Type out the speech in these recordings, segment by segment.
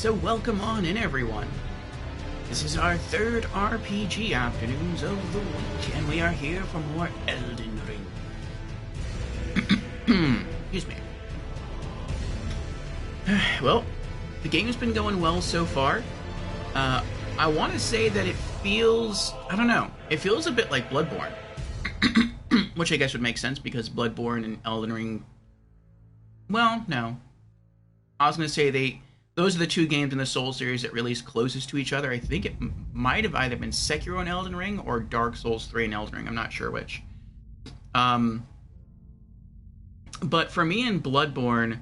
so welcome on in, everyone. This is our third RPG afternoons of the week, and we are here for more Elden Ring. Excuse me. Well, the game's been going well so far. I want to say that it feels, I don't know, it feels a bit like Bloodborne. Which I guess would make sense because Bloodborne and Elden Ring, well, no. I was going to say those are the two games in the Souls series that released closest to each other. I think it might have either been Sekiro and Elden Ring or Dark Souls 3 and Elden Ring. I'm not sure which. But for me in Bloodborne,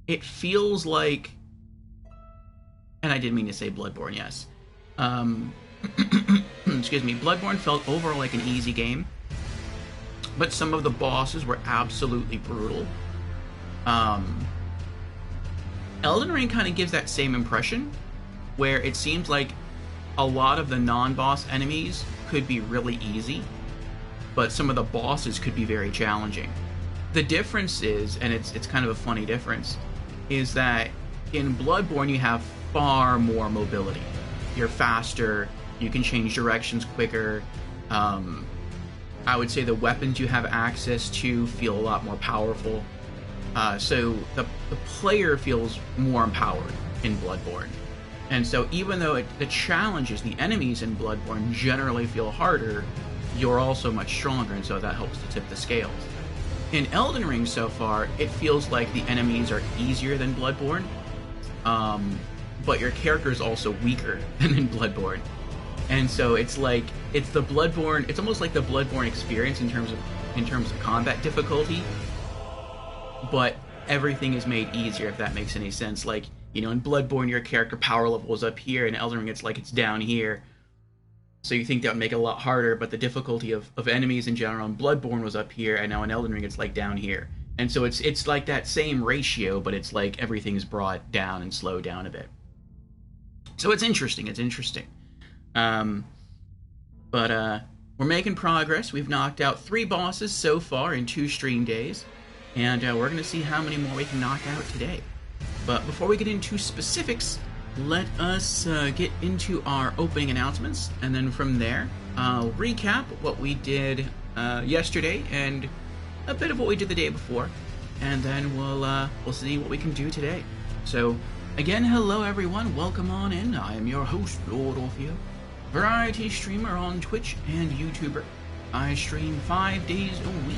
it feels like, and I didn't mean to say Bloodborne, yes. Excuse me, Bloodborne felt overall like an easy game, but some of the bosses were absolutely brutal. Elden Ring kind of gives that same impression, where it seems like a lot of the non-boss enemies could be really easy, but some of the bosses could be very challenging. The difference is, and it's kind of a funny difference, is that in Bloodborne you have far more mobility. You're faster, you can change directions quicker. I would say the weapons you have access to feel a lot more powerful. So the player feels more empowered in Bloodborne. And so even though the challenges, the enemies in Bloodborne generally feel harder, you're also much stronger, and so that helps to tip the scales. In Elden Ring so far, it feels like the enemies are easier than Bloodborne, but your character is also weaker than in Bloodborne. And so it's like, it's almost like the Bloodborne experience in terms of combat difficulty, but everything is made easier, if that makes any sense. Like, you know, in Bloodborne, your character power level is up here, and Elden Ring, it's like it's down here. So you think that would make it a lot harder, but the difficulty of enemies in general in Bloodborne was up here, and now in Elden Ring, it's like down here. And so it's like that same ratio, but it's like everything's brought down and slowed down a bit. So it's interesting, But we're making progress. We've knocked out 3 bosses so far in 2 stream days, and we're going to see how many more we can knock out today. But before we get into specifics, let us get into our opening announcements, and then from there, I'll recap what we did yesterday and a bit of what we did the day before, and then we'll see what we can do today. So, again, hello everyone, welcome on in. I am your host, Lord Orfeo, variety streamer on Twitch and YouTuber. I stream 5 days a week,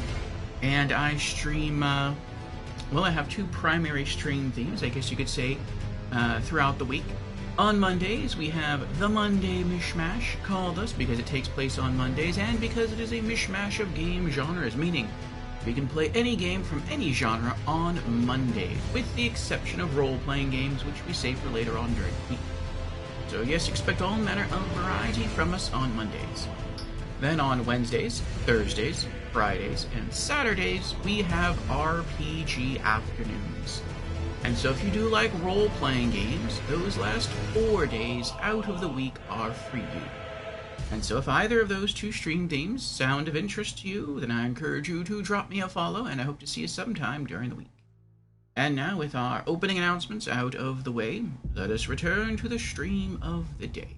and I stream, well, I have 2 primary stream themes, I guess you could say, throughout the week. On Mondays, we have the Monday Mishmash, called us because it takes place on Mondays, and because it is a mishmash of game genres, meaning we can play any game from any genre on Mondays, with the exception of role-playing games, which we save for later on during the week. So yes, expect all manner of variety from us on Mondays. Then on Wednesdays, Thursdays, Fridays, and Saturdays, we have RPG afternoons. And so if you do like role-playing games, those last 4 days out of the week are for you. And so if either of those 2 stream themes sound of interest to you, then I encourage you to drop me a follow, and I hope to see you sometime during the week. And now, with our opening announcements out of the way, let us return to the stream of the day.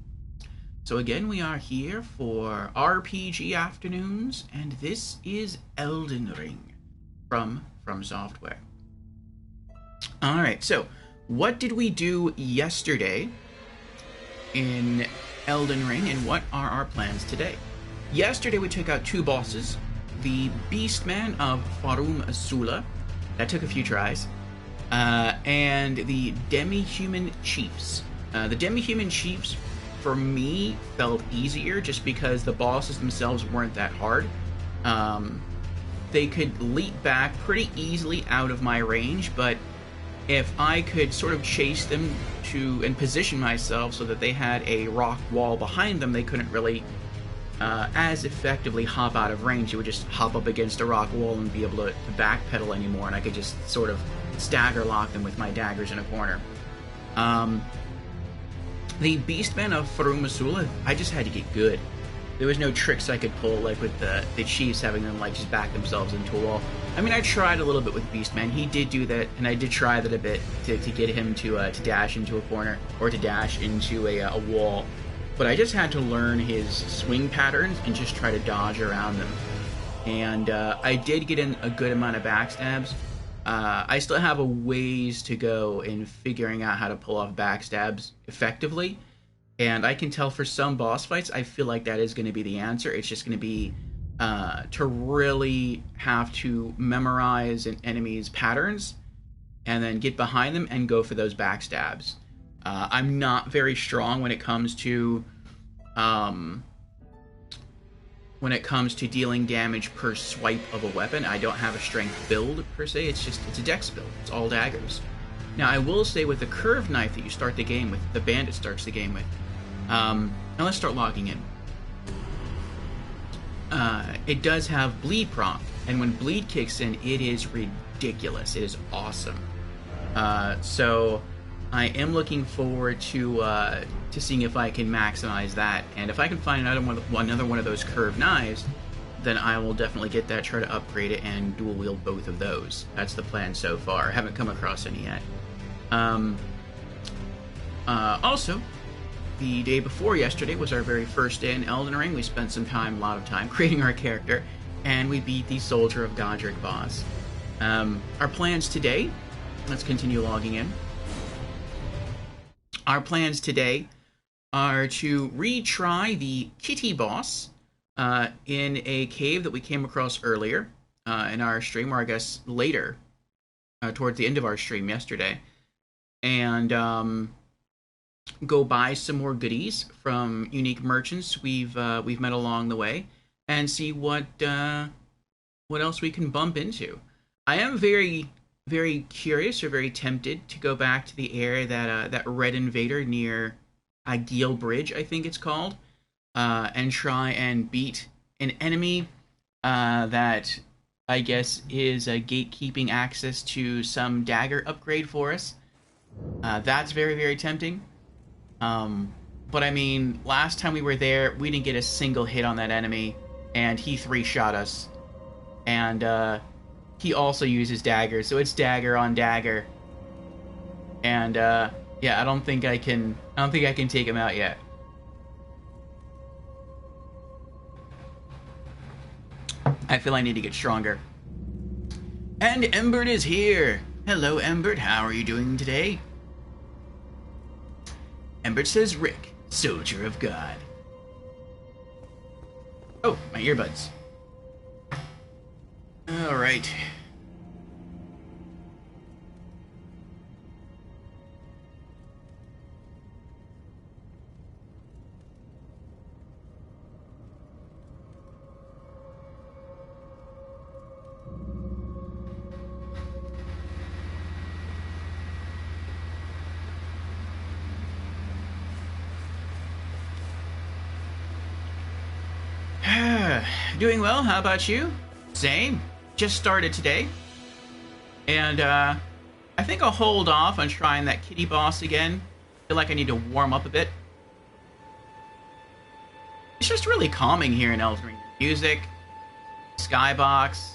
So again, we are here for RPG afternoons, and this is Elden Ring from Software. Alright, so what did we do yesterday in Elden Ring, and what are our plans today? Yesterday we took out 2 bosses, the Beastman of Farum Azula, that took a few tries, and the Demi-Human Chiefs. The Demi-Human Chiefs, for me, felt easier just because the bosses themselves weren't that hard. They could leap back pretty easily out of my range, but if I could sort of chase them and position myself so that they had a rock wall behind them, they couldn't really as effectively hop out of range. You would just hop up against a rock wall and be able to backpedal anymore, and I could just sort of stagger lock them with my daggers in a corner. The Beastman of Farum Azula, I just had to get good. There was no tricks I could pull, like with the Chiefs having them like just back themselves into a wall. I mean, I tried a little bit with Beastman. He did do that, and I did try that a bit to get him to dash into a corner or to dash into a wall. But I just had to learn his swing patterns and just try to dodge around them. And I did get in a good amount of backstabs. I still have a ways to go in figuring out how to pull off backstabs effectively. And I can tell for some boss fights, I feel like that is going to be the answer. It's just going to be to really have to memorize an enemy's patterns and then get behind them and go for those backstabs. I'm not very strong when it comes to dealing damage per swipe of a weapon. I don't have a strength build per se. It's a dex build. It's all daggers. Now I will say with the curved knife that you start the game with, the Bandit starts the game with. Now let's start logging in. It does have bleed proc, and when bleed kicks in, it is ridiculous. It is awesome. So I am looking forward to seeing if I can maximize that, and if I can find another one of those curved knives, then I will definitely get that, try to upgrade it, and dual wield both of those. That's the plan so far. I haven't come across any yet. Also, the day before yesterday was our very first day in Elden Ring. We spent a lot of time creating our character, and we beat the Soldier of Godric boss. Our plans today, let's continue logging in. Our plans today are to retry the Kitty boss in a cave that we came across earlier in our stream, or I guess later, towards the end of our stream yesterday, and go buy some more goodies from unique merchants we've met along the way, and see what else we can bump into. I am very, very curious, or very tempted to go back to the area that Red Invader near Agil Bridge, I think it's called, and try and beat an enemy that I guess is gatekeeping access to some dagger upgrade for us. That's very, very tempting. But I mean, last time we were there, we didn't get a single hit on that enemy, and he 3-shot us. And he also uses daggers, so it's dagger on dagger. And yeah, I don't think I can take him out yet. I feel I need to get stronger. And Embert is here. Hello, Embert. How are you doing today? Embert says, Rick, soldier of God. Oh, my earbuds. Alright. Doing well, how about you? Same. Just started today. And I think I'll hold off on trying that kitty boss again. I feel like I need to warm up a bit. It's just really calming here in Elden Ring. The music, skybox,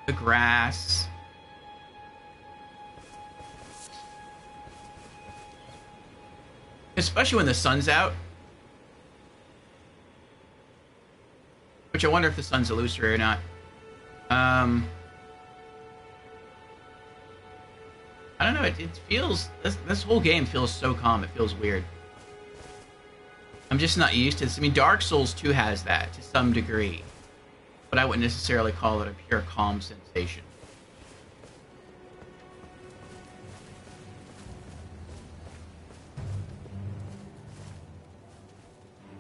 the grass. Especially when the sun's out. Which I wonder if the sun's illusory or not. I don't know, it feels... This whole game feels so calm, it feels weird. I'm just not used to this. I mean, Dark Souls 2 has that, to some degree. But I wouldn't necessarily call it a pure calm sensation.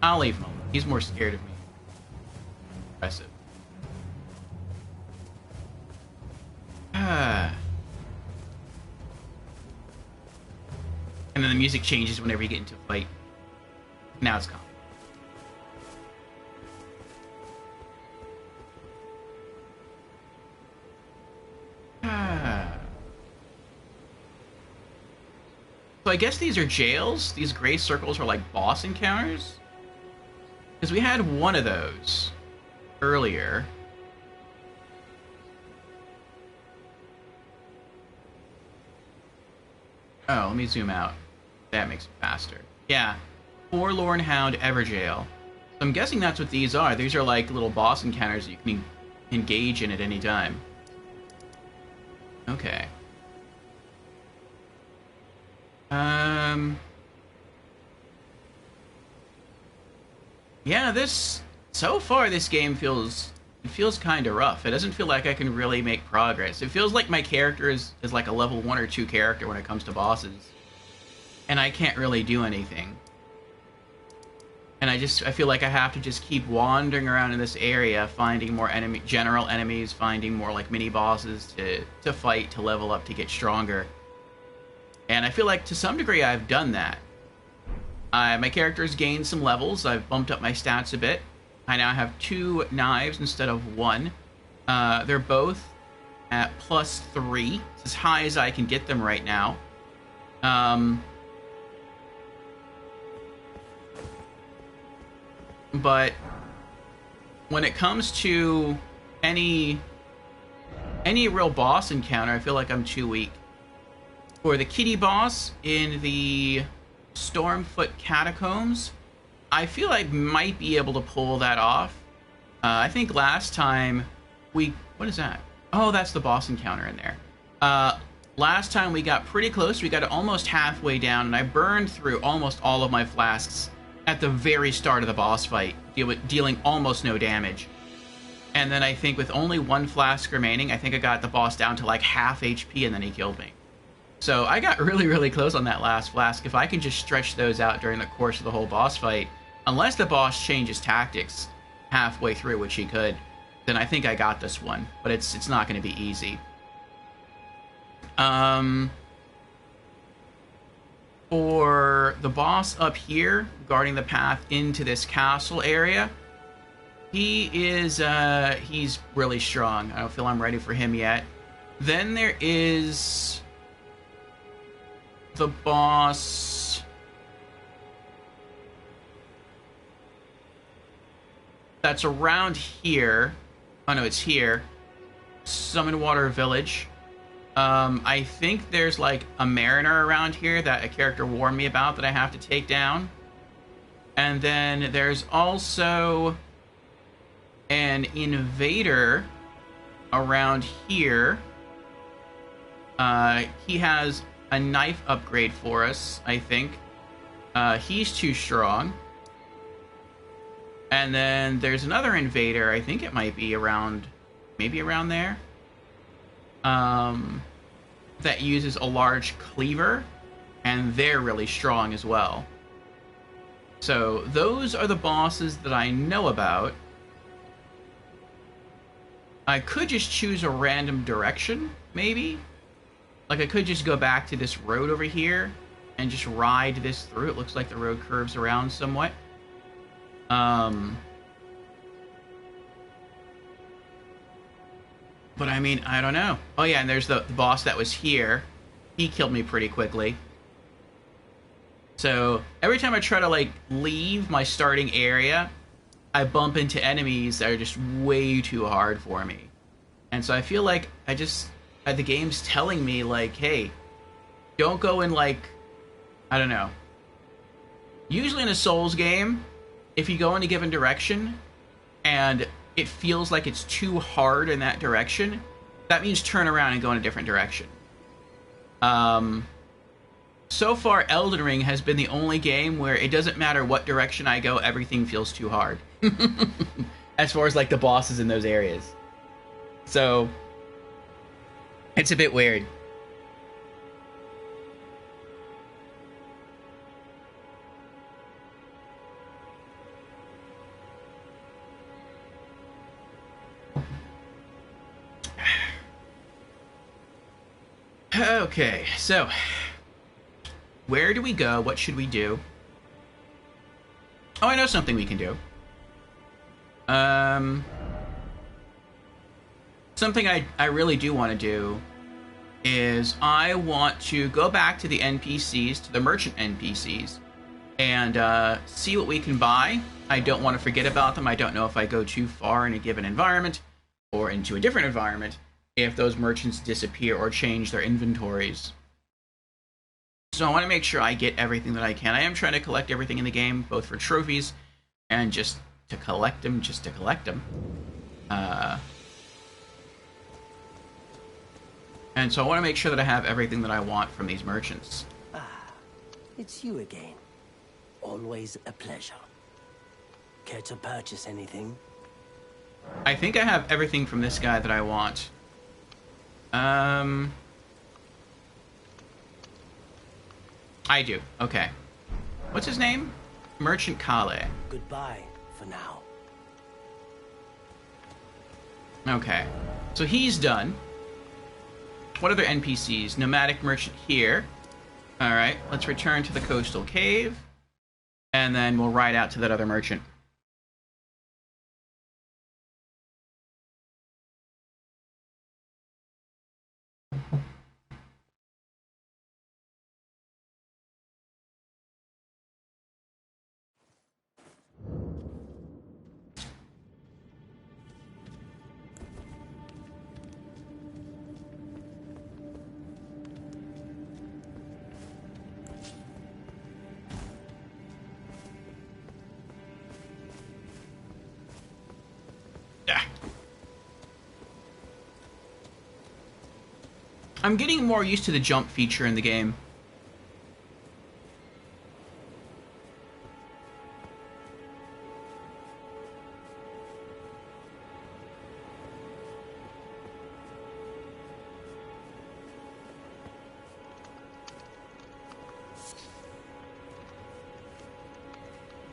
I'll leave him alone. He's more scared of me. Impressive. And then the music changes whenever you get into a fight. Now it's calm. So I guess these are jails? These gray circles are like boss encounters? Because we had one of those earlier. Oh, let me zoom out. That makes it faster. Yeah. Forlorn Hound Everjail. So I'm guessing that's what these are. These are like little boss encounters that you can engage in at any time. Okay. Yeah, so far this game feels kind of rough. It doesn't feel like I can really make progress. It feels like my character is like a level 1 or 2 character when it comes to bosses. And I can't really do anything. And I feel like I have to just keep wandering around in this area, finding more general enemies, finding more like mini bosses to fight, to level up, to get stronger. And I feel like to some degree I've done that. My character's gained some levels. I've bumped up my stats a bit. I now have 2 knives instead of 1. They're both at +3. It's as high as I can get them right now. But when it comes to any real boss encounter, I feel like I'm too weak. For the kitty boss in the Stormfoot Catacombs, I feel I might be able to pull that off. I think last time what is that? Oh, that's the boss encounter in there. Last time we got pretty close. We got almost halfway down, and I burned through almost all of my flasks at the very start of the boss fight, dealing almost no damage. And then I think with only 1 flask remaining, I think I got the boss down to like half HP, and then he killed me. So I got really, really close on that last flask. If I can just stretch those out during the course of the whole boss fight, unless the boss changes tactics halfway through, which he could, then I think I got this one. But it's not going to be easy. For the boss up here, guarding the path into this castle area, he's really strong. I don't feel I'm ready for him yet. Then there is the boss that's around here. Oh no, it's here. Summon Water Village. I think there's like a mariner around here that a character warned me about that I have to take down. And then there's also an invader around here. He has a knife upgrade for us, I think. He's too strong. And then there's another invader, I think it might be around, maybe around there. That uses a large cleaver, and they're really strong as well. So those are the bosses that I know about. I could just choose a random direction, maybe. Like I could just go back to this road over here and just ride this through. It looks like the road curves around somewhat. But I mean, I don't know. Oh yeah, and there's the boss that was here. He killed me pretty quickly. So every time I try to like leave my starting area, I bump into enemies that are just way too hard for me. And so I feel like the game's telling me like, hey, don't go in like, I don't know. Usually in a Souls game, if you go in a given direction and it feels like it's too hard in that direction, that means turn around and go in a different direction. So far, Elden Ring has been the only game where it doesn't matter what direction I go, everything feels too hard. As far as like the bosses in those areas. So it's a bit weird. Okay, so where do we go? What should we do? Oh, I know something we can do. Something I really do want to do is I want to go back to the NPCs, to the merchant NPCs, and see what we can buy. I don't want to forget about them. I don't know if I go too far in a given environment or into a different environment if those merchants disappear or change their inventories. So I want to make sure I get everything that I can. I am trying to collect everything in the game, both for trophies and just to collect them, and so I want to make sure that I have everything that I want from these merchants. Ah, it's you again. Always a pleasure. Care to purchase anything? I think I have everything from this guy that I want. I do. Okay. What's his name? Merchant Kale. Goodbye for now. Okay. So he's done. What other NPCs? Nomadic merchant here. Alright, let's return to the coastal cave. And then we'll ride out to that other merchant. I'm getting more used to the jump feature in the game.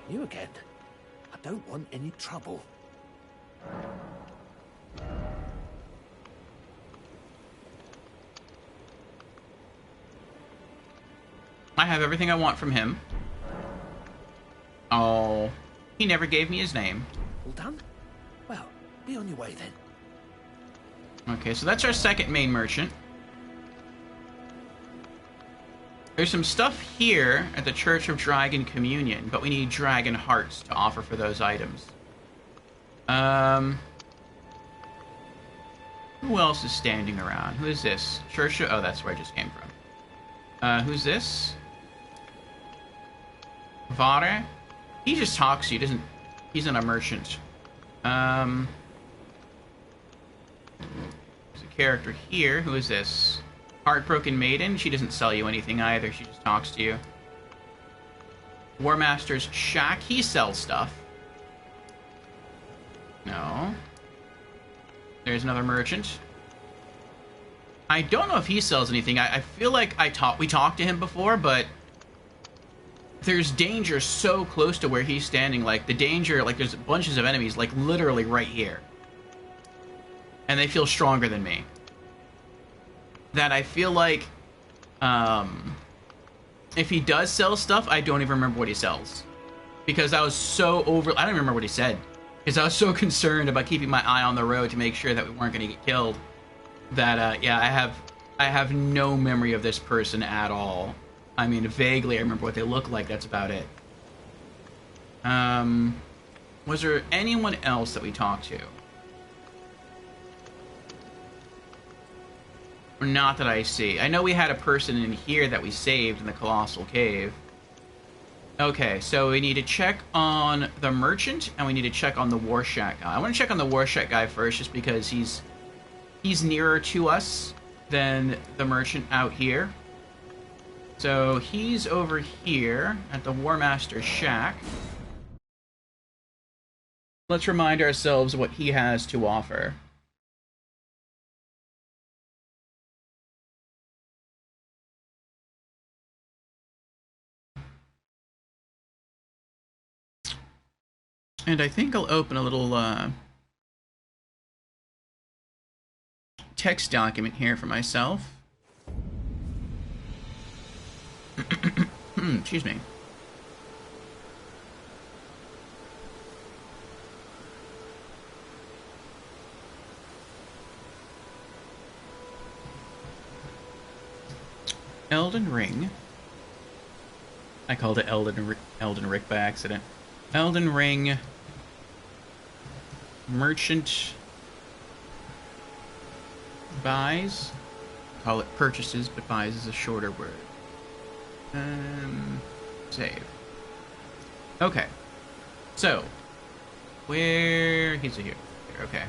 You again? I don't want any trouble. I have everything I want from him. Oh, he never gave me his name. All done? Well, be on your way then. Okay, so that's our second main merchant. There's some stuff here at the Church of Dragon Communion, but we need dragon hearts to offer for those items. Who else is standing around? Who is this? Church of... Oh, that's where I just came from. Who's this? Vare? He just talks to you, doesn't... He's not a merchant. There's a character here. Who is this? Heartbroken Maiden? She doesn't sell you anything either. She just talks to you. Warmaster's Shack? He sells stuff. No. There's another merchant. I don't know if he sells anything. I feel like we talked to him before, but there's danger so close to where he's standing. Like, the danger, like, there's bunches of enemies, like, literally right here. And they feel stronger than me. That I feel like, if he does sell stuff, I don't even remember what he sells. Because I was so I don't even remember what he said. Because I was so concerned about keeping my eye on the road to make sure that we weren't going to get killed. That, yeah, I have no memory of this person at all. I mean, vaguely I remember what they look like, that's about it. Was there anyone else that we talked to? Or not that I see. I know we had a person in here that we saved in the Colossal Cave. Okay, so we need to check on the merchant, and we need to check on the Warshat guy. I want to check on the Warshat guy first, just because he's nearer to us than the merchant out here. So he's over here at the Warmaster's Shack. Let's remind ourselves what he has to offer. And I think I'll open a little text document here for myself. Excuse me. Elden Ring. I called it Elden Ring by accident. Elden Ring merchant buys. Call it purchases, but buys is a shorter word. Save. Okay. So, where... he's here. Okay.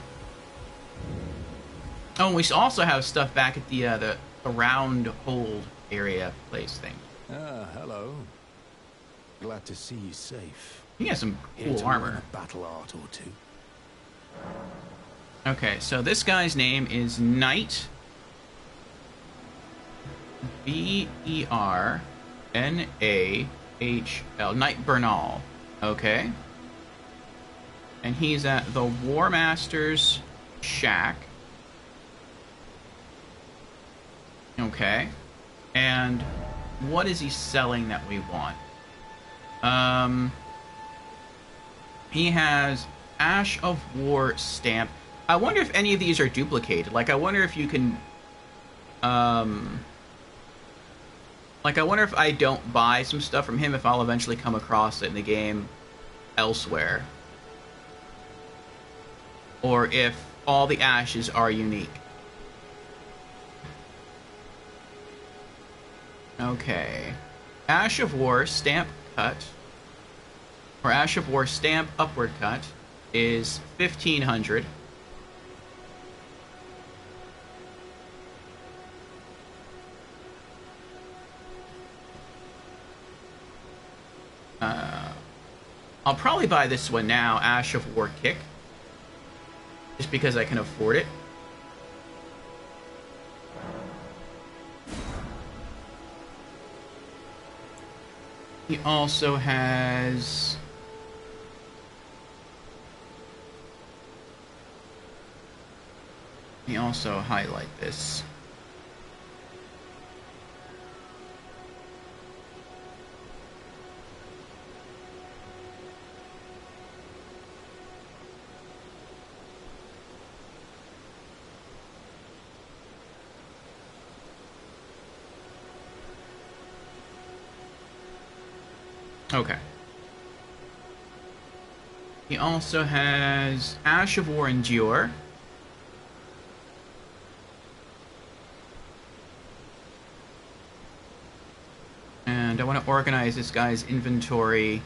Oh, and we also have stuff back at the round hold area place thing. Ah, hello. Glad to see you safe. He has some Here cool to armor. learn a battle art or two. Okay, so this guy's name is Knight. Bernal. Knight Bernal. Okay. And he's at the War Master's shack. Okay. And what is he selling that we want? He has Ash of War stamp. I wonder if any of these are duplicated. Like, I wonder if you can... like, I wonder if I don't buy some stuff from him, if I'll eventually come across it in the game elsewhere. Or if all the ashes are unique. Okay. Ash of War stamp cut, or Ash of War stamp upward cut, is 1,500. I'll probably buy this one now, Ash of War kick, just because I can afford it. He also has... Let me also highlight this. Okay. He also has Ash of War Endure. And I want to organize this guy's inventory.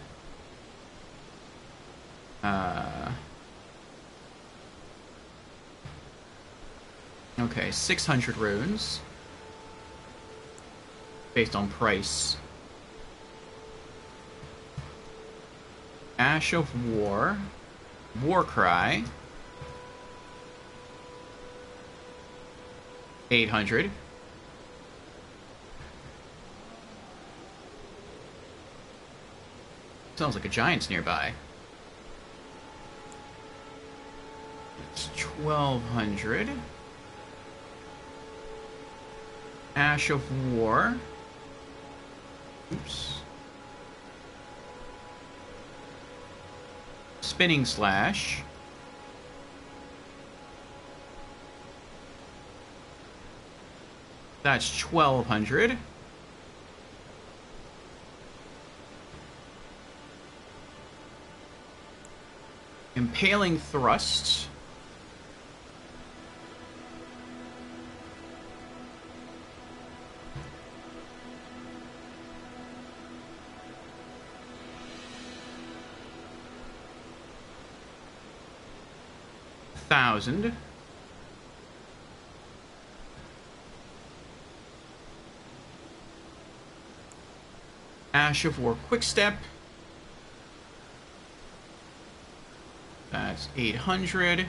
Okay, 600 runes. Based on price. Ash of War. Warcry. 800. Sounds like a giant's nearby. It's 1,200. Ash of War. Oops. Spinning Slash. That's 1,200. Impaling Thrust. $1,000. Ash of War Quickstep. That's 800.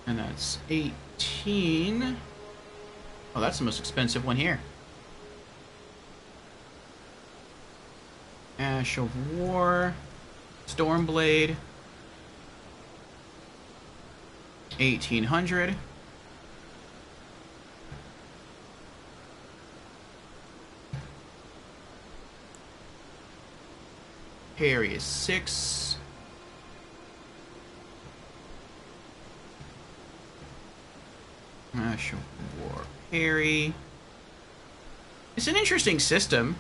And that's 18. Oh, that's the most expensive one here. Ash of War. Stormblade. 1,800. Parry is 6. National War Parry. It's an interesting system.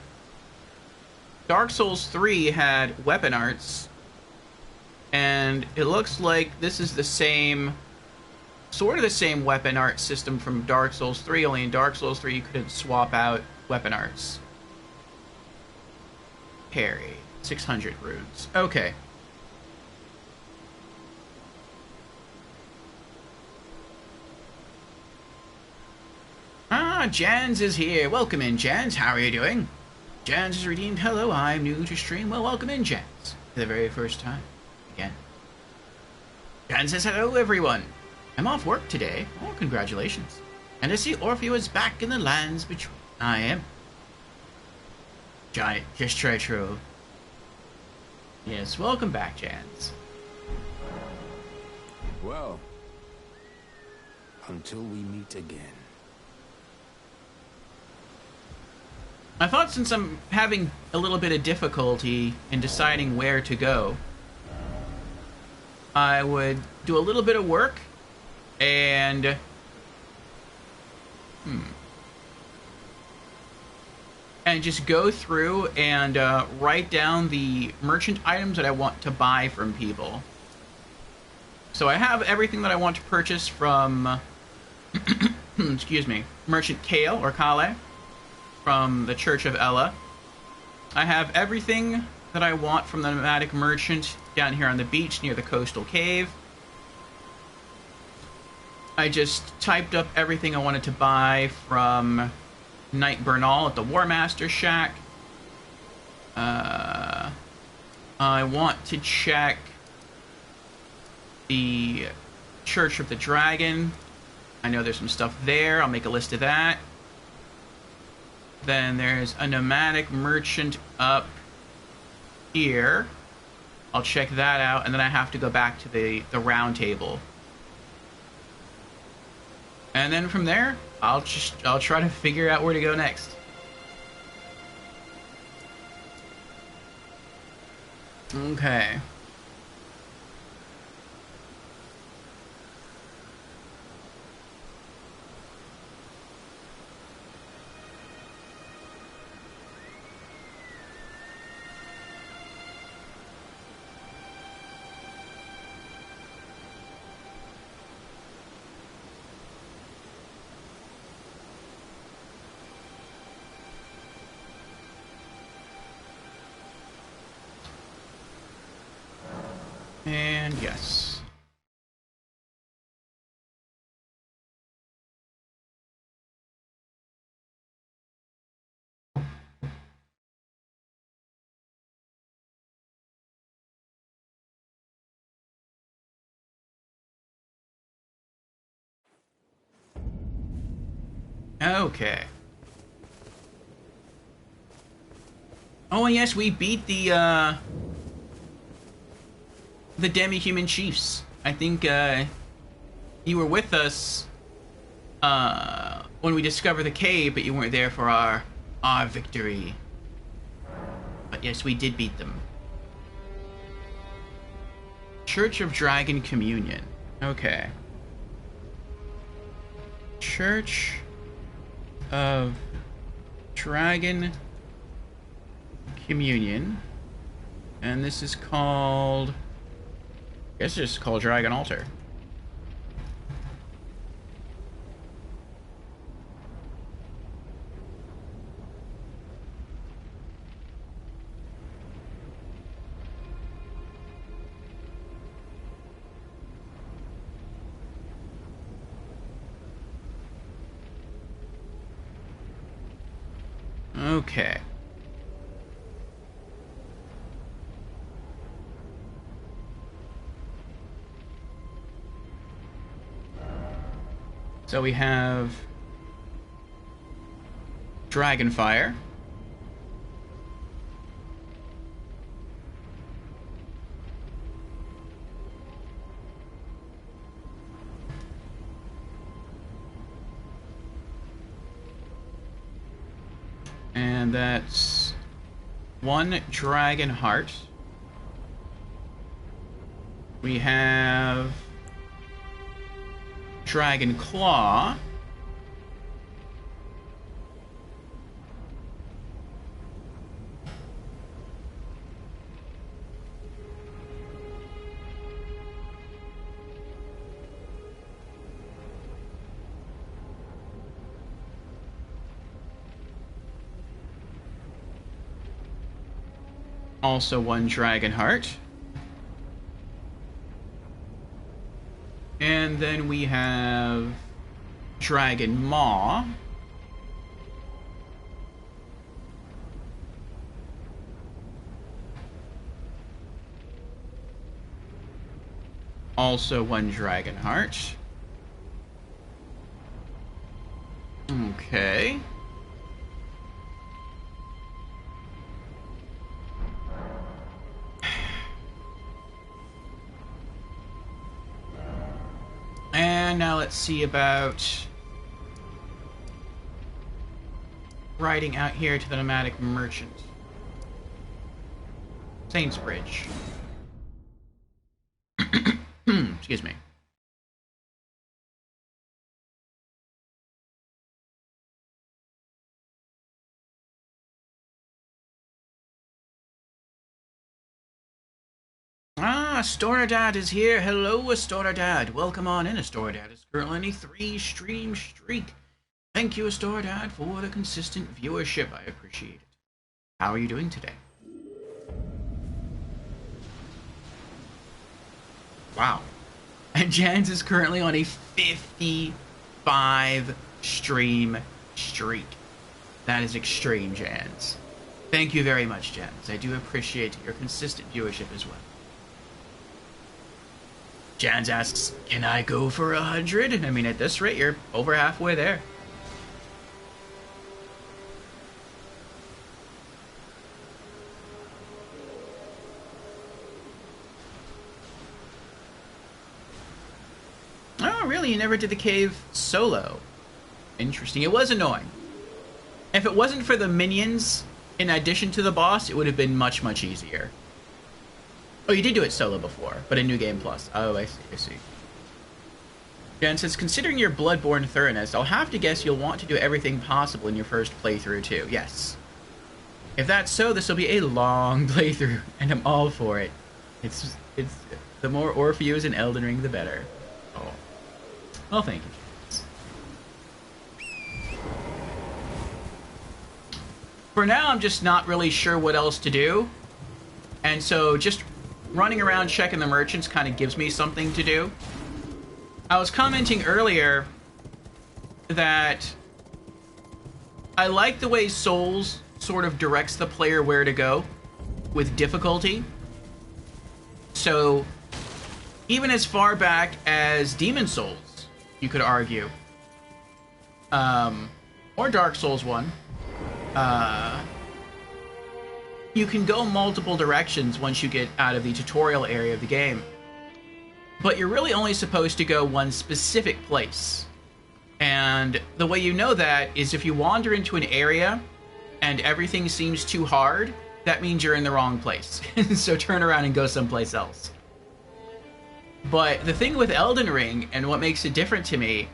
Dark Souls 3 had weapon arts, and it looks like this is the same, sort of the same weapon art system from Dark Souls 3, only in Dark Souls 3 you couldn't swap out weapon arts. Parry, 600 runes. Okay. Ah, Jans is here. Welcome in, Jans. How are you doing? Jans is redeemed. Hello, I'm new to stream. Well, welcome in, Jans. For the very first time. Again. Jans says, hello, everyone. I'm off work today. Oh, congratulations. And I see Orpheus is back in the lands between. I am. Giant, just try true. Yes, welcome back, Jans. Well, until we meet again. I thought since I'm having a little bit of difficulty in deciding where to go, I would do a little bit of work and and just go through and write down the merchant items that I want to buy from people. So I have everything that I want to purchase from excuse me, Merchant Kale or Kale from the Church of Ella. I have everything that I want from the nomadic merchant down here on the beach near the coastal cave. I just typed up everything I wanted to buy from Knight Bernal at the War Master Shack. I want to check the Church of the Dragon. I know there's some stuff there. I'll make a list of that. Then there's a nomadic merchant up here. I'll check that out, and then I have to go back to the round table. And then from there, I'll try to figure out where to go next. Okay. And yes. Okay. Oh, and yes, we beat the demi-human chiefs. I think you were with us when we discovered the cave, but you weren't there for our victory. But yes, we did beat them. Church of Dragon Communion. Okay. Church of Dragon Communion. And this is called... I guess it's just called Dragon Altar. Okay. So we have Dragonfire. And that's one Dragon Heart. We have Dragon Claw. Also one Dragon Heart. And then we have Dragon Maw. Also one Dragon Heart. Okay. And now let's see about riding out here to the nomadic merchant. Saintsbridge. Excuse me. Ah, Astoradad is here. Hello, Astoradad. Welcome on in, Astoradad. It's currently 3 stream streak. Thank you, Astoradad, for the consistent viewership. I appreciate it. How are you doing today? Wow. And Jans is currently on a 55 stream streak. That is extreme, Jans. Thank you very much, Jans. I do appreciate your consistent viewership as well. Jans asks, can I go for 100? I mean, at this rate, you're over halfway there. Oh, really? You never did the cave solo? Interesting. It was annoying. If it wasn't for the minions, in addition to the boss, it would have been much, much easier. Oh, you did do it solo before, but in New Game Plus. Oh, I see, I see. Jen says, considering your Bloodborne thoroughness, I'll have to guess you'll want to do everything possible in your first playthrough, too. Yes. If that's so, this will be a long playthrough, and I'm all for it. It's the more Orpheus in Elden Ring, the better. Oh. Well, thank you, Jens. For now, I'm just not really sure what else to do. And so, just running around checking the merchants kind of gives me something to do. I was commenting earlier that I like the way Souls sort of directs the player where to go with difficulty. So even as far back as Demon Souls, you could argue, or Dark Souls 1, you can go multiple directions once you get out of the tutorial area of the game. But you're really only supposed to go one specific place. And the way you know that is if you wander into an area and everything seems too hard, that means you're in the wrong place. So turn around and go someplace else. But the thing with Elden Ring, and what makes it different to me,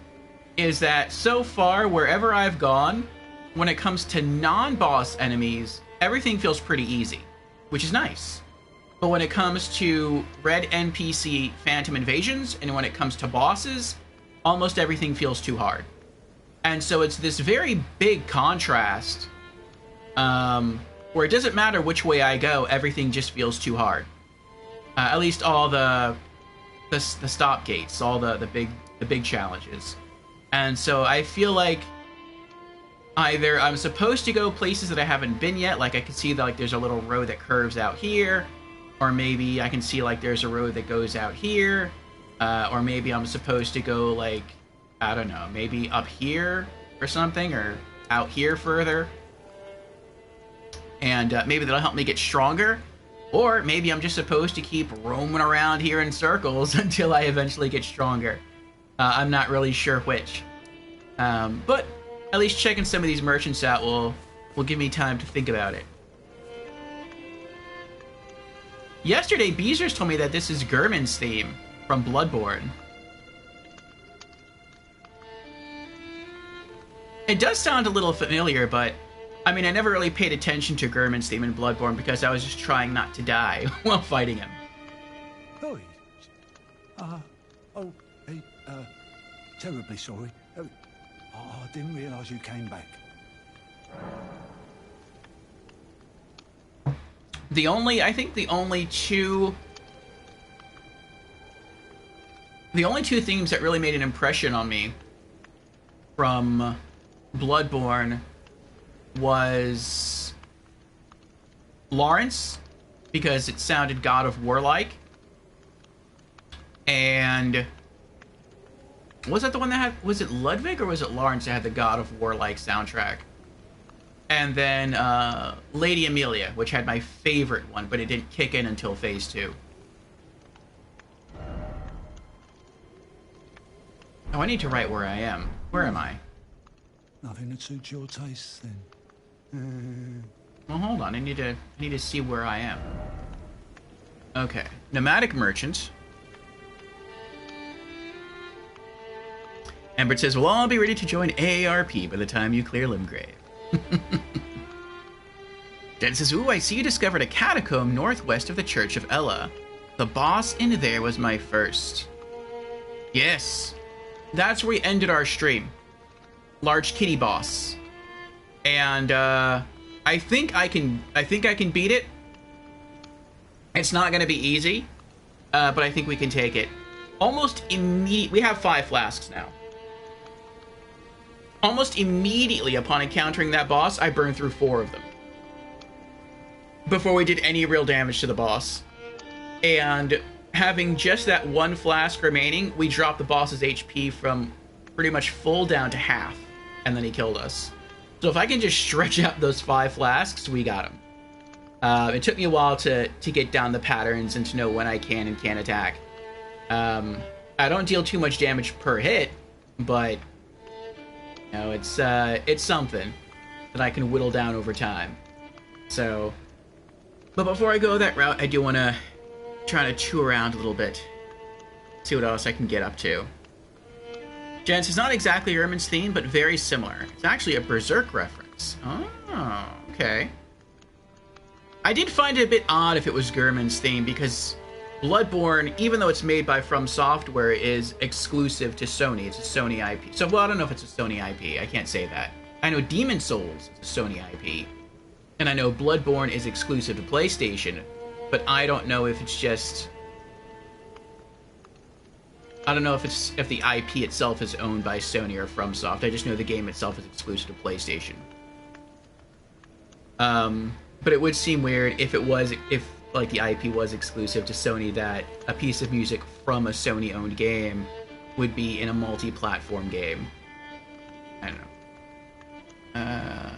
is that so far, wherever I've gone, when it comes to non-boss enemies, everything feels pretty easy, which is nice. But when it comes to red NPC phantom invasions, and when it comes to bosses, almost everything feels too hard. And so it's this very big contrast, where it doesn't matter which way I go, everything just feels too hard. At least all the stop gates, all the big challenges. And so I feel like either I'm supposed to go places that I haven't been yet, like I can see that like there's a little road that curves out here, or maybe I can see like there's a road that goes out here, or maybe I'm supposed to go like, I don't know, maybe up here or something, or out here further, and maybe that'll help me get stronger, or maybe I'm just supposed to keep roaming around here in circles until I eventually get stronger. I'm not really sure which, but at least checking some of these merchants out will give me time to think about it. Yesterday, Beezers told me that this is Gurman's theme from Bloodborne. It does sound a little familiar, but I mean, I never really paid attention to Gurman's theme in Bloodborne because I was just trying not to die while fighting him. Oh, hey, terribly sorry. I didn't realize you came back. I think the only two themes that really made an impression on me from Bloodborne was Lawrence, because it sounded God of War-like, and was that the one that had, was it Ludwig or was it Lawrence that had the God of War-like soundtrack? And then Lady Amelia, which had my favorite one, but it didn't kick in until Phase 2. Oh, I need to write where I am. Where am I? Nothing that suits your taste, then. Well, hold on. I need to see where I am. Okay. Nomadic Merchant. Embert says, we'll all be ready to join AARP by the time you clear Limgrave. Jen says, ooh, I see you discovered a catacomb northwest of the Church of Ella. The boss in there was my first. Yes. That's where we ended our stream. Large kitty boss. And I think I can beat it. It's not gonna be easy, but I think we can take it. Almost immediately, we have 5 flasks now. Almost immediately upon encountering that boss, I burned through 4 of them before we did any real damage to the boss. And having just that 1 flask remaining, we dropped the boss's HP from pretty much full down to half, and then he killed us. So if I can just stretch out those 5 flasks, we got him. It took me a while to get down the patterns and to know when I can and can't attack. I don't deal too much damage per hit, but you know, it's something that I can whittle down over time. So, but before I go that route, I do want to try to chew around a little bit, see what else I can get up to. Jens, it's not exactly Ermin's theme, but very similar. It's actually a Berserk reference. Oh, okay. I did find it a bit odd if it was Gurman's theme, because Bloodborne, even though it's made by From Software, is exclusive to Sony. It's a Sony IP. So, well, I don't know if it's a Sony IP. I can't say that. I know Demon Souls is a Sony IP. And I know Bloodborne is exclusive to PlayStation. But I don't know if it's just... I don't know if the IP itself is owned by Sony or FromSoft. I just know the game itself is exclusive to PlayStation. But it would seem weird if like the IP was exclusive to Sony, that a piece of music from a Sony-owned game would be in a multi-platform game. I don't know.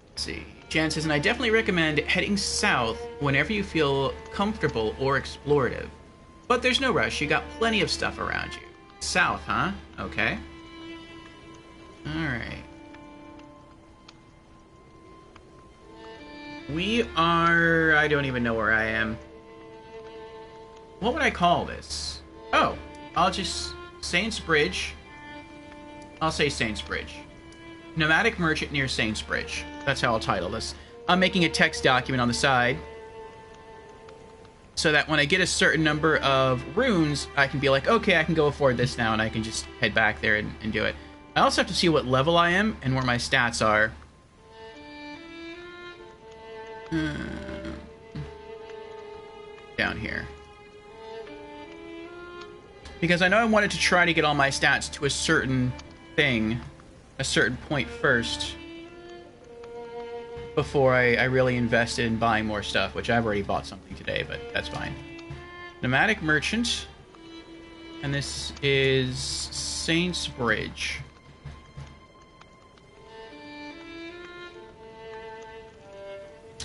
Let's see. Jan says, and I definitely recommend heading south whenever you feel comfortable or explorative. But there's no rush. You got plenty of stuff around you. South, huh? Okay. Alright. We are... I don't even know where I am. What would I call this? Oh, I'll just... Saints Bridge. I'll say Saints Bridge. Nomadic Merchant near Saints Bridge. That's how I'll title this. I'm making a text document on the side, so that when I get a certain number of runes, I can be like, okay, I can go afford this now, and I can just head back there and do it. I also have to see what level I am and where my stats are. Down here. Because I know I wanted to try to get all my stats to a certain thing, a certain point first, before I really invested in buying more stuff, which I've already bought something today, but that's fine. Nomadic Merchant. And this is Saints Bridge.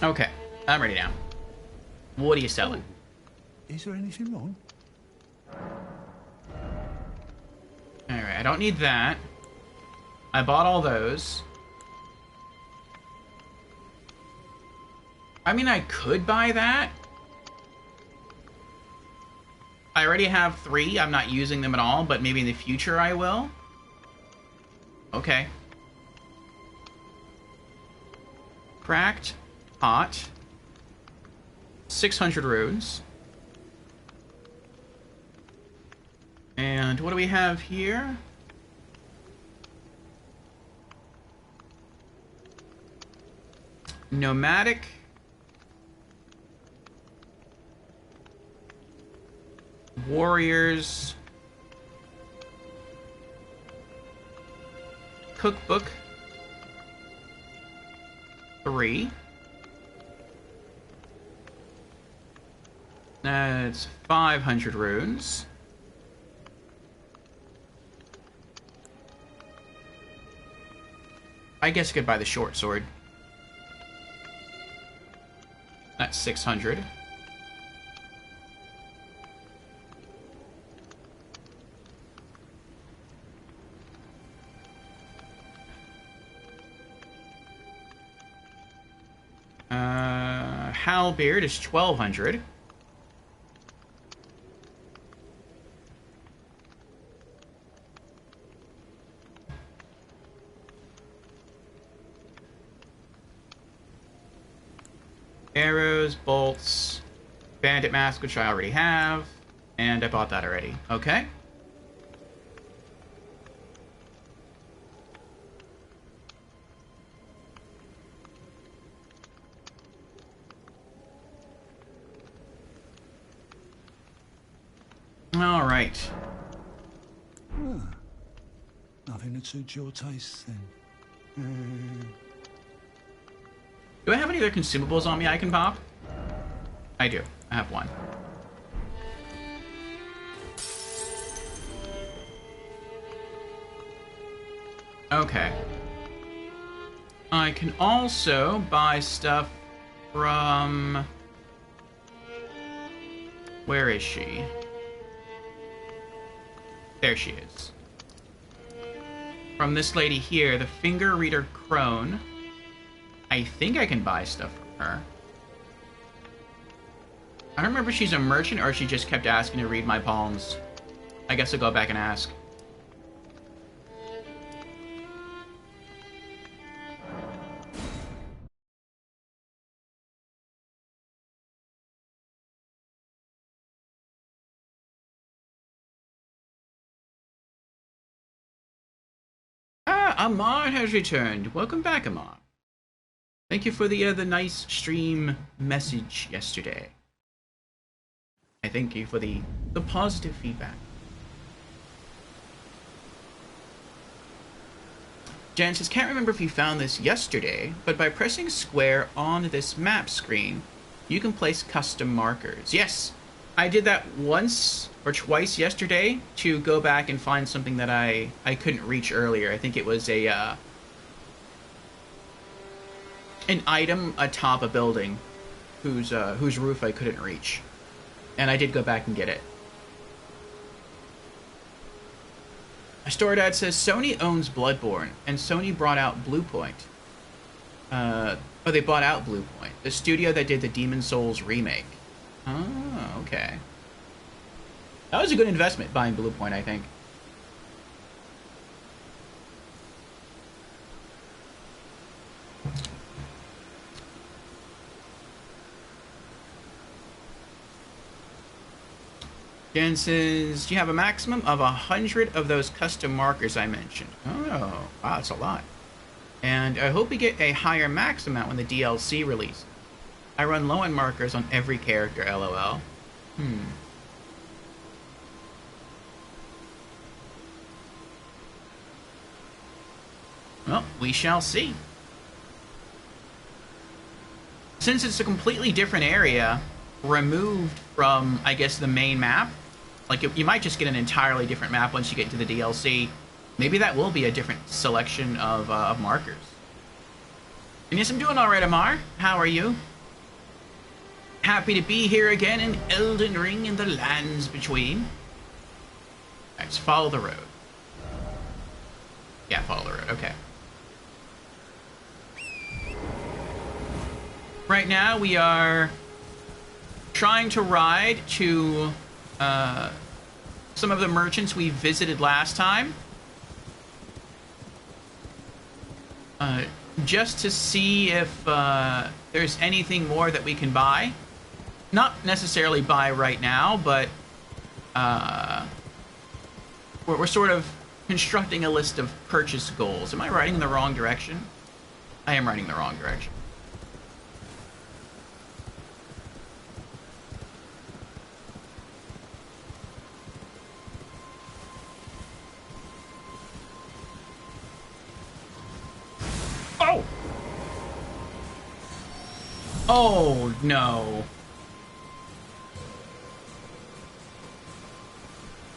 Okay, I'm ready now. What are you selling? Oh, is there anything wrong? Alright, I don't need that. I bought all those. I mean, I could buy that. I already have 3. I'm not using them at all, but maybe in the future I will. Okay. Cracked. Hot. 600 runes. And what do we have here? Nomadic. Warriors. Cookbook. 3. That's 500 runes. I guess I could buy the short sword. That's 600. Halberd is 1200. Arrows, bolts, bandit mask, which I already have, and I bought that already. Okay. All right. Nothing that suits your taste, then. Do I have any other consumables on me I can pop? I do. I have 1. Okay. I can also buy stuff from... Where is she? There she is. From this lady here, the Finger Reader Crone. I think I can buy stuff from her. I don't remember if she's a merchant or if she just kept asking to read my palms. I guess I'll go back and ask. Amar has returned. Welcome back, Amar. Thank you for the nice stream message yesterday. I thank you for the positive feedback. Jan says, can't remember if you found this yesterday, but by pressing square on this map screen, you can place custom markers. Yes, I did that once or twice yesterday to go back and find something that I couldn't reach earlier. I think it was a an item atop a building whose roof I couldn't reach. And I did go back and get it. Storedad says, Sony owns Bloodborne, and Sony brought out Bluepoint. They bought out Bluepoint, the studio that did the Demon Souls remake. Oh, okay. That was a good investment, buying Bluepoint, I think. Jen says, do you have a maximum of 100 of those custom markers I mentioned? Oh, wow, that's a lot. And I hope we get a higher max amount when the DLC releases. I run low on markers on every character, lol. Well, we shall see. Since it's a completely different area, removed from, I guess, the main map, like, you might just get an entirely different map once you get into the DLC. Maybe that will be a different selection of markers. And yes, I'm doing alright, Amar. How are you? Happy to be here again in Elden Ring and the lands between. Alright, let's follow the road. Yeah, follow the road, okay. Right now we are trying to ride to some of the merchants we visited last time. Just to see if there's anything more that we can buy. Not necessarily buy right now, but we're sort of constructing a list of purchase goals. Am I writing in the wrong direction? I am writing in the wrong direction. Oh! Oh, no.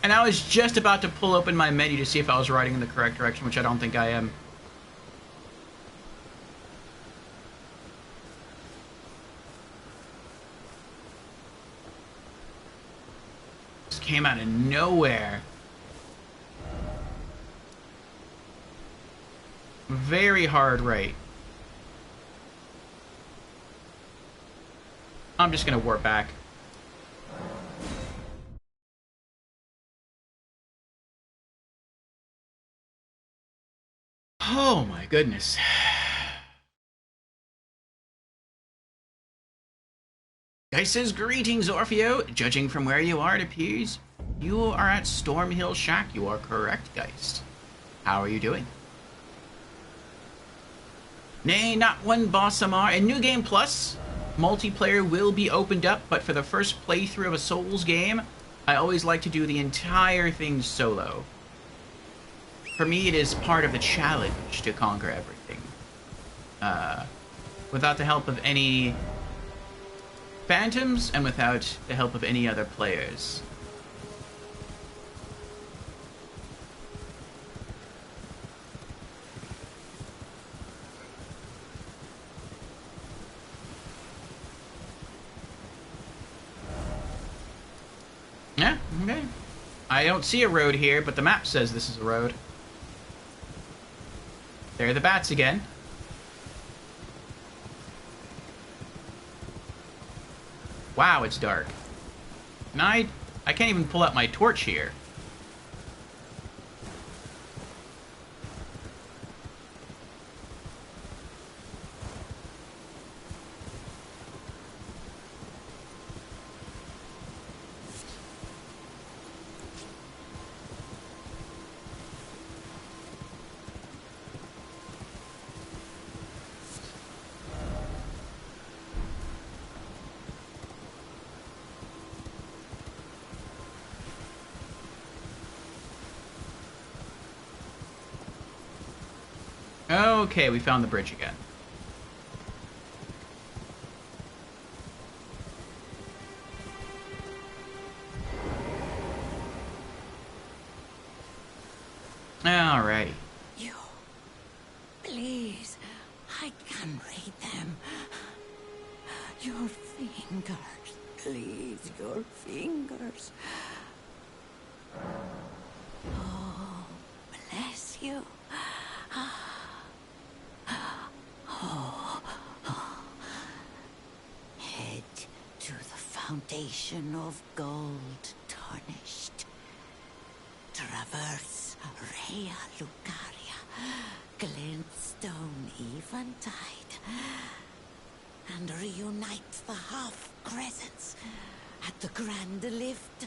And I was just about to pull open my menu to see if I was writing in the correct direction, which I don't think I am. This came out of nowhere. Very hard right. I'm just gonna warp back. Oh my goodness. Geist says, greetings, Orfeo. Judging from where you are, it appears you are at Stormhill Shack. You are correct, Geist. How are you doing? Nay, not one boss Amar. In New Game Plus, multiplayer will be opened up, but for the first playthrough of a Souls game, I always like to do the entire thing solo. For me, it is part of the challenge to conquer everything. Without the help of any phantoms, and without the help of any other players. Yeah, okay. I don't see a road here, but the map says this is a road. There are the bats again. Wow, it's dark. And I can't even pull out my torch here. Okay, we found the bridge again. Alrighty. You, please, I can read them. Your fingers, please, your fingers. Oh, bless you. Head to the fountain of gold tarnished. Traverse Rea Lucaria, glintstone eventide, and reunite the half crescents at the grand lift.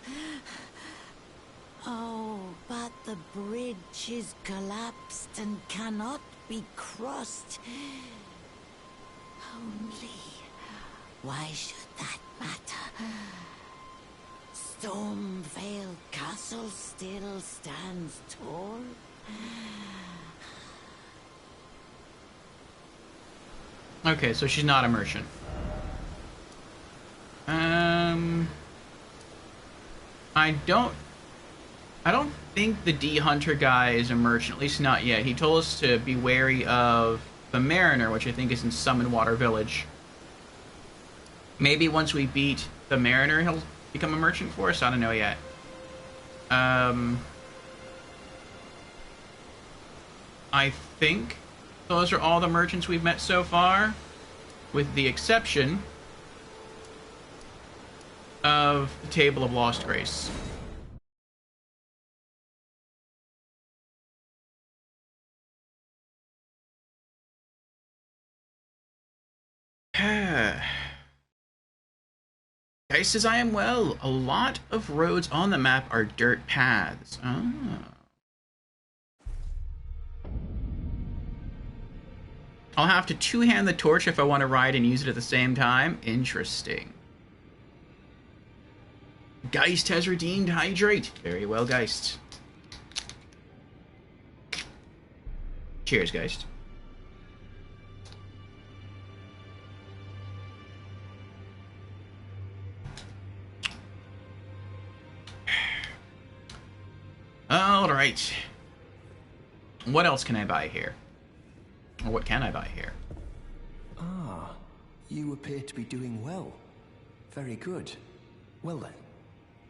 Oh, but the bridge is collapsed and cannot be crossed. Only, why should that matter? Stormvale Castle still stands tall. Okay, so she's not a merchant. I don't think the D-Hunter guy is a merchant, at least not yet. He told us to be wary of the Mariner, which I think is in Summon Water Village. Maybe once we beat the Mariner, he'll become a merchant for us? I don't know yet. I think those are all the merchants we've met so far, with the exception of the Table of Lost Grace. Guy says, I am well. A lot of roads on the map are dirt paths. Oh. I'll have to two-hand the torch if I want to ride and use it at the same time. Interesting. Geist has redeemed Hydrate. Very well, Geist. Cheers, Geist. Alright. What else can I buy here? Or what can I buy here? Ah, you appear to be doing well. Very good. Well then,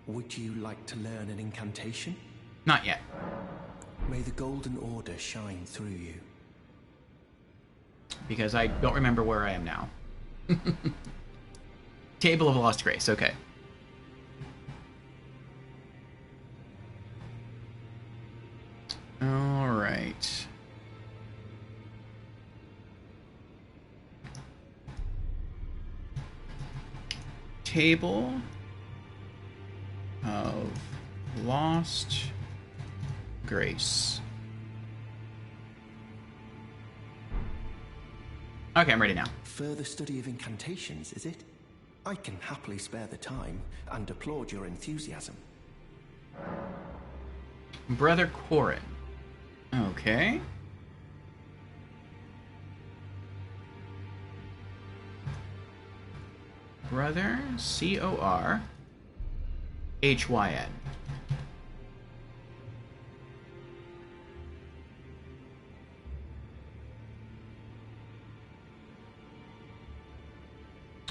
would you like to learn an incantation? Not yet. May the Golden Order shine through you. Because I don't remember where I am now. Table of Lost Grace, okay. Alright. Table of Lost Grace. Okay, I'm ready now. Further study of incantations, is it? I can happily spare the time and applaud your enthusiasm. Brother Corin. Okay. Brother Corhyn.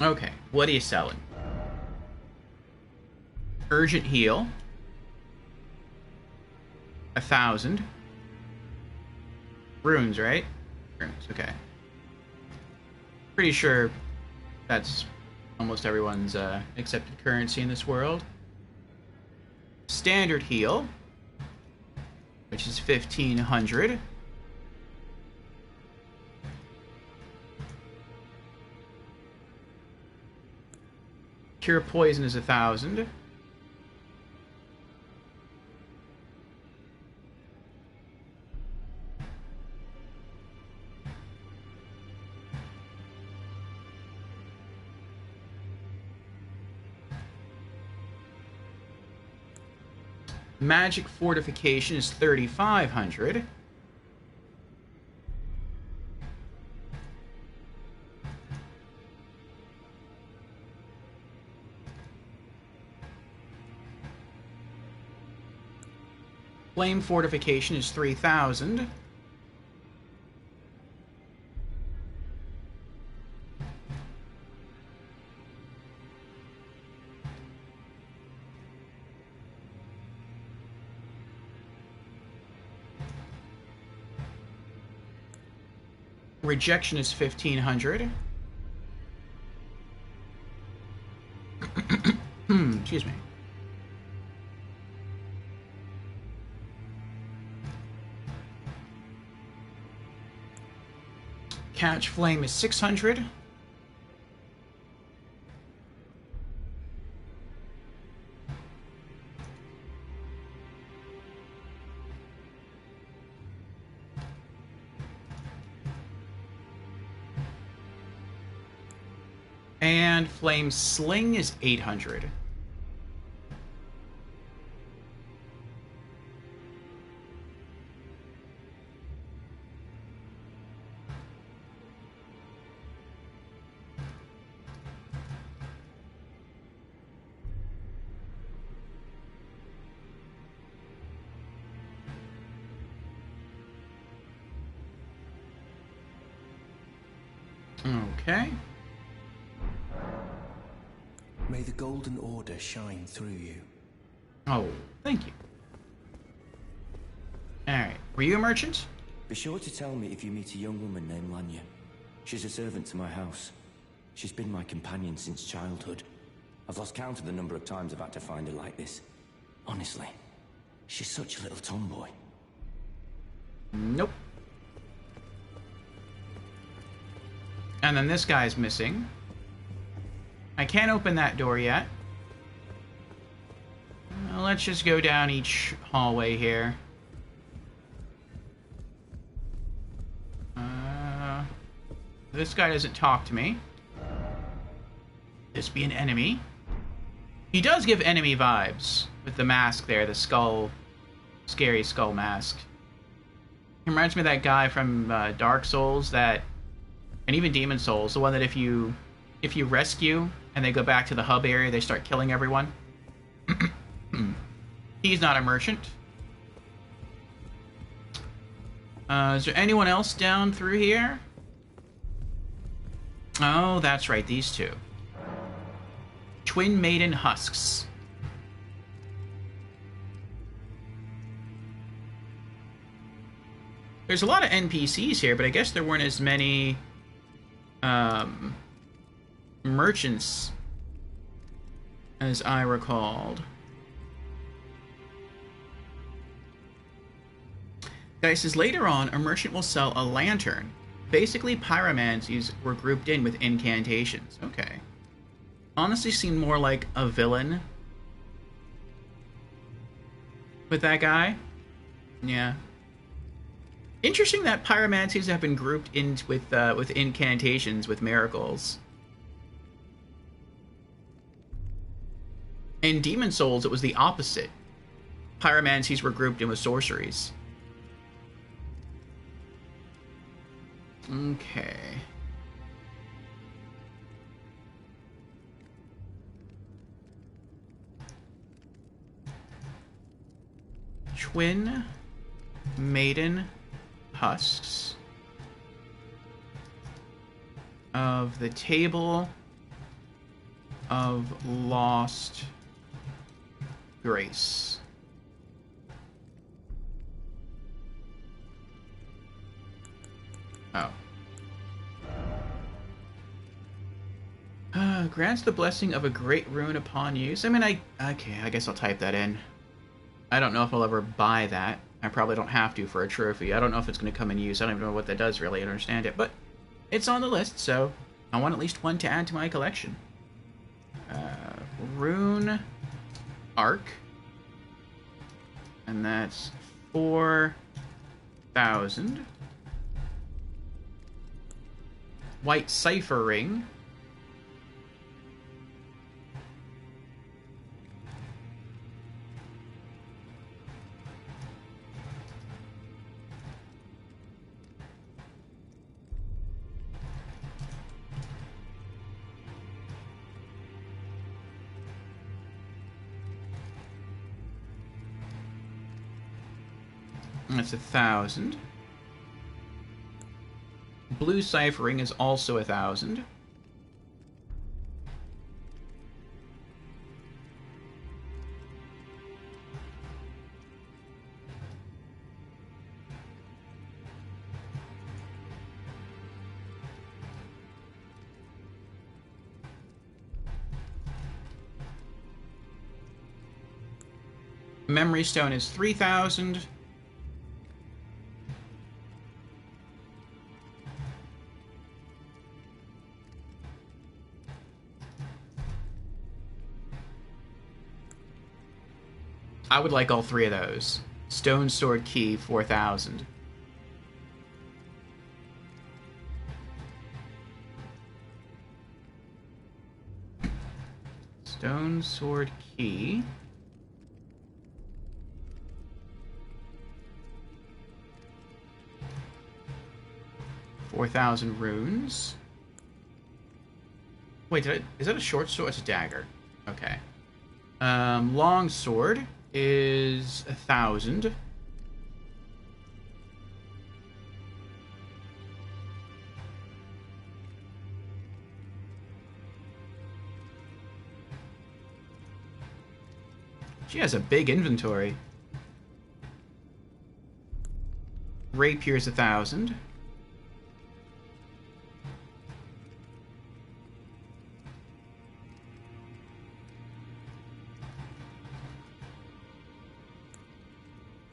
Okay, what are you selling? Urgent heal. 1,000. Runes, right? Runes, okay. Pretty sure that's almost everyone's accepted currency in this world. Standard heal, which is 1,500. Cure poison is 1,000. Magic fortification is 3,500. Flame fortification is 3,000. Rejection is 1,500. Excuse me. Catch flame is 600. And flame sling is 800. Okay. May the Golden Order shine through you. Oh, thank you. Alright, were you a merchant? Be sure to tell me if you meet a young woman named Lanya. She's a servant to my house. She's been my companion since childhood. I've lost count of the number of times I've had to find her like this. Honestly, she's such a little tomboy. Nope. And then this guy's missing. I can't open that door yet. Well, let's just go down each hallway here. This guy doesn't talk to me. This be an enemy. He does give enemy vibes with the mask there, the skull, scary skull mask. He reminds me of that guy from Dark Souls, and even Demon Souls, the one that if you rescue and they go back to the hub area, they start killing everyone. He's not a merchant. Is there anyone else down through here? Oh, that's right, these two. Twin Maiden Husks. There's a lot of NPCs here, but I guess there weren't as many merchants as I recalled. Guy says, later on, a merchant will sell a lantern. Basically, pyromancies were grouped in with incantations. Okay. Honestly seemed more like a villain with that guy. Yeah. Interesting that pyromancies have been grouped in with incantations, with miracles. In Demon Souls, it was the opposite. Pyromancies were grouped in with sorceries. Okay. Twin Maiden Husks of the Table of Lost Grace. Oh. Grants the blessing of a great rune upon use. I mean, okay, I guess I'll type that in. I don't know if I'll ever buy that. I probably don't have to for a trophy. I don't know if it's going to come in use. I don't even know what that does, really. I don't understand it. But it's on the list, so I want at least one to add to my collection. Rune Arc. And that's 4,000. White Cipher Ring. That's 1,000. Blue Ciphering is also 1,000. Memory Stone is 3,000. I would like all three of those. Stone Sword Key, 4,000. Stone Sword Key. $4,000 runes. Wait, is that a short sword? It's a dagger. Okay. Long sword is 1,000. She has a big inventory. Rapier's 1,000.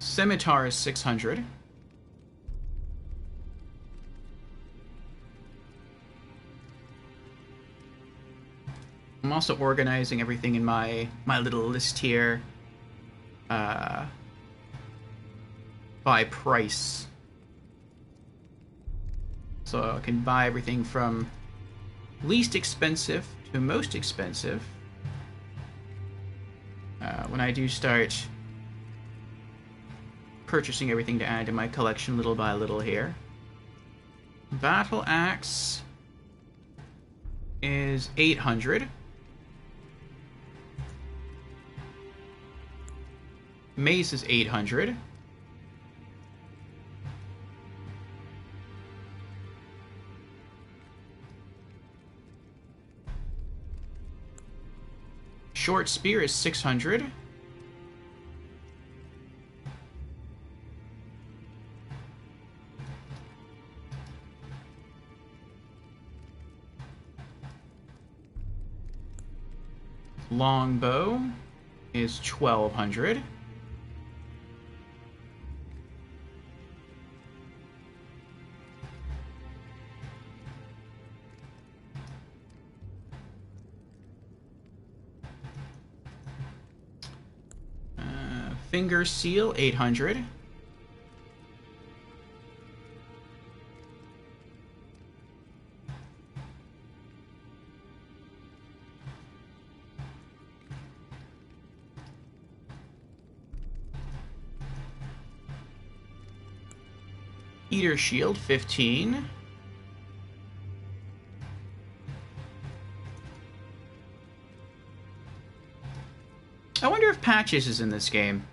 Scimitar is 600. I'm also organizing everything in my little list here by price. So I can buy everything from least expensive to most expensive. When I do start purchasing everything to add to my collection little by little here. Battle Axe is 800. Mace is 800. Short Spear is 600. Longbow is 1200. Finger Seal 800. Eater Shield 15. I wonder if Patches is in this game.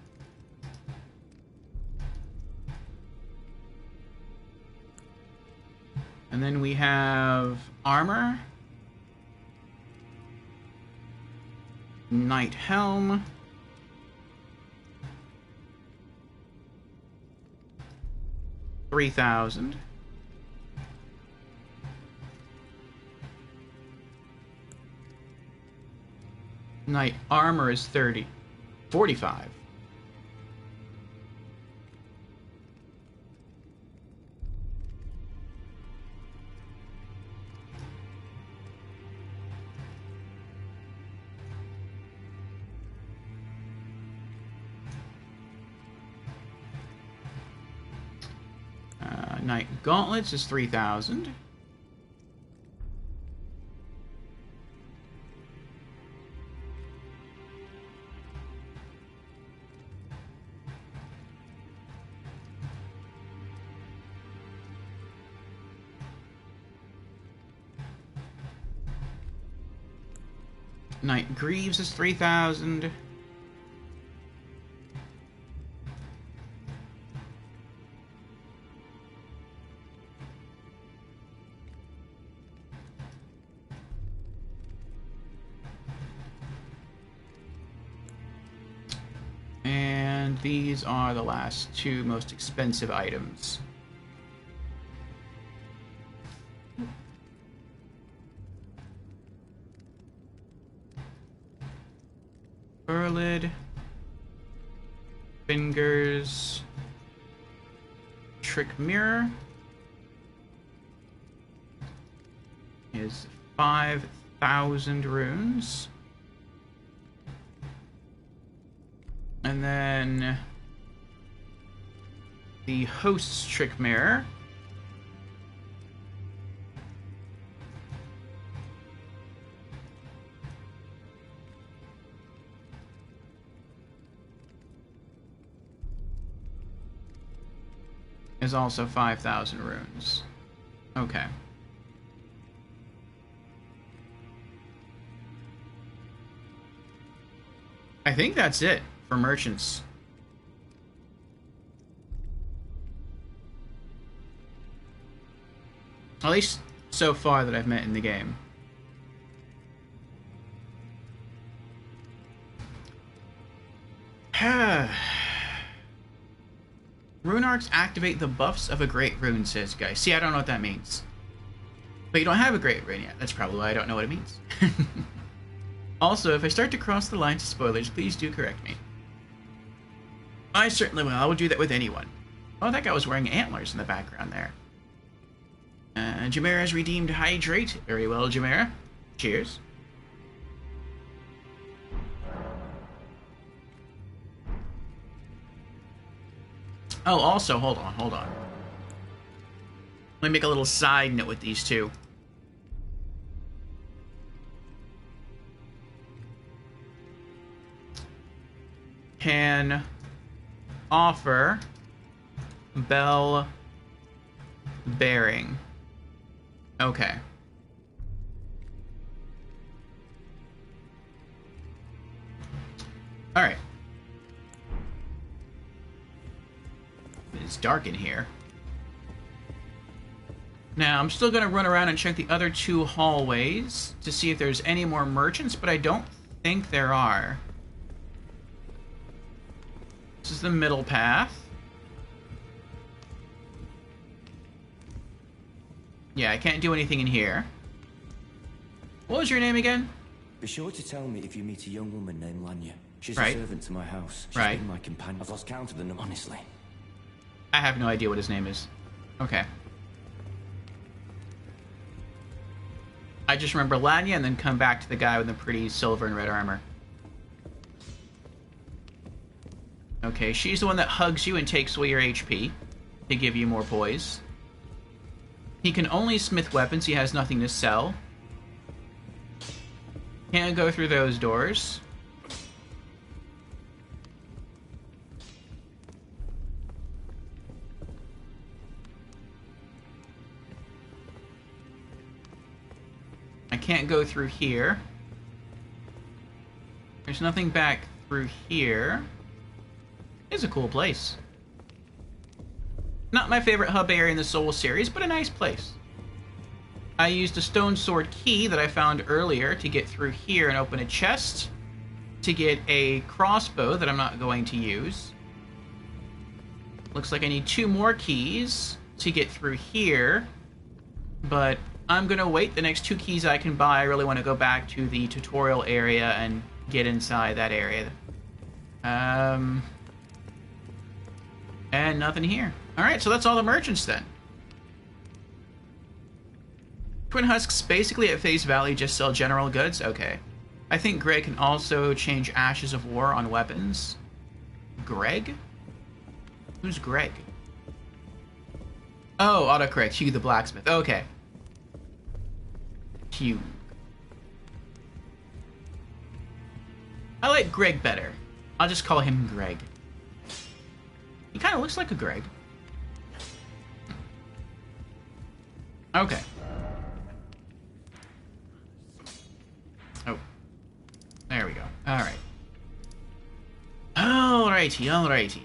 And then we have Armor. Knight Helm. $3,000. Knight Armor is 45. Knight Gauntlets is 3,000. Knight Greaves is 3,000. And these are the last two most expensive items. Burlid, Fingers, Trick Mirror is 5,000 runes. And then the Host's Trick Mirror is also 5,000 runes. Okay. I think that's it for merchants. At least so far that I've met in the game. Rune arcs activate the buffs of a great rune, says guy. See, I don't know what that means. But you don't have a great rune yet. That's probably why I don't know what it means. Also, if I start to cross the line to spoilers, please do correct me. I certainly will. I will do that with anyone. Oh, that guy was wearing antlers in the background there. Jamera has redeemed Hydrate. Very well, Jamera. Cheers. Oh, also, hold on. Let me make a little side note with these two. Can offer bell bearing. Okay. All right. It's dark in here. Now, I'm still going to run around and check the other two hallways to see if there's any more merchants, but I don't think there are. This is the middle path. Yeah, I can't do anything in here. What was your name again? Be sure to tell me if you meet a young woman named Lanya. She's Right. a servant to my house. She's Right. been my companion. I've lost count of the number, honestly. I have no idea what his name is. Okay. I just remember Lanya and then come back to the guy with the pretty silver and red armor. Okay, she's the one that hugs you and takes away your HP to give you more poise. He can only smith weapons. He has nothing to sell. Can't go through those doors. I can't go through here. There's nothing back through here. It's a cool place. Not my favorite hub area in the Soul series, but a nice place. I used a stone sword key that I found earlier to get through here and open a chest to get a crossbow that I'm not going to use. Looks like I need 2 more keys to get through here, but I'm going to wait. The next 2 keys I can buy, I really want to go back to the tutorial area and get inside that area. And nothing here. Alright, so that's all the merchants then. Twin Husks basically at face value just sell general goods? Okay. I think Greg can also change Ashes of War on weapons. Greg? Who's Greg? Oh, autocorrect. Hugh the blacksmith. Okay. Hugh. I like Greg better. I'll just call him Greg. He kind of looks like a Greg. Okay. Oh. There we go. Alright. Alrighty.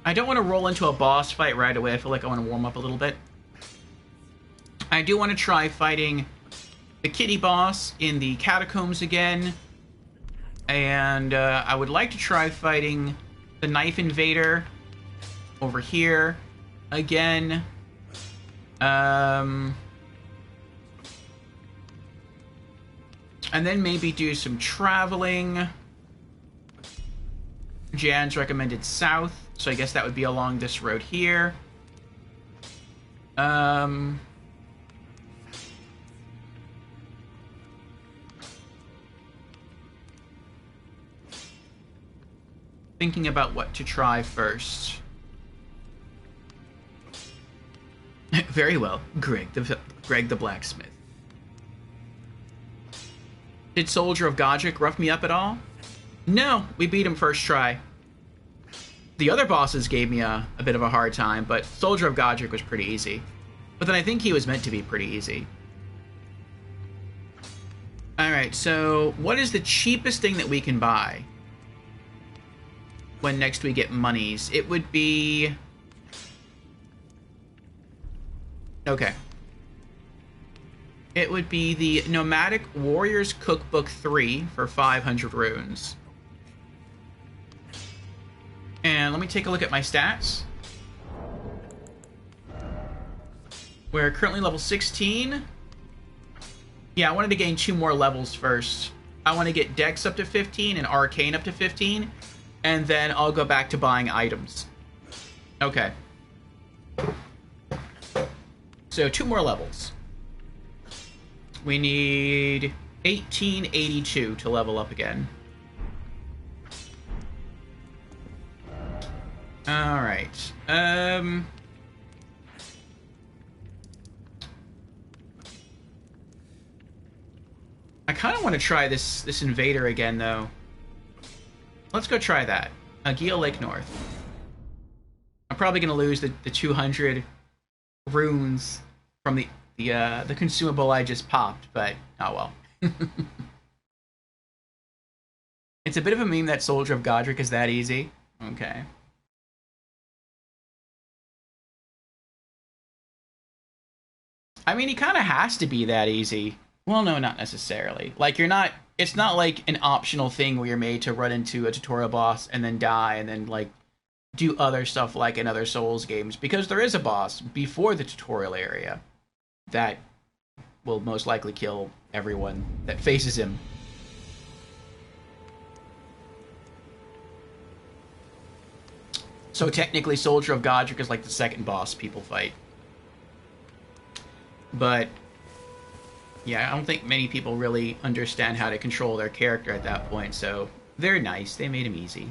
I don't want to roll into a boss fight right away. I feel like I want to warm up a little bit. I do want to try fighting the kitty boss in the catacombs again. And I would like to try fighting the knife invader over here again. And then maybe do some traveling. Jan's recommended south, so I guess that would be along this road here. Thinking about what to try first. Very well, Greg the blacksmith. Did Soldier of Godric rough me up at all? No, we beat him first try. The other bosses gave me a bit of a hard time, but Soldier of Godric was pretty easy. But then I think he was meant to be pretty easy. Alright, so what is the cheapest thing that we can buy when next we get monies? It would be... Okay. It would be the Nomadic Warriors Cookbook 3 for 500 runes. And let me take a look at my stats. We're currently level 16. Yeah, I wanted to gain 2 more levels first. I want to get Dex up to 15 and Arcane up to 15. and then I'll go back to buying items. Okay. So 2 more levels. We need 1882 to level up again. Alright. I kind of want to try this invader again, though. Let's go try that. Aguila Lake North. I'm probably going to lose the 200 runes from the consumable I just popped, but oh well. It's a bit of a meme that Soldier of Godric is that easy. Okay. I mean, he kind of has to be that easy. Well, no, not necessarily. Like, you're not... It's not like an optional thing where you're made to run into a tutorial boss and then die and then, like, do other stuff like in other Souls games. Because there is a boss before the tutorial area that will most likely kill everyone that faces him. So technically, Soldier of Godric is like the second boss people fight. But yeah, I don't think many people really understand how to control their character at that point, so they're nice. They made him easy.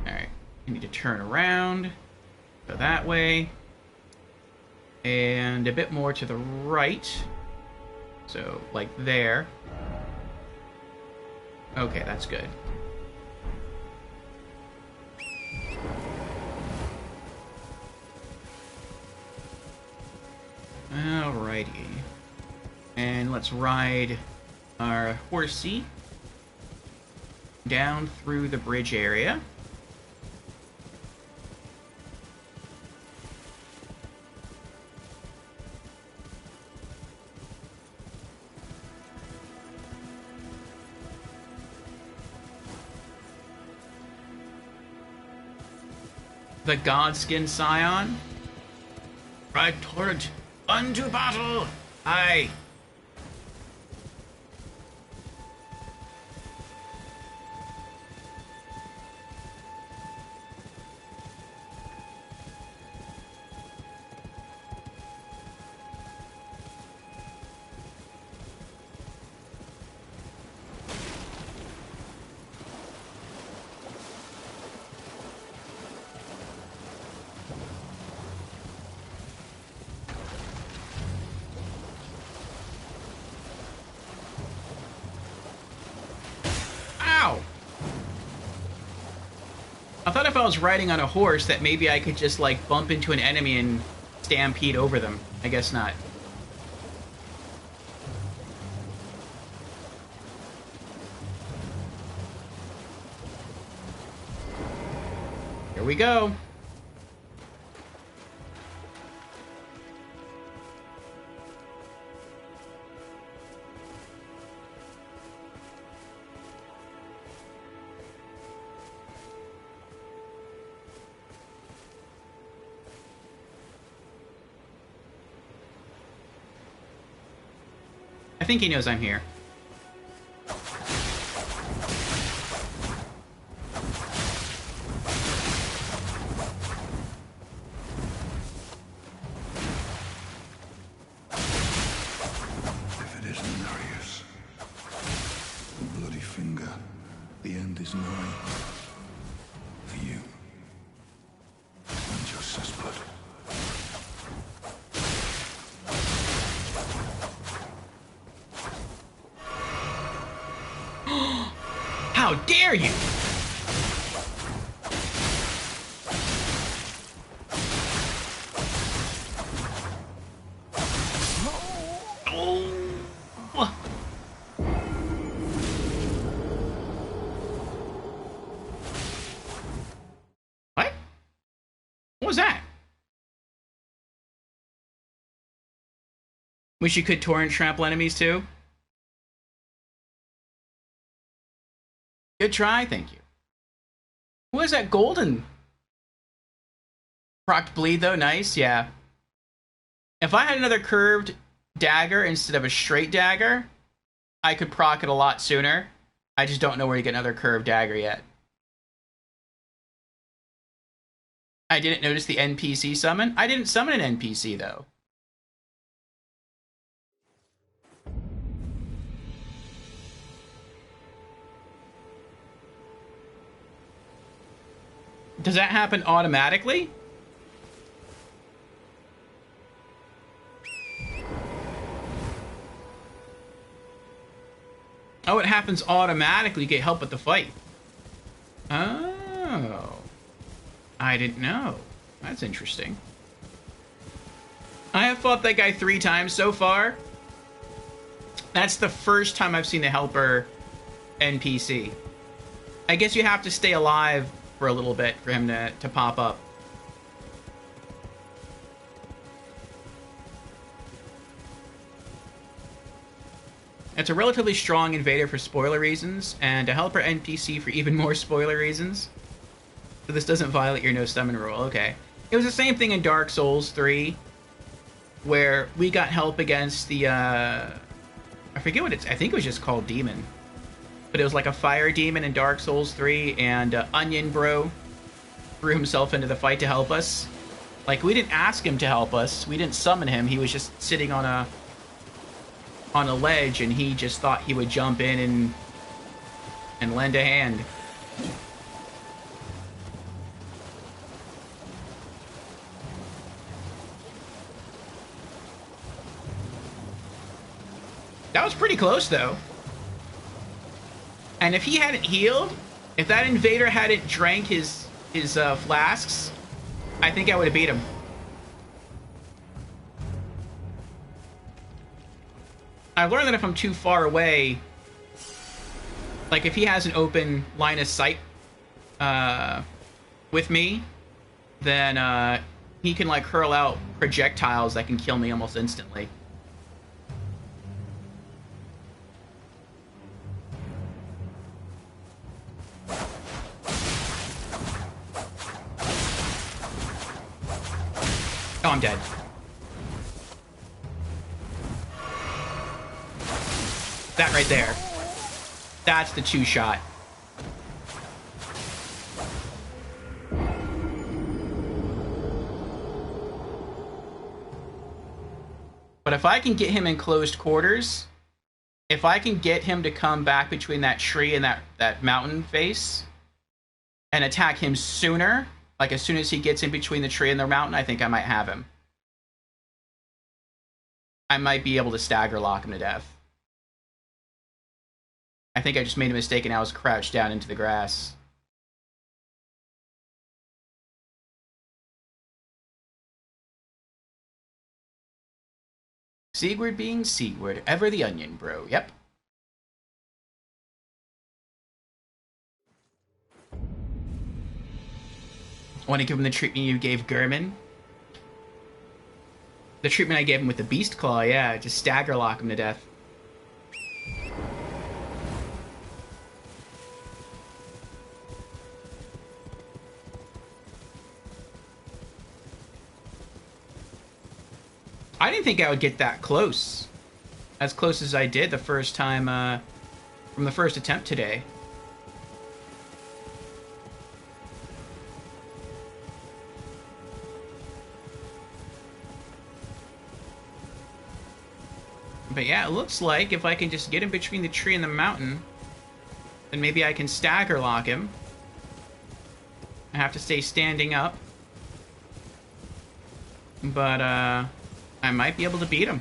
Alright, we need to turn around, go that way, and a bit more to the right. So, like there. Okay, that's good. Alrighty. And let's ride our horsey down through the bridge area. The Godskin Scion. Ride torrent. Unto battle! Aye! I thought if I was riding on a horse that maybe I could just, like, bump into an enemy and stampede over them. I guess not. Here we go. I think he knows I'm here. If it isn't Narius, the bloody finger, the end is nigh. For you. And your sis blood. How dare you! Oh. What? What was that? Wish you could torrent trample enemies too? Good try, thank you. Who is that golden? Proc bleed though, nice, yeah. If I had another curved dagger instead of a straight dagger, I could proc it a lot sooner. I just don't know where to get another curved dagger yet. I didn't notice the NPC summon. I didn't summon an NPC, though. Does that happen automatically? Oh, it happens automatically. You get help with the fight. Oh. I didn't know. That's interesting. I have fought that guy 3 times so far. That's the first time I've seen a helper NPC. I guess you have to stay alive for a little bit for him to pop up. It's a relatively strong invader for spoiler reasons, and a helper NPC for even more spoiler reasons. So this doesn't violate your no summon rule. Okay. It was the same thing in Dark Souls 3, where we got help against the, I forget what it's... I think it was just called Demon. But it was like a fire demon in Dark Souls 3, and Onion Bro threw himself into the fight to help us. Like, we didn't ask him to help us. We didn't summon him. He was just sitting on a ledge, and he just thought he would jump in and lend a hand. That was pretty close, though. And if he hadn't healed, if that invader hadn't drank his flasks, I think I would have beat him. I've learned that if I'm too far away, like if he has an open line of sight with me, then he can like hurl out projectiles that can kill me almost instantly. Oh, I'm dead. That right there. That's the 2-shot. But if I can get him in closed quarters, if I can get him to come back between that tree and that mountain face and attack him sooner, like as soon as he gets in between the tree and the mountain, I think I might have him. I might be able to stagger lock him to death. I think I just made a mistake and I was crouched down into the grass. Sigurd being Sigurd, ever the onion bro, yep. Want to give him the treatment you gave Gurman? The treatment I gave him with the Beast Claw, yeah, just stagger lock him to death. I didn't think I would get that close. As close as I did the first time, from the first attempt today. But yeah, it looks like if I can just get him between the tree and the mountain, then maybe I can stagger lock him. I have to stay standing up. But, I might be able to beat him.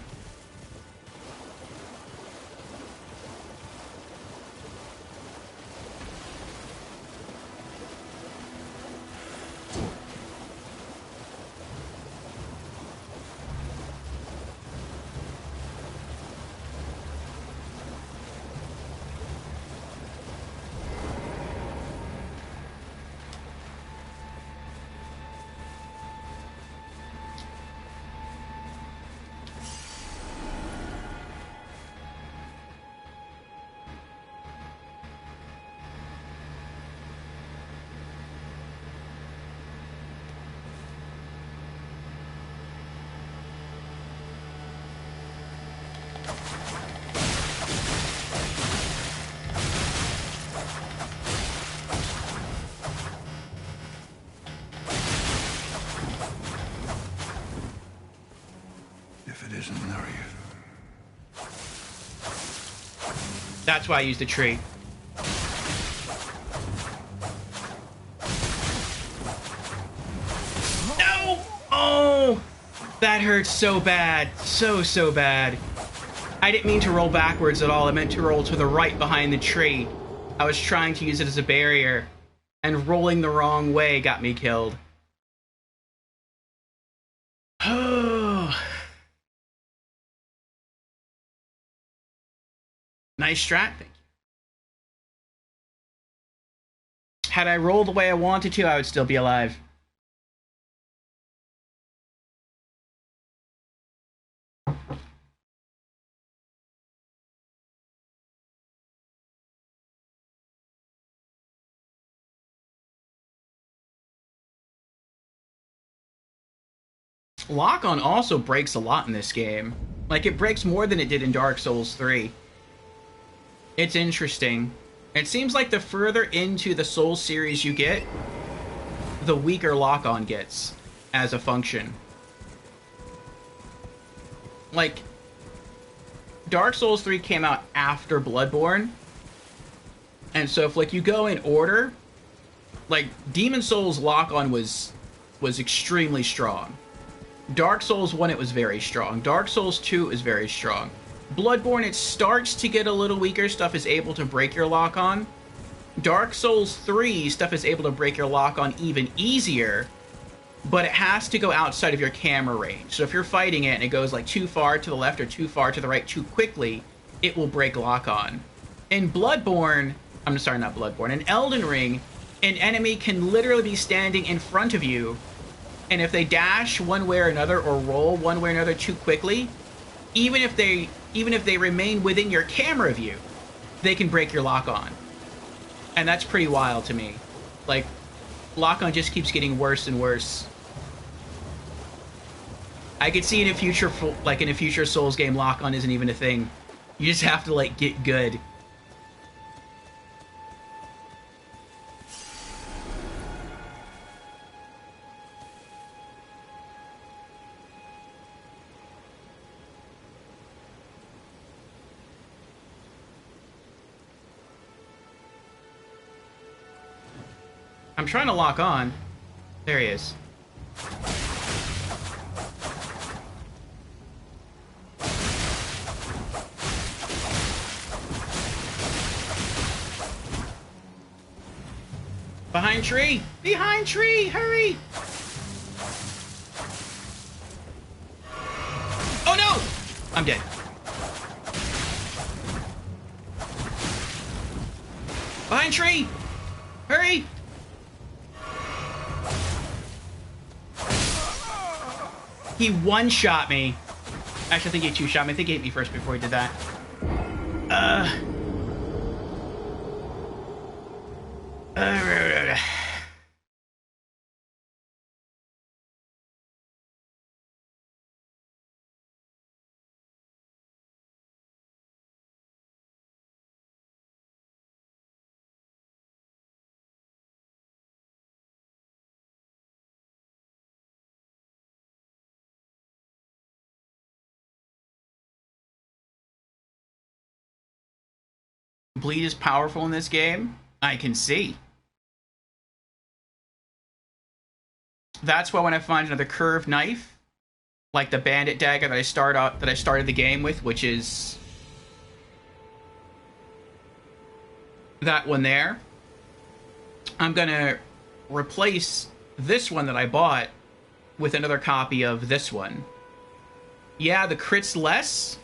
isn't there yet. That's why I used the tree. No! Oh! That hurts so bad. So bad. I didn't mean to roll backwards at all. I meant to roll to the right behind the tree. I was trying to use it as a barrier, and rolling the wrong way got me killed. Oh. Nice strat, thank you. Had I rolled the way I wanted to, I would still be alive. Lock-on also breaks a lot in this game. Like, it breaks more than it did in Dark Souls 3. It's interesting. It seems like the further into the Souls series you get, the weaker lock-on gets as a function. Like, Dark Souls 3 came out after Bloodborne, and so if, like, you go in order, like, Demon Souls lock-on was extremely strong. Dark Souls 1, it was very strong. Dark Souls 2 is very strong. Bloodborne, it starts to get a little weaker. Stuff is able to break your lock-on. Dark Souls 3, stuff is able to break your lock-on even easier, but it has to go outside of your camera range. So if you're fighting it and it goes, like, too far to the left or too far to the right too quickly, it will break lock-on. In Bloodborne... I'm sorry, not Bloodborne. In Elden Ring, an enemy can literally be standing in front of you, and if they dash one way or another or roll one way or another too quickly, even if they remain within your camera view, they can break your lock-on. And that's pretty wild to me. Like, lock-on just keeps getting worse and worse. I could see in a future Souls game, lock-on isn't even a thing. You just have to, like, get good. I'm trying to lock on. There he is. Behind tree! Behind tree! Hurry! Oh no! I'm dead. Behind tree! Hurry! He one-shot me. Actually, I think he two-shot me. I think he hit me first before he did that. Bleed is powerful in this game. I can see. That's why when I find another curved knife, like the Bandit dagger that I started the game with, which is that one there, I'm gonna replace this one that I bought with another copy of this one. Yeah, the crit's less,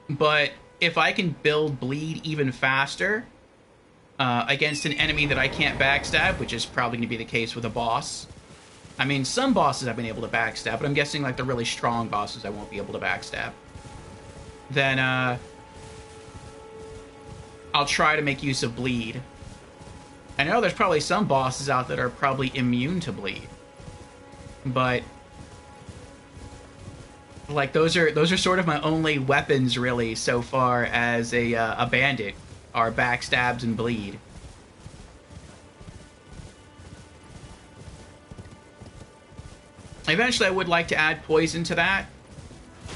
but if I can build bleed even faster against an enemy that I can't backstab, which is probably going to be the case with a boss. I mean, some bosses I've been able to backstab, but I'm guessing like the really strong bosses I won't be able to backstab. Then I'll try to make use of bleed. I know there's probably some bosses out that are probably immune to bleed, but like those are sort of my only weapons really so far as a bandit, are backstabs and bleed. Eventually I would like to add poison to that,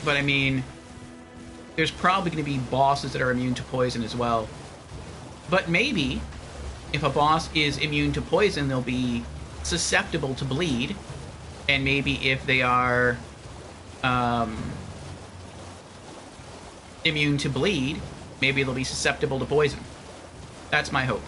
But I mean, there's probably going to be bosses that are immune to poison as well. But maybe, if a boss is immune to poison, they'll be susceptible to bleed. And maybe if they are immune to bleed, maybe they'll be susceptible to poison. That's my hope.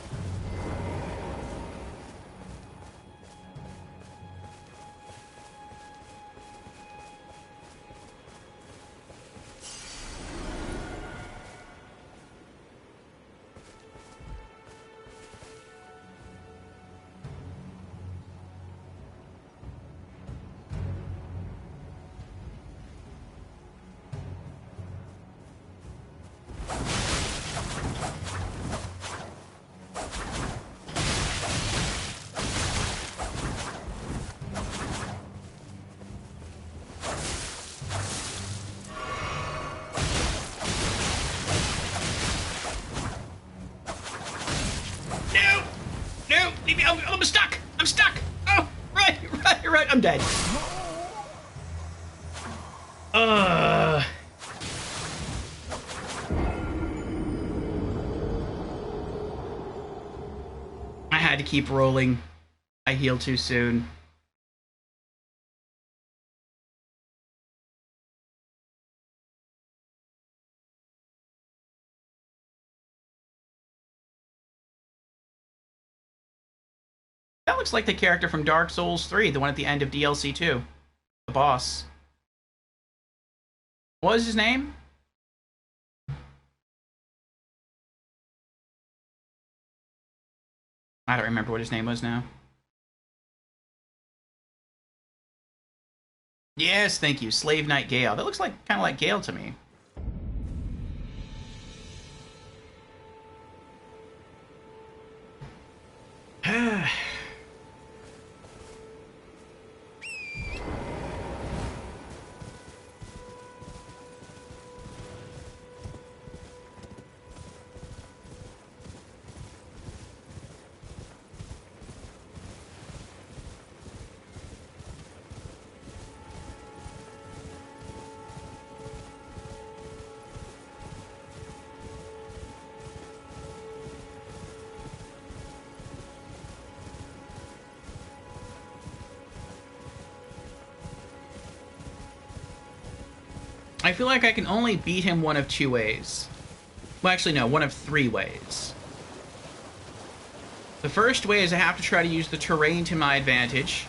I'm stuck! I'm stuck! Oh, right, I'm dead. I had to keep rolling. I healed too soon. That looks like the character from Dark Souls 3, the one at the end of DLC 2. The boss. What was his name? I don't remember what his name was now. Yes, thank you. Slave Knight Gale. That looks like kind of like Gale to me. I feel like I can only beat him one of two ways. Well, actually, no, one of three ways. The first way is I have to try to use the terrain to my advantage.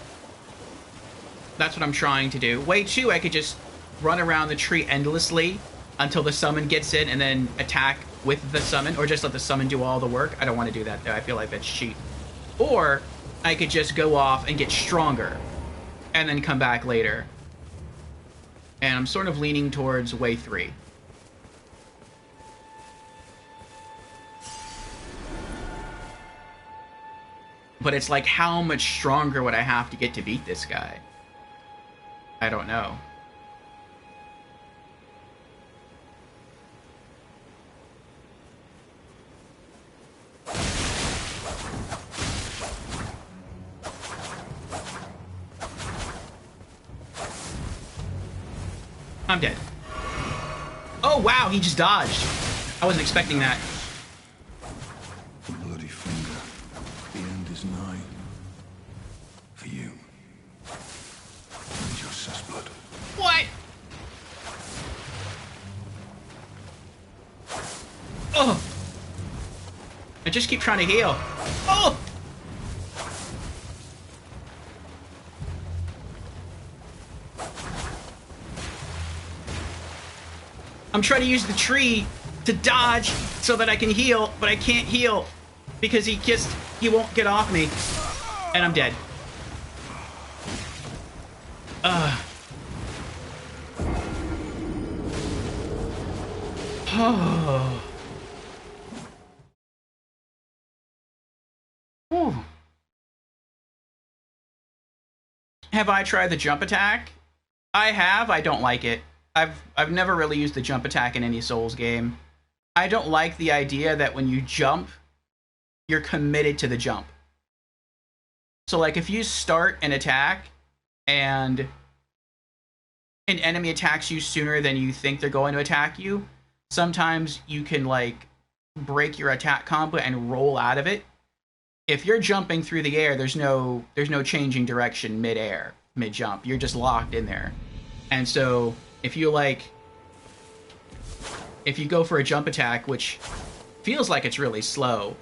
That's what I'm trying to do. Way two, I could just run around the tree endlessly until the summon gets in and then attack with the summon, or just let the summon do all the work. I don't want to do that, though. I feel like that's cheap. Or I could just go off and get stronger and then come back later. And I'm sort of leaning towards way three. But it's like, how much stronger would I have to get to beat this guy? I don't know. I'm dead. Oh, wow, he just dodged. I wasn't expecting that. The bloody finger. The end is nigh. For you. And your cessblood. What? Oh! I just keep trying to heal. Oh! I'm trying to use the tree to dodge so that I can heal, but I can't heal because he won't get off me. And I'm dead. Oh. Whew. Have I tried the jump attack? I have. I don't like it. I've never really used the jump attack in any Souls game. I don't like the idea that when you jump, you're committed to the jump. So like if you start an attack and an enemy attacks you sooner than you think they're going to attack you, sometimes you can like break your attack combo and roll out of it. If you're jumping through the air, there's no changing direction mid-air, mid-jump. You're just locked in there. And so if you go for a jump attack, which feels like it's really slow,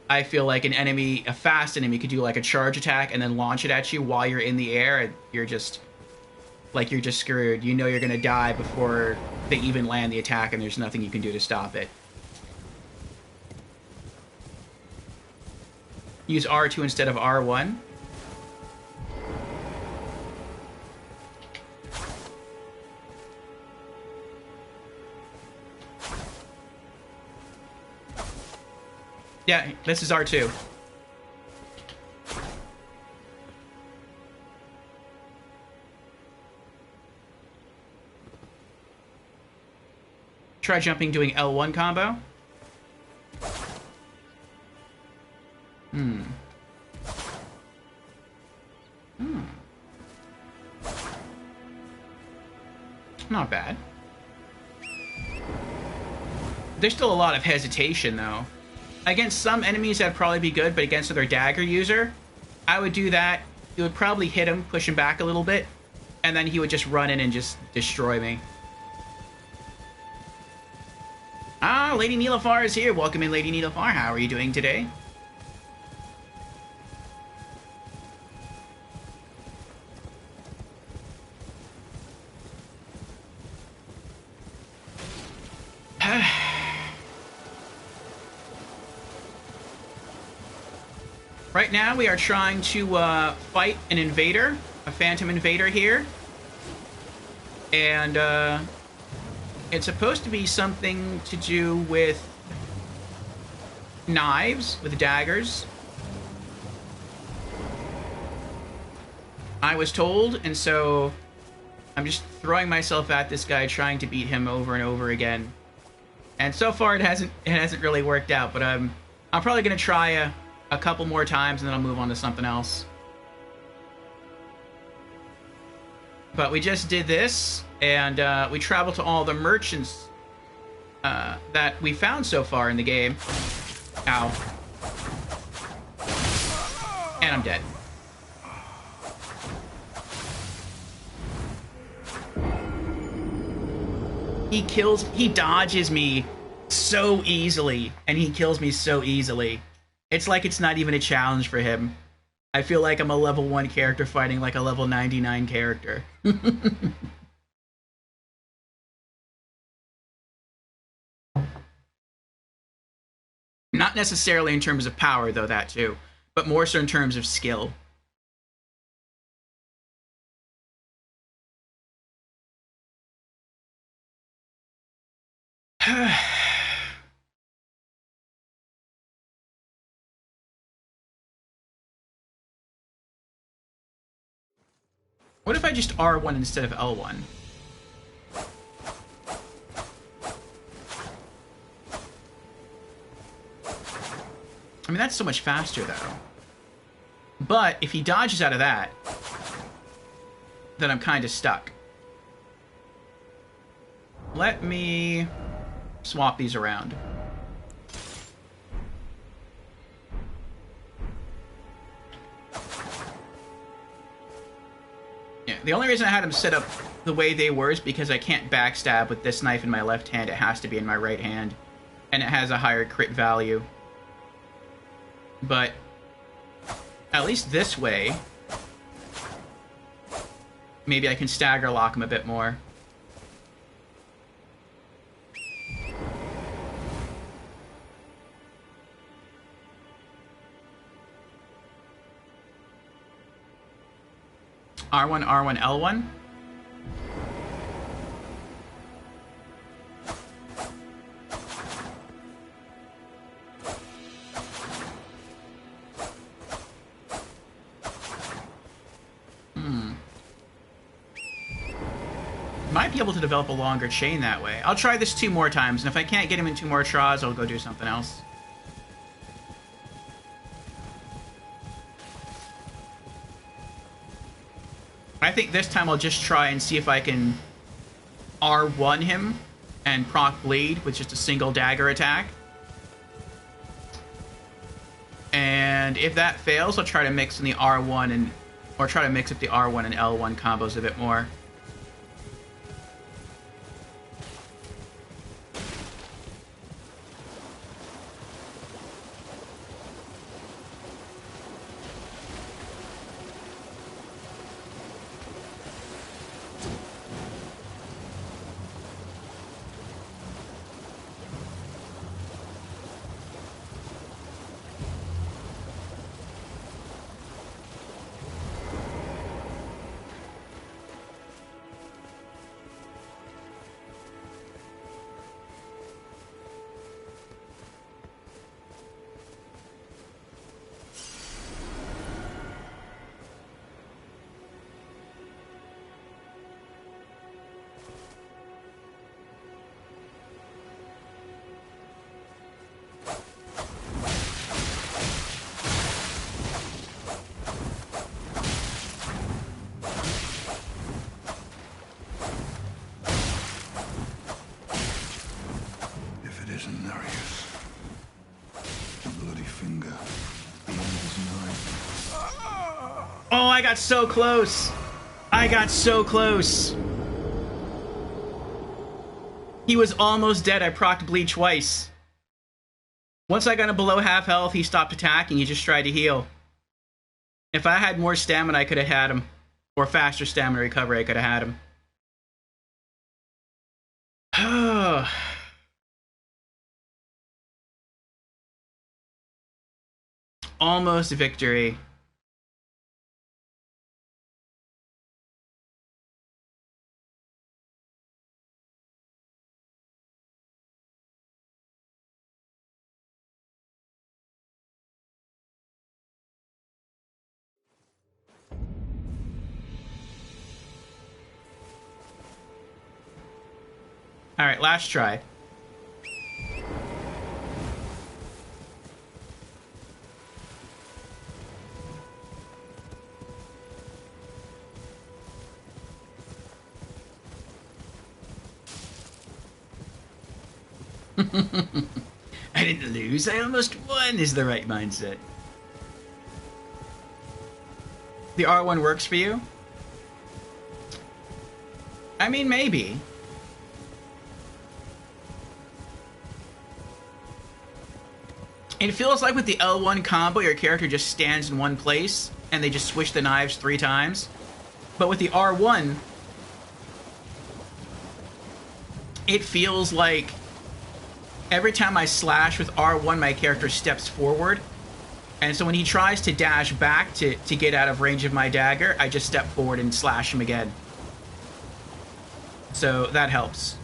I feel like a fast enemy could do like a charge attack and then launch it at you while you're in the air, and you're just screwed. You know you're gonna die before they even land the attack, and there's nothing you can do to stop it. Use R2 instead of R1. Yeah, this is R2. Try jumping doing L1 combo. Not bad. There's still a lot of hesitation, though. Against some enemies, that'd probably be good, but against another dagger user, I would do that. It would probably hit him, push him back a little bit, and then he would just run in and just destroy me. Ah, Lady Nilafar is here. Welcome in, Lady Nilafar. How are you doing today? Right now, we are trying to fight an invader, a phantom invader here. And it's supposed to be something to do with knives, with daggers. I was told, and so I'm just throwing myself at this guy, trying to beat him over and over again. And so far, it hasn't really worked out. But I'm probably gonna try a couple more times, and then I'll move on to something else. But we just did this, and we traveled to all the merchants that we found so far in the game. Ow. And I'm dead. He dodges me so easily, and he kills me so easily. It's like it's not even a challenge for him. I feel like I'm a level 1 character fighting like a level 99 character. Not necessarily in terms of power, though, that too, but more so in terms of skill. What if I just R1 instead of L1? I mean, that's so much faster, though. But if he dodges out of that, then I'm kind of stuck. Let me swap these around. Yeah, the only reason I had them set up the way they were is because I can't backstab with this knife in my left hand. It has to be in my right hand. And it has a higher crit value. But at least this way, maybe I can stagger lock him a bit more. R1, R1, L1. Might be able to develop a longer chain that way. I'll try this 2 more times, and if I can't get him in 2 more tries, I'll go do something else. I think this time I'll just try and see if I can R1 him and proc bleed with just a single dagger attack. And if that fails, I'll try to mix in the R1 and... or try to mix up the R1 and L1 combos a bit more. Oh, I got so close. I got so close. He was almost dead. I procced bleed twice. Once I got him below half health, he stopped attacking. He just tried to heal. If I had more stamina, I could have had him. Or faster stamina recovery, I could have had him. Almost victory. All right, last try. I didn't lose, I almost won is the right mindset. The R1 works for you? I mean, maybe. It feels like with the L1 combo, your character just stands in one place, and they just switch the knives 3 times. But with the R1, it feels like every time I slash with R1, my character steps forward. And so when he tries to dash back to get out of range of my dagger, I just step forward and slash him again. So that helps.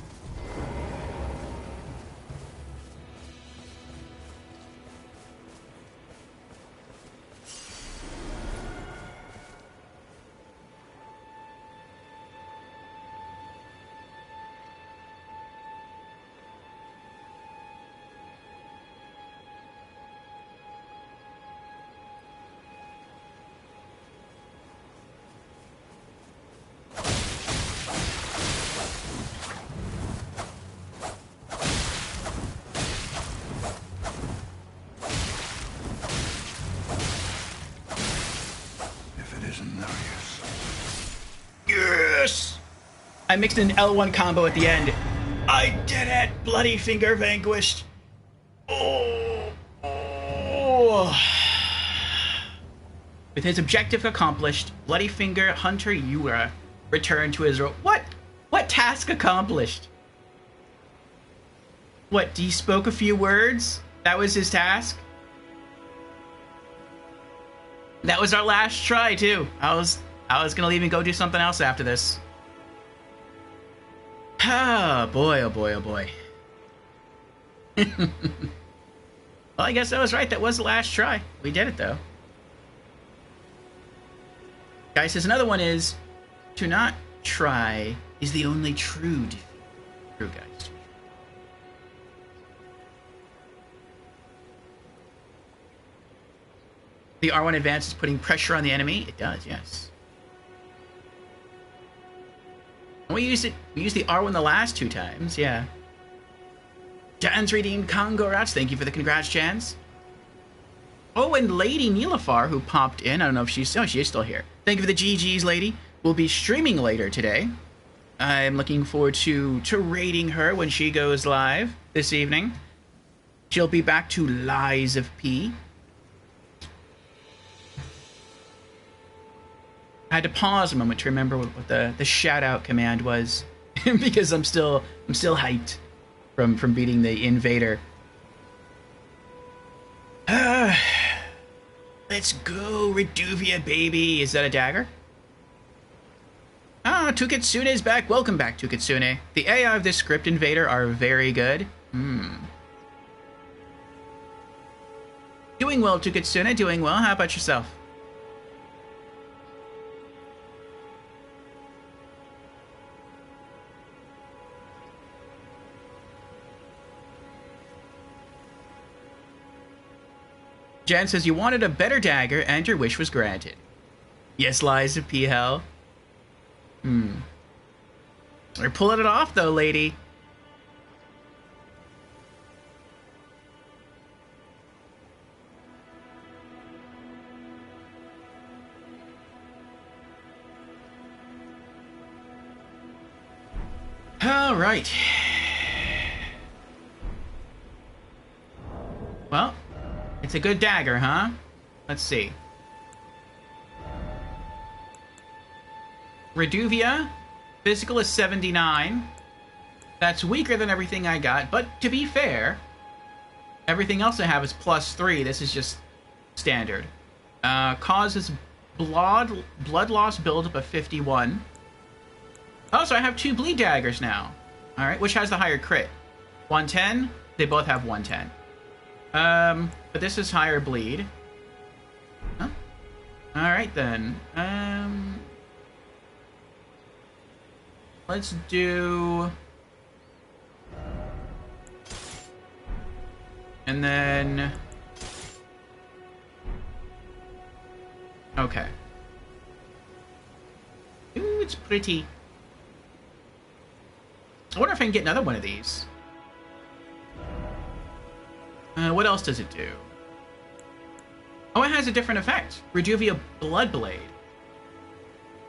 I mixed an L1 combo at the end. I did it! Bloody Finger vanquished. Oh. With his objective accomplished, Bloody Finger Hunter Yura returned to his role. What? What task accomplished? What, he spoke a few words? That was his task? That was our last try, too. I was gonna leave and go do something else after this. Ah, boy, oh boy, oh boy. Well, I guess I was right. That was the last try. We did it, though. Guy says another one is, to not try is the only true defeat. True, guys. The R1 advance is putting pressure on the enemy. It does, yes. We used the R1 the last 2 times, yeah. Jan's redeemed Congrats. Thank you for the congrats, Jans. Oh, and Lady Nilafar, who popped in. I don't know if she's... Oh, she is still here. Thank you for the GGs, lady. We'll be streaming later today. I'm looking forward to raiding her when she goes live this evening. She'll be back to Lies of P. I had to pause a moment to remember what the shout-out command was. Because I'm still hyped from beating the invader. Let's go, Reduvia, baby. Is that a dagger? Ah, Tukitsune is back. Welcome back, Tukitsune. The AI of this script invader are very good. Doing well, Tukitsune. Doing well. How about yourself? Jan says, you wanted a better dagger, and your wish was granted. Yes, Lies of P-Hell. You're pulling it off, though, lady. All right. Well, it's a good dagger, huh? Let's see. Reduvia, physical is 79. That's weaker than everything I got, but to be fair, everything else I have is +3. This is just standard. Causes blood loss buildup of 51. Oh, so I have 2 bleed daggers now. Alright, which has the higher crit? 110? They both have 110. But this is higher bleed. Huh? Alright then. Let's do... And then... Okay. Ooh, it's pretty. I wonder if I can get another one of these. What else does it do? Oh, it has a different effect. Reduvia Bloodblade.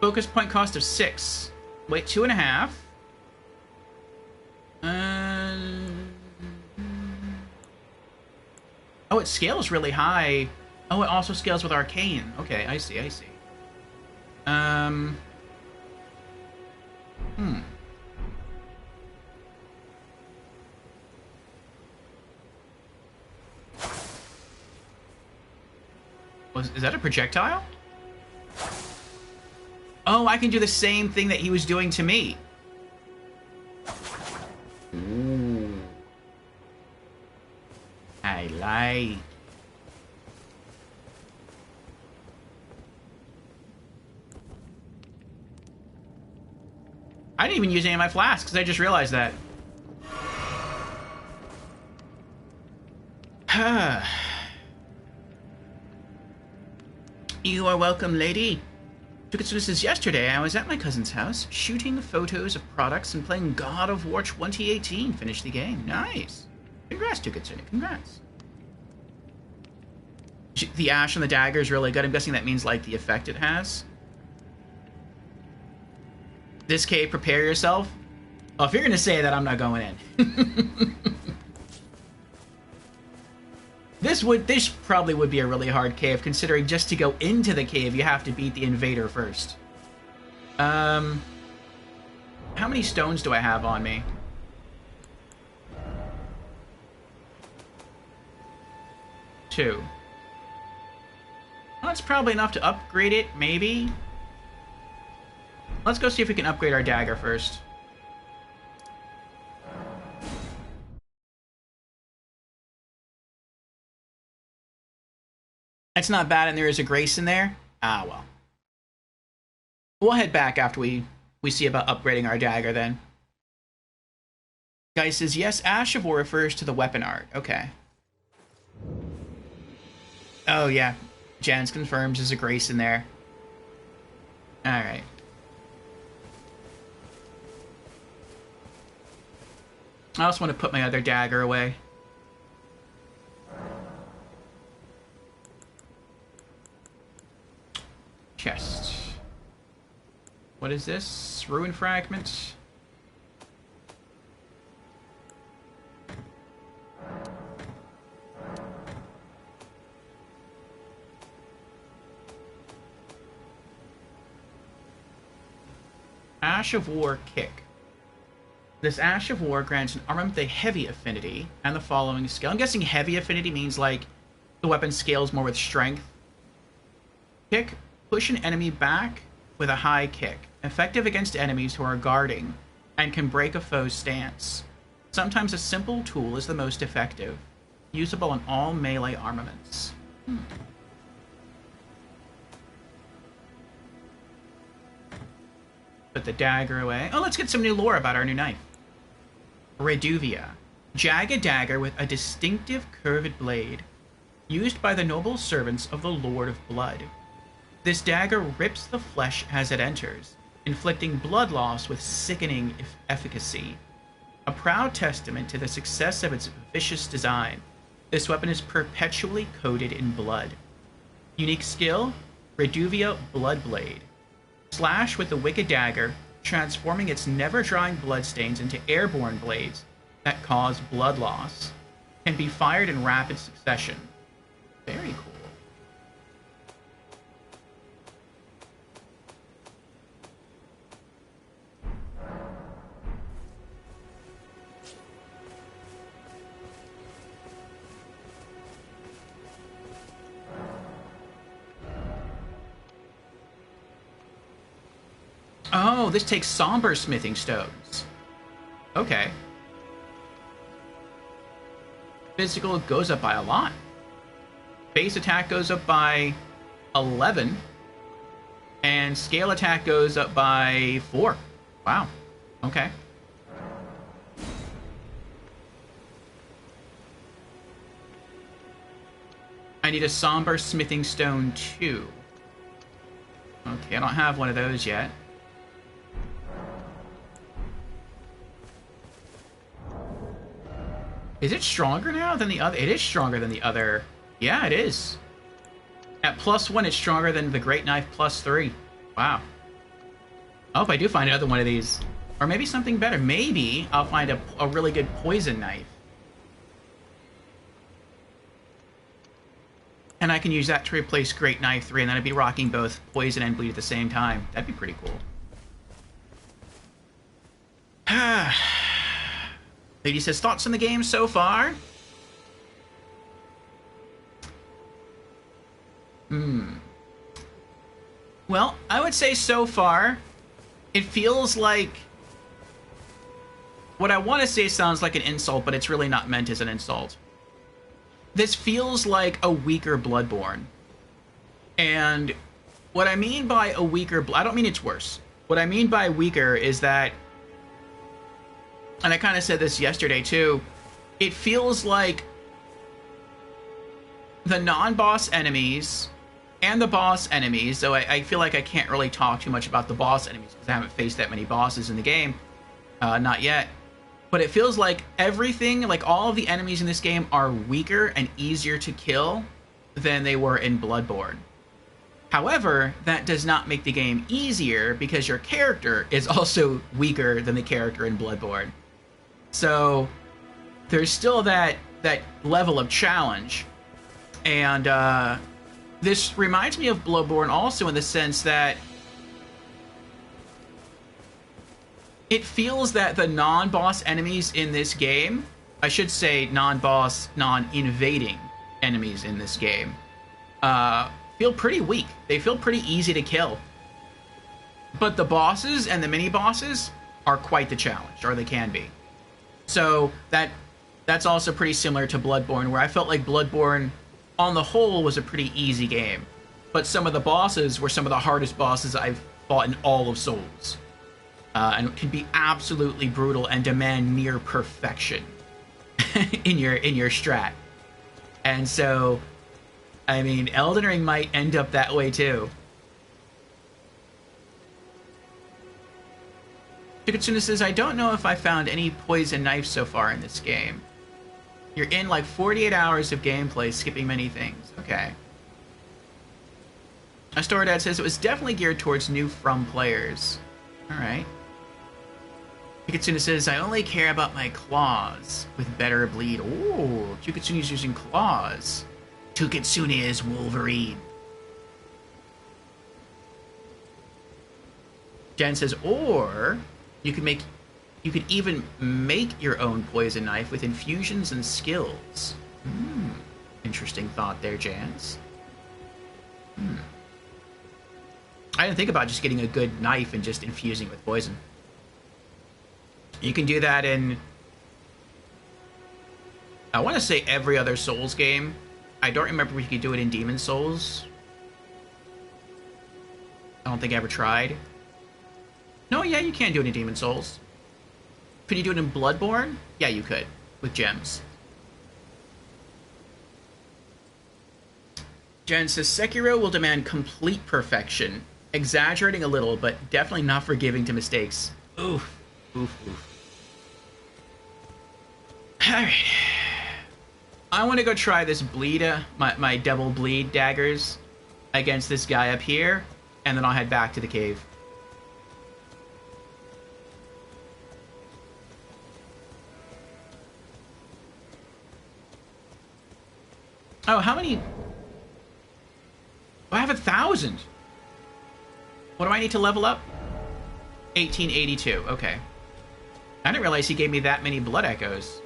Focus point cost of 6. Wait, 2.5. Oh, it scales really high. Oh, it also scales with Arcane. Okay, I see, I see. Is that a projectile? Oh, I can do the same thing that he was doing to me. Ooh. I like. I didn't even use any of my flasks, I just realized that. You are welcome, lady. Tukitsune says, yesterday I was at my cousin's house, shooting photos of products and playing God of War 2018. Finished the game. Nice. Congrats, Tukitsune. Congrats. The ash on the dagger is really good. I'm guessing that means, like, the effect it has. This cave, prepare yourself. Oh, if you're going to say that, I'm not going in. This probably would be a really hard cave, considering just to go into the cave, you have to beat the invader first. How many stones do I have on me? Two. Well, that's probably enough to upgrade it, maybe? Let's go see if we can upgrade our dagger first. It's not bad, and there is a grace in there. Ah, well. We'll head back after we see about upgrading our dagger, then. Guy says, yes, Ash of War refers to the weapon art. Okay. Oh, yeah. Jans confirms there's a grace in there. Alright. I also want to put my other dagger away. Chest. What is this? Ruin fragment. Ash of War kick. This Ash of War grants an armament with a heavy affinity and the following skill. I'm guessing heavy affinity means like the weapon scales more with strength. Kick. Push an enemy back with a high kick. Effective against enemies who are guarding and can break a foe's stance. Sometimes a simple tool is the most effective. Usable on all melee armaments. Put the dagger away. Oh, let's get some new lore about our new knife. Reduvia. Jagged dagger with a distinctive curved blade. Used by the noble servants of the Lord of Blood. This dagger rips the flesh as it enters, inflicting blood loss with sickening efficacy. A proud testament to the success of its vicious design, this weapon is perpetually coated in blood. Unique skill, Reduvia Bloodblade. Slash with the wicked dagger, transforming its never-drying bloodstains into airborne blades that cause blood loss. Can be fired in rapid succession. Very cool. Oh, this takes somber smithing stones. Okay. Physical goes up by a lot. Base attack goes up by 11. And scale attack goes up by 4. Wow. Okay. I need a somber smithing stone too. Okay, I don't have one of those yet. Is it stronger now than the other? It is stronger than the other. Yeah, it is. At +1, it's stronger than the Great Knife +3. Wow. I hope I do find another one of these. Or maybe something better. Maybe I'll find a really good poison knife. And I can use that to replace Great Knife 3, and then I'd be rocking both poison and bleed at the same time. That'd be pretty cool. Lady says, thoughts on the game so far? Well, I would say so far, it feels like... What I want to say sounds like an insult, but it's really not meant as an insult. This feels like a weaker Bloodborne. And what I mean by a weaker... I don't mean it's worse. What I mean by weaker is that... And I kind of said this yesterday, too. It feels like the non-boss enemies and the boss enemies, though I feel like I can't really talk too much about the boss enemies because I haven't faced that many bosses in the game. Not yet. But it feels like everything, like all of the enemies in this game are weaker and easier to kill than they were in Bloodborne. However, that does not make the game easier because your character is also weaker than the character in Bloodborne. So there's still that level of challenge. And this reminds me of Bloodborne also in the sense that it feels that the non-boss enemies in this game, I should say non-boss, non-invading enemies in this game, feel pretty weak. They feel pretty easy to kill. But the bosses and the mini-bosses are quite the challenge, or they can be. So that's also pretty similar to Bloodborne, where I felt like Bloodborne, on the whole, was a pretty easy game. But some of the bosses were some of the hardest bosses I've fought in all of Souls. And can be absolutely brutal and demand near perfection in your strat. And so, I mean, Elden Ring might end up that way too. Chikatsuna says, I don't know if I found any poison knives so far in this game. You're in like 48 hours of gameplay, skipping many things. Okay. Astoradad says it was definitely geared towards new From players. Alright. Chikatsuna says, I only care about my claws with better bleed. Ooh, Chikatsune's using claws. Chikatsune is Wolverine. Jen says, or you could even make your own poison knife with infusions and skills. Interesting thought there, Jans. I didn't think about just getting a good knife and just infusing it with poison. You can do that in, I want to say, every other Souls game. I don't remember if you could do it in Demon's Souls. I don't think I ever tried. No, yeah, you can do it in Demon's Souls. Could you do it in Bloodborne? Yeah, you could, with gems. Jen says, Sekiro will demand complete perfection. Exaggerating a little, but definitely not forgiving to mistakes. Oof. Oof, oof. Alright. I want to go try this bleed, my double bleed daggers against this guy up here, and then I'll head back to the cave. Oh, how many? Oh, I have 1,000. What do I need to level up? 1882. Okay. I didn't realize he gave me that many blood echoes.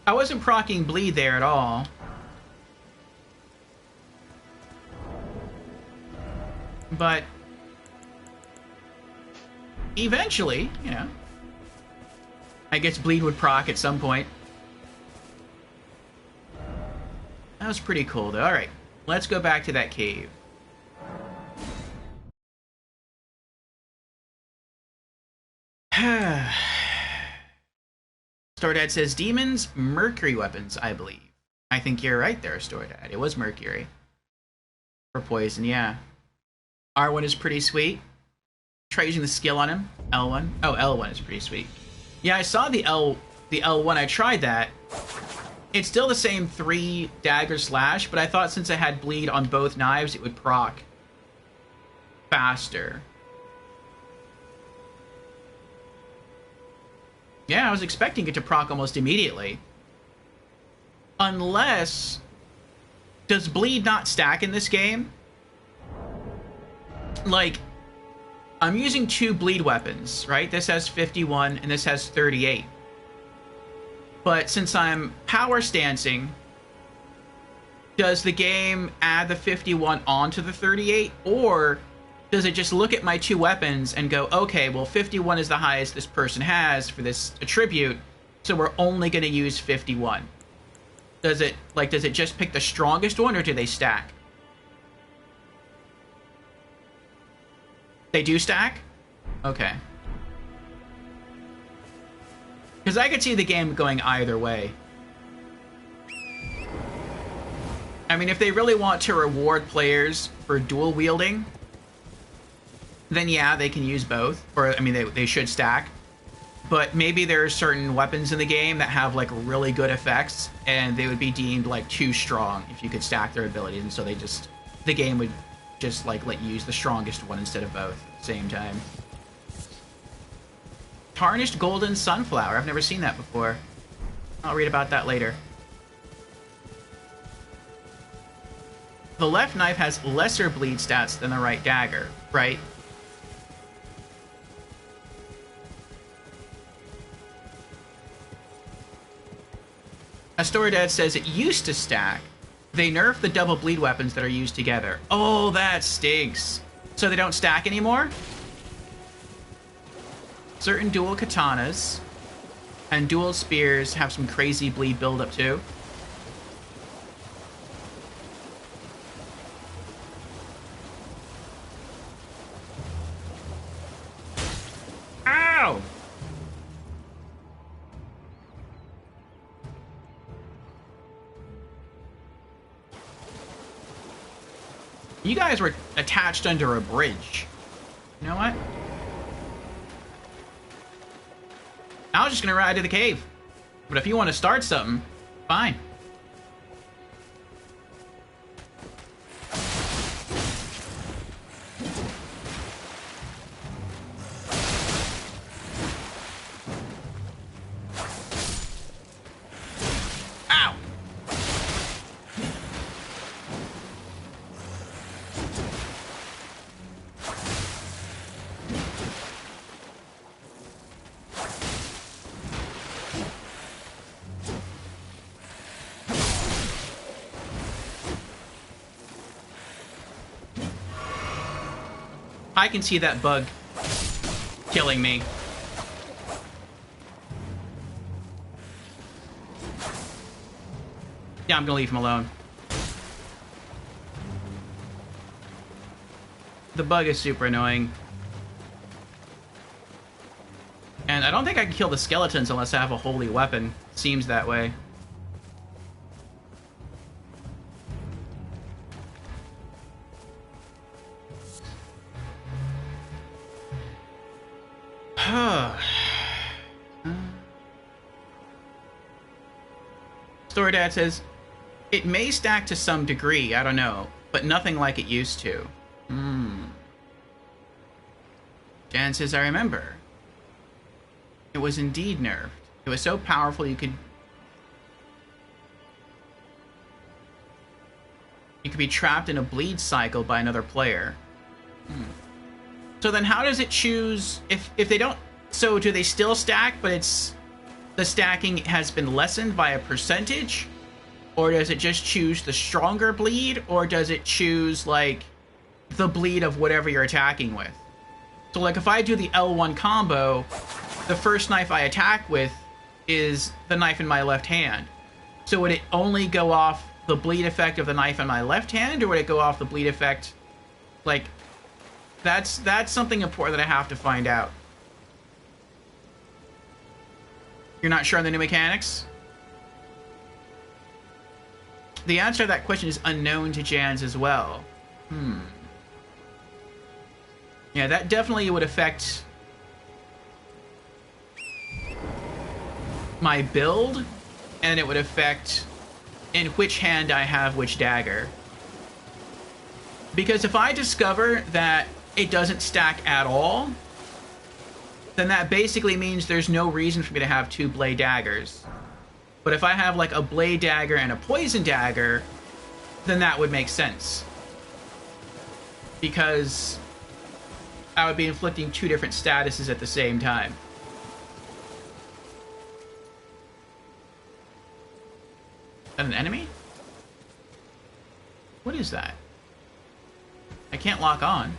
I wasn't proccing bleed there at all. But eventually, you know, I guess bleed would proc at some point. That was pretty cool though. Alright, let's go back to that cave. Stordad says, demons, mercury weapons, I believe. I think you're right there, Stordad. It was mercury. For poison, yeah. R1 is pretty sweet. Try using the skill on him. L1. Oh, L1 is pretty sweet. Yeah, I saw the L1. I tried that. It's still the same 3 dagger slash, but I thought since I had bleed on both knives, it would proc faster. Yeah, I was expecting it to proc almost immediately. Unless... Does bleed not stack in this game? Like, I'm using 2 bleed weapons, right? This has 51 and this has 38. But since I'm power stancing, does the game add the 51 onto the 38? Or does it just look at my 2 weapons and go, okay, well, 51 is the highest this person has for this attribute, so we're only going to use 51? Does it just pick the strongest one, or do they stack? They do stack? Okay. Because I could see the game going either way. I mean, if they really want to reward players for dual wielding, then yeah, they can use both. Or, I mean, they should stack. But maybe there are certain weapons in the game that have, like, really good effects, and they would be deemed, like, too strong if you could stack their abilities, and so the game would just, like, let you use the strongest one instead of both at the same time. Tarnished Golden Sunflower. I've never seen that before. I'll read about that later. The left knife has lesser bleed stats than the right dagger, right? Astoradad says it used to stack. They nerfed the double bleed weapons that are used together. Oh, that stinks. So they don't stack anymore? Certain dual katanas and dual spears have some crazy bleed buildup too. You guys were attached under a bridge. You know what? I was just gonna ride to the cave. But if you want to start something, fine. Ow! I can see that bug killing me. Yeah, I'm gonna leave him alone. The bug is super annoying. And I don't think I can kill the skeletons unless I have a holy weapon. Seems that way. Story Dad says, it may stack to some degree, I don't know, but nothing like it used to. Jan says, I remember. It was indeed nerfed. It was so powerful you could be trapped in a bleed cycle by another player. So then how does it choose if they don't, so do they still stack, but it's the stacking has been lessened by a percentage? Or does it just choose the stronger bleed? Or does it choose like the bleed of whatever you're attacking with? So like if I do the L1 combo, the first knife I attack with is the knife in my left hand. So would it only go off the bleed effect of the knife in my left hand, or would it go off the bleed effect? Like, that's something important that I have to find out. You're not sure on the new mechanics? The answer to that question is unknown to Jans as well. Yeah, that definitely would affect my build, and it would affect in which hand I have which dagger. Because if I discover that it doesn't stack at all, then that basically means there's no reason for me to have two blade daggers. But if I have like a blade dagger and a poison dagger, then that would make sense. Because I would be inflicting two different statuses at the same time. Is that an enemy? What is that? I can't lock on.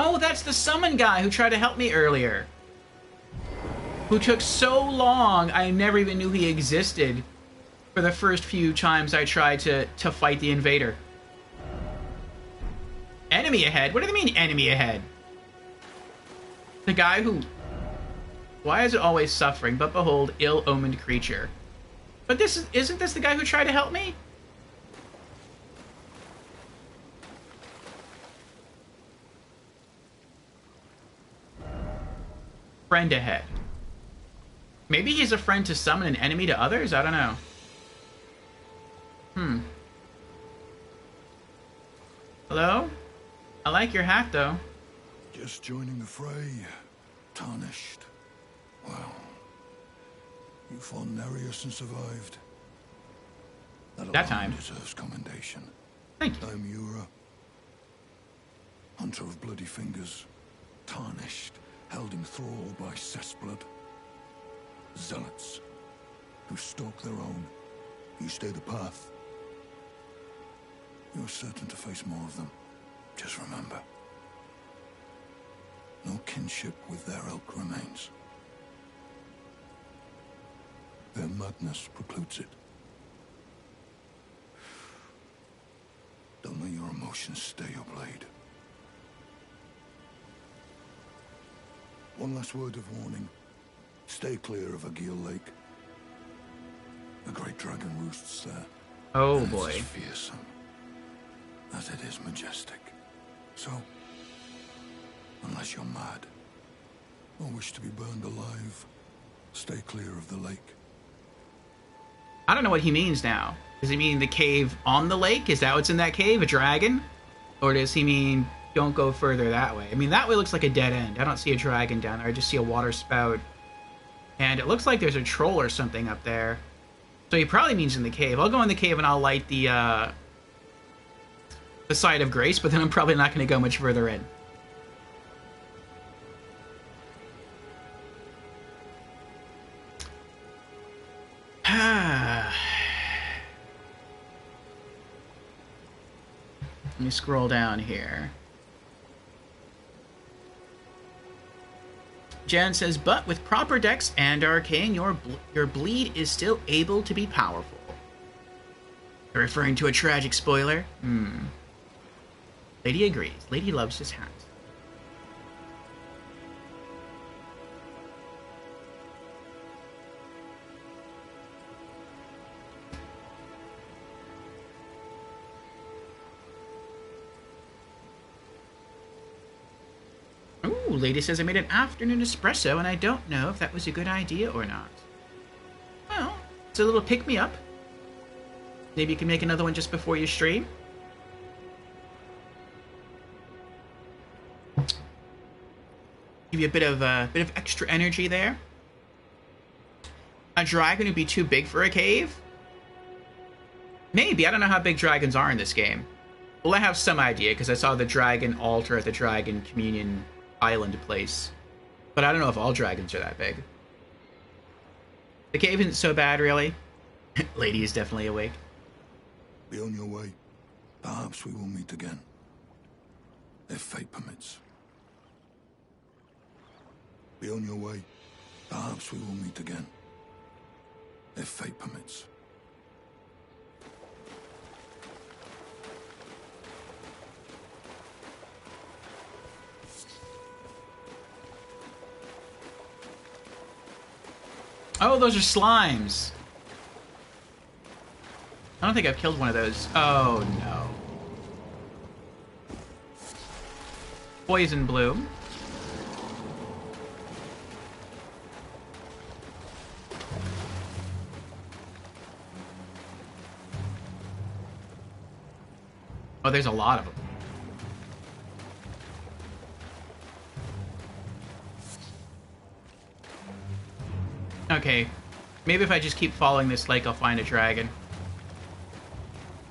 Oh, that's the summon guy who tried to help me earlier. Who took so long, I never even knew he existed for the first few times I tried to fight the invader. Enemy ahead? What do they mean, enemy ahead? The guy who... Why is it always suffering? But behold, ill-omened creature. But isn't this the guy who tried to help me? Friend ahead. Maybe he's a friend to summon an enemy to others? I don't know. Hello? I like your hat, though. Just joining the fray. Tarnished. Well, you fought Nereus and survived. That time deserves commendation. Thank you. I'm Yura, hunter of bloody fingers, tarnished, held in thrall by cessblood. Zealots, who stalk their own. You stay the path. You're certain to face more of them. Just remember, no kinship with their ilk remains. Their madness precludes it. Don't let your emotions stay your blade. One last word of warning. Stay clear of Agil Lake. A great dragon roosts there. Oh and boy. It's as fearsome as it is majestic. So, unless you're mad or wish to be burned alive, stay clear of the lake. I don't know what he means now. Does he mean the cave on the lake? Is that what's in that cave? A dragon? Or does he mean don't go further that way? I mean, that way looks like a dead end. I don't see a dragon down there. I just see a water spout. And it looks like there's a troll or something up there. So he probably means in the cave. I'll go in the cave and I'll light the Site of Grace, but then I'm probably not going to go much further in. Let me scroll down here. Jan says, but with proper dex and arcane, your bleed is still able to be powerful. You're referring to a tragic spoiler? Lady agrees. Lady loves his hat. Ooh, lady says I made an afternoon espresso and I don't know if that was a good idea or not. Well, it's a little pick-me-up. Maybe you can make another one just before you stream. Give you a bit of extra energy there. A dragon would be too big for a cave? Maybe. I don't know how big dragons are in this game. Well, I have some idea because I saw the dragon altar at the Dragon Communion Island place. But I don't know if all dragons are that big. The cave isn't so bad, really. Lady is definitely awake. Be on your way. Perhaps we will meet again. If fate permits. Be on your way. Perhaps we will meet again. If fate permits. Oh, those are slimes. I don't think I've killed one of those. Oh, no. Poison Bloom. Oh, there's a lot of them. Okay, maybe if I just keep following this lake, I'll find a dragon.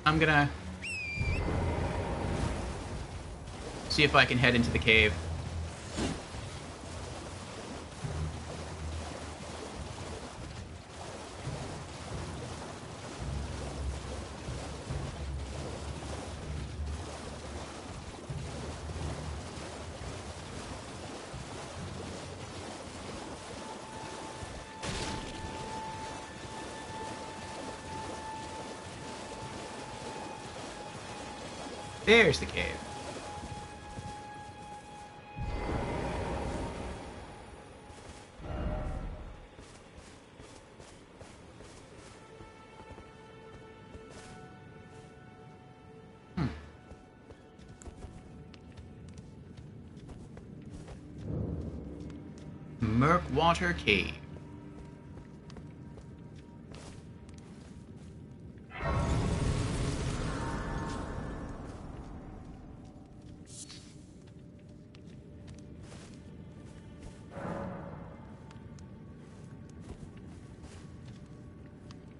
I'm gonna see if I can head into the cave. There's the cave. Murkwater Cave.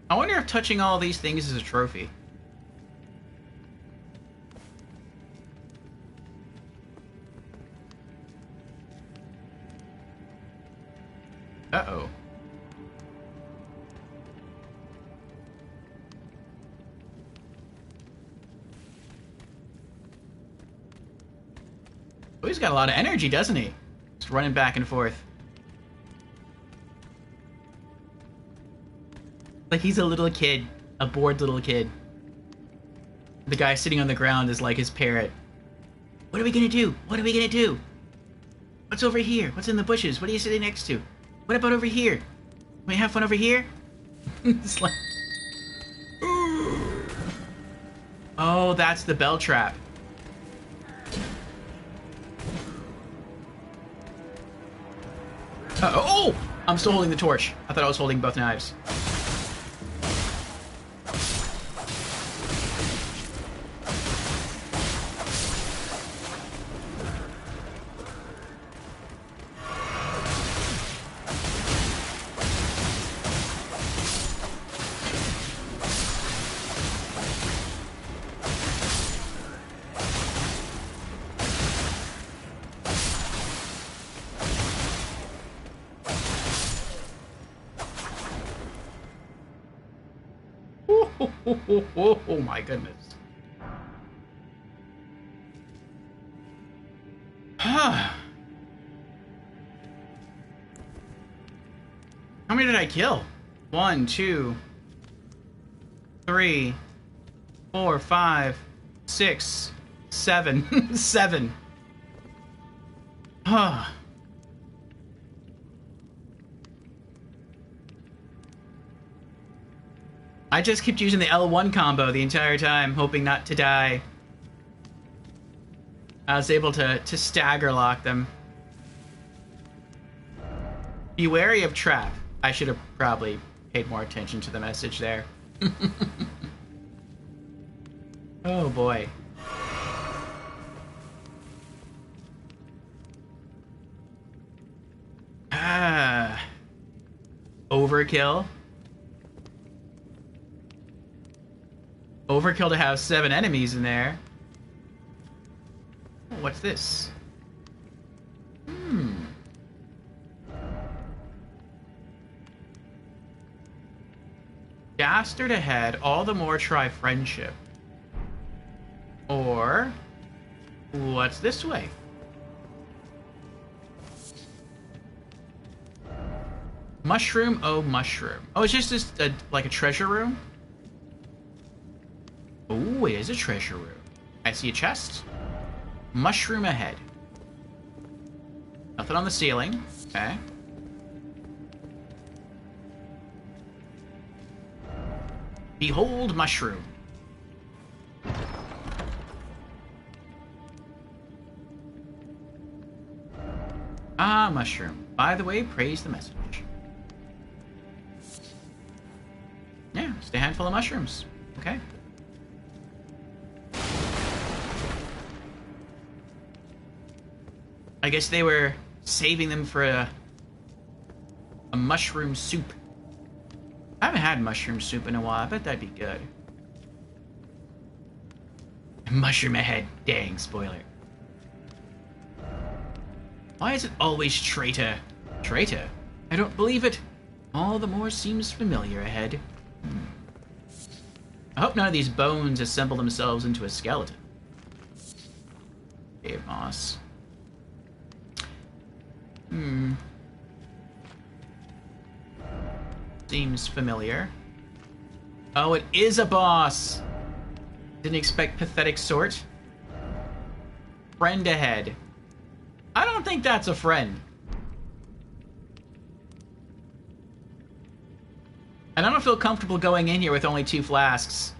I wonder if touching all these things is a trophy. Uh-oh. Oh, he's got a lot of energy, doesn't he? Just running back and forth. Like he's a little kid. A bored little kid. The guy sitting on the ground is like his parrot. What are we gonna do? What are we gonna do? What's over here? What's in the bushes? What are you sitting next to? What about over here? Can we have fun over here? It's like... Oh, that's the bell trap. Oh! I'm still holding the torch. I thought I was holding both knives. Oh my goodness. How many did I kill? 1, 2, 3, 4, 5, 6, 7. 7. I just kept using the L1 combo the entire time, hoping not to die. I was able to stagger lock them. Be wary of trap. I should have probably paid more attention to the message there. Oh boy. Overkill. Overkill to have 7 enemies in there. Oh, what's this? Dastard ahead, all the more try friendship. Or, what's this way? Mushroom, oh mushroom. Oh, it's just this, like a treasure room? Oh, it is a treasure room. I see a chest. Mushroom ahead. Nothing on the ceiling. Okay. Behold mushroom. Ah, mushroom. By the way, praise the message. Yeah, just a handful of mushrooms. Okay. I guess they were saving them for a mushroom soup. I haven't had mushroom soup in a while. I bet that'd be good. Mushroom ahead. Dang, spoiler. Why is it always traitor? Traitor? I don't believe it. All the more seems familiar ahead. I hope none of these bones assemble themselves into a skeleton. Cave moss. Seems familiar. Oh, it is a boss! Didn't expect pathetic sort. Friend ahead. I don't think that's a friend. And I don't feel comfortable going in here with only 2 flasks.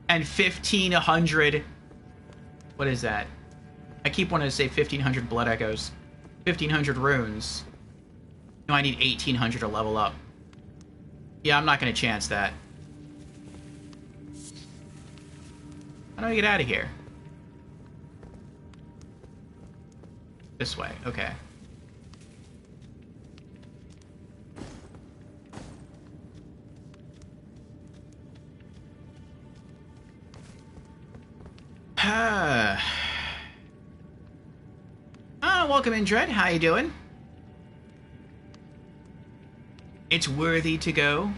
And 1,500... What is that? I keep wanting to say 1,500 blood echoes. 1,500 runes. No, I need 1,800 to level up. Yeah, I'm not going to chance that. How do I get out of here? This way, okay. Welcome in, Dread. How you doing? It's worthy to go.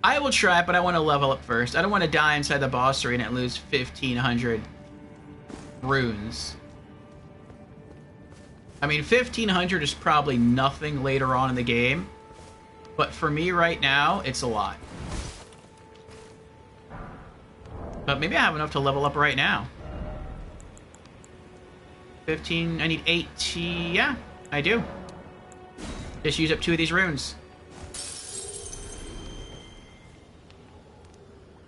I will try, but I want to level up first. I don't want to die inside the boss arena and lose 1,500 runes. I mean, 1,500 is probably nothing later on in the game, but for me right now, it's a lot. But maybe I have enough to level up right now. 15. I need 80. Yeah, I do. Just use up 2 of these runes.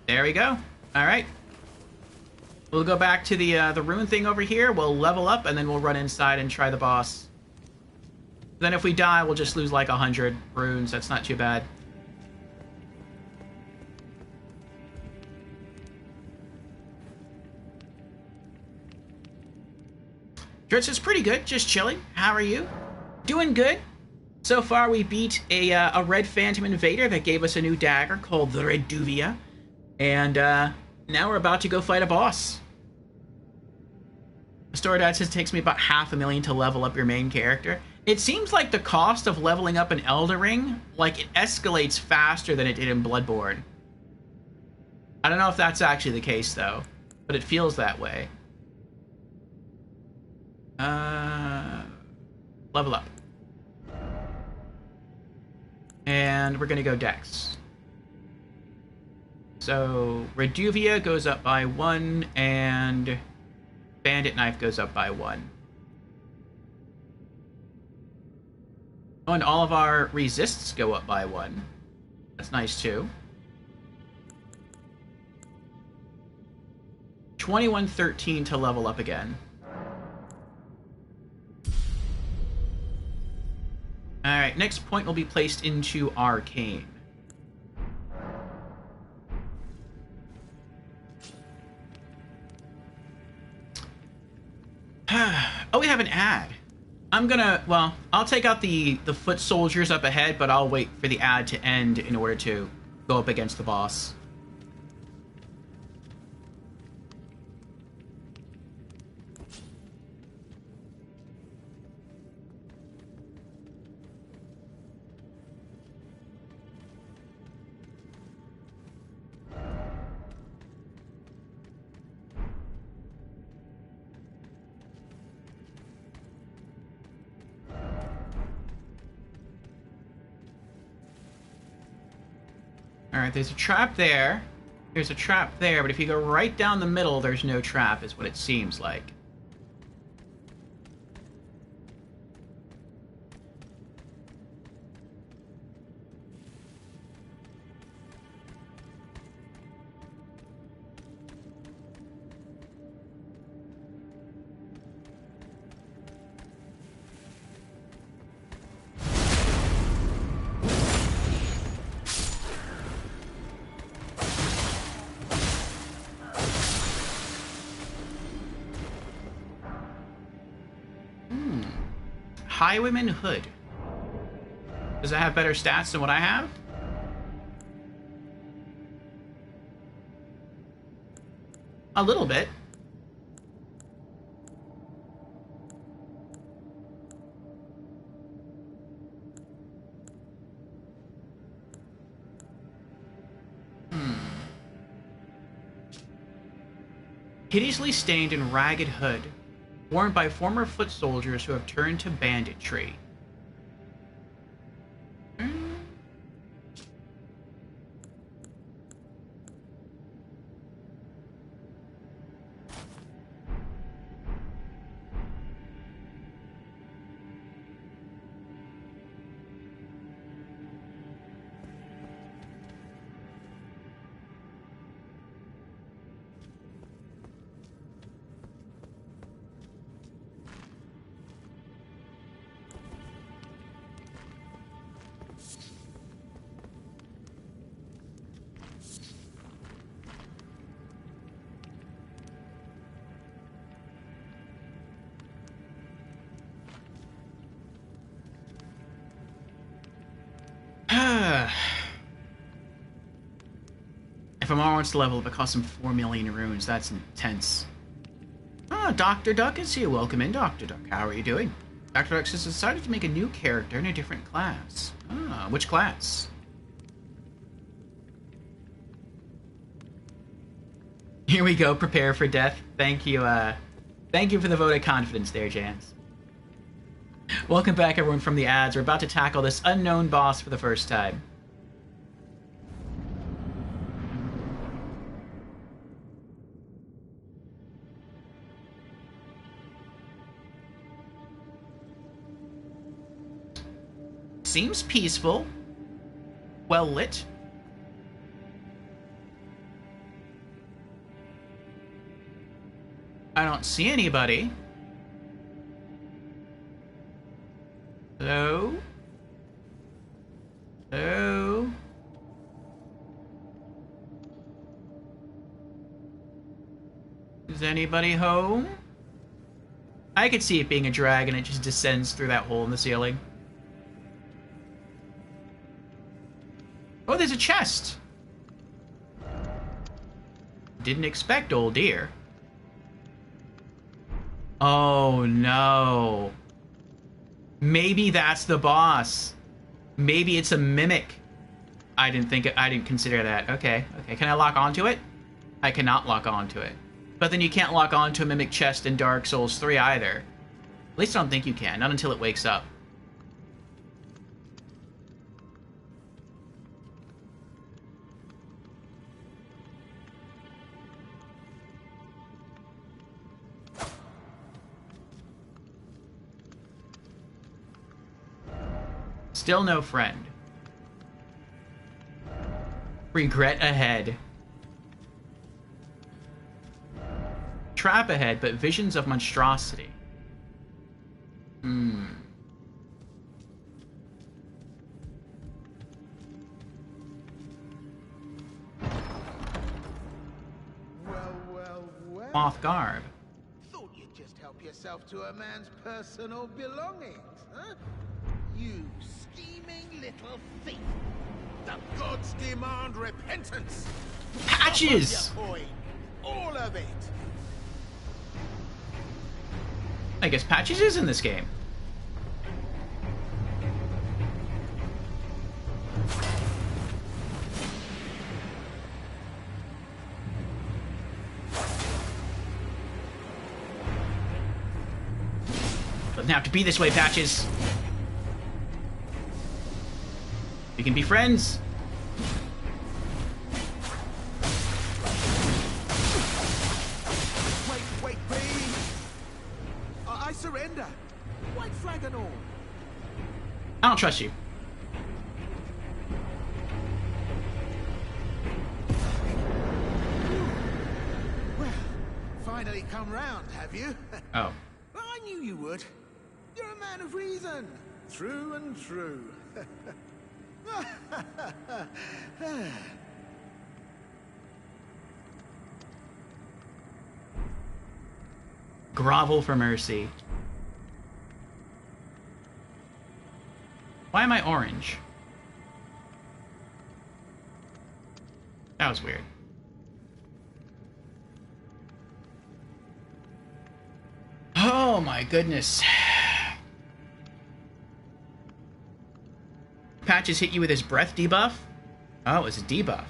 There we go. All right. We'll go back to the rune thing over here. We'll level up, and then we'll run inside and try the boss. Then if we die, we'll just lose like 100 runes. That's not too bad. Dritz is pretty good. Just chilling. How are you? Doing good. So far, we beat a Red Phantom Invader that gave us a new dagger called the Reduvia. And now we're about to go fight a boss. The story dad says it takes me about 500,000 to level up your main character. It seems like the cost of leveling up an Elden Ring, like, it escalates faster than it did in Bloodborne. I don't know if that's actually the case, though, but it feels that way. Level up. And we're gonna go Dex. So, Reduvia goes up by 1, and Bandit Knife goes up by 1. Oh, and all of our resists go up by 1. That's nice, too. 2113 to level up again. Alright, next point will be placed into Arcane. Oh, we have an ad. I'm gonna, well, I'll take out the foot soldiers up ahead, but I'll wait for the ad to end in order to go up against the boss. Alright, there's a trap there. There's a trap there, but if you go right down the middle, there's no trap, is what it seems like. Highwayman Hood. Does it have better stats than what I have? A little bit. Hideously stained and ragged hood, worn by former foot soldiers who have turned to banditry. If Amar wants to level up, it costs him 4 million runes. That's intense. Ah, Dr. Duck is here. Welcome in, Dr. Duck. How are you doing? Dr. Duck has decided to make a new character in a different class. Ah, which class? Here we go. Prepare for death. Thank you, thank you for the vote of confidence there, Jans. Welcome back, everyone, from the ads. We're about to tackle this unknown boss for the first time. Seems peaceful. Well lit. I don't see anybody. Hello? Hello? Is anybody home? I could see it being a dragon. It just descends through that hole in the ceiling. Oh, there's a chest. Didn't expect old dear. Oh no. Maybe that's the boss. Maybe it's a mimic. I didn't consider that. Okay, okay. Can I lock onto it? I cannot lock onto it. But then you can't lock onto a mimic chest in Dark Souls 3 either. At least I don't think you can. Not until it wakes up. Still no friend. Regret ahead. Trap ahead, but visions of monstrosity. Hmm. Well. Moth garb. Thought you'd just help yourself to a man's personal belongings, huh? You scheming little thief. The gods demand repentance. Patches! All of it. I guess Patches is in this game. Doesn't have to be this way, Patches. We can be friends. Wait, please. I surrender. White flag and all. I don't trust you. Well, finally come round, have you? Oh. I knew you would. You're a man of reason. True and true. Grovel for mercy. Why am I orange? That was weird. Oh my goodness. Patches hit you with his breath debuff? Oh, it was a debuff.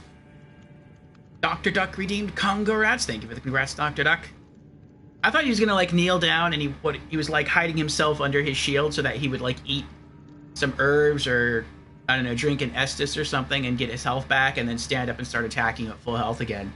Dr. Duck redeemed Congo Rats. Thank you for the congrats, Dr. Duck. I thought he was gonna like kneel down and he was like hiding himself under his shield so that he would like eat some herbs or I don't know, drink an Estus or something and get his health back and then stand up and start attacking at full health again.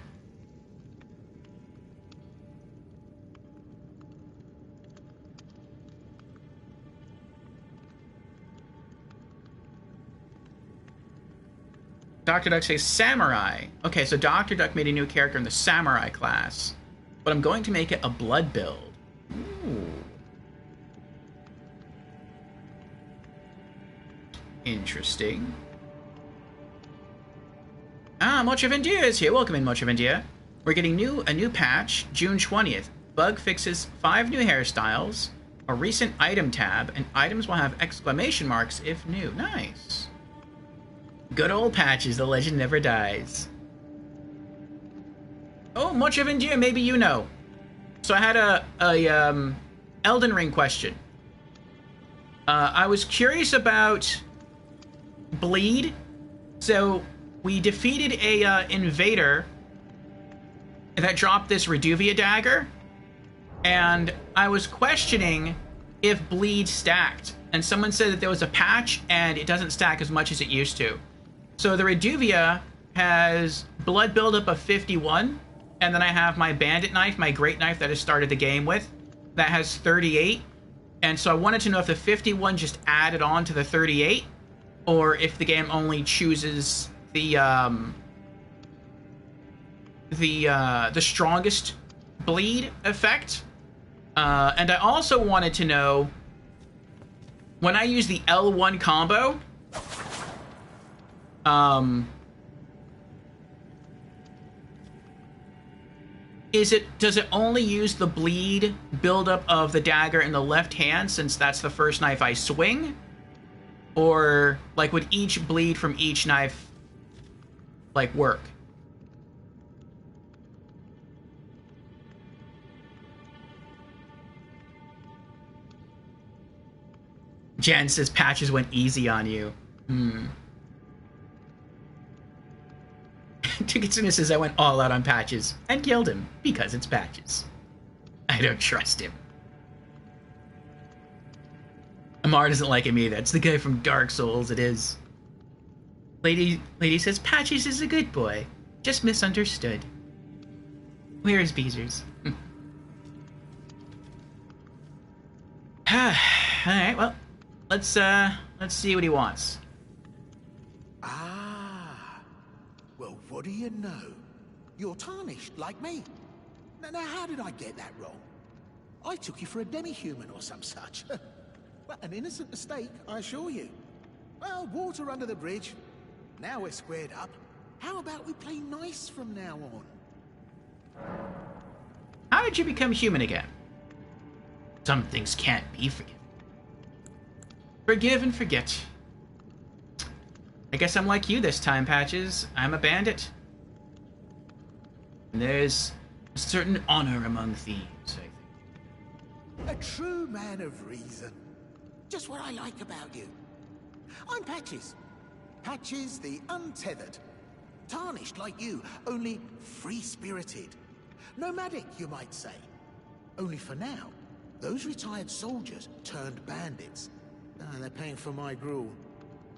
Dr. Duck says Samurai. Okay, so Dr. Duck made a new character in the Samurai class, but I'm going to make it a blood build. Ooh. Interesting. Ah, Much of India is here. Welcome in, Much of India. We're getting a new patch, June 20th. Bug fixes 5 new hairstyles, a recent item tab, and items will have exclamation marks if new. Nice. Good old Patches, the legend never dies. Oh, Much of India, maybe you know. So I had a Elden Ring question. I was curious about Bleed. So we defeated a invader that dropped this Reduvia dagger, and I was questioning if Bleed stacked, and someone said that there was a patch and it doesn't stack as much as it used to. So the Reduvia has blood buildup of 51, and then I have my Bandit knife, my great knife that I started the game with, that has 38. And so I wanted to know if the 51 just added on to the 38, or if the game only chooses the strongest bleed effect. And I also wanted to know, when I use the L1 combo, does it only use the bleed buildup of the dagger in the left hand, since that's the first knife I swing? Or, like, would each bleed from each knife, like, work? Jen says Patches went easy on you. Tukitsune says I went all out on Patches and killed him because it's Patches. I don't trust him. Amar doesn't like him either. It's the guy from Dark Souls, it is. Lady says Patches is a good boy. Just misunderstood. Where is Beezers? Alright, well, let's see what he wants. Ah. Well, what do you know? You're tarnished, like me. Now, how did I get that wrong? I took you for a demi-human or some such. Well, an innocent mistake, I assure you. Well, water under the bridge. Now we're squared up. How about we play nice from now on? How did you become human again? Some things can't be forgiven. Forgive and forget. I guess I'm like you this time, Patches. I'm a bandit. And there's a certain honor among thieves, I think. A true man of reason. Just what I like about you. I'm Patches. Patches the Untethered. Tarnished like you, only free-spirited. Nomadic, you might say. Only for now, those retired soldiers turned bandits. They're paying for my gruel.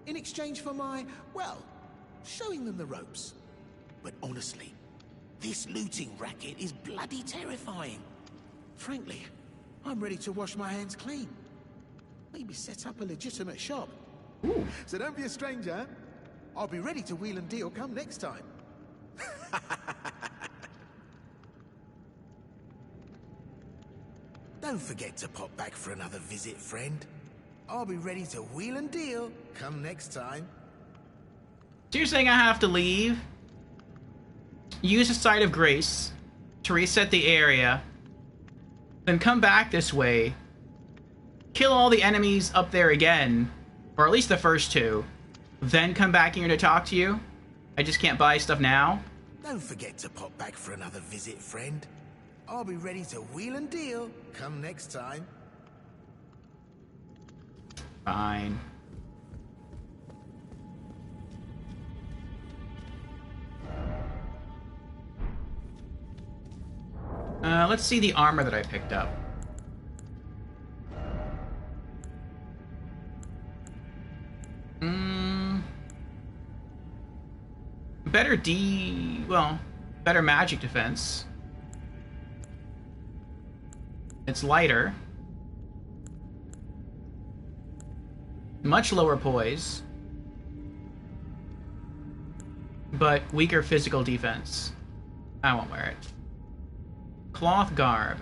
In exchange for my, well, showing them the ropes. But honestly, this looting racket is bloody terrifying. Frankly, I'm ready to wash my hands clean. Maybe set up a legitimate shop. Ooh. So don't be a stranger. I'll be ready to wheel and deal come next time. Don't forget to pop back for another visit, friend. I'll be ready to wheel and deal come next time. So you're saying I have to leave, use a site of grace to reset the area, then come back this way, kill all the enemies up there again, or at least the first two, then come back here to talk to you? I just can't buy stuff now? Don't forget to pop back for another visit, friend. I'll be ready to wheel and deal come next time. Fine. Let's see the armor that I picked up. Better magic defense. It's lighter. Much lower poise. But weaker physical defense. I won't wear it. Cloth garb.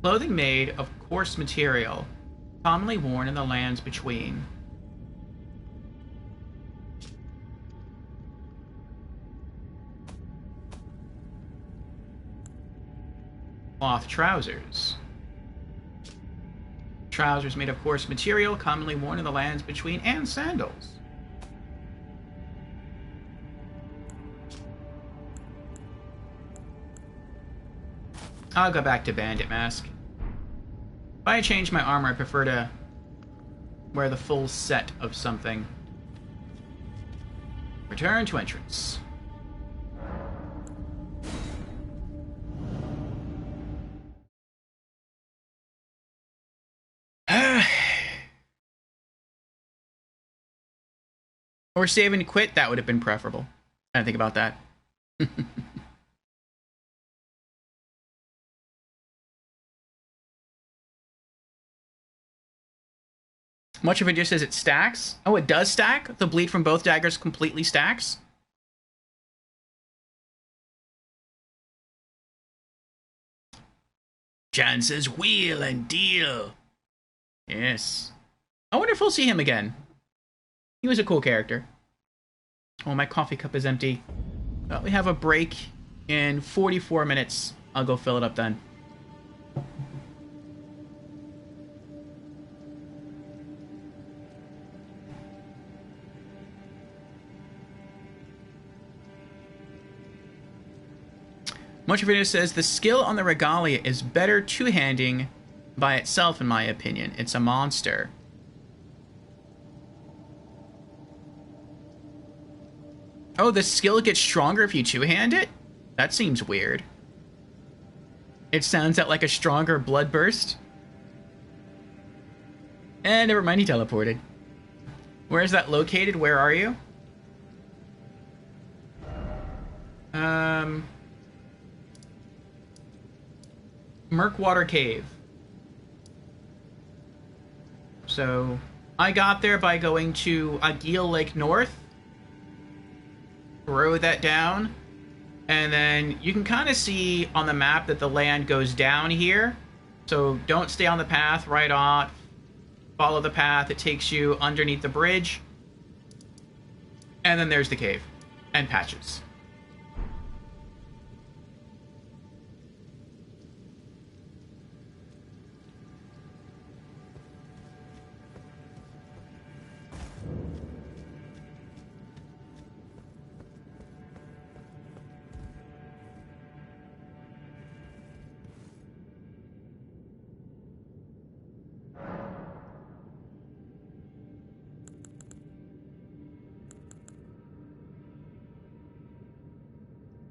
Clothing made of coarse material, commonly worn in the lands between. Cloth trousers. Trousers made of coarse material, commonly worn in the lands between, and sandals. I'll go back to Bandit Mask. If I change my armor, I prefer to wear the full set of something. Return to entrance. Or save and quit, that would have been preferable. I didn't think about that. Much of it just says it stacks. Oh, it does stack? The bleed from both daggers completely stacks? Chances wheel and deal. Yes. I wonder if we'll see him again. He was a cool character. Oh, my coffee cup is empty. We have a break in 44 minutes. I'll go fill it up then. Much of it says the skill on the regalia is better two-handing by itself, in my opinion. It's a monster. Oh, the skill gets stronger if you two-hand it? That seems weird. It sounds like a stronger blood burst. Never mind, he teleported. Where is that located? Where are you? Murkwater Cave. So, I got there by going to Agil Lake North. Throw that down. And then you can kind of see on the map that the land goes down here. So, don't stay on the path right off. Follow the path. It takes you underneath the bridge. And then there's the cave. And patches.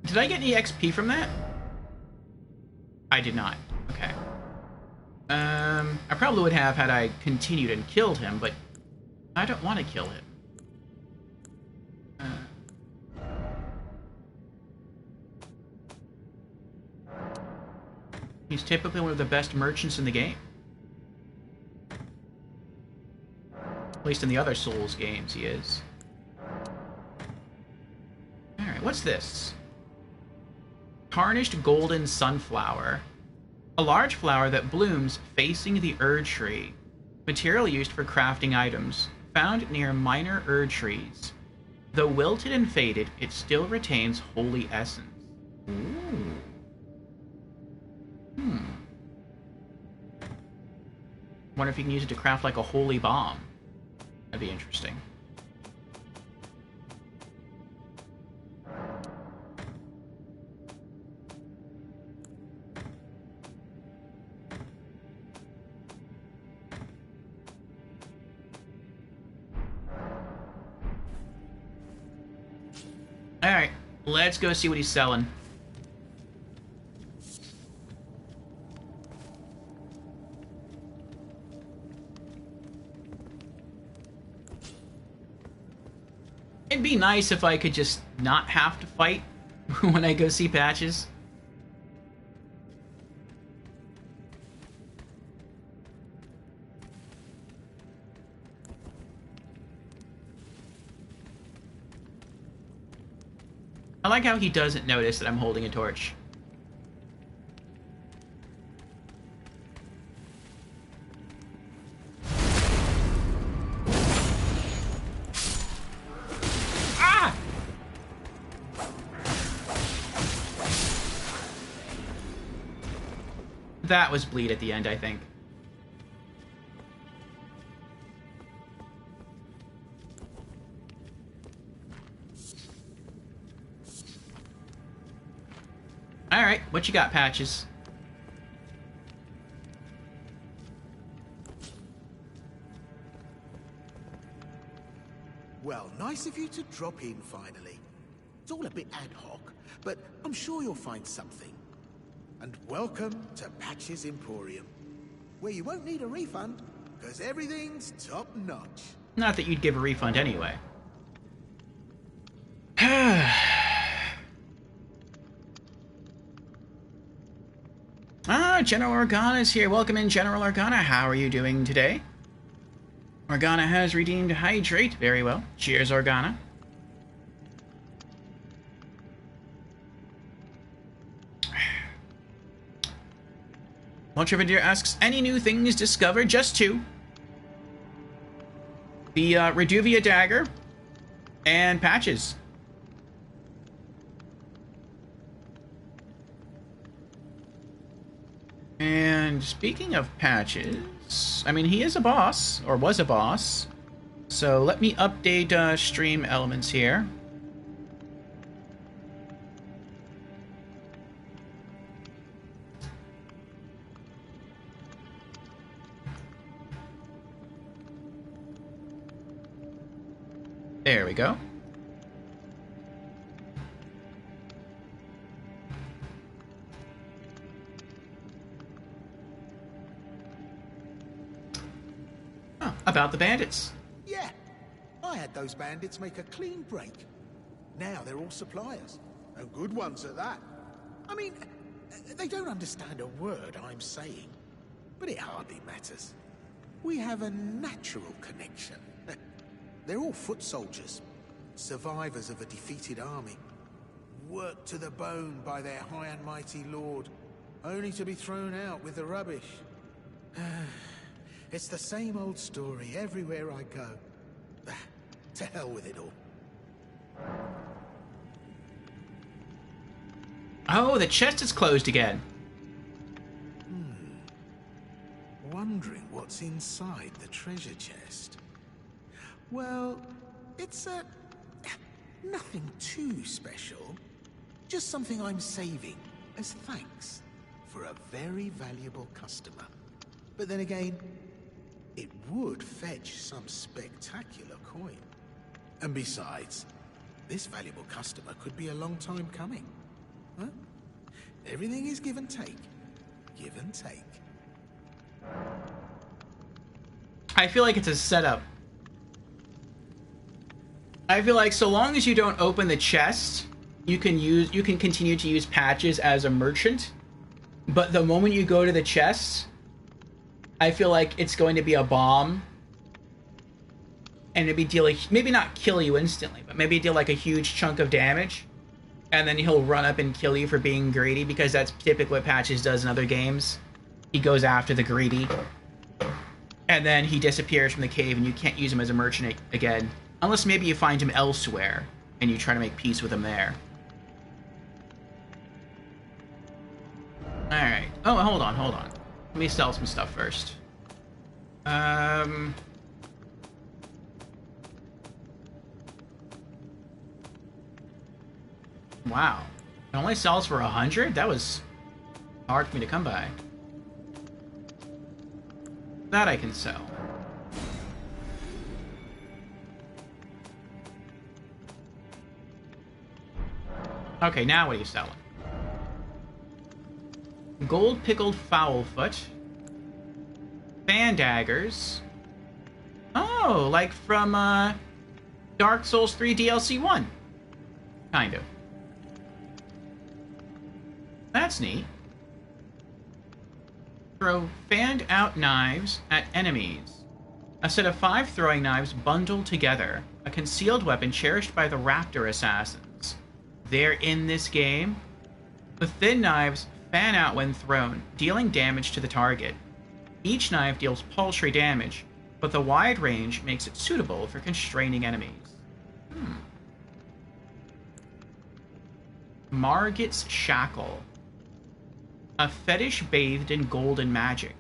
Did I get any XP from that? I did not. Okay. I probably would have had I continued and killed him, but I don't want to kill him. He's typically one of the best merchants in the game. At least in the other Souls games, he is. Alright, what's this? Tarnished golden sunflower. A large flower that blooms facing the Erd tree. Material used for crafting items. Found near minor Erd trees. Though wilted and faded, it still retains holy essence. Ooh. Wonder if you can use it to craft like a holy bomb. That'd be interesting. Alright, let's go see what he's selling. It'd be nice if I could just not have to fight when I go see Patches. I like how he doesn't notice that I'm holding a torch. Ah! That was bleed at the end, I think. Alright, what you got, Patches? Well, nice of you to drop in finally. It's all a bit ad hoc, but I'm sure you'll find something. And welcome to Patches Emporium, where you won't need a refund, because everything's top-notch. Not that you'd give a refund anyway. General Organa's here. Welcome in, General Organa. How are you doing today? Organa has redeemed Hydrate. Very well. Cheers, Organa. Ultravidir asks, any new things discovered? Just two. The Reduvia Dagger and Patches. And speaking of Patches, I mean, he is a boss, or was a boss. So let me update stream elements here. There we go. Oh, about the bandits. Yeah, I had those bandits make a clean break. Now they're all suppliers, and good ones at that. I mean, they don't understand a word I'm saying, but it hardly matters. We have a natural connection. They're all foot soldiers, survivors of a defeated army, worked to the bone by their high and mighty lord, only to be thrown out with the rubbish. It's the same old story everywhere I go. To hell with it all. Oh, the chest is closed again. Wondering what's inside the treasure chest. Well, it's nothing too special. Just something I'm saving as thanks for a very valuable customer. But then again, it would fetch some spectacular coin. And besides, this valuable customer could be a long time coming. Huh? Everything is give and take. Give and take. I feel like it's a setup. I feel like so long as you don't open the chest, you can continue to use Patches as a merchant. But the moment you go to the chest, I feel like it's going to be a bomb. And maybe deal maybe not kill you instantly, but maybe deal like a huge chunk of damage. And then he'll run up and kill you for being greedy, because that's typically what Patches does in other games. He goes after the greedy. And then he disappears from the cave and you can't use him as a merchant again. Unless maybe you find him elsewhere and you try to make peace with him there. Alright. Oh, hold on. Let me sell some stuff first. Wow. It only sells for 100? That was hard for me to come by. That I can sell. Okay, now what are you selling? Gold pickled foulfoot. Fan daggers. Oh, like from Dark Souls 3 DLC 1. Kind of. That's neat. Throw fanned out knives at enemies. A set of 5 throwing knives bundled together. A concealed weapon cherished by the Raptor assassins. They're in this game. The thin knives fan out when thrown, dealing damage to the target. Each knife deals paltry damage, but the wide range makes it suitable for constraining enemies. Margit's Shackle. A fetish bathed in golden magic.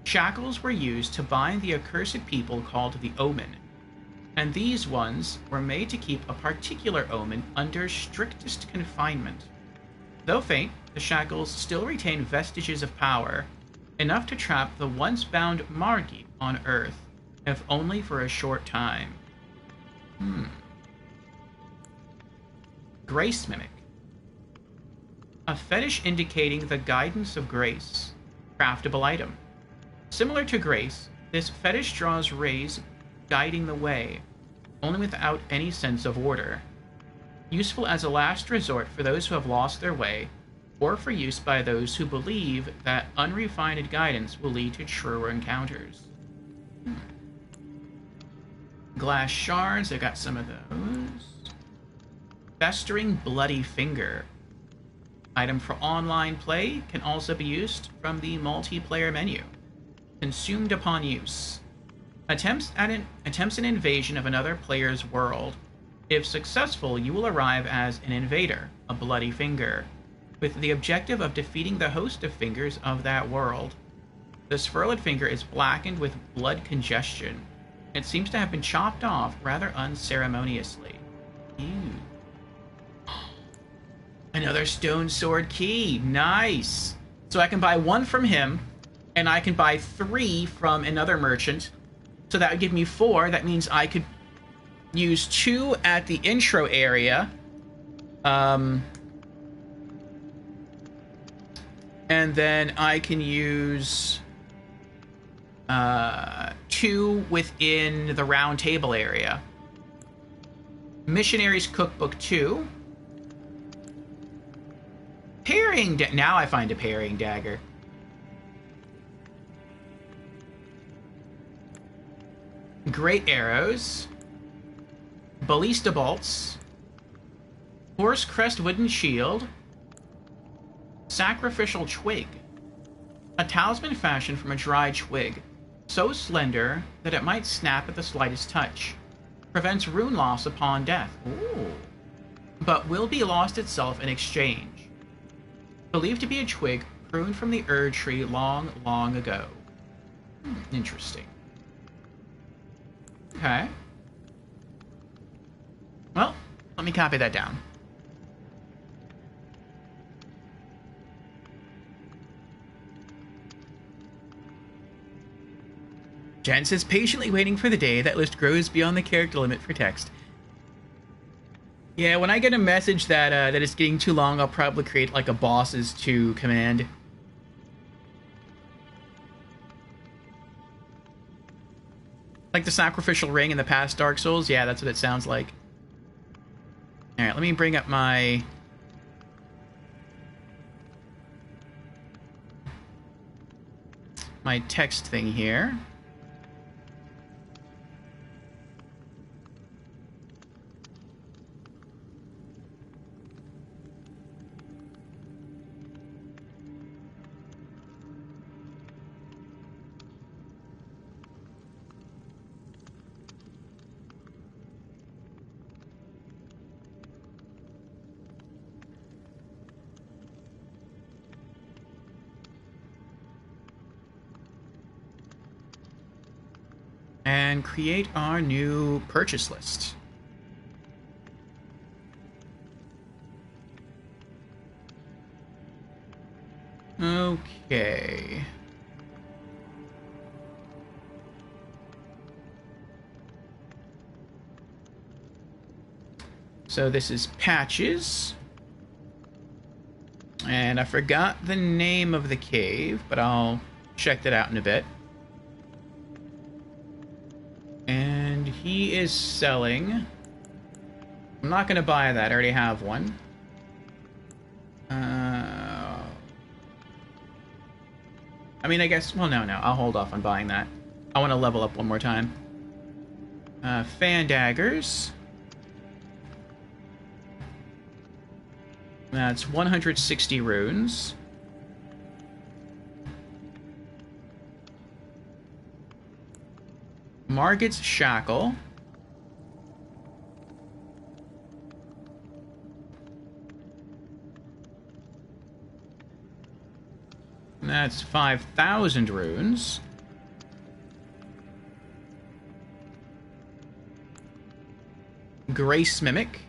Shackles were used to bind the accursed people called the Omen, and these ones were made to keep a particular omen under strictest confinement. Though faint, the shackles still retain vestiges of power, enough to trap the once-bound Margit on Earth, if only for a short time. Grace Mimic. A fetish indicating the guidance of grace. Craftable item. Similar to Grace, this fetish draws rays guiding the way, only without any sense of order. Useful as a last resort for those who have lost their way, or for use by those who believe that unrefined guidance will lead to truer encounters. Glass shards, I got some of those. Festering bloody finger. Item for online play, can also be used from the multiplayer menu. Consumed upon use. Attempts an invasion of another player's world. If successful, you will arrive as an invader, a bloody finger, with the objective of defeating the host of fingers of that world. The sfurled finger is blackened with blood congestion. It seems to have been chopped off rather unceremoniously. Ew. Another stone sword key. Nice. So I can buy one from him, and I can buy 3 from another merchant. So that would give me 4. That means I could use 2 at the intro area. And then I can use 2 within the round table area. Missionary's Cookbook 2. Now I find a parrying dagger. Great arrows. Ballista bolts. Horse crest wooden shield. Sacrificial twig. A talisman fashioned from a dry twig, so slender that it might snap at the slightest touch. Prevents rune loss upon death. Ooh. But will be lost itself in exchange. Believed to be a twig pruned from the Erd tree long, long ago. Interesting. Okay. Well, let me copy that down. Jen says, patiently waiting for the day that list grows beyond the character limit for text. Yeah, when I get a message that that it's getting too long, I'll probably create like a bosses to command. Like the sacrificial ring in the past Dark Souls? Yeah, that's what it sounds like. Alright, let me bring up my... text thing here. And create our new purchase list. Okay. So this is patches. And I forgot the name of the cave, but I'll check that out in a bit. And he is selling... I'm not going to buy that. I already have one. I mean, I guess... Well, no. I'll hold off on buying that. I want to level up one more time. Fan daggers. That's 160 runes. Margit's shackle. That's 5,000 runes. Grace Mimic.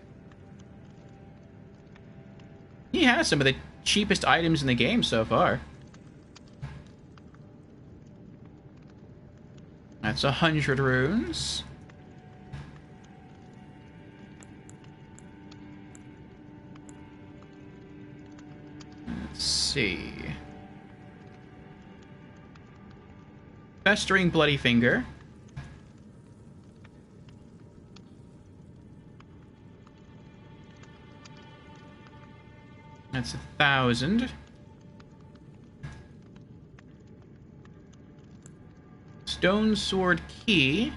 He has some of the cheapest items in the game so far. That's 100 runes. Let's see. Festering Bloody Finger. That's 1,000. Stone Sword Key.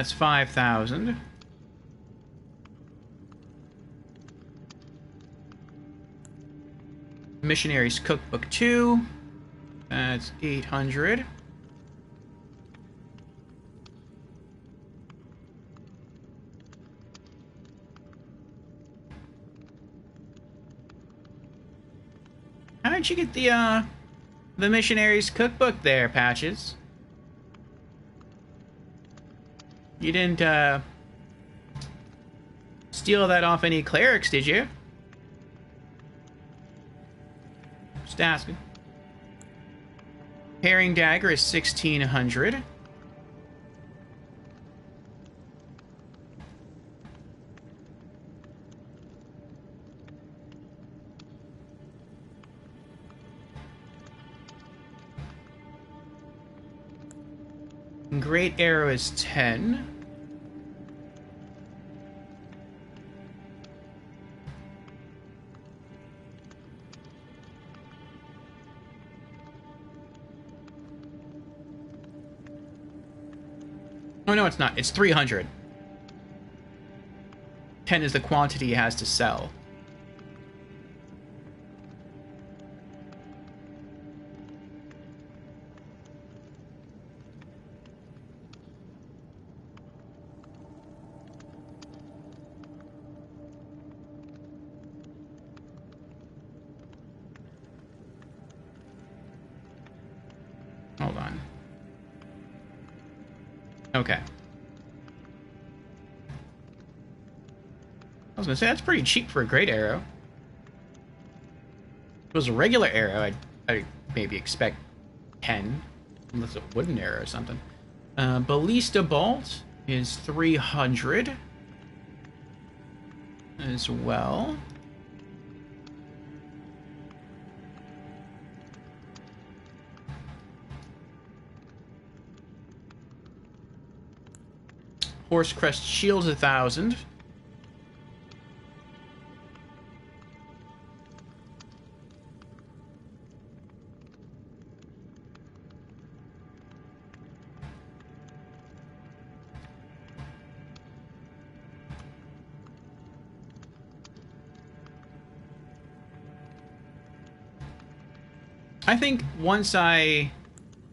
That's 5,000. Missionary's Cookbook 2. That's 800. How did you get the Missionary's Cookbook there, Patches? You didn't steal that off any clerics, did you? Just asking. Herring dagger is 1,600. Great arrow is 10. Oh, no, it's not. It's 300. 10 is the quantity he has to sell. Hold on. Okay. I was gonna say, that's pretty cheap for a great arrow. If it was a regular arrow, I'd maybe expect 10. Unless it's a wooden arrow or something. Ballista bolt is 300. As well. Horsecrest shields 1,000. I think once I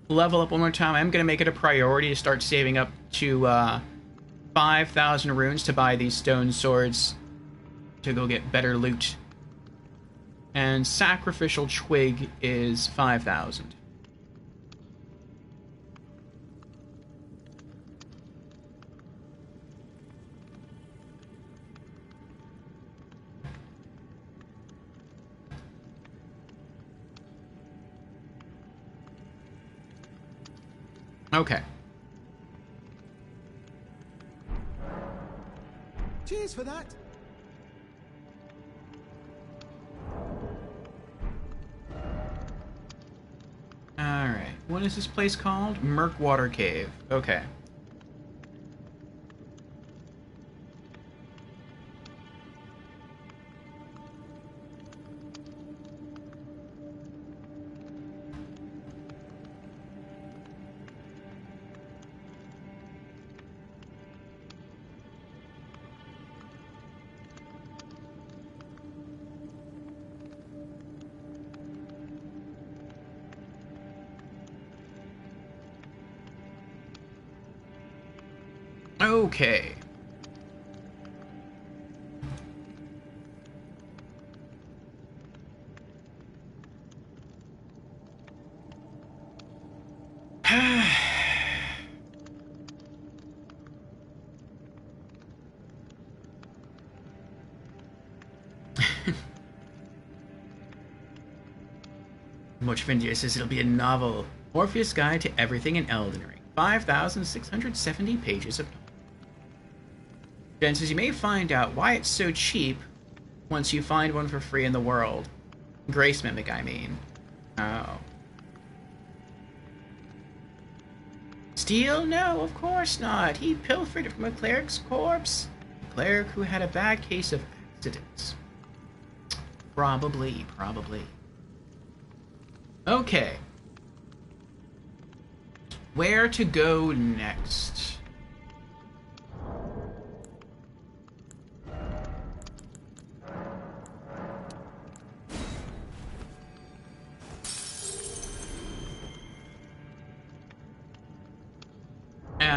level up one more time, I'm going to make it a priority to start saving up to 5,000 runes to buy these stone swords to go get better loot. And sacrificial twig is 5,000. Okay. Cheers for that. Alright. What is this place called? Murkwater Cave. Okay. Okay. Much Findia says it'll be a novel. Orpheus Guide to Everything in Elden Ring. 5,670 pages of knowledge. Jen says you may find out why it's so cheap once you find one for free in the world. Grace Mimic, I mean. Oh. Steal? No, of course not. He pilfered it from a cleric's corpse. A cleric who had a bad case of accidents. Probably. Okay. Where to go next?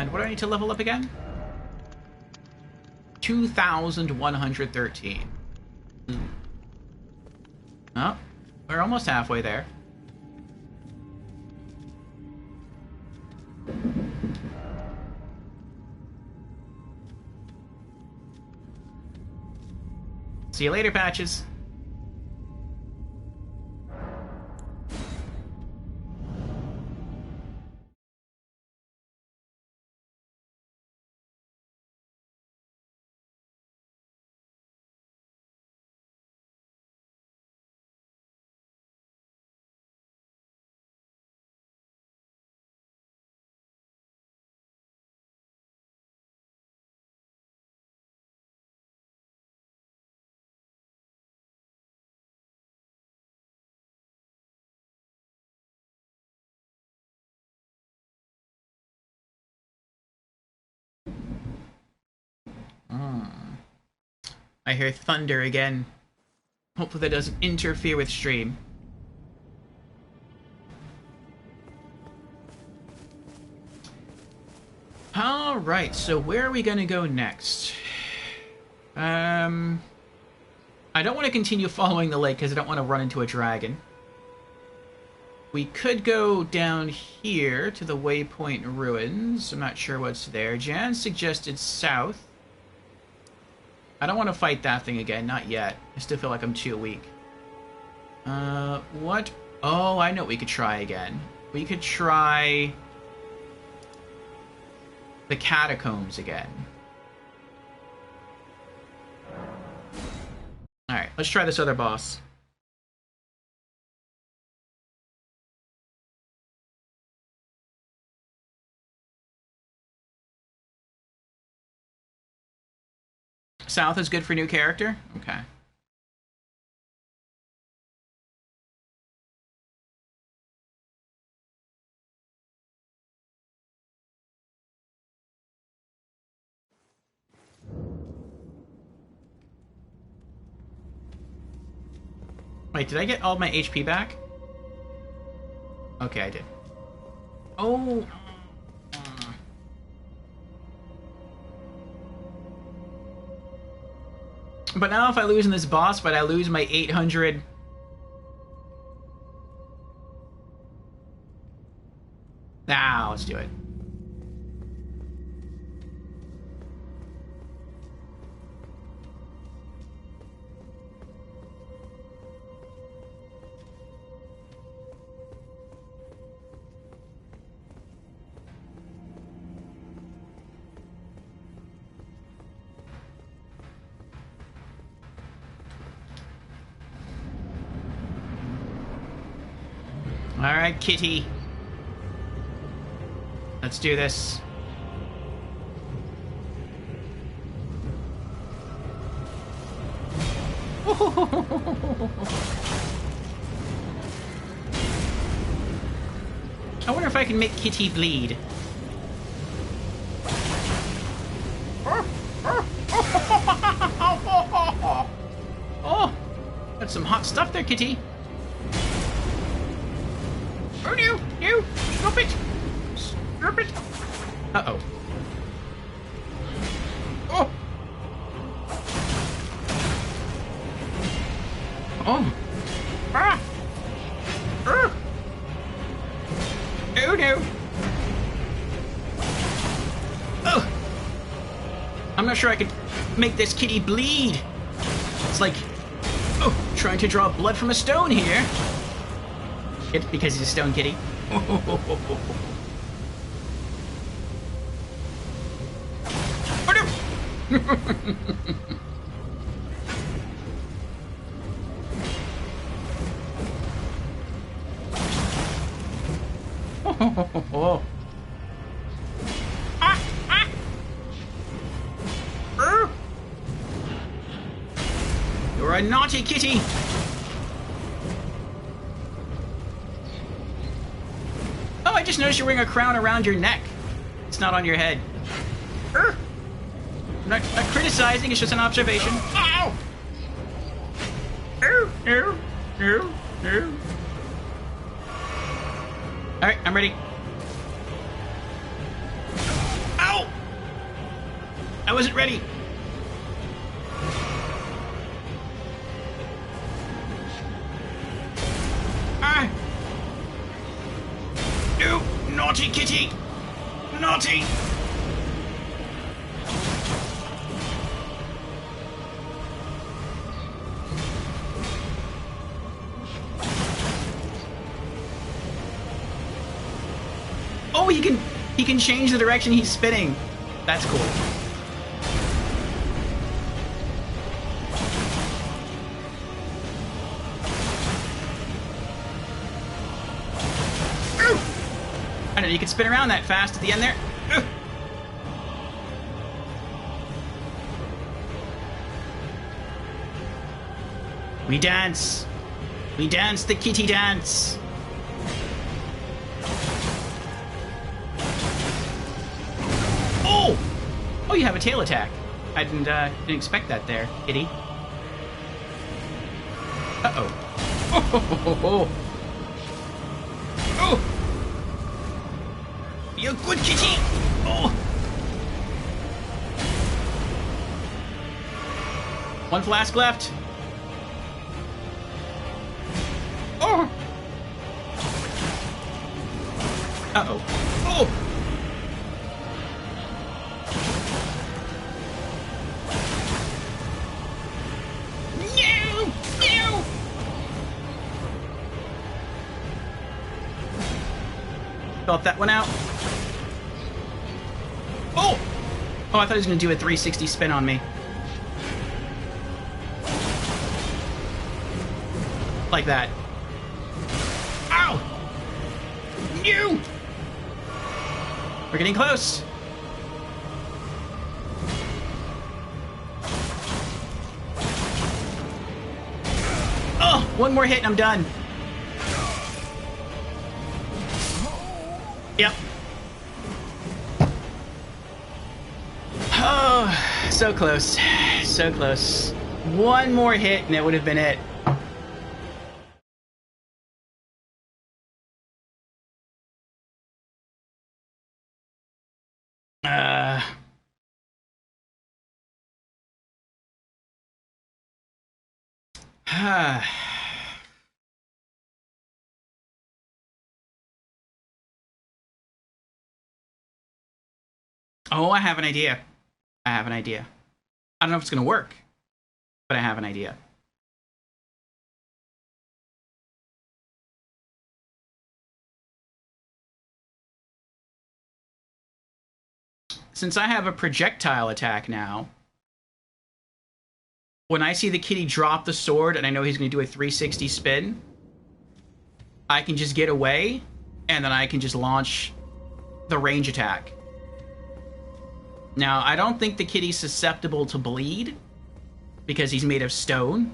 And what do I need to level up again? 2,113. Oh, we're almost halfway there. See you later, Patches. I hear thunder again. Hopefully that doesn't interfere with stream. Alright, so where are we gonna go next? I don't want to continue following the lake because I don't want to run into a dragon. We could go down here to the Waypoint Ruins. I'm not sure what's there. Jan suggested south. I don't want to fight that thing again, not yet. I still feel like I'm too weak. What? Oh, I know what we could try again. We could try the catacombs again. Alright, let's try this other boss. South is good for new character? Okay. Wait, did I get all my HP back? Okay, I did. Oh! But now if I lose in this boss fight, I lose my 800... Nah, let's do it. Alright, kitty. Let's do this. I wonder if I can make Kitty bleed. Oh, that's some hot stuff there, Kitty. Oh no, no, stop it! Stop it! Uh-oh. Oh! Oh! Ah! Oh no! Oh! I'm not sure I can make this kitty bleed. It's like, oh, trying to draw blood from a stone here. It's because he's a stone kitty. Oh no! Oh. Ah, ah. You're a naughty kitty. Oh, I just noticed you're wearing a crown around your neck. It's not on your head. I'm not criticizing, it's just an observation. Ow! No. Alright, I'm ready. I wasn't ready. Ah! No! Naughty kitty! Naughty! Oh, he can change the direction he's spinning. That's cool. I don't know, you can spin around that fast at the end there. We dance. We dance the kitty dance. Oh! Oh, you have a tail attack. I didn't expect that there, kitty. Uh-oh. Oh! Oh! Be a good kitty! Oh! One flask left. Oh! Uh-oh. Oh! No! No! Felt that one out. Oh! Oh, I thought he was going to do a 360 spin on me. Like that. Ow! No! We're getting close. Oh, one more hit and I'm done. Yep. Oh, so close. So close. One more hit and it would have been it. Oh, I have an idea. I have an idea. I don't know if it's going to work, but I have an idea. Since I have a projectile attack now, when I see the kitty drop the sword and I know he's going to do a 360 spin, I can just get away and then I can just launch the range attack. Now, I don't think the kitty's susceptible to bleed because he's made of stone,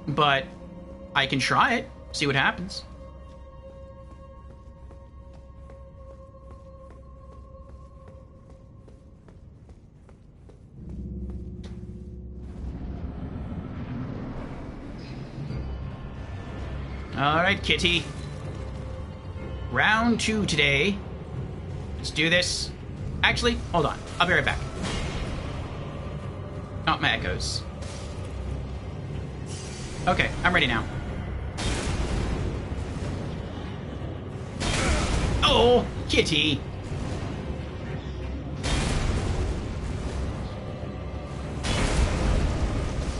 but I can try it, see what happens. Alright, kitty. Round 2 today. Let's do this. Actually, hold on. I'll be right back. Not my echoes. Okay, I'm ready now. Oh, kitty.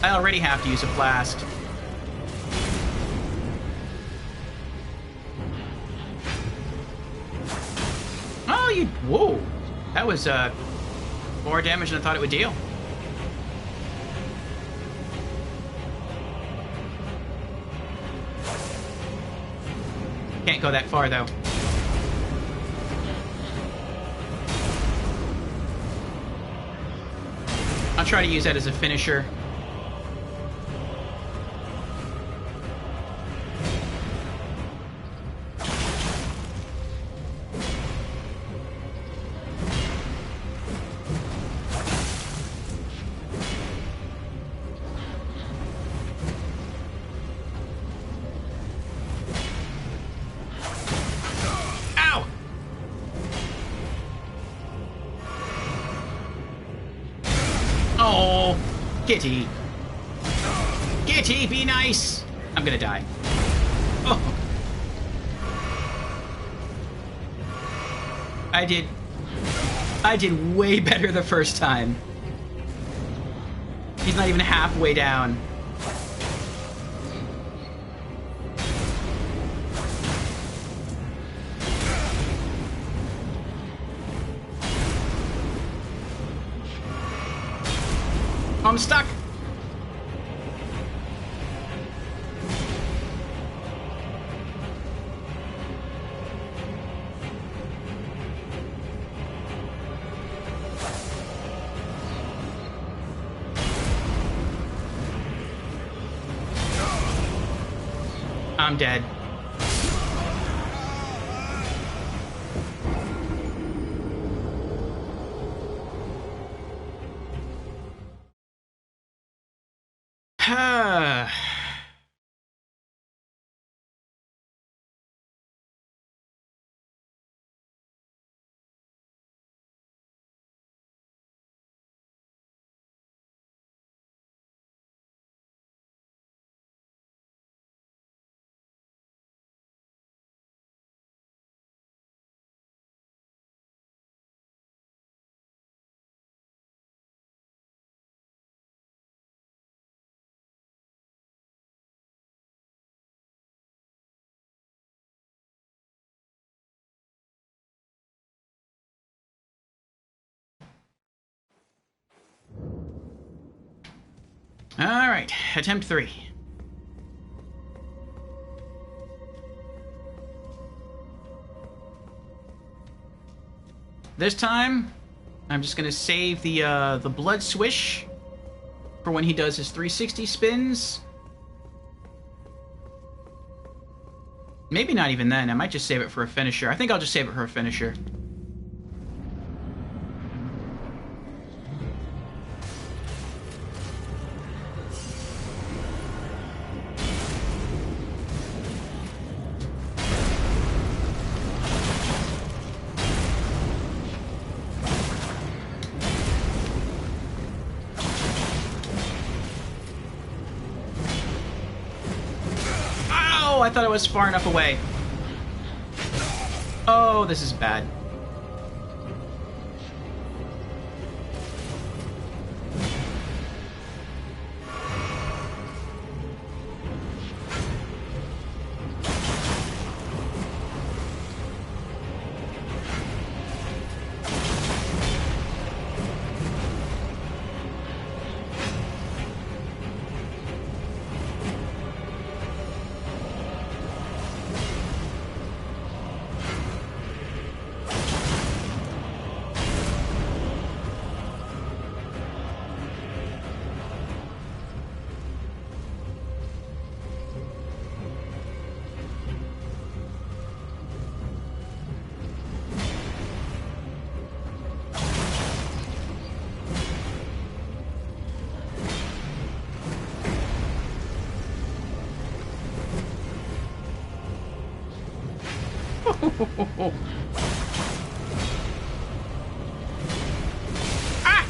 I already have to use a flask. Oh, you... Whoa. That was, more damage than I thought it would deal. Can't go that far, though. I'll try to use that as a finisher. Kitty. Kitty, be nice! I'm gonna die. Oh. I did way better the first time. He's not even halfway down. I'm stuck. I'm dead. All right, attempt 3. This time, I'm just gonna save the blood swish for when he does his 360 spins. Maybe not even then. I might just save it for a finisher. I think I'll just save it for a finisher. I thought I was far enough away. Oh, this is bad. Ah!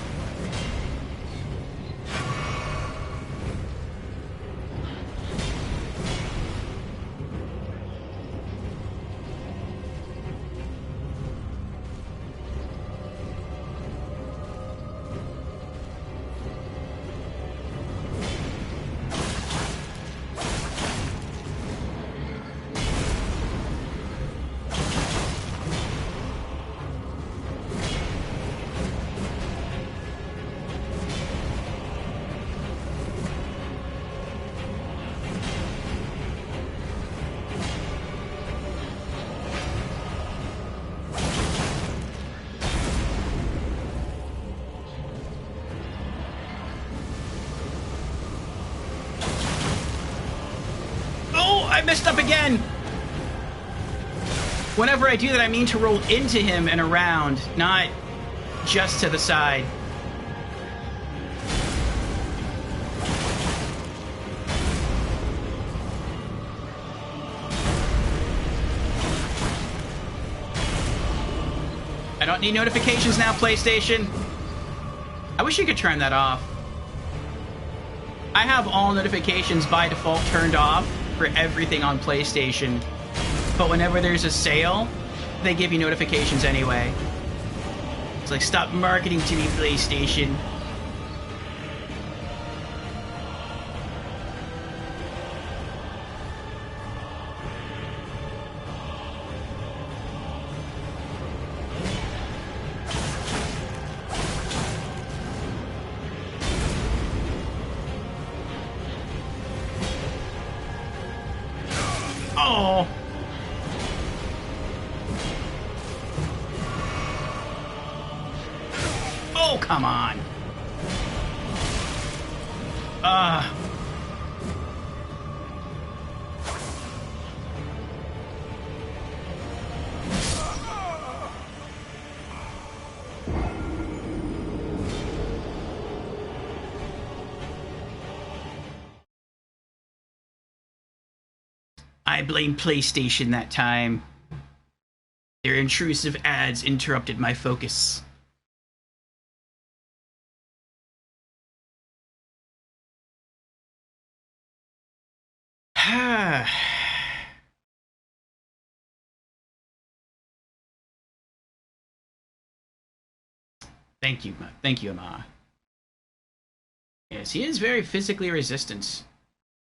I messed up again! Whenever I do that, I mean to roll into him and around, not just to the side. I don't need notifications now, PlayStation. I wish you could turn that off. I have all notifications by default turned off for everything on PlayStation, but whenever there's a sale, they give you notifications anyway. It's like, stop marketing to me, PlayStation. Oh! Oh, come on. I blame PlayStation that time. Their intrusive ads interrupted my focus. Thank you, Ama. Yes, he is very physically resistant.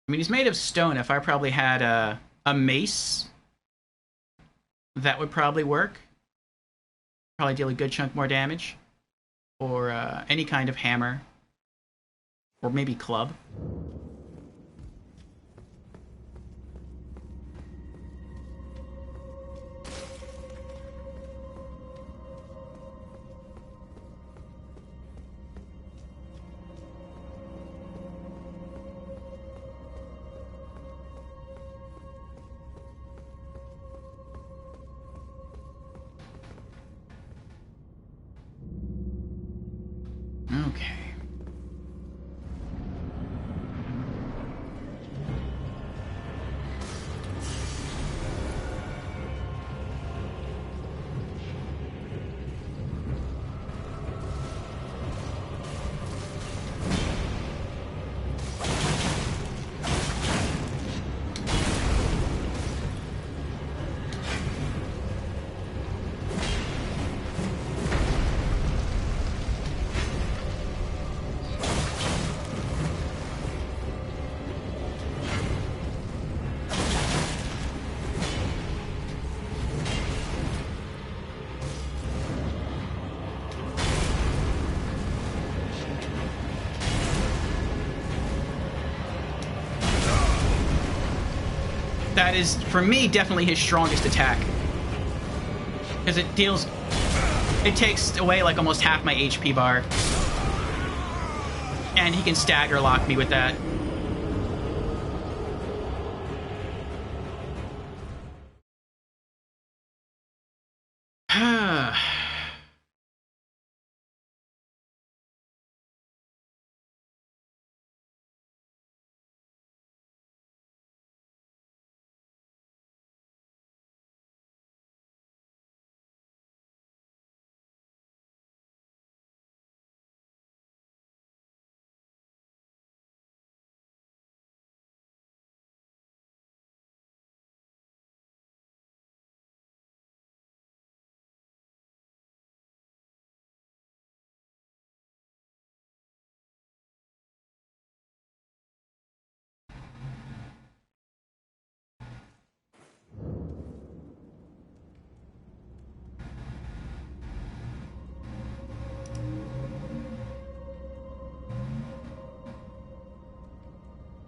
I mean, he's made of stone. If I probably had a mace, that would probably work. Probably deal a good chunk more damage. Or any kind of hammer. Or maybe club. Okay. That is, for me, definitely his strongest attack. Because it takes away like almost half my HP bar. And he can stagger lock me with that.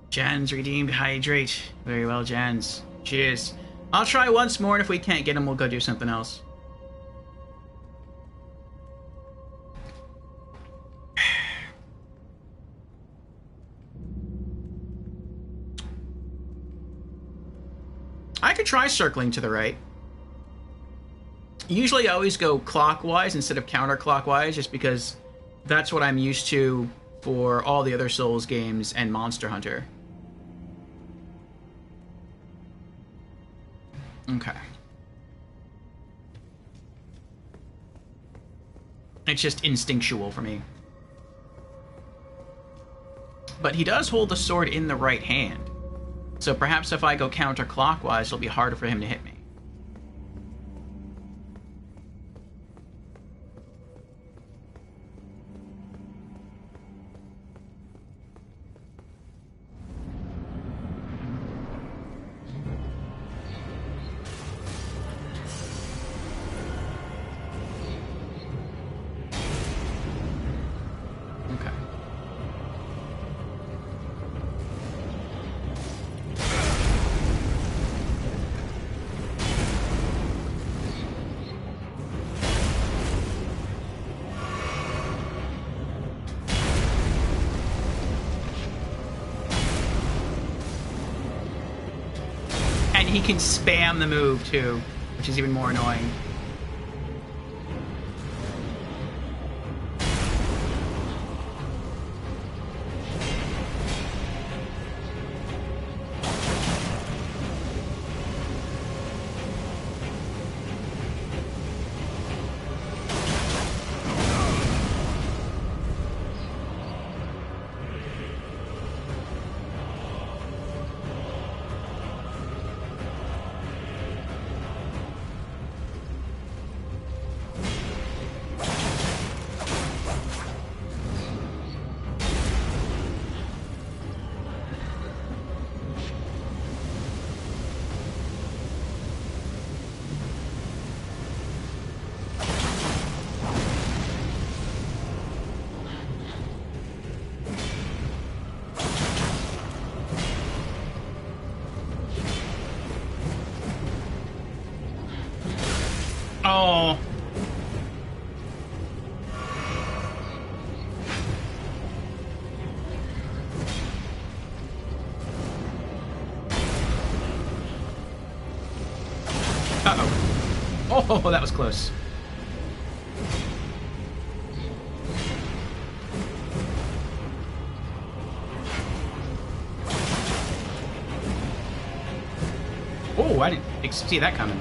Jan's redeemed hydrate. Very well, Jan's. Cheers. I'll try once more, and if we can't get him, we'll go do something else. I could try circling to the right. Usually I always go clockwise instead of counterclockwise, just because that's what I'm used to for all the other Souls games and Monster Hunter. Okay. It's just instinctual for me. but he does hold the sword in the right hand. So perhaps if I go counterclockwise, it'll be harder for him to hit me. He can spam the move, too, which is even more annoying. Oh. Uh-oh. Oh, that was close. Oh, I didn't see that coming.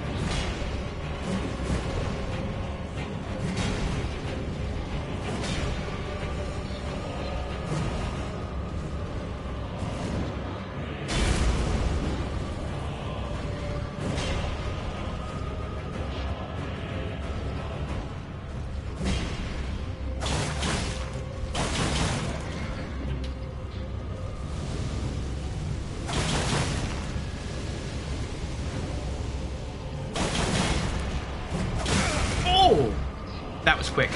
That was quick.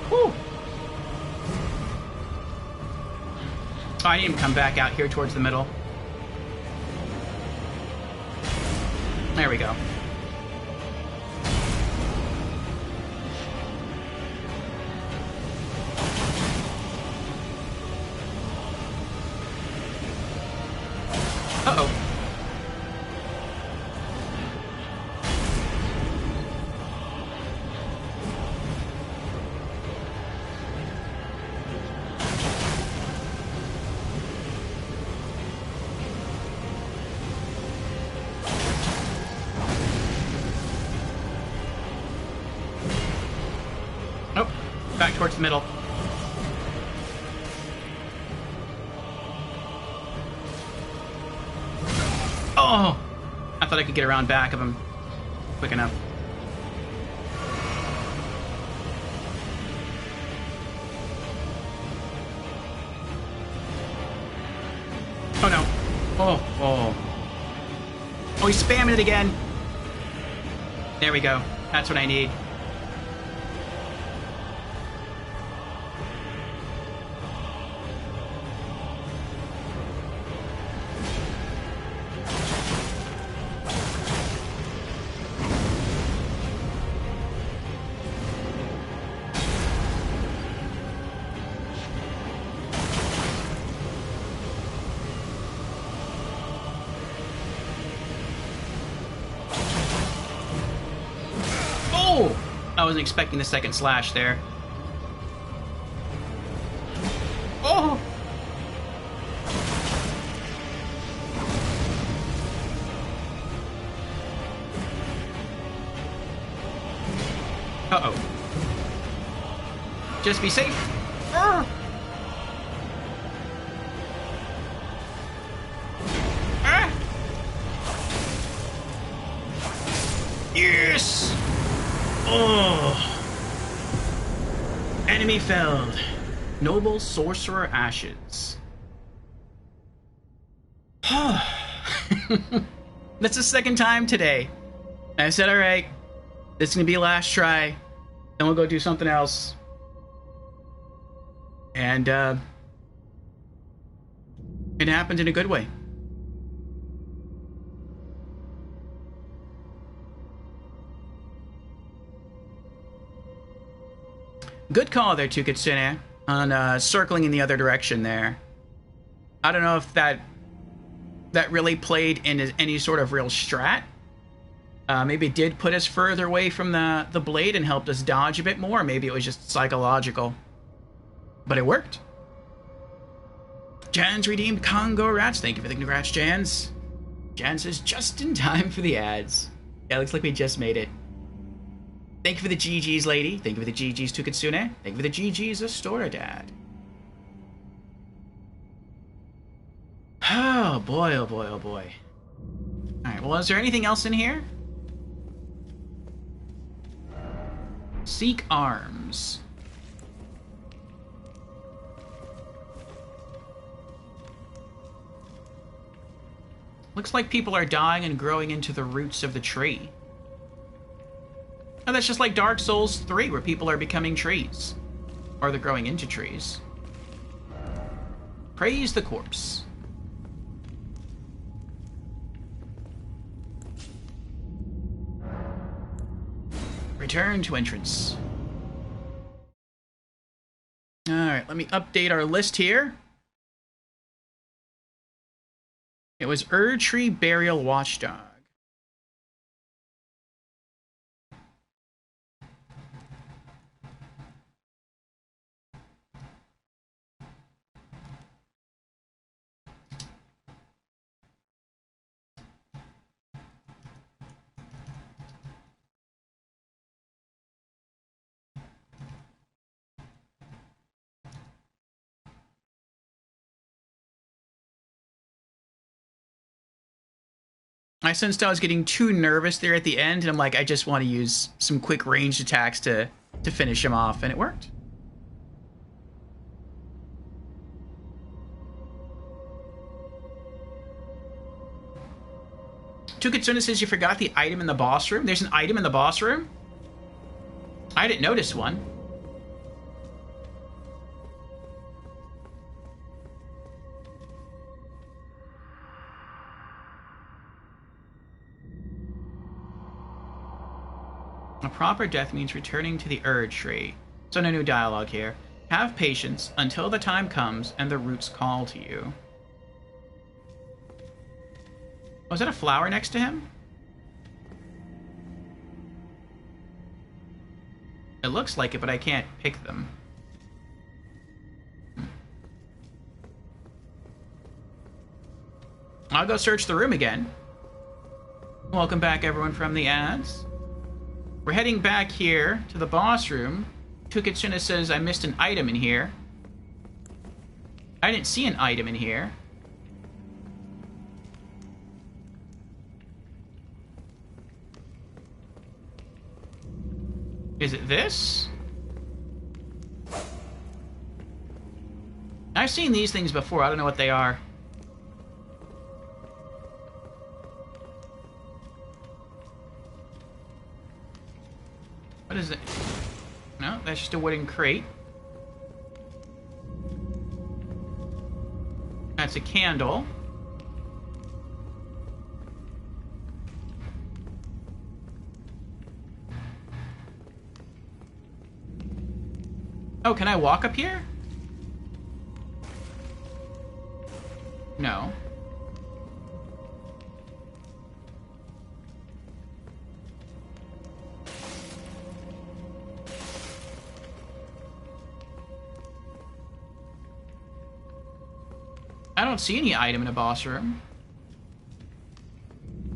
Whew. Oh, I didn't even come back out here towards the middle. There we go. Uh-oh. Back towards the middle. Oh! I thought I could get around back of him quick enough. Oh no. Oh, oh. Oh, he's spamming it again. There we go. That's what I need. I wasn't expecting the second slash there. Oh! Uh-oh. Just be safe. Ah! Ah! Yes! Oh! Enemy felled. Noble Sorcerer Ashes. That's the second time today. I said, alright, this is gonna be last try. Then we'll go do something else. And, it happened in a good way. Good call there, Tukitsune, on circling in the other direction there. I don't know if that really played in any sort of real strat. Maybe it did put us further away from the blade and helped us dodge a bit more. Maybe it was just psychological. But it worked. Jans redeemed Congo Rats. Thank you for the congrats, Jans. Jans says, just in time for the ads. Yeah, looks like we just made it. Thank you for the GGs, lady. Thank you for the GGs, Tukitsune. Thank you for the GGs, Astora Dad. Oh boy, oh boy, oh boy. Alright, well, is there anything else in here? Seek arms. Looks like people are dying and growing into the roots of the tree. Oh, that's just like Dark Souls 3, where people are becoming trees. Or they're growing into trees. Praise the corpse. Return to entrance. Alright, let me update our list here. It was Tree Burial Watchdog. I sensed I was getting too nervous there at the end, and I'm like, I just want to use some quick ranged attacks to finish him off, and it worked. Tukitsune says you forgot the item in the boss room. There's an item in the boss room? I didn't notice one. A proper death means returning to the Erd tree. So no new dialogue here. Have patience until the time comes and the roots call to you. Was that a flower next to him? It looks like it, but I can't pick them. I'll go search the room again. Welcome back, everyone, from the ads. We're heading back here to the boss room. Tukitsune says I missed an item in here. I didn't see an item in here. Is it this? I've seen these things before. I don't know what they are. What is it? No, that's just a wooden crate. That's a candle. Oh, can I walk up here? No. I don't see any item in a boss room.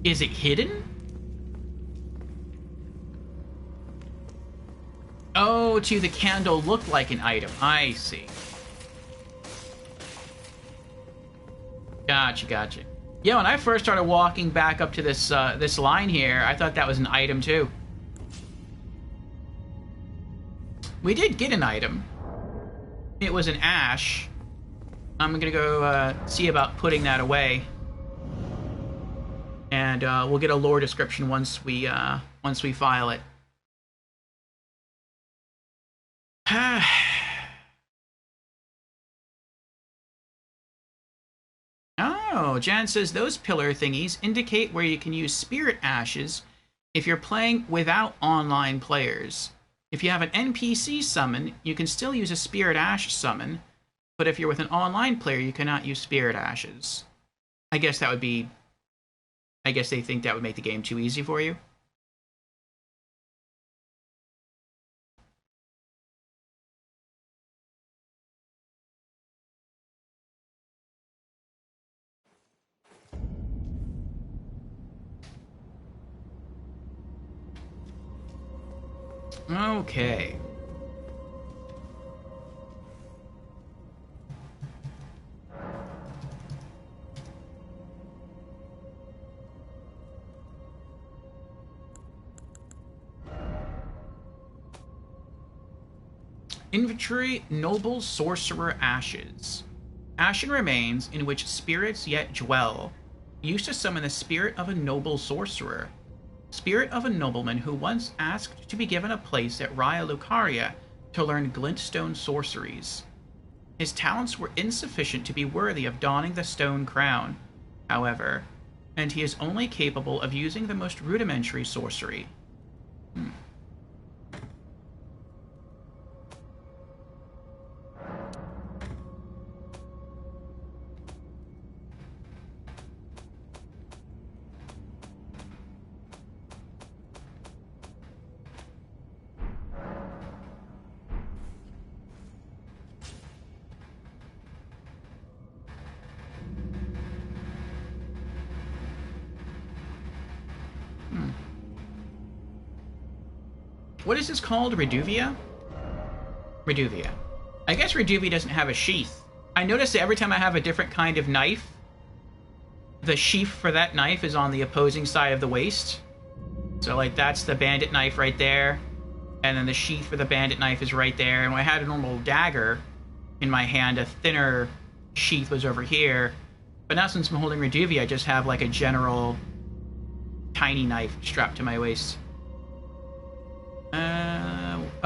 Is it hidden? Oh, to the candle look like an item. I see. Gotcha, gotcha. Yeah, when I first started walking back up to this this line here, I thought that was an item too. We did get an item. It was an ash. I'm gonna go see about putting that away, and we'll get a lore description once we file it. Oh, Jan says those pillar thingies indicate where you can use spirit ashes if you're playing without online players. If you have an NPC summon, you can still use a spirit ash summon, but if you're with an online player, you cannot use spirit ashes. I guess that would be... I guess they think that would make the game too easy for you. Okay. Inventory, Noble Sorcerer Ashes. Ashen remains in which spirits yet dwell. Used to summon the spirit of a noble sorcerer. Spirit of a nobleman who once asked to be given a place at Raya Lucaria to learn glintstone sorceries. His talents were insufficient to be worthy of donning the stone crown, however, and he is only capable of using the most rudimentary sorcery. What is this called? Reduvia? Reduvia. I guess Reduvia doesn't have a sheath. I notice that every time I have a different kind of knife, the sheath for that knife is on the opposing side of the waist. So, like, that's the bandit knife right there. And then the sheath for the bandit knife is right there. And when I had a normal dagger in my hand, a thinner sheath was over here. But now since I'm holding Reduvia, I just have, like, a general tiny knife strapped to my waist.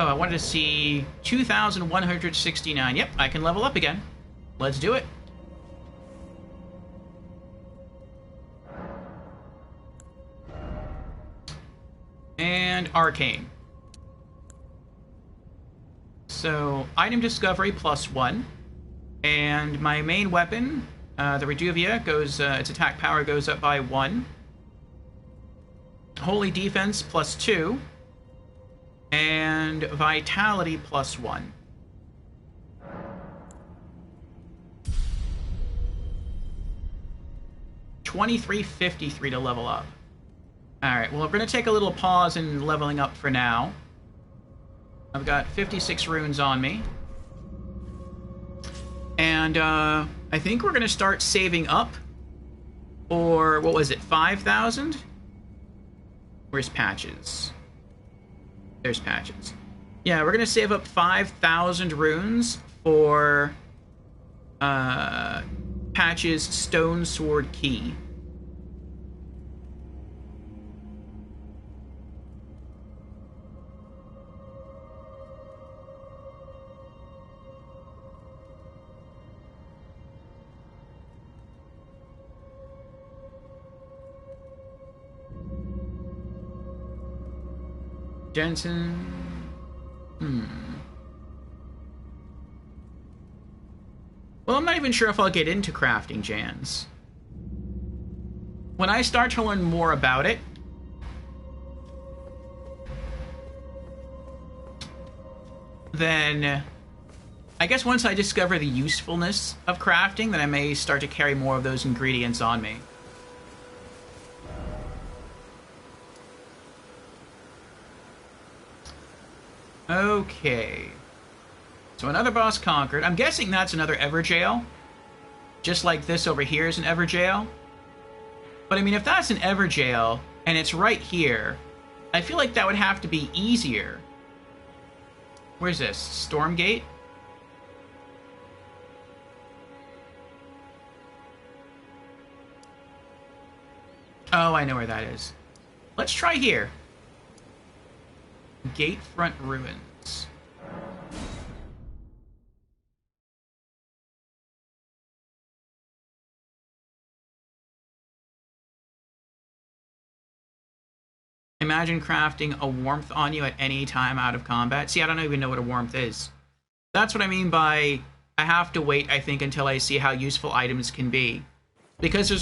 Oh, I wanted to see 2,169. Yep, I can level up again. Let's do it. And Arcane. So, item discovery +1. And my main weapon, the Reduvia, goes, its attack power goes up by 1. Holy defense +2. And vitality +1. $23.53 to level up. Alright, well, we're going to take a little pause in leveling up for now. I've got 56 runes on me. And, I think we're going to start saving up. Or, what was it, 5,000? Where's Patches? There's Patches. Yeah, we're going to save up 5,000 runes for Patches' Stone Sword Key. Jensen. Well, I'm not even sure if I'll get into crafting Jans. When I start to learn more about it, then I guess once I discover the usefulness of crafting, then I may start to carry more of those ingredients on me. Okay. So another boss conquered. I'm guessing that's another Everjail. Just like this over here is an Everjail. But I mean, if that's an Everjail, and it's right here, I feel like that would have to be easier. Where's this? Stormgate? Oh, I know where that is. Let's try here. Gatefront Ruins. Imagine crafting a warmth on you at any time out of combat. See, I don't even know what a warmth is. That's what I mean by I have to wait, I think, until I see how useful items can be. Because there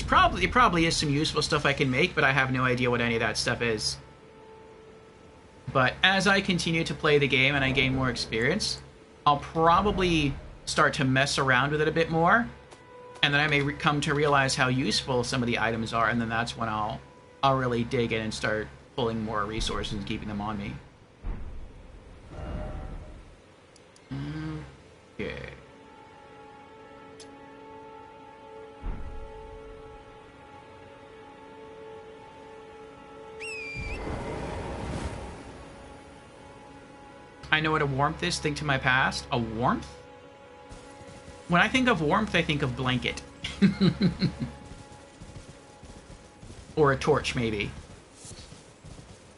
probably is some useful stuff I can make, but I have no idea what any of that stuff is. But as I continue to play the game and I gain more experience, I'll probably start to mess around with it a bit more, and then I may come to realize how useful some of the items are, and then that's when I'll really dig in and start pulling more resources and keeping them on me. Okay. I know what a warmth is. Think to my past. A warmth? When I think of warmth, I think of blanket. Or a torch, maybe.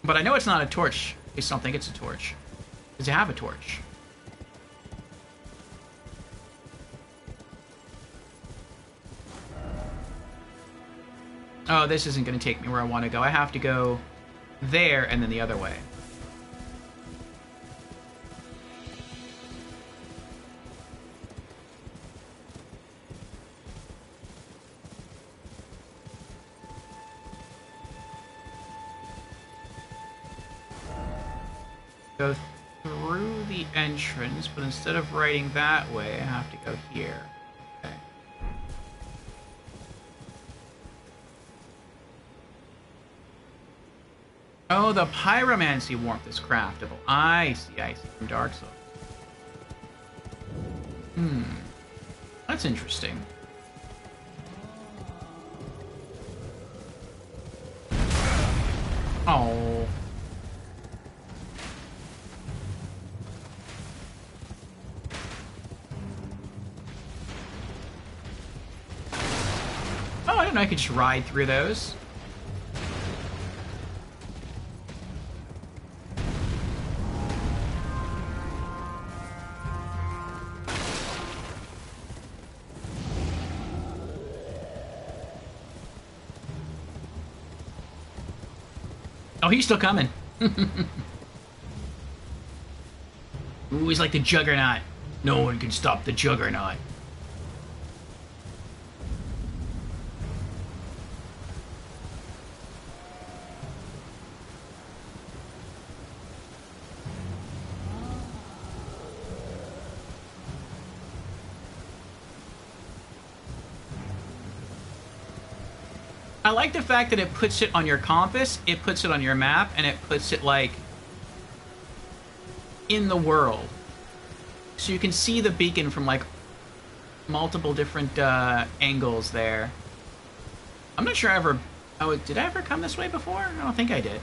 But I know it's not a torch. At least I don't think it's a torch. Does it have a torch? Oh, this isn't going to take me where I want to go. I have to go there and then the other way. Go through the entrance, but instead of riding that way, I have to go here. Okay. Oh, the pyromancy warmth is craftable. I see, from Dark Souls. That's interesting. Oh. I don't know, I could just ride through those. Oh, he's still coming. Ooh, he's like the Juggernaut. No one can stop the Juggernaut. I like the fact that it puts it on your compass, it puts it on your map, and it puts it, like, in the world. So you can see the beacon from, like, multiple different angles there. I'm not sure I ever... Oh, did I ever come this way before? I don't think I did.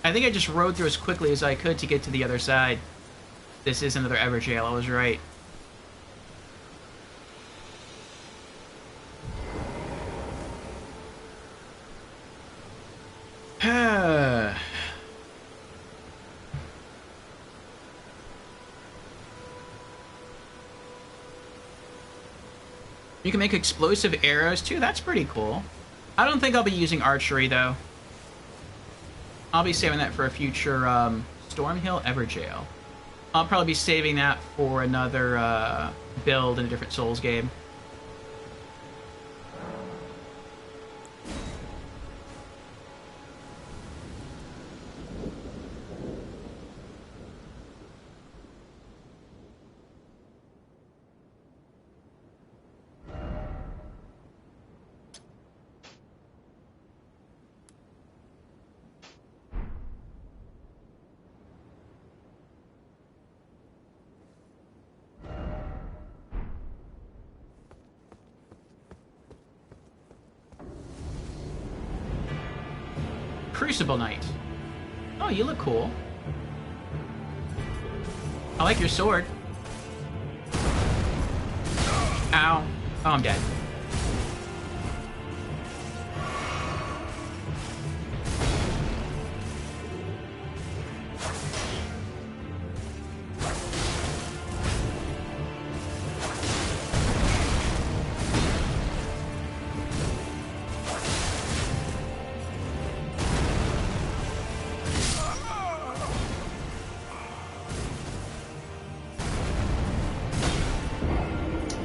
I think I just rode through as quickly as I could to get to the other side. This is another Everjail, I was right. You can make explosive arrows too. That's pretty cool. I don't think I'll be using archery though. I'll be saving that for a future Stormhill Everjail. I'll probably be saving that for another build in a different Souls game. Crucible Knight. Oh, you look cool. I like your sword. Ow. Oh, I'm dead.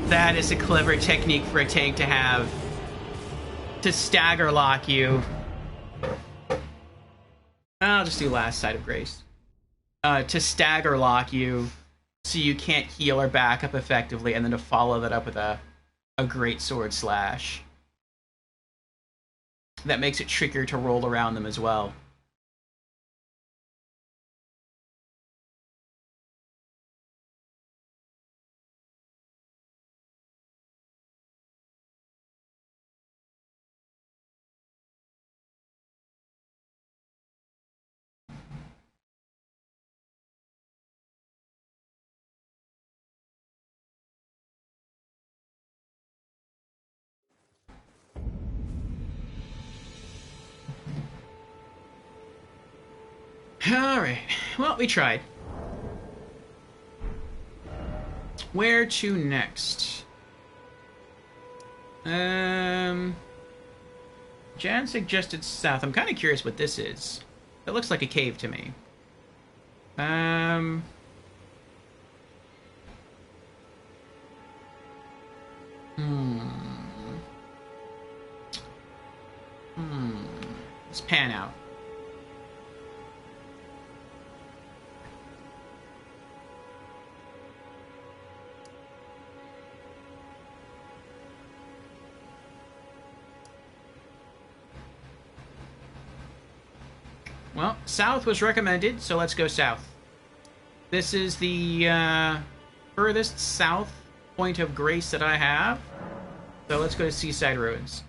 That is a clever technique for a tank to have. To stagger lock you. I'll just do last Side of Grace. To stagger lock you so you can't heal or back up effectively, and then to follow that up with a great sword slash. That makes it trickier to roll around them as well. Alright, well, we tried. Where to next? Jan suggested south. I'm kind of curious what this is. It looks like a cave to me. Let's pan out. Well, south was recommended, so let's go south. This is the furthest south point of grace that I have. So let's go to Seaside Ruins.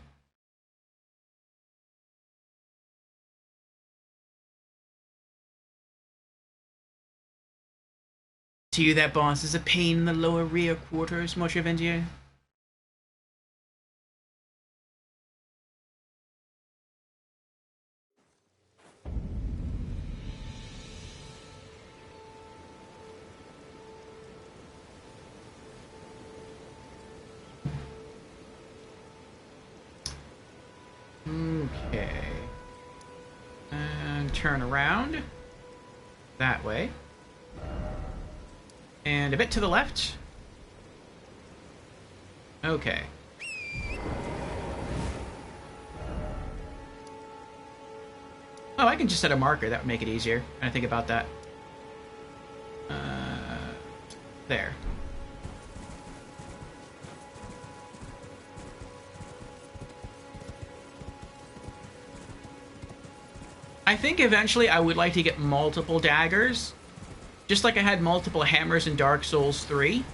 To you, that boss is a pain in the lower rear quarters, Moshe Vendier. Okay. And turn around. That way. And a bit to the left. Okay. Oh, I can just set a marker. That would make it easier. I think about that. There. I think eventually I would like to get multiple daggers. Just like I had multiple hammers in Dark Souls 3.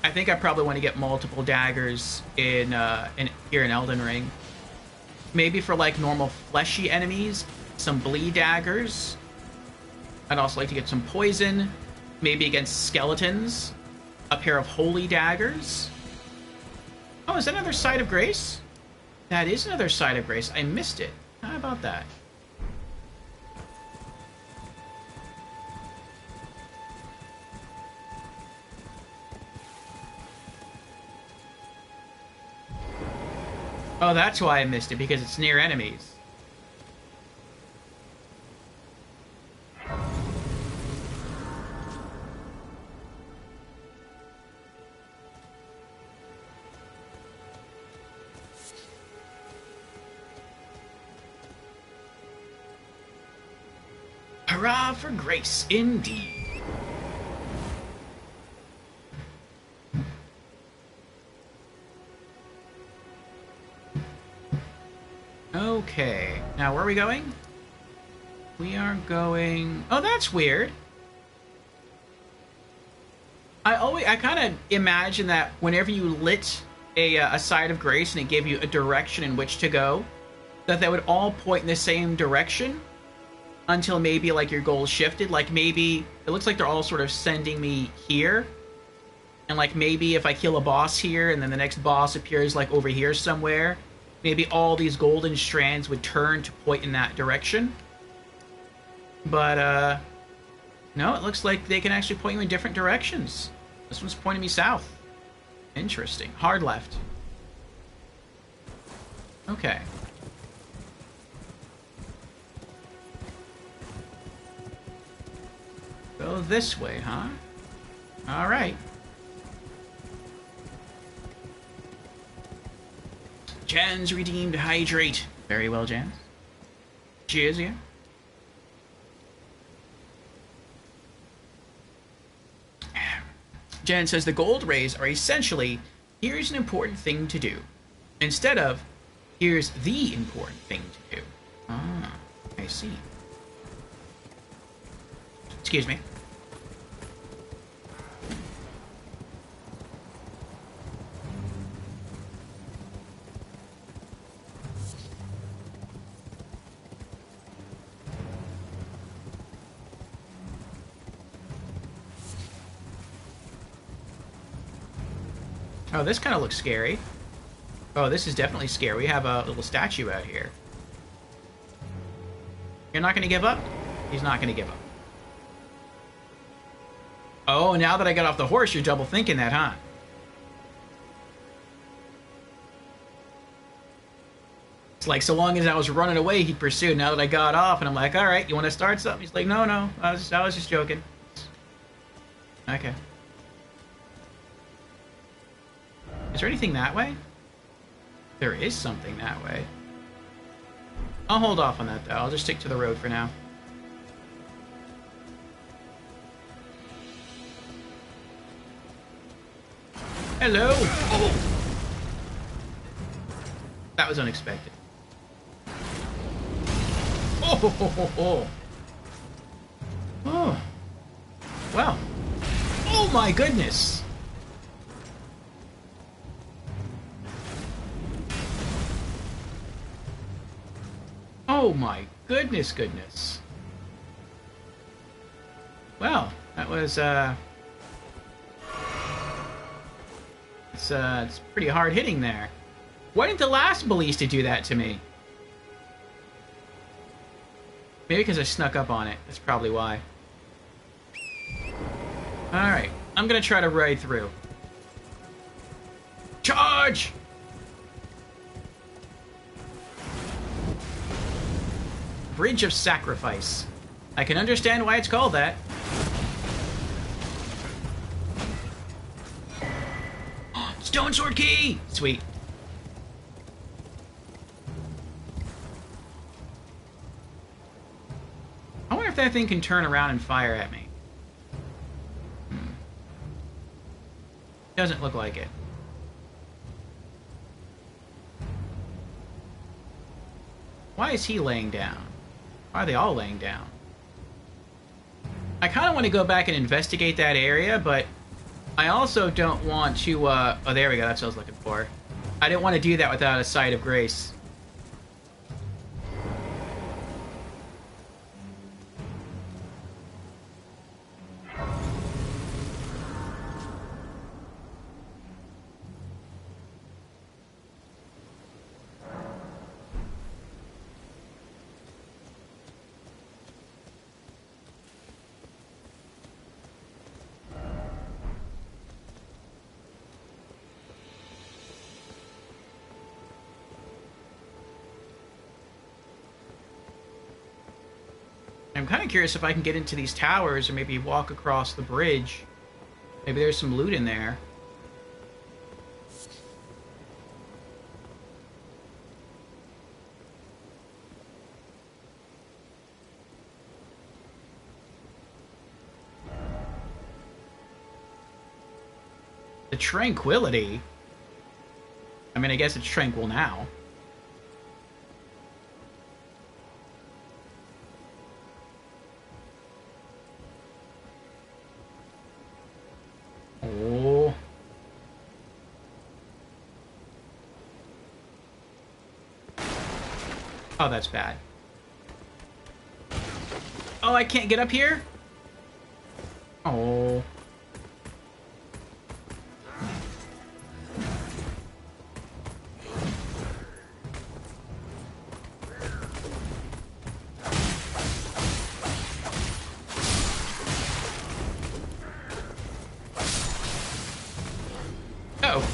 I think I probably want to get multiple daggers in here in Elden Ring. Maybe for like normal fleshy enemies, some bleed daggers. I'd also like to get some poison. Maybe against skeletons, a pair of holy daggers. Oh, is that another Side of Grace? That is another Side of Grace. I missed it. How about that? Oh, that's why I missed it, because it's near enemies. Hurrah for grace, indeed. Okay, now where are we going? We are going... Oh, that's weird. I kind of imagine that whenever you lit a Side of Grace and it gave you a direction in which to go, that they would all point in the same direction until maybe like your goal shifted. Like maybe it looks like they're all sort of sending me here, and like maybe if I kill a boss here and then the next boss appears like over here somewhere, maybe all these golden strands would turn to point in that direction. But no, it looks like they can actually point you in different directions. This one's pointing me south. Interesting. Hard left. Okay. Go this way, huh? Alright. Jan's redeemed hydrate. Very well, Jan. Cheers, yeah. Jan says the gold rays are essentially, here's an important thing to do, instead of, here's the important thing to do. Ah, I see. Excuse me. Oh, this kind of looks scary. Oh, this is definitely scary. We have a little statue out here. You're not going to give up? He's not going to give up. Oh, now that I got off the horse, you're double thinking that, huh? It's like so long as I was running away, he'd pursue. Now that I got off, and I'm like, all right, you want to start something? He's like, no, I was just joking. Okay. Is there anything that way? There is something that way. I'll hold off on that, though. I'll just stick to the road for now. Hello! Oh! That was unexpected. Oh! Oh! Well. Oh my goodness! Oh my goodness. Well, that was, it's pretty hard hitting there. Why didn't the last ballista do that to me? Maybe because I snuck up on it. That's probably why. Alright, I'm gonna try to ride through. Charge! Bridge of Sacrifice. I can understand why it's called that. Stone Sword Key! Sweet. I wonder if that thing can turn around and fire at me. Doesn't look like it. Why is he laying down? Why are they all laying down? I kind of want to go back and investigate that area, but I also don't want to, oh, there we go, that's what I was looking for. I didn't want to do that without a sight of grace. I'm kind of curious if I can get into these towers or maybe walk across the bridge. Maybe there's some loot in there. The Tranquility? I mean, I guess it's tranquil now. Oh. Oh, that's bad. Oh, I can't get up here? Oh. Oh.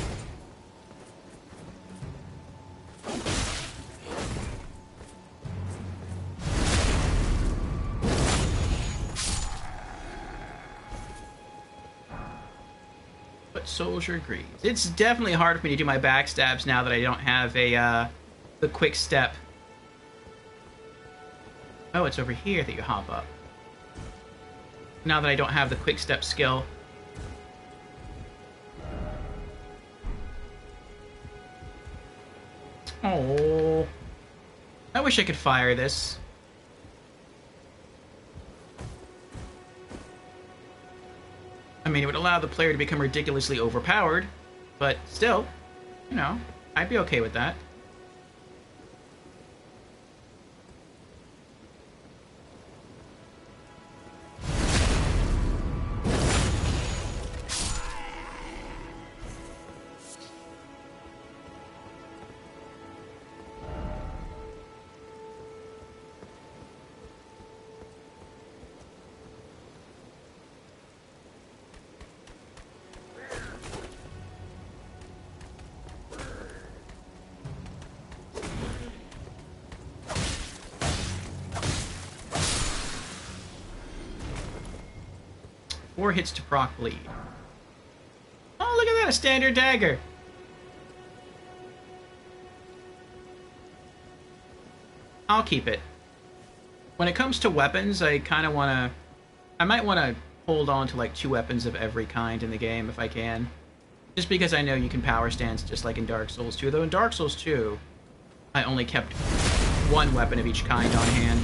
But soldier agrees. It's definitely hard for me to do my backstabs now that I don't have a the quick step. Oh, it's over here that you hop up. Now that I don't have the quick step skill. Oh, I wish I could fire this. I mean, it would allow the player to become ridiculously overpowered, but still, you know, I'd be okay with that. Four hits to proc bleed. Oh, look at that, a standard dagger. I'll keep it. When it comes to weapons, I kind of want to... I might want to hold on to like 2 weapons of every kind in the game if I can. Just because I know you can power stance just like in Dark Souls 2. Though in Dark Souls 2, I only kept 1 weapon of each kind on hand.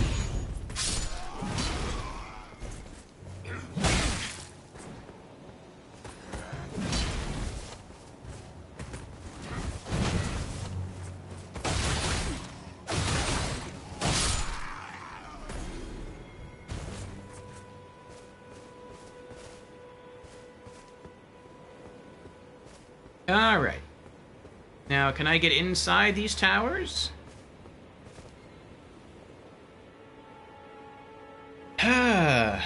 Alright. Now, can I get inside these towers? Oh,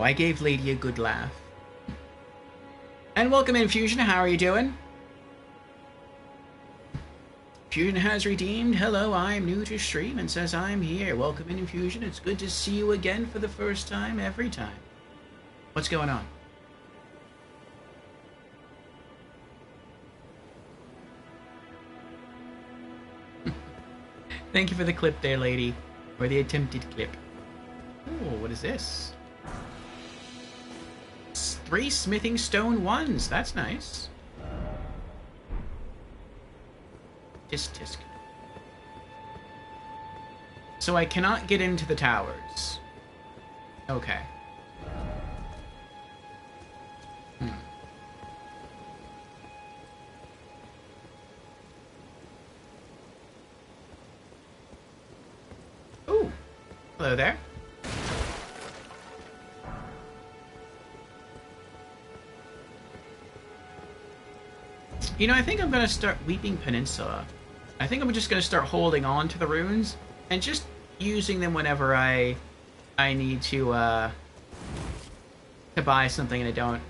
I gave Lady a good laugh. And welcome in, Fusion. How are you doing? Fusion has redeemed. Hello, I'm new to stream and says I'm here. Welcome in, Fusion. It's good to see you again for the first time every time. What's going on? Thank you for the clip there, lady. Or the attempted clip. Oh, what is this? 3 smithing stone 1s. That's nice. Tisk tisk. So I cannot get into the towers. Okay. Ooh. Hello there. You know, I think I'm going to start Weeping Peninsula. I think I'm just going to start holding on to the runes and just using them whenever I need to buy something and I don't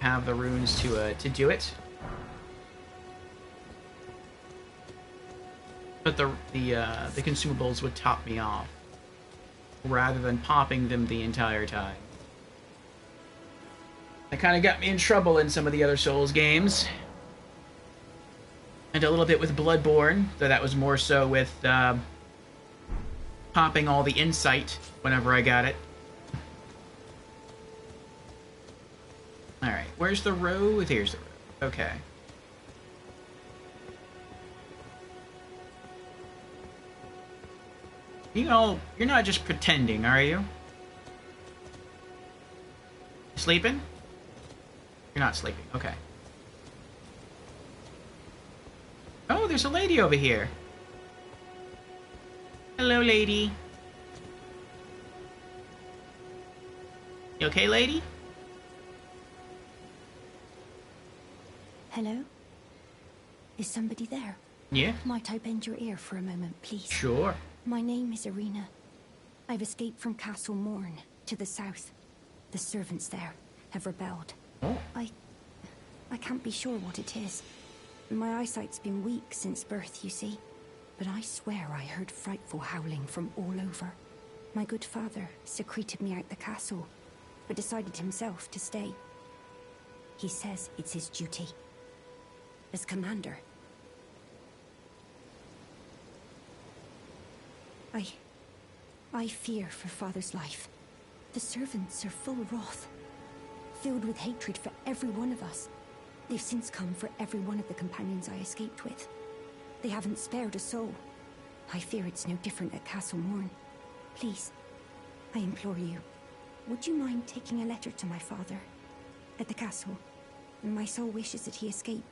have the runes to do it. But the consumables would top me off rather than popping them the entire time. That kind of got me in trouble in some of the other Souls games. And a little bit with Bloodborne, though that was more so with popping all the insight whenever I got it. Alright, where's the road? Here's the road. Okay. You're not just pretending, are you? Sleeping? You're not sleeping. Okay. Oh, there's a lady over here. Hello, lady. You okay, lady? Hello? Is somebody there? Yeah? Might I bend your ear for a moment, please? Sure. My name is Irina. I've escaped from Castle Morn, to the south. The servants there have rebelled. Oh. I can't be sure what it is. My eyesight's been weak since birth, you see. But I swear I heard frightful howling from all over. My good father secreted me out the castle, but decided himself to stay. He says it's his duty. As commander. I fear for father's life. The servants are full of wrath, filled with hatred for every one of us. They've since come for every one of the companions I escaped with. They haven't spared a soul. I fear it's no different at Castle Morn. Please, I implore you, would you mind taking a letter to my father at the castle? My sole wish is that he escape,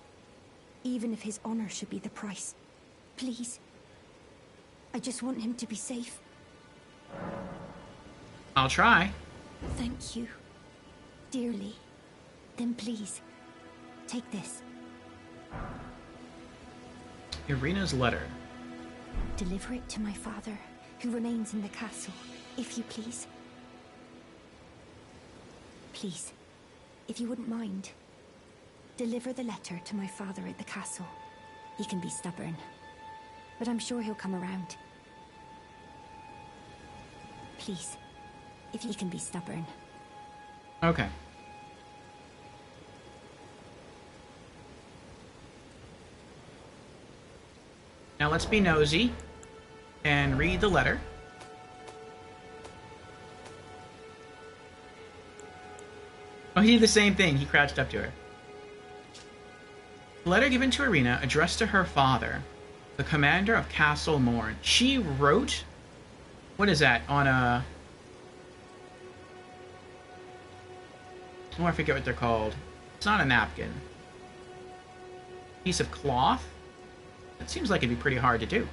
even if his honor should be the price. Please. I just want him to be safe. I'll try. Thank you. Dearly. Then please, take this. Irina's letter. Deliver it to my father, who remains in the castle, if you please. Please, if you wouldn't mind, deliver the letter to my father at the castle. He can be stubborn, but I'm sure he'll come around. Please, if he can be stubborn. Okay. Now let's be nosy and read the letter. Oh, he did the same thing. He crouched up to her. The letter given to Irina, addressed to her father, the commander of Castle Morn. She wrote... What is that? On a... Oh, I forget what they're called. It's not a napkin. Piece of cloth? That seems like it'd be pretty hard to do.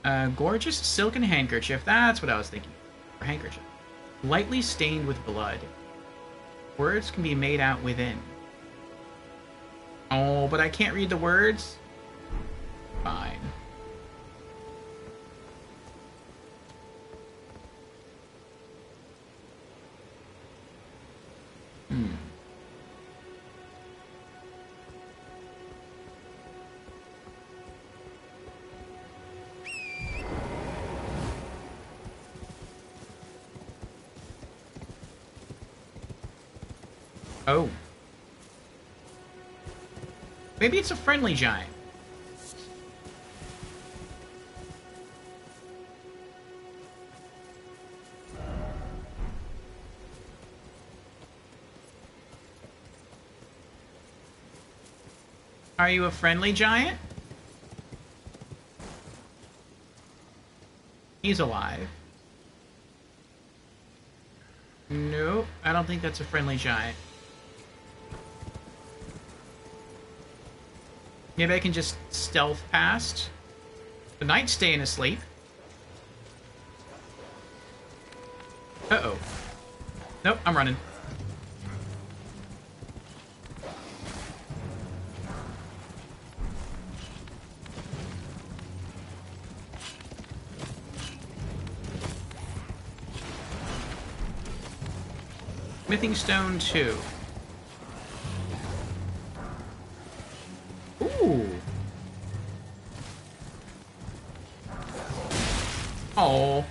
A gorgeous silken handkerchief. That's what I was thinking. Or handkerchief. Lightly stained with blood. Words can be made out within. Oh, but I can't read the words? Fine. Oh. Maybe it's a friendly giant. Are you a friendly giant? He's alive. Nope, I don't think that's a friendly giant. Maybe I can just stealth past. The knight's staying asleep. Uh-oh. Nope, I'm running. Smithing Stone 2. Ooh. Oh.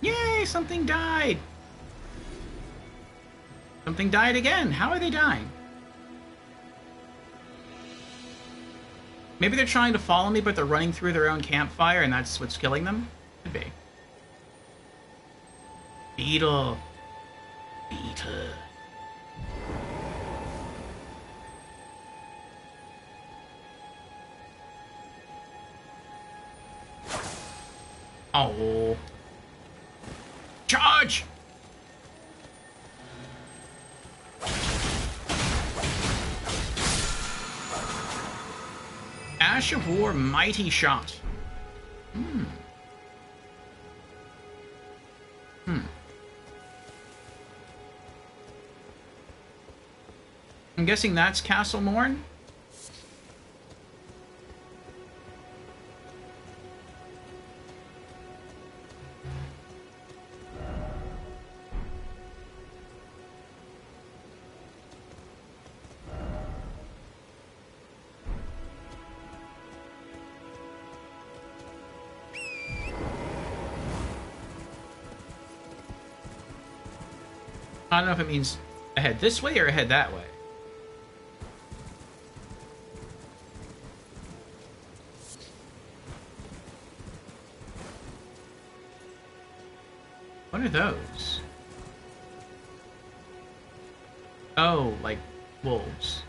Yay, something died. Something died again. How are they dying? Maybe they're trying to follow me, but they're running through their own campfire, and that's what's killing them? Could be. Beetle. Beetle. Oh. Charge! Ash of War Mighty Shot. I'm guessing that's Castle Morn? I don't know if it means ahead this way or ahead that way. What are those? Oh, like wolves.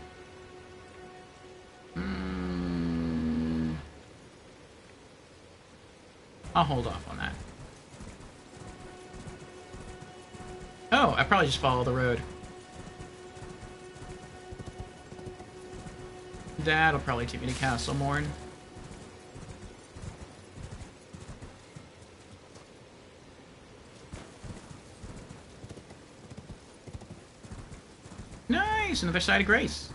I'll hold off on that. Oh, I probably just follow the road. That'll probably take me to Castle Morn. Nice! Another side of grace.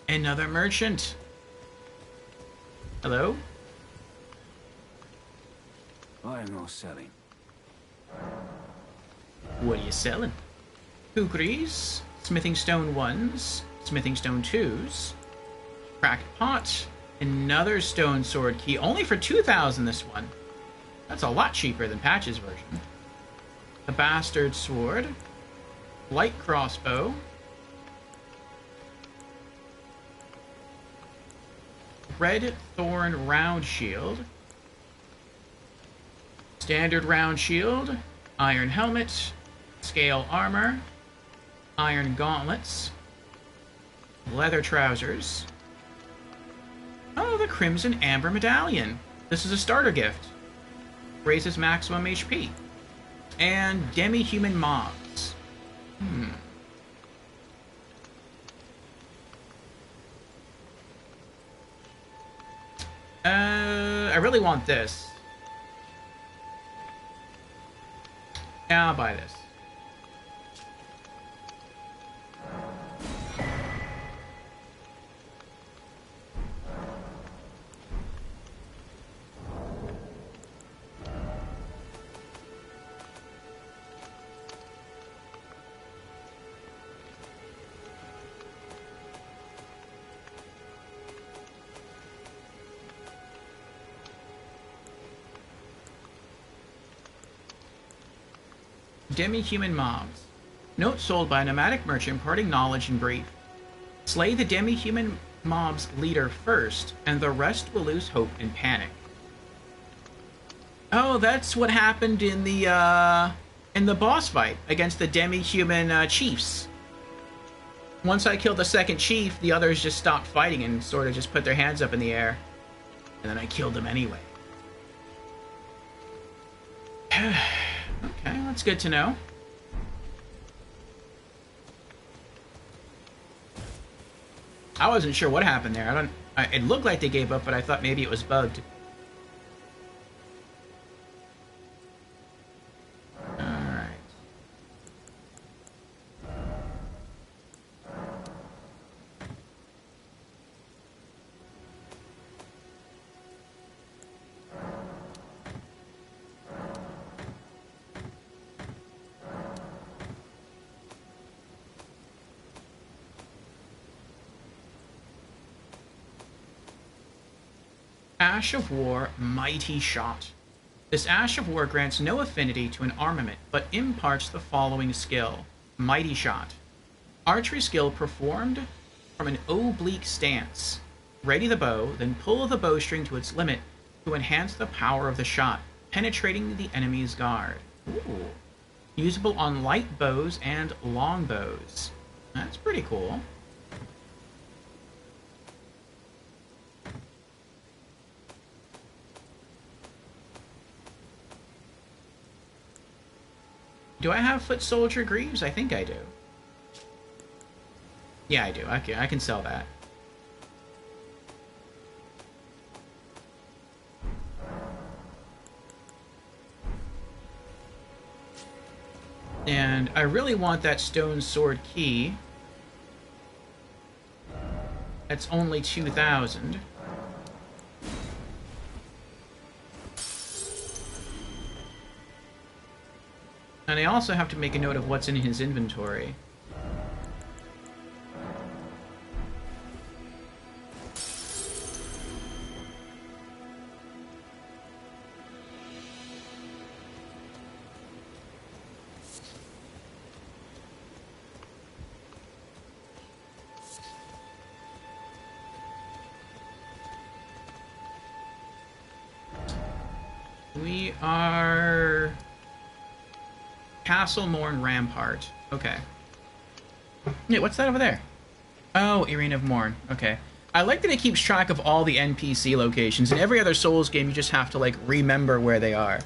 Another merchant. Hello? I am not selling. What are you selling? Kukris, smithing stone 1s, smithing stone 2s, cracked pot, another stone sword key, only for 2,000 this one. That's a lot cheaper than Patch's version. A bastard sword, light crossbow, red thorn round shield, standard round shield, iron helmet, scale armor, iron gauntlets, leather trousers. Oh, the Crimson Amber Medallion. This is a starter gift. Raises maximum HP. And demi-human mobs. I really want this. Yeah, I'll buy this. Demi-human mobs. Note sold by a nomadic merchant imparting knowledge in brief. Slay the demi-human mob's leader first, and the rest will lose hope and panic. Oh, that's what happened in the boss fight against the demi-human chiefs. Once I killed the second chief, the others just stopped fighting and sort of just put their hands up in the air. And then I killed them anyway. Okay, that's good to know. I wasn't sure what happened there. It looked like they gave up, but I thought maybe it was bugged. Alright. Ash of War Mighty Shot. This Ash of War grants no affinity to an armament, but imparts the following skill. Mighty Shot. Archery skill performed from an oblique stance. Ready the bow, then pull the bowstring to its limit to enhance the power of the shot, penetrating the enemy's guard. Ooh. Usable on light bows and long bows. That's pretty cool. Do I have Foot Soldier Greaves? I think I do. Yeah, I do. Okay, I can sell that. And I really want that Stone Sword Key. That's only 2,000. And I also have to make a note of what's in his inventory. We are... Castle Morn Rampart. Okay. Yeah, what's that over there? Oh, Arena of Morn. Okay. I like that it keeps track of all the NPC locations. In every other Souls game, you just have to, like, remember where they are.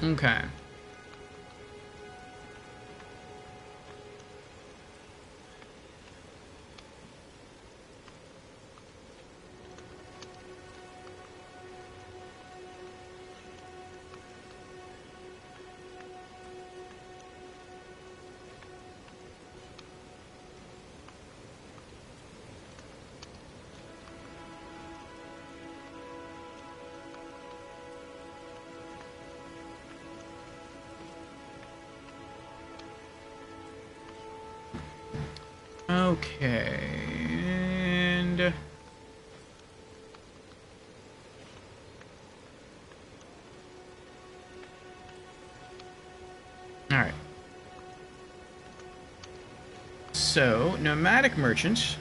Okay. Okay, and... Alright. So, Nomadic Merchant.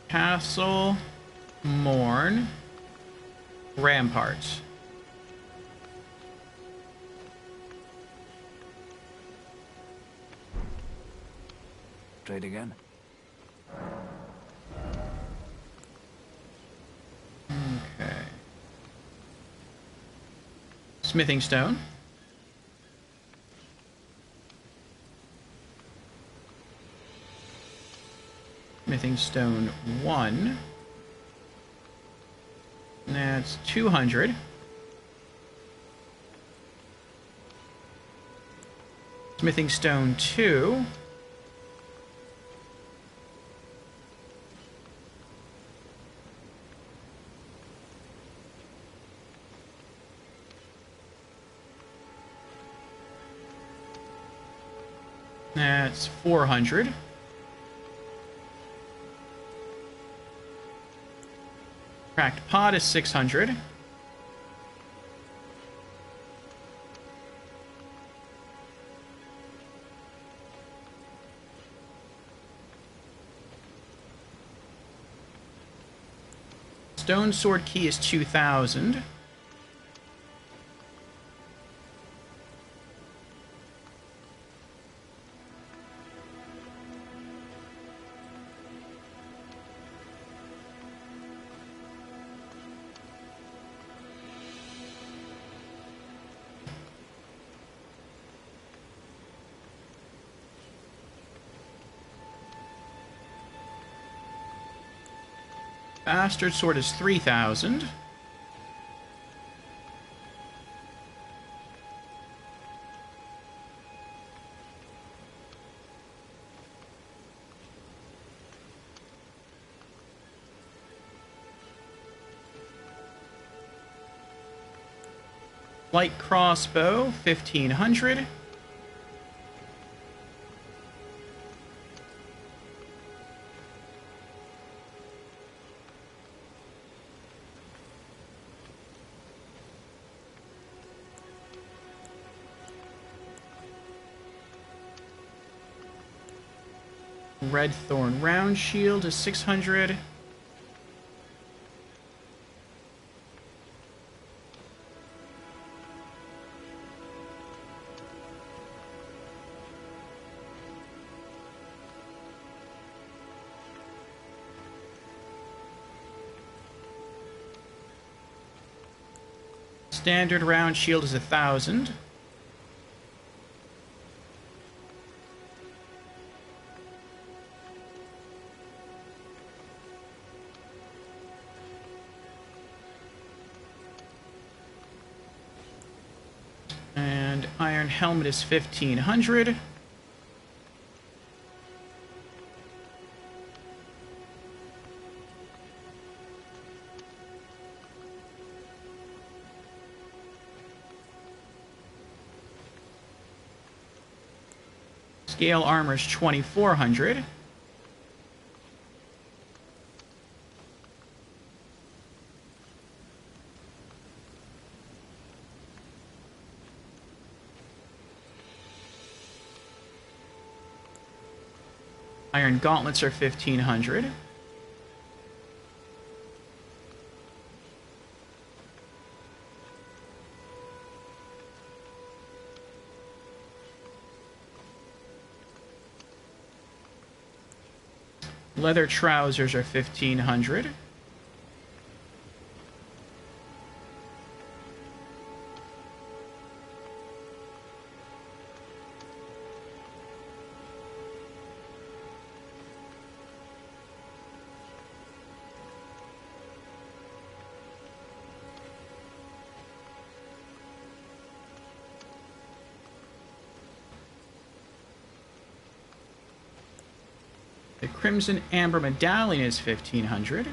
Castle Morn Rampart. Trade again. Okay. Smithing Stone. Smithing Stone 1. That's 200. Smithing Stone 2. That's 400. Cracked Pot is 600. Stone Sword Key is 2,000. Bastard Sword is 3,000. Light crossbow, 1500. Red Thorn round shield is 600. Standard round shield is 1000. And iron helmet is 1500. Scale armor is 2400. Iron gauntlets are 1500. Leather trousers are 1500. The Crimson Amber Medallion is 1500.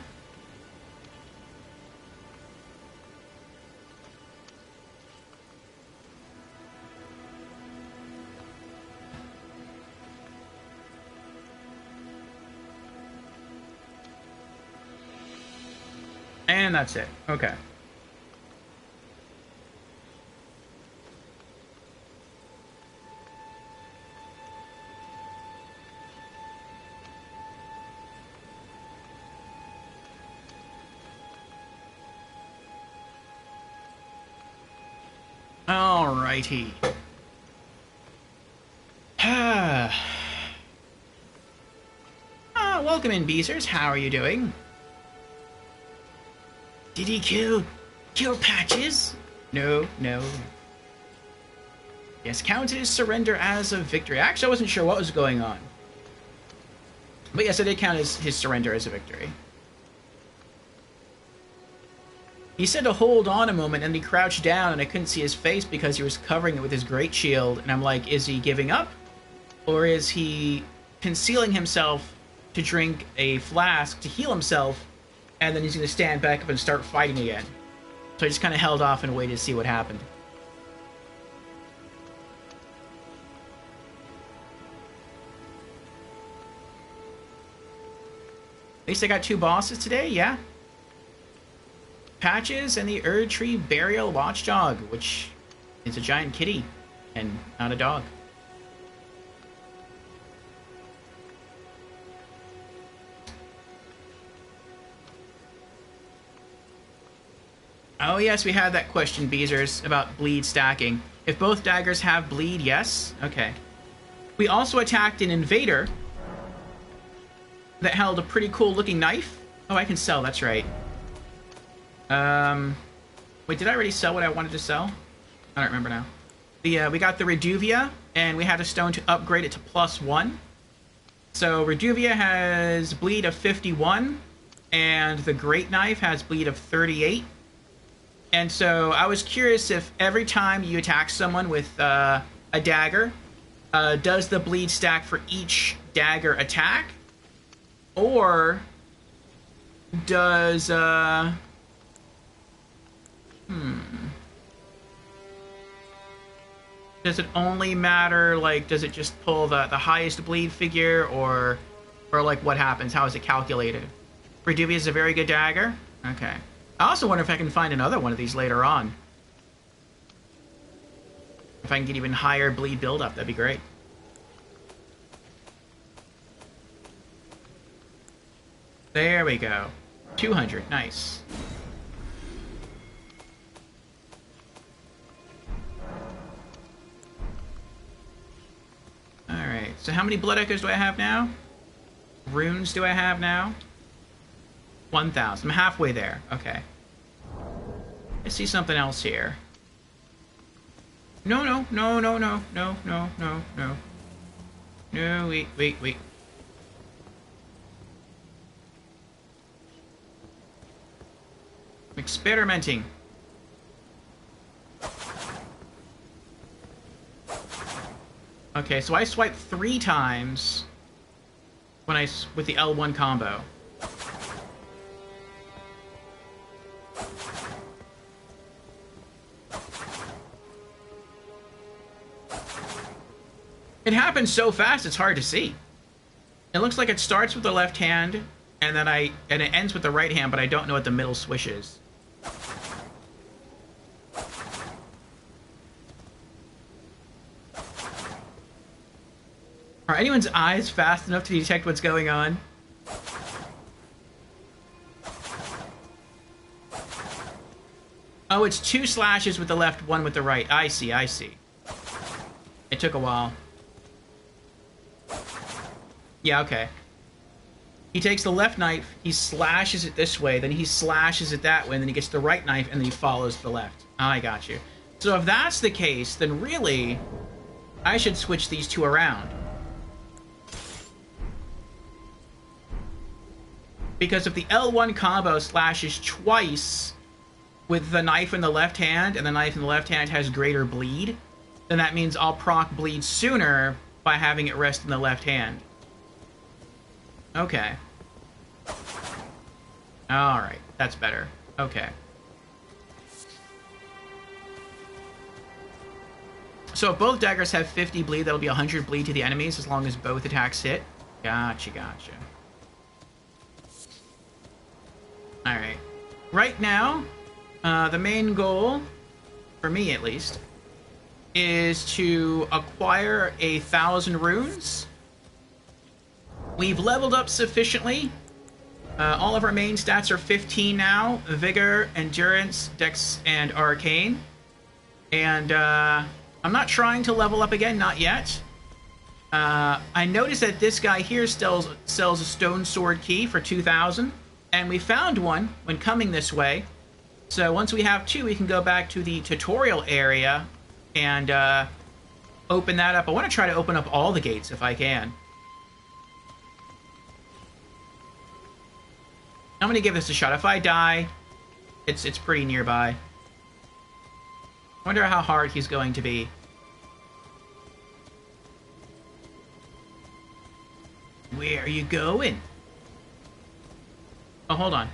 And that's it. Okay. Alrighty. Welcome in, Beezers. How are you doing? Did he kill Patches? No. Yes, counted his surrender as a victory. Actually, I wasn't sure what was going on. But yes, I did count his surrender as a victory. He said to hold on a moment, and he crouched down, and I couldn't see his face because he was covering it with his great shield. And I'm like, is he giving up? Or is he concealing himself to drink a flask to heal himself, and then he's going to stand back up and start fighting again? So I just kind of held off and waited to see what happened. At least I got 2 bosses today, yeah. Patches and the Erdtree Burial Watchdog, which is a giant kitty and not a dog. Oh yes, we had that question, Beezers, about bleed stacking. If both daggers have bleed, yes? Okay. We also attacked an invader that held a pretty cool looking knife. Oh, I can sell, that's right. Wait, did I already sell what I wanted to sell? I don't remember now. We got the Reduvia, and we had a stone to upgrade it to +1. So Reduvia has bleed of 51, and the Great Knife has bleed of 38. And so I was curious if every time you attack someone with a dagger, does the bleed stack for each dagger attack? Or does, does it only matter, like, does it just pull the highest bleed figure, or like, what happens? How is it calculated? Reduvia is a very good dagger? Okay. I also wonder if I can find another one of these later on. If I can get even higher bleed buildup, that'd be great. There we go. 200, nice. Alright, so how many blood echoes do I have now? Runes do I have now? 1,000. I'm halfway there. Okay. I see something else here. No, no, no, no, no, no, no, no, no. No, wait, wait, wait. I'm experimenting. Okay, so I swipe 3 times when with the L1 combo. It happens so fast it's hard to see. It looks like it starts with the left hand and then it ends with the right hand, but I don't know what the middle swish is. Are anyone's eyes fast enough to detect what's going on? Oh, it's 2 slashes with the left, 1 with the right. I see, I see. It took a while. Yeah, okay. He takes the left knife, he slashes it this way, then he slashes it that way, and then he gets the right knife, and then he follows the left. I got you. So if that's the case, then really, I should switch these 2 around. Because if the L1 combo slashes twice with the knife in the left hand, and the knife in the left hand has greater bleed, then that means I'll proc bleed sooner by having it rest in the left hand. Okay. Alright, that's better. Okay. So if both daggers have 50 bleed, that'll be 100 bleed to the enemies as long as both attacks hit. Gotcha, gotcha. Alright. Right now, the main goal, for me at least, is to acquire 1,000 runes. We've leveled up sufficiently. All of our main stats are 15 now. Vigor, Endurance, Dex, and Arcane. And I'm not trying to level up again, not yet. I noticed that this guy here sells a Stone Sword key for 2,000. And we found one when coming this way. So once we have 2, we can go back to the tutorial area and open that up. I want to try to open up all the gates if I can. I'm going to give this a shot. If I die, it's pretty nearby. I wonder how hard he's going to be. Where are you going? Oh, hold on.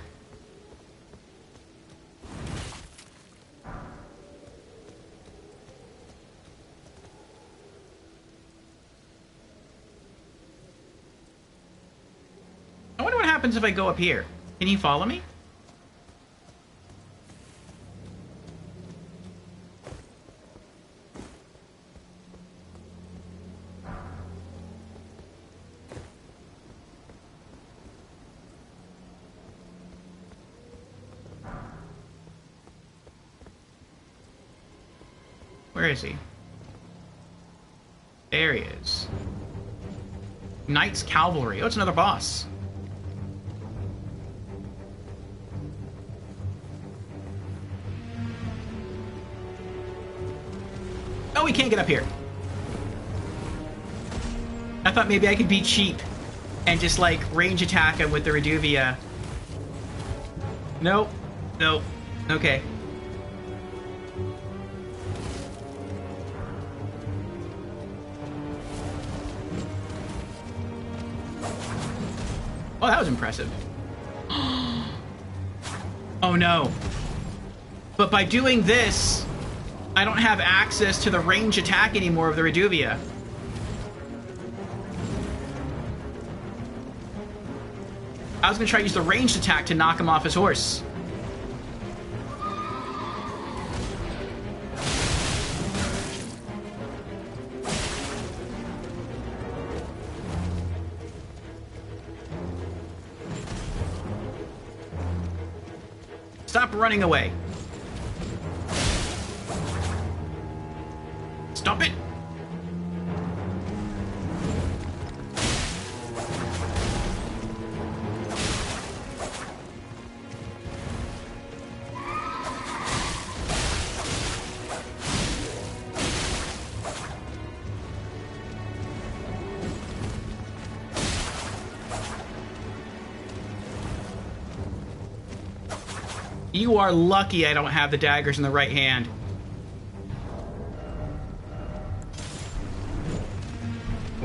I wonder what happens if I go up here. Can you follow me? Where is he? There he is. Knight's Cavalry. Oh, it's another boss. Oh, we can't get up here. I thought maybe I could be cheap and just, like, range attack him with the Reduvia. Nope. Nope. Okay. Oh, that was impressive. Oh, no. But by doing this, I don't have access to the range attack anymore of the Reduvia. I was gonna try to use the ranged attack to knock him off his horse. Stop running away. Stop it! You are lucky I don't have the daggers in the right hand.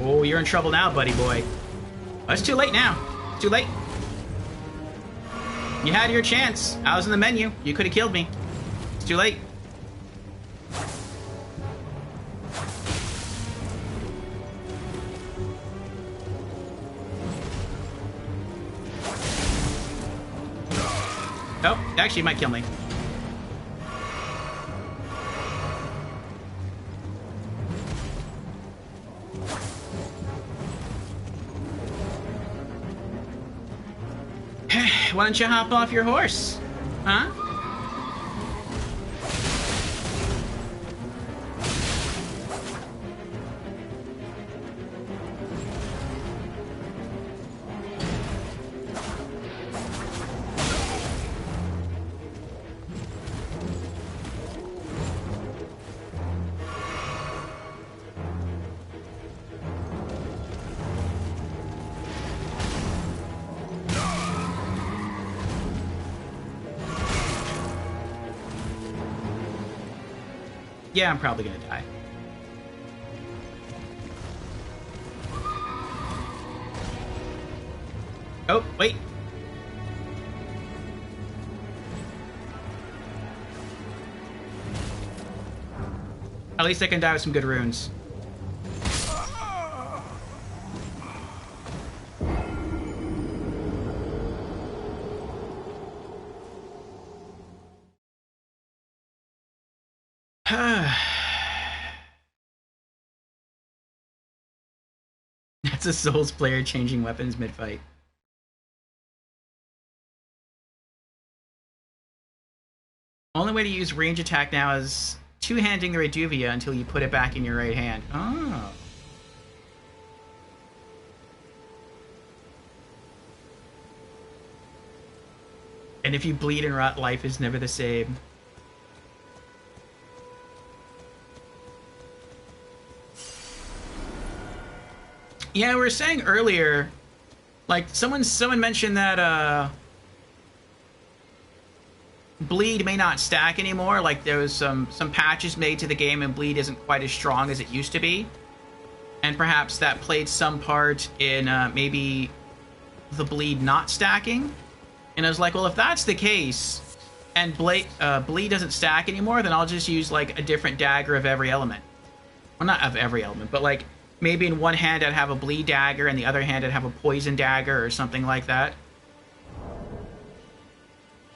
Oh, you're in trouble now, buddy boy. Oh, it's too late now. It's too late. You had your chance. I was in the menu. You could have killed me. It's too late. Oh, actually, it might kill me. Why don't you hop off your horse? Huh? Yeah, I'm probably gonna die. Oh, wait. At least I can die with some good runes. That's a Souls player changing weapons mid-fight. Only way to use range attack now is two-handing the Reduvia until you put it back in your right hand. Oh. And if you bleed and rot, life is never the same. Yeah, we were saying earlier, like, someone mentioned that, bleed may not stack anymore. Like, there was some patches made to the game and bleed isn't quite as strong as it used to be. And perhaps that played some part in, maybe the bleed not stacking. And I was like, well, if that's the case, and bleed doesn't stack anymore, then I'll just use, like, a different dagger of every element. Well, not of every element, but, like, maybe in one hand I'd have a bleed dagger, and the other hand I'd have a poison dagger or something like that.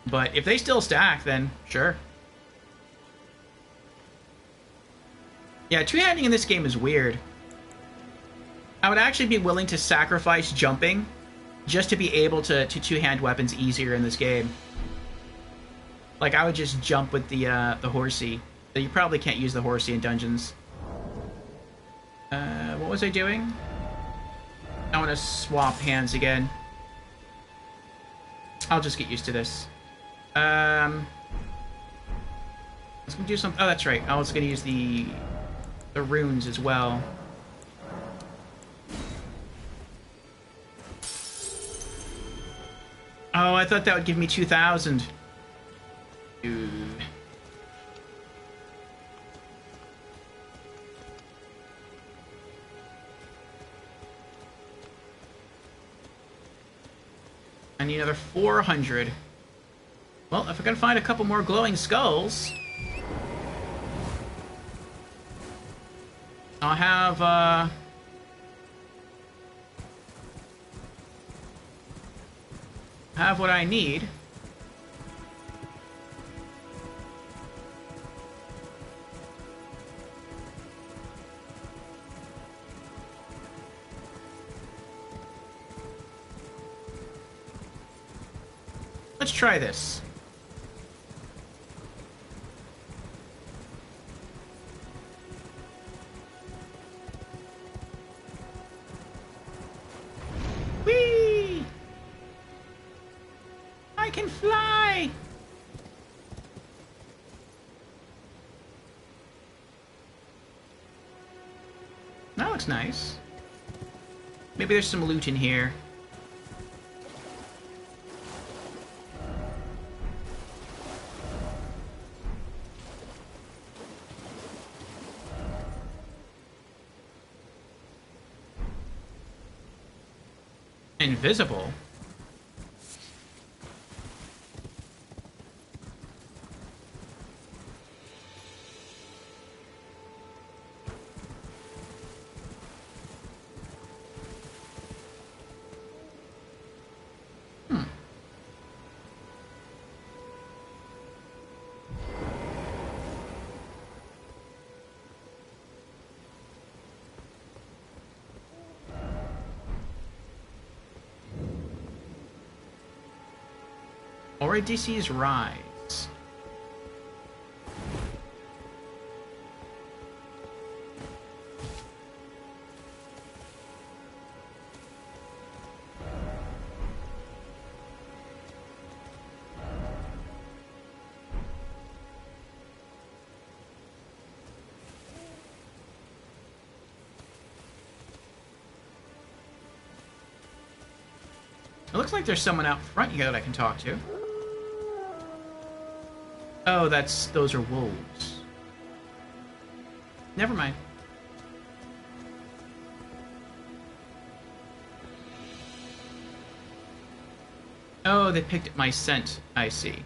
But if they still stack, then sure. Yeah, two-handing in this game is weird. I would actually be willing to sacrifice jumping just to be able to two-hand weapons easier in this game. Like, I would just jump with the horsey. You probably can't use the horsey in dungeons. What was I doing? I want to swap hands again. I'll just get used to this. Let's do some. Oh, that's right. I was gonna use the runes as well. Oh, I thought that would give me 2,000. Dude. I need another 400. Well, if I can find a couple more glowing skulls... I'll have what I need. Let's try this. Whee! I can fly! That looks nice. Maybe there's some loot in here. Invisible? Odysseus Rise. It looks like there's someone out front here that I can talk to. Oh, those are wolves. Never mind. Oh, they picked up my scent. I see.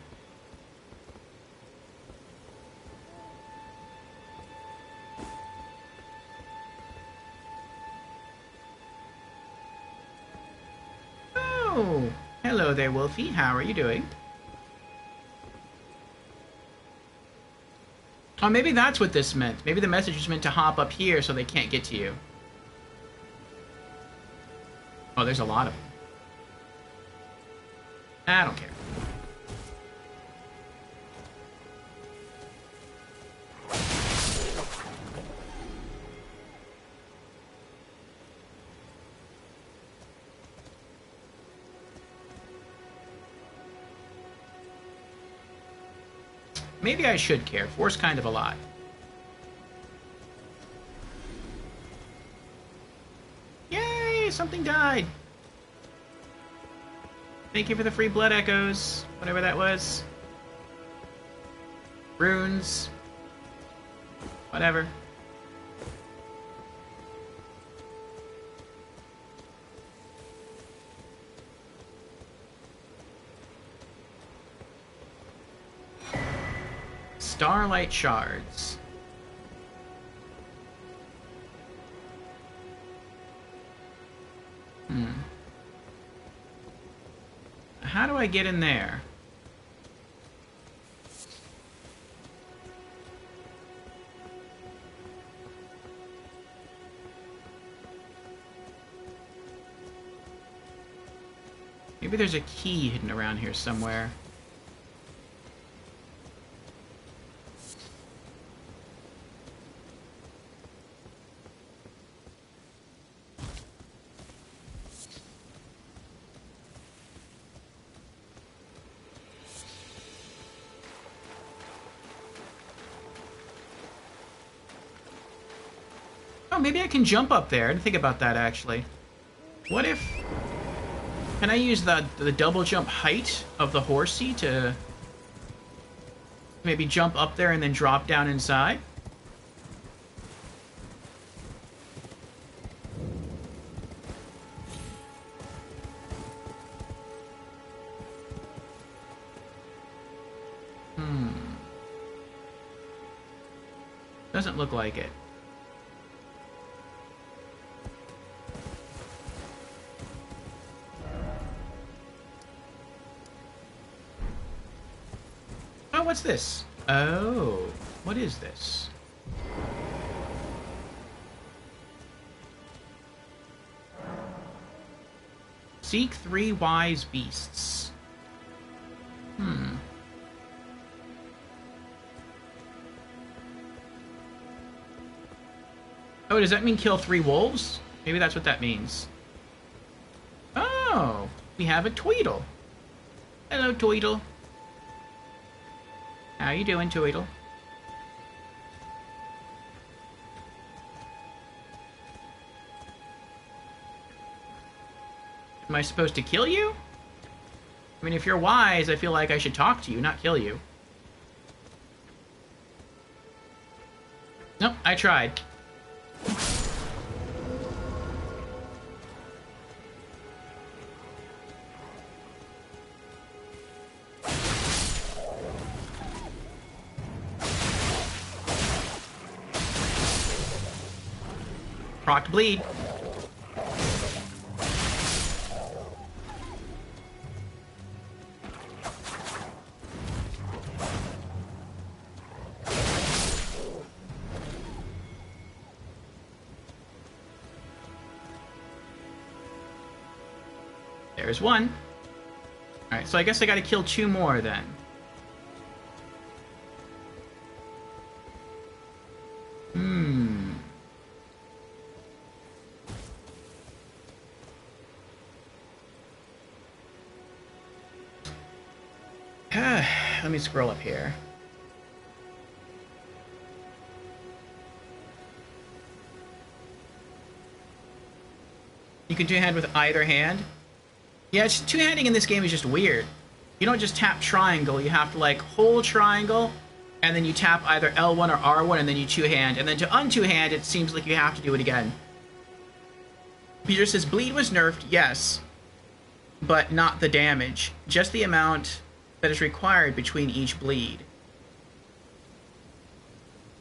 Oh, hello there, Wolfie. How are you doing? Oh, maybe that's what this meant. Maybe the message was meant to hop up here so they can't get to you. Oh, there's a lot of them. I don't care. Maybe I should care. Four's kind of a lot. Yay! Something died! Thank you for the free blood echoes. Whatever that was. Runes. Whatever. Starlight shards. How do I get in there? Maybe there's a key hidden around here somewhere. Maybe I can jump up there. I didn't think about that, actually. What if... Can I use the double jump height of the horsey to... maybe jump up there and then drop down inside? Doesn't look like it. what's this? Oh, what is this? Seek 3 wise beasts. Oh, does that mean kill 3 wolves? Maybe that's what that means. Oh, we have a Tweedle. Hello, Tweedle. How you doing, Tweedle? Am I supposed to kill you? I mean, if you're wise, I feel like I should talk to you, not kill you. Nope, I tried. Proc bleed. There's one. Alright, so I guess I gotta kill 2 more then. Let me scroll up here. You can two-hand with either hand. Yeah, two-handing in this game is just weird. You don't just tap triangle, you have to like hold triangle, and then you tap either L1 or R1, and then you two-hand, and then to un-two-hand, it seems like you have to do it again. Peter says, bleed was nerfed, yes, but not the damage. Just the amount that is required between each bleed.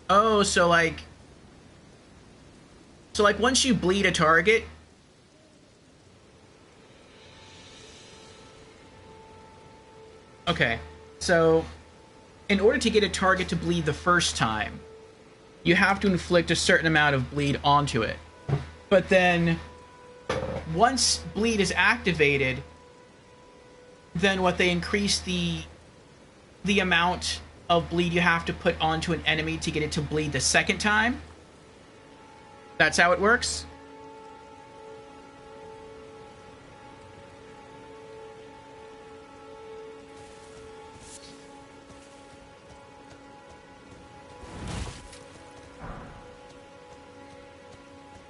Oh, so like once you bleed a target, okay, so in order to get a target to bleed the first time, you have to inflict a certain amount of bleed onto it. But then once bleed is activated, then what they increase the amount of bleed you have to put onto an enemy to get it to bleed the second time. That's how it works.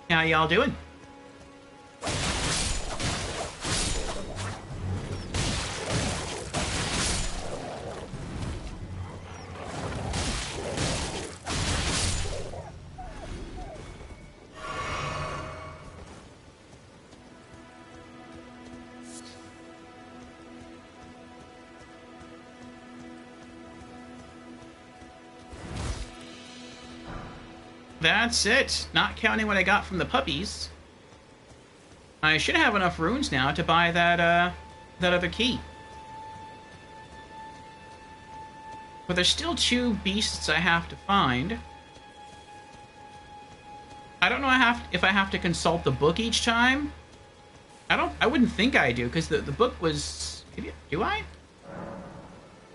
How y'all doing? That's it. Not counting what I got from the puppies. I should have enough runes now to buy that other key. But there's still 2 beasts I have to find. I don't know if I have to consult the book each time. I wouldn't think I do, because the book was... Do I?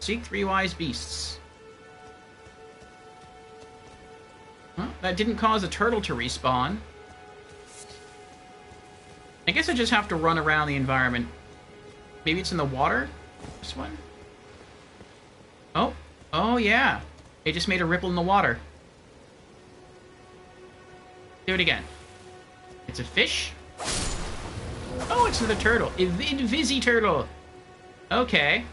Seek 3 wise beasts. Well, that didn't cause a turtle to respawn. I guess I just have to run around the environment. Maybe it's in the water? This one? Oh yeah. It just made a ripple in the water. Do it again. It's a fish? Oh, it's another turtle. Vizzy turtle. Okay.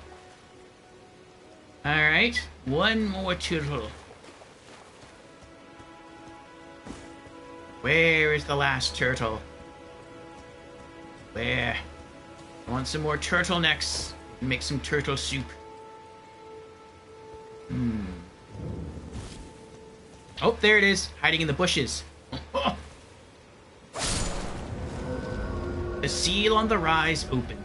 Alright. One more turtle. Where is the last turtle? Where? I want some more turtlenecks and make some turtle soup. Oh, there it is, hiding in the bushes. Oh. The seal on the rise open.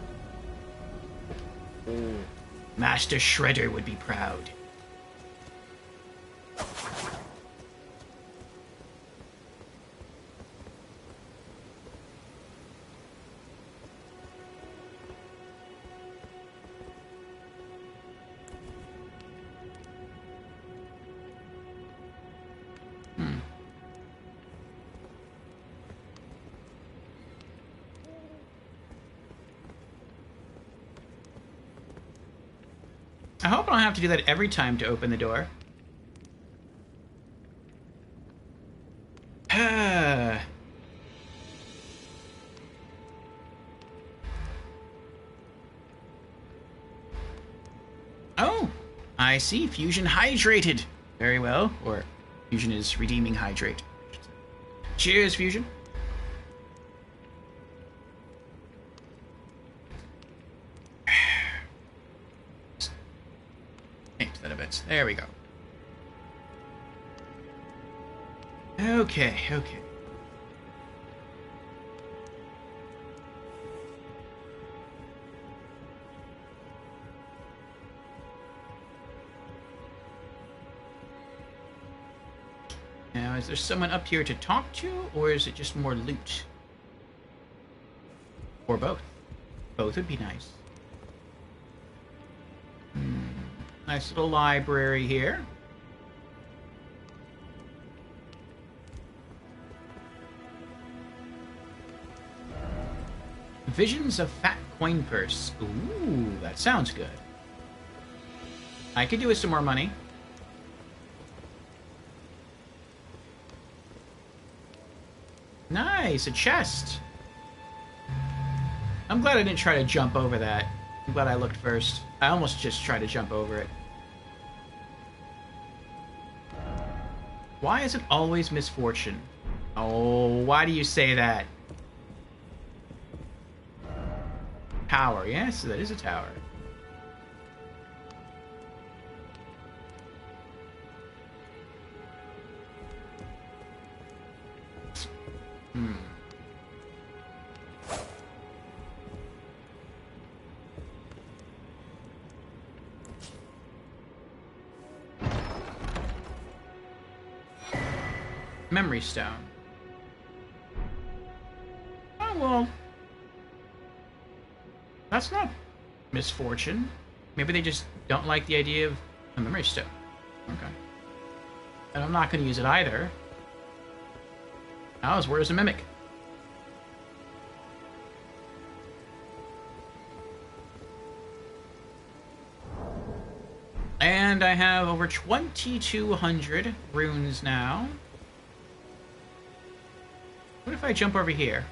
Master Shredder would be proud. I hope I don't have to do that every time to open the door. Oh, I see. Fusion hydrated. Very well. Or Fusion is redeeming hydrate. Cheers, Fusion. Into that a bit. There we go. Okay, okay. Now, is there someone up here to talk to, or is it just more loot? Or both? Both would be nice. Nice little library here. Visions of Fat Coin Purse. Ooh, that sounds good. I could do with some more money. Nice, a chest. I'm glad I didn't try to jump over that. I'm glad I looked first. I almost just tried to jump over it. Why is it always misfortune? Oh, why do you say that? Tower, yes, that is a tower. Memory stone. Oh, well. That's not misfortune. Maybe they just don't like the idea of a memory stone. Okay. And I'm not going to use it either. Now, where's a mimic? And I have over 2,200 runes now. What if I jump over here?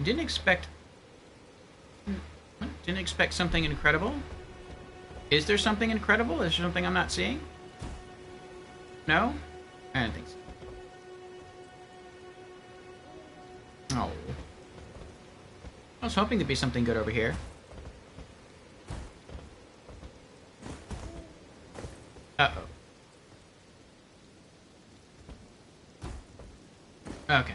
Didn't expect something incredible. Is there something incredible? Is there something I'm not seeing? No? I don't think so. Oh. I was hoping there'd be something good over here. Uh-oh. Okay.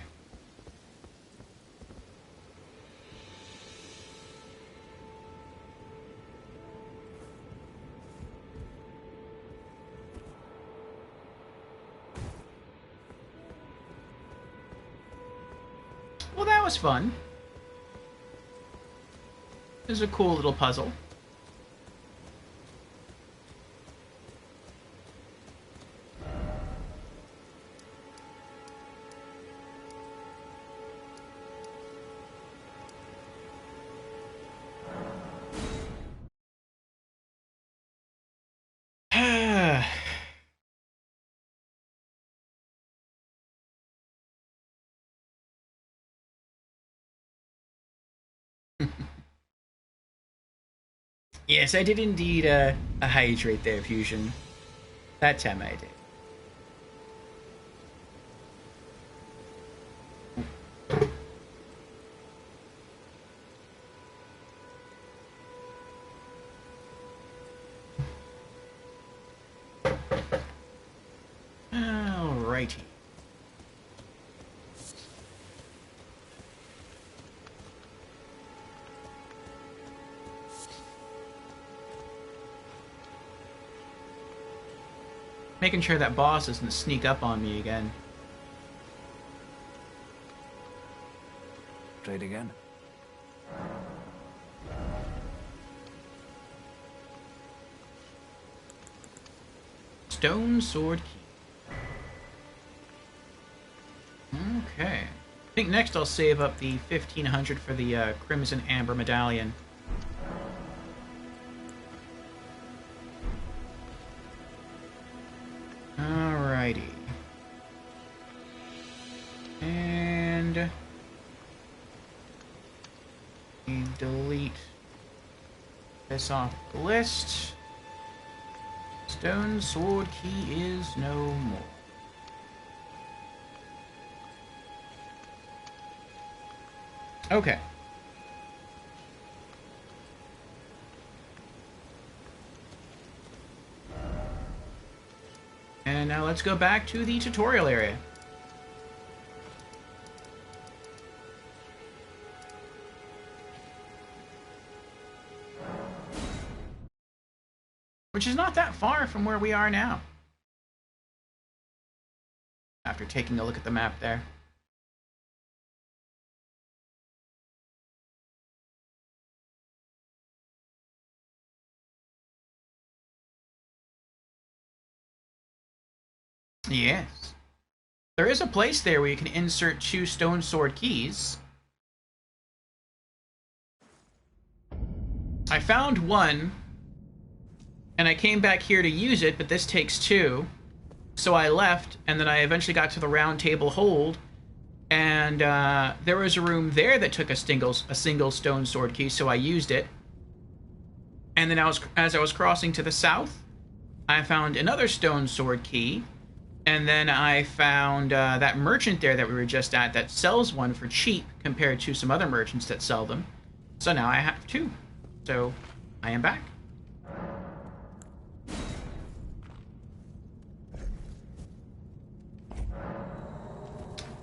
Well, that was fun. This is a cool little puzzle. Yes, I did indeed a hydrate there, Fusion. That time I did. Alrighty. Making sure that boss doesn't sneak up on me again. Trade again. Stone sword key. Okay. I think next I'll save up the 1500 for the Crimson Amber Medallion. Alrighty. And we delete this off the list. Stone sword key is no more. Okay. And now let's go back to the tutorial area. Which is not that far from where we are now. After taking a look at the map there. Yes. There is a place there where you can insert 2 stone sword keys. I found one, and I came back here to use it, but this takes 2. So I left, and then I eventually got to the round table hold, and there was a room there that took a single stone sword key, so I used it. And then as I was crossing to the south, I found another stone sword key. And then I found that merchant there that we were just at that sells one for cheap compared to some other merchants that sell them. So now I have 2. So I am back.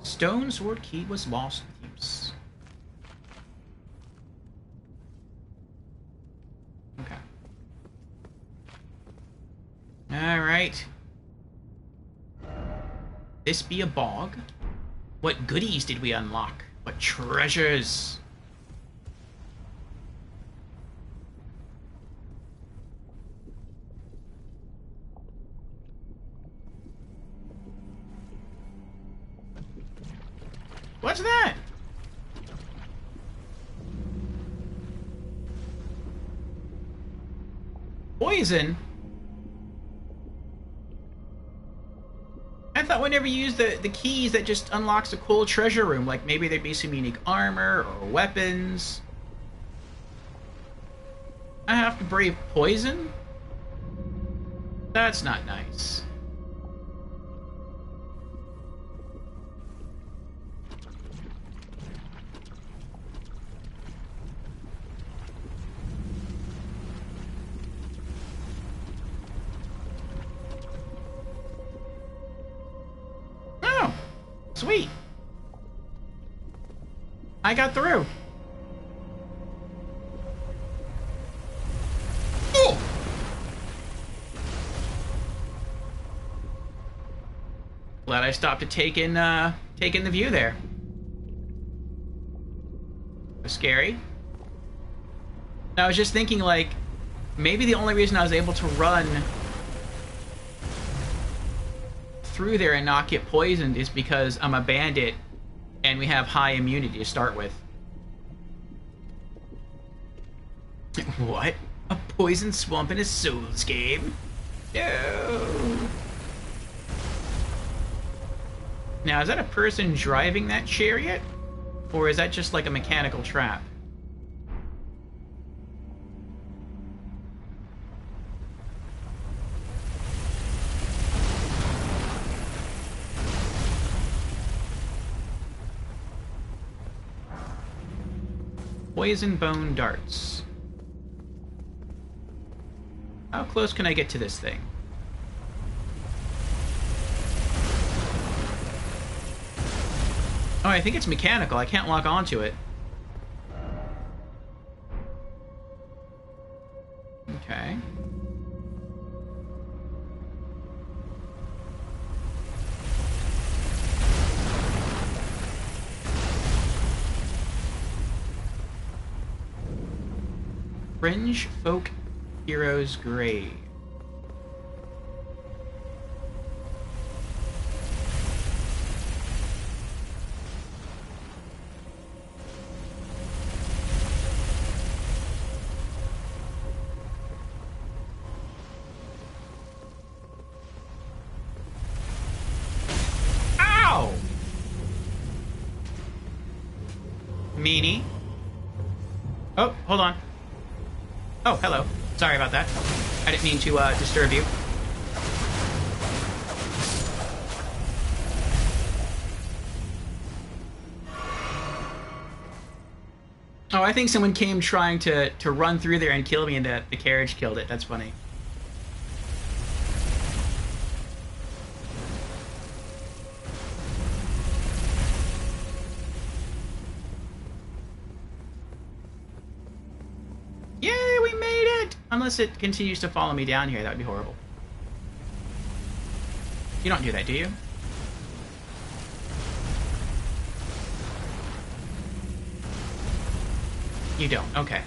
Stone sword key was lost with use. Okay. All right. This be a bog? What goodies did we unlock? What treasures? What's that? Poison? I thought whenever you use the keys, that just unlocks a cool treasure room. Like maybe there'd be some unique armor or weapons. I have to brave poison? That's not nice. Sweet. I got through. Oh! Glad I stopped to take in the view there. It was scary. And I was just thinking, like, maybe the only reason I was able to run through there and not get poisoned is because I'm a bandit and we have high immunity to start with. What? A poison swamp in a Souls game? No! Now, is that a person driving that chariot? Or is that just like a mechanical trap? Poison bone darts. How close can I get to this thing? Oh, I think it's mechanical. I can't lock onto it. Okay. Fringe Folk Heroes Grave. meanie. Oh, hold on. Oh, hello. Sorry about that. I didn't mean to disturb you. Oh, I think someone came trying to run through there and kill me, and the carriage killed it. That's funny. Yay, we made it! Unless it continues to follow me down here, that would be horrible. You don't do that, do you? You don't, okay.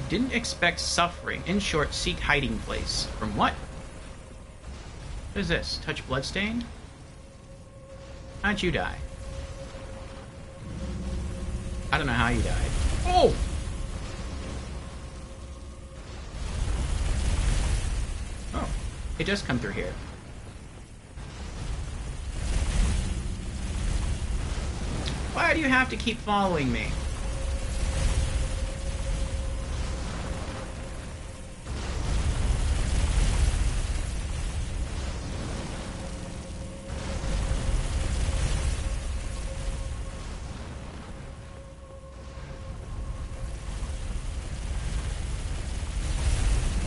Didn't expect suffering. In short, seek hiding place. From what? What is this? Touch bloodstained? How'd you die? I don't know how you died. Oh! Oh, it does come through here. Why do you have to keep following me?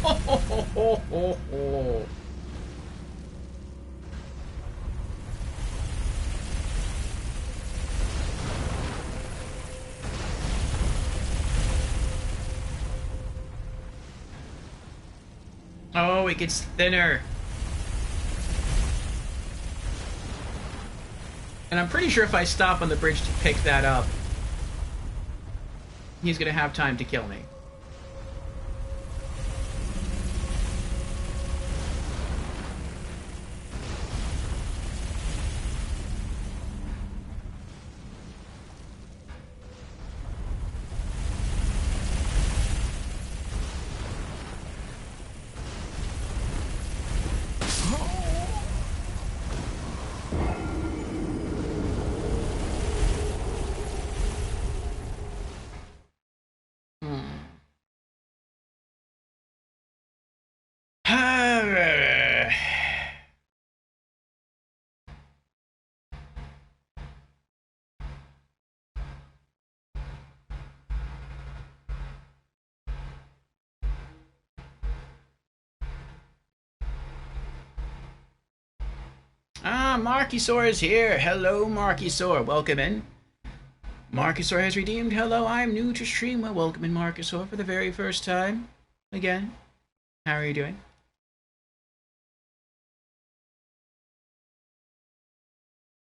Ho, ho, ho, ho, ho, ho. Oh, it gets thinner. And I'm pretty sure if I stop on the bridge to pick that up, he's gonna have time to kill me. Ah, Markysaur is here. Hello, Markysaur. Welcome in. Markysaur has redeemed. Hello, I'm new to stream. Well, welcome in, Markysaur, for the very first time. Again. How are you doing?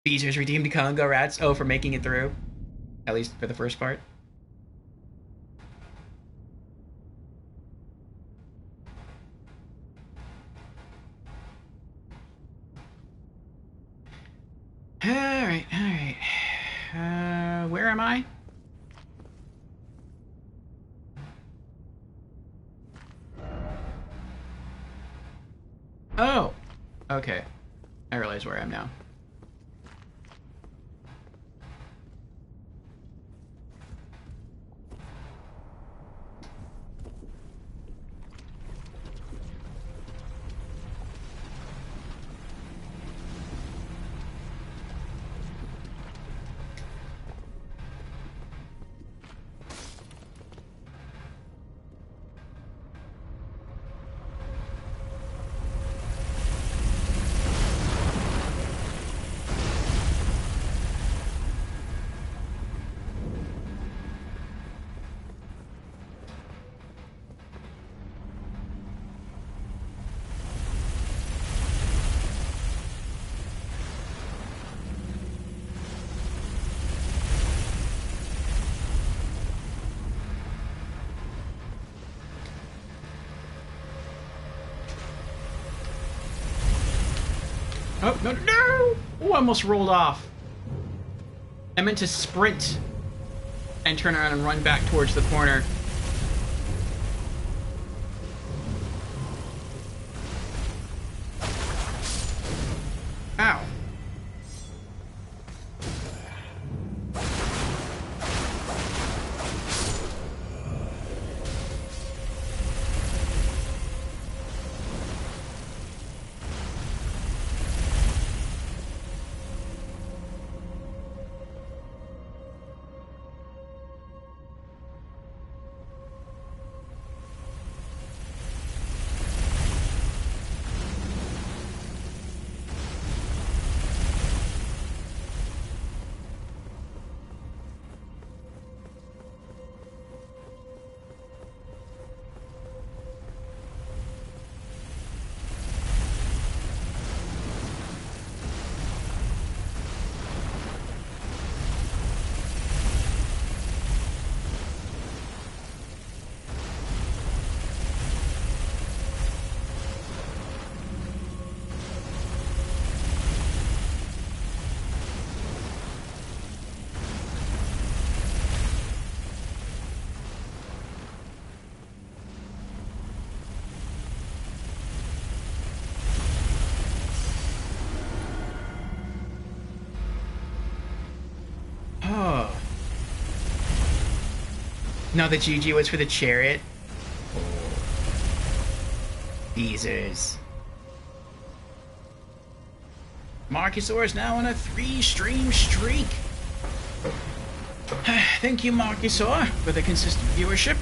Beezer's redeemed Congo Rats. Oh, for making it through. At least for the first part. Alright, alright. Where am I? Oh! Okay. I realize where I am now. Oh, no, no, no! Oh, I almost rolled off. I meant to sprint and turn around and run back towards the corner. No, the GG was for the chariot. Teasers. Marcusaur is now on a 3-stream streak. Thank you, Marcusaur, for the consistent viewership.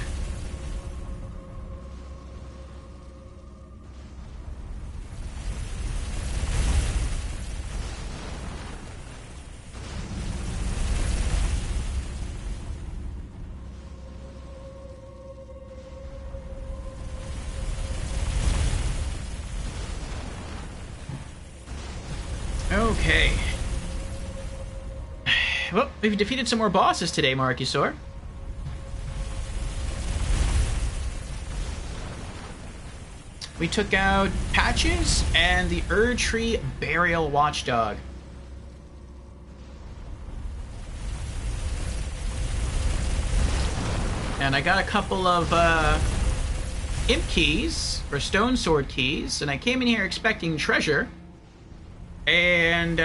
Okay. Well, we've defeated some more bosses today, Marcusaur. We took out Patches and the Erdtree Burial Watchdog. And I got a couple of imp keys, or stone sword keys, and I came in here expecting treasure. And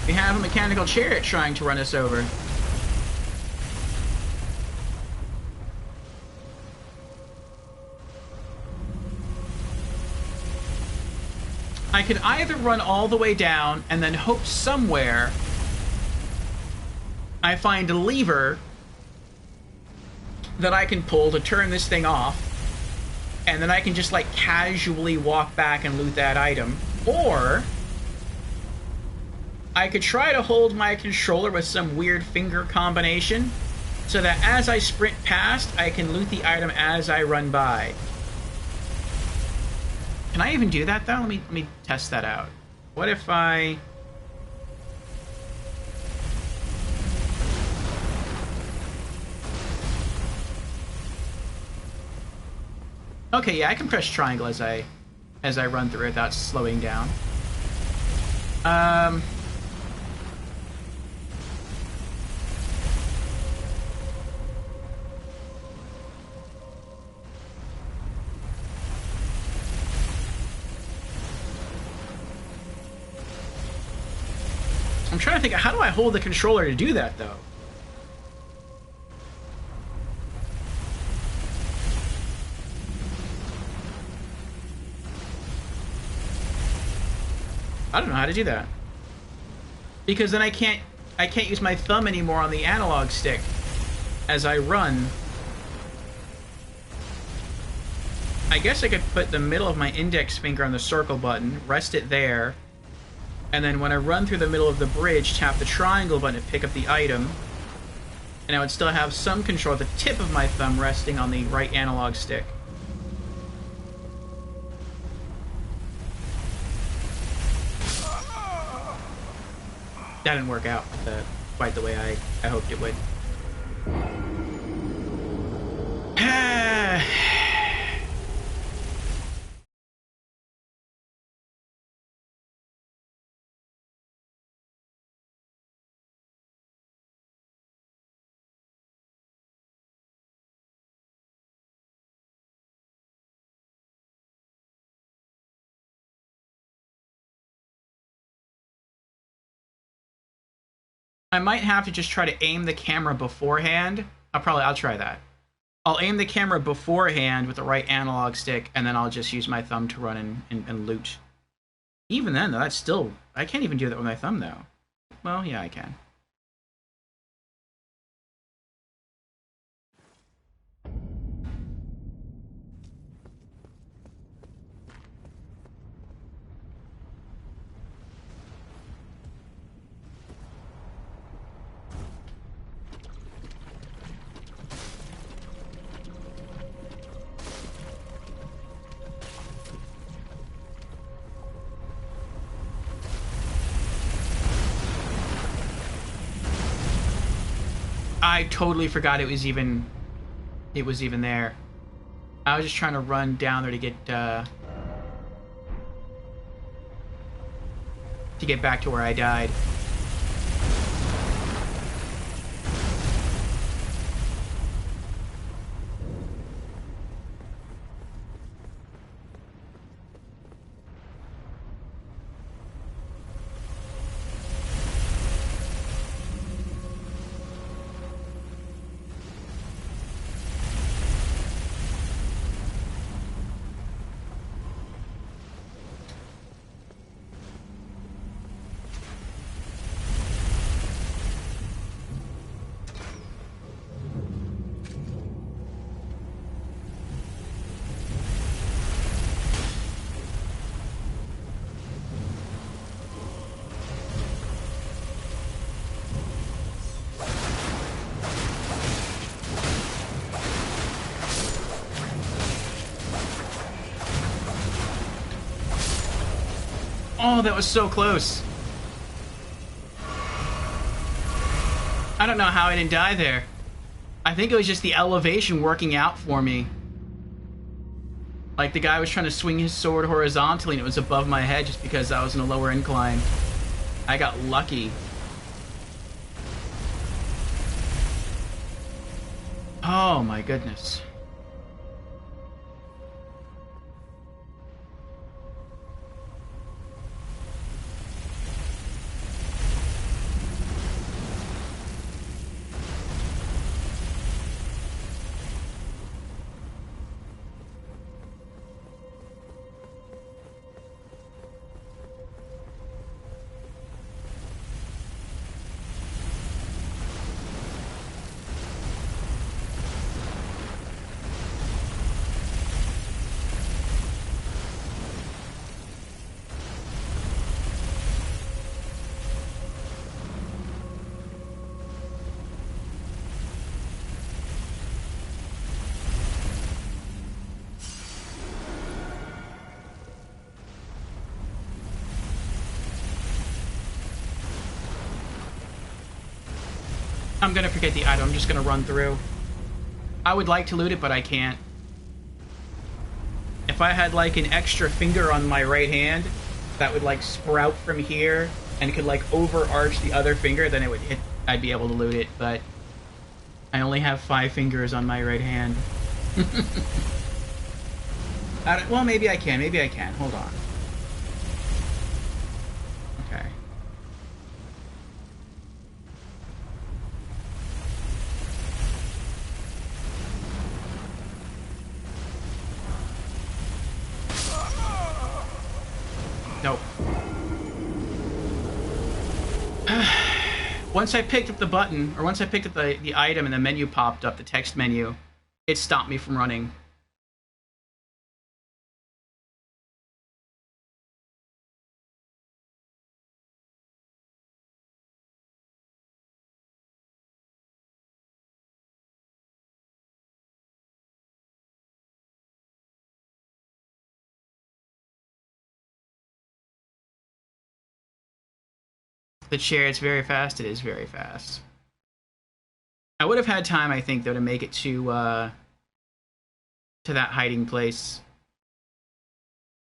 we have a mechanical chariot trying to run us over. I could either run all the way down and then hope somewhere I find a lever that I can pull to turn this thing off, and then I can just like casually walk back and loot that item. Or I could try to hold my controller with some weird finger combination so that as I sprint past, I can loot the item as I run by. Can I even do that though? Let me test that out. What if I... Okay, yeah, I can press triangle as I run through it without slowing down. I'm trying to think, how do I hold the controller to do that, though? I don't know how to do that. Because then I can't use my thumb anymore on the analog stick as I run. I guess I could put the middle of my index finger on the circle button, rest it there, and then when I run through the middle of the bridge, tap the triangle button to pick up the item, and I would still have some control at the tip of my thumb resting on the right analog stick. That didn't work out quite the way I hoped it would. I might have to just try to aim the camera beforehand. I'll try that. I'll aim the camera beforehand with the right analog stick, and then I'll just use my thumb to run and loot. Even then, though, that's still... I can't even do that with my thumb, though. Well, yeah, I can. I totally forgot it was even there. I was just trying to run down there to get back to where I died. Oh, that was so close. I don't know how I didn't die there. I think it was just the elevation working out for me. Like the guy was trying to swing his sword horizontally and it was above my head just because I was in a lower incline. I got lucky. Oh my goodness. I'm gonna forget the item. I'm just gonna run through. I would like to loot it, but I can't. If I had like an extra finger on my right hand that would like sprout from here and could like overarch the other finger, then it would hit. I'd be able to loot it, but I only have 5 fingers on my right hand. Well, maybe I can. Maybe I can. Hold on. Okay. Nope. Once I picked up the button, or once I picked up the item and the menu popped up, the text menu, it stopped me from running. The chair, it's very fast. It is very fast. I would have had time, I think, though, to make it to that hiding place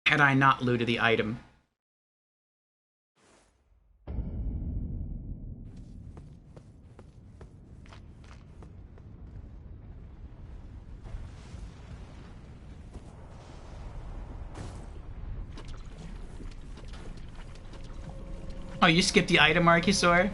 had I not looted the item. Oh, you skipped the item, Arcusaur?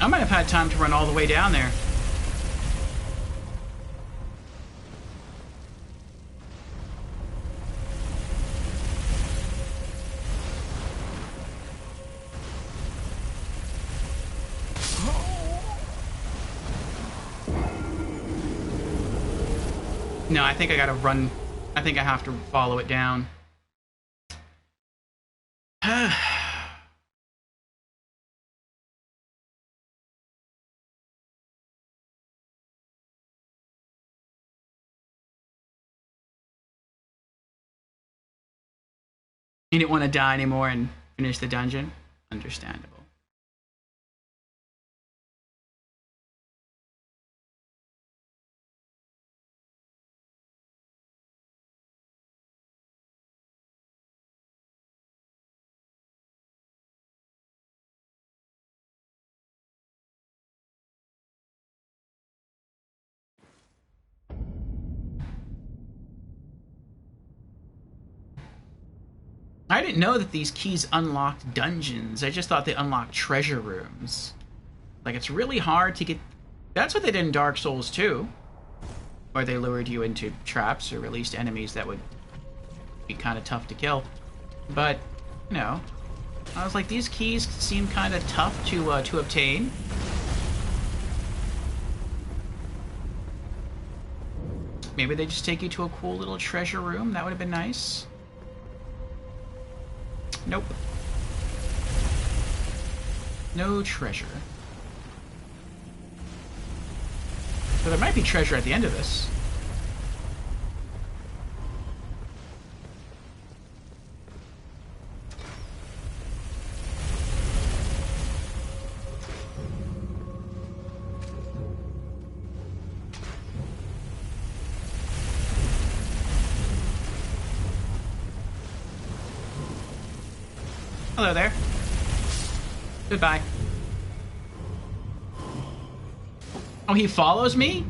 I might have had time to run all the way down there. No, I think I gotta run I think I have to follow it down. You didn't want to die anymore and finish the dungeon? Understandable. I didn't know that these keys unlocked dungeons. I just thought they unlocked treasure rooms. Like, it's really hard to get... That's what they did in Dark Souls 2. Where they lured you into traps or released enemies that would be kind of tough to kill. But, you know, I was like, these keys seem kind of tough to obtain. Maybe they just take you to a cool little treasure room. That would have been nice. Nope. No treasure. So there might be treasure at the end of this. Hello there. Goodbye. Oh, he follows me?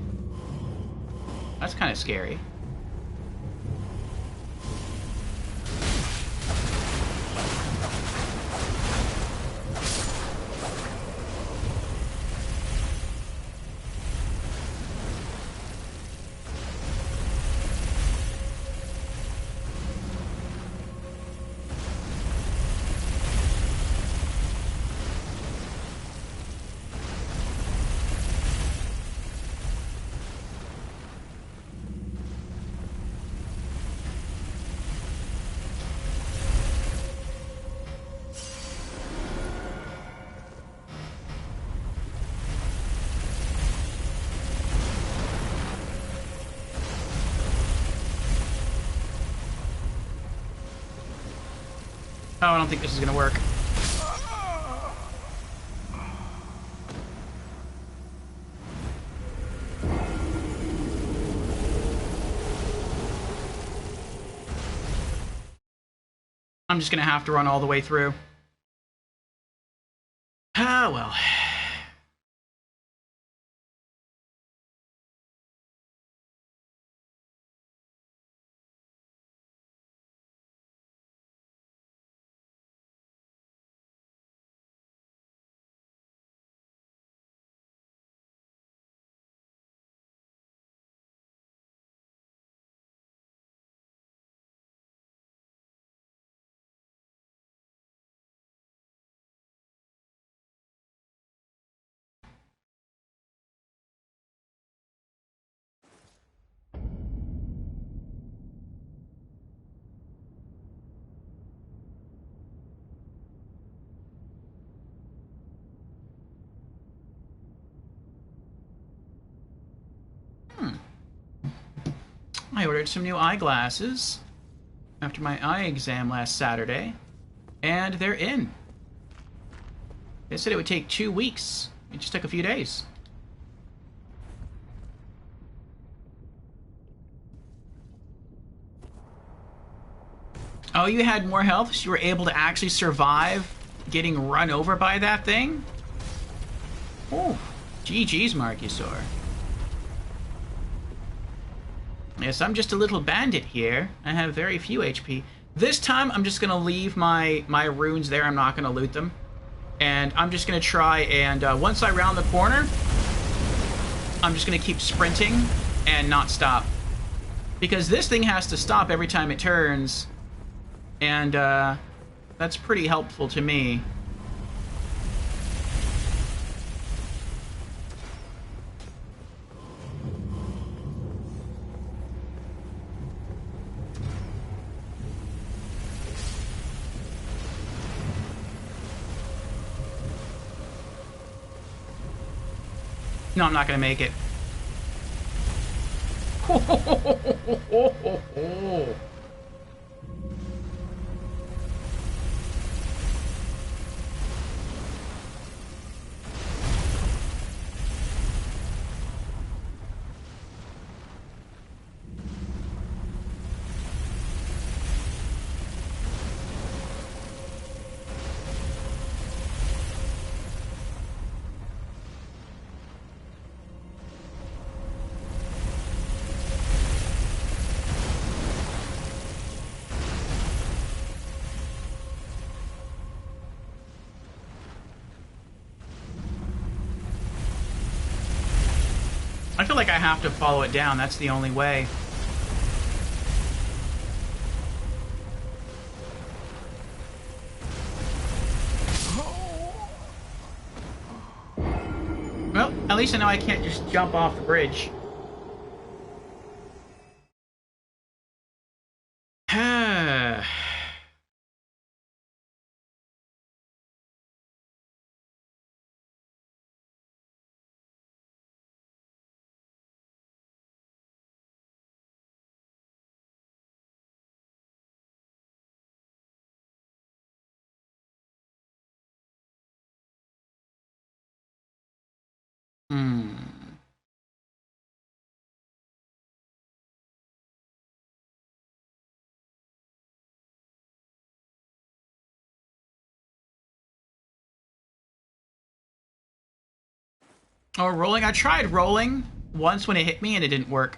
That's kind of scary. Oh, I don't think this is gonna work. I'm just gonna have to run all the way through. Ah, well. I ordered some new eyeglasses after my eye exam last Saturday, and they're in. They said it would take 2 weeks. It just took a few days. Oh, you had more health, so you were able to actually survive getting run over by that thing? Oh, GG's, Marcusaur. Yes, I'm just a little bandit here. I have very few HP. This time, I'm just going to leave my runes there. I'm not going to loot them. And I'm just going to try and, once I round the corner, I'm just going to keep sprinting and not stop. Because this thing has to stop every time it turns. And, that's pretty helpful to me. No, I'm not gonna make it. I feel like I have to follow it down. That's the only way. Well, at least I know I can't just jump off the bridge. Oh, rolling? I tried rolling once when it hit me and it didn't work.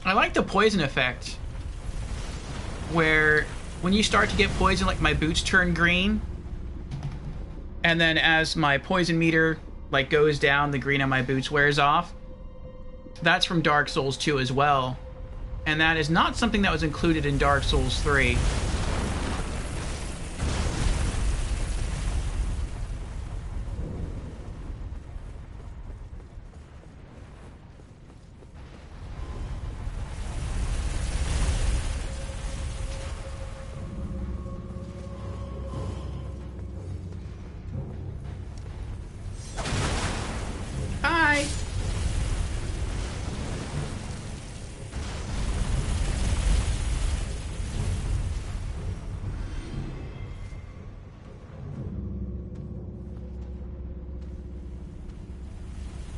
I like the poison effect, where when you start to get poison, like my boots turn green, and then as my poison meter like goes down, the green on my boots wears off. That's from Dark Souls 2 as well, and that is not something that was included in Dark Souls 3.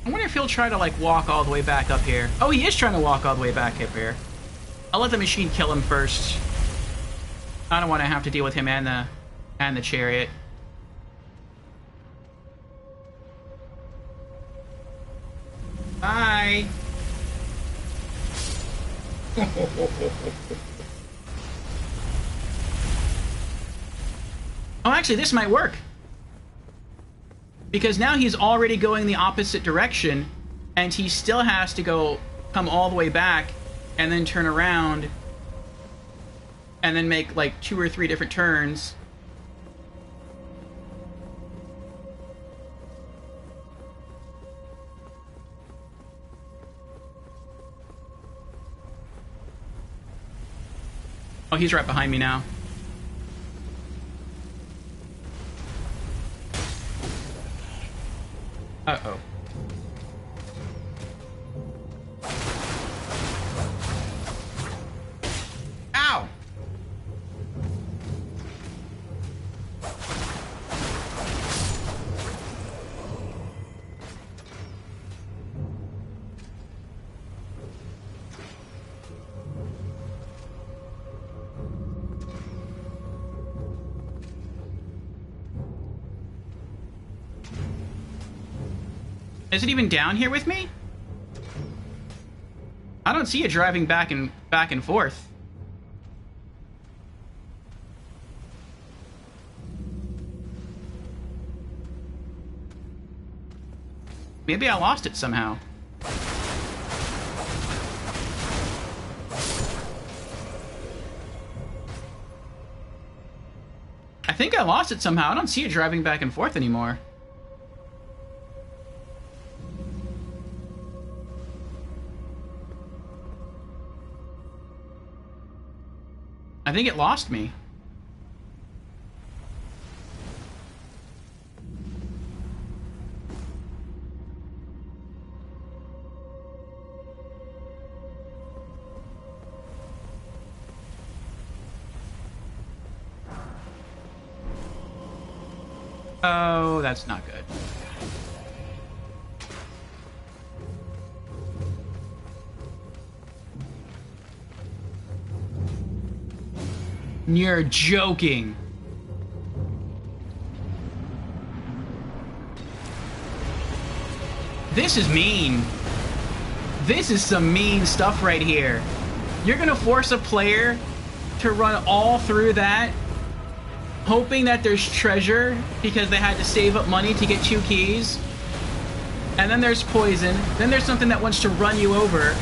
I wonder if he'll try to, like, walk all the way back up here. Oh, he is trying to walk all the way back up here. I'll let the machine kill him first. I don't want to have to deal with him and the chariot. Bye! Oh, actually, this might work. Because now he's already going the opposite direction, and he still has to come all the way back, and then turn around, and then make like 2 or 3 different turns. Oh, he's right behind me now. Uh-oh. Ow! Is it even down here with me? I don't see it driving back and forth. Maybe I lost it somehow. I think I lost it somehow. I don't see it driving back and forth anymore. I think it lost me. Oh, that's not good. You're joking. This is mean. This is some mean stuff right here. You're gonna force a player to run all through that, hoping that there's treasure because they had to save up money to get 2 keys. And then there's poison. Then there's something that wants to run you over.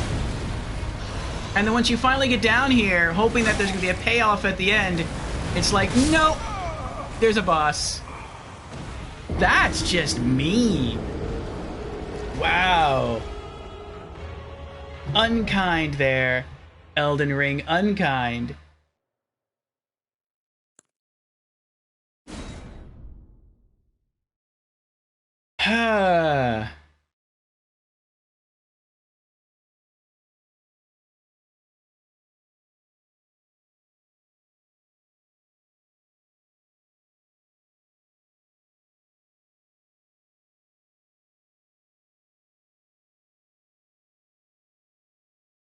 And then once you finally get down here, hoping that there's going to be a payoff at the end, it's like, no, there's a boss. That's just mean. Wow. Unkind there, Elden Ring, unkind.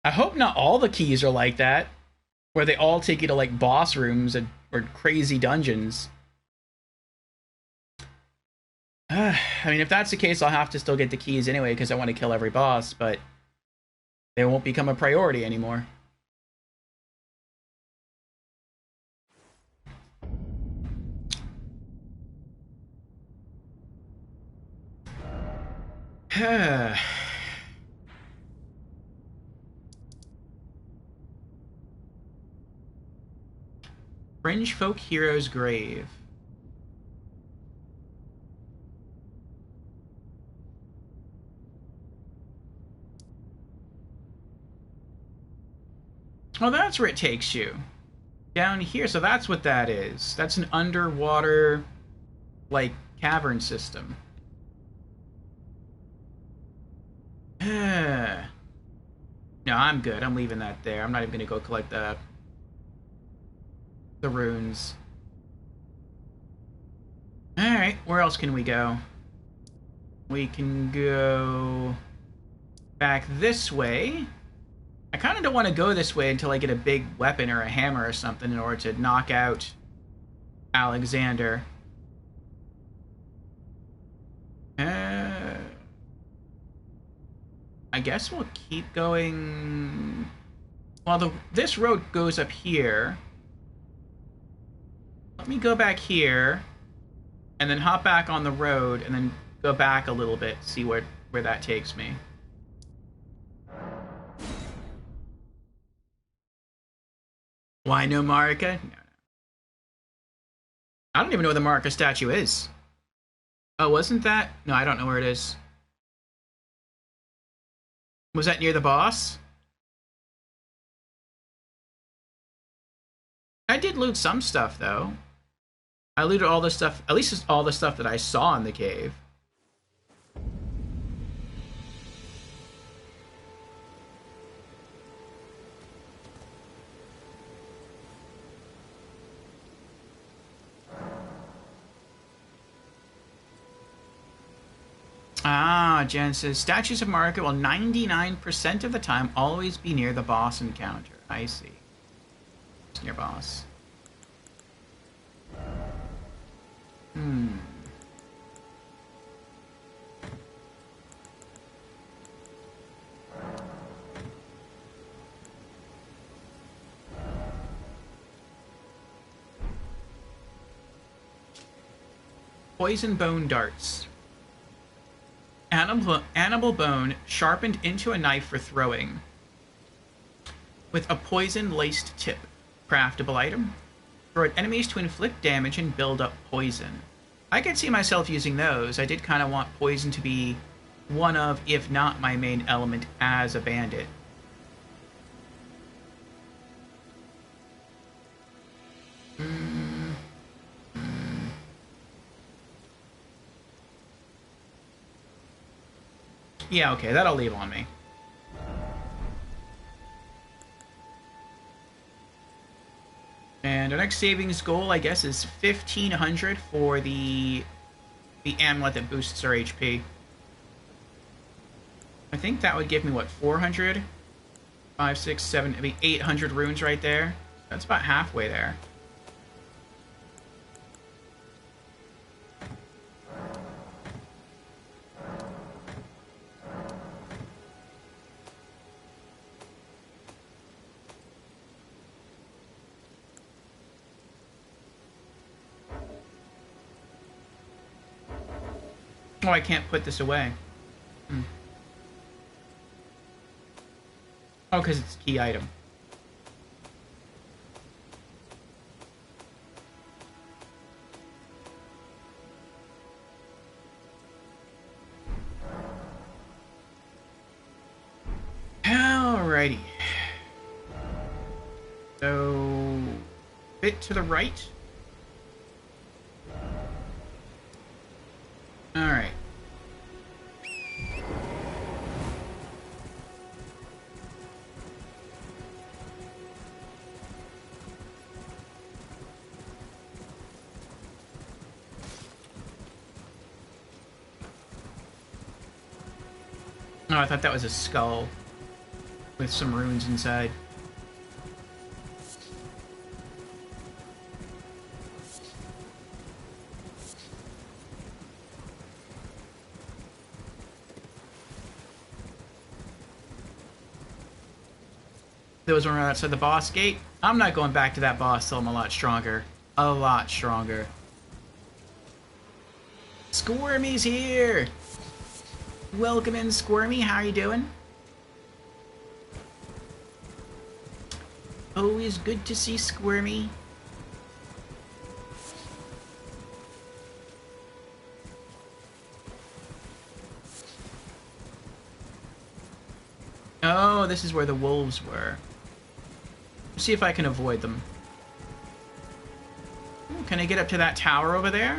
I hope not all the keys are like that, where they all take you to like boss rooms or crazy dungeons. I mean, if that's the case, I'll have to still get the keys anyway because I want to kill every boss, but they won't become a priority anymore. Fringe Folk Hero's Grave. Oh, that's where it takes you. Down here, so that's what that is. That's an underwater, like, cavern system. No, I'm good. I'm leaving that there. I'm not even gonna go collect the runes. Alright, where else can we go? We can go back this way. I kind of don't want to go this way until I get a big weapon or a hammer or something in order to knock out Alexander. I guess we'll keep going. Well, this road goes up here. Let me go back here, and then hop back on the road, and then go back a little bit, see where that takes me. Why no Marika? No. I don't even know where the Marika statue is. Oh, wasn't that? No, I don't know where it is. Was that near the boss? I did loot some stuff, though. I looted all the stuff, at least all the stuff that I saw in the cave. Ah, Jen says, statues of Marika will 99% of the time always be near the boss encounter. I see. It's near boss. Poison bone darts. Animal bone sharpened into a knife for throwing. With a poison-laced tip. Craftable item. Throw at enemies to inflict damage and build up poison. I could see myself using those. I did kind of want poison to be one of, if not my main element as a bandit. Yeah, okay, that'll leave on me. And our next savings goal, I guess, is 1,500 for the amulet that boosts our HP. I think that would give me, what, 400? 5, 6, 7, maybe 800 runes right there. That's about halfway there. Oh, I can't put this away. Oh, because it's a key item. Alrighty. So, bit to the right. Alright. Oh, I thought that was a skull with some runes inside. Those one right outside the boss gate. I'm not going back to that boss till I'm a lot stronger. A lot stronger. Squirmy's here! Welcome in, Squirmy. How you doing? Always good to see Squirmy. Oh, this is where the wolves were. Let's see if I can avoid them. Ooh, can I get up to that tower over there?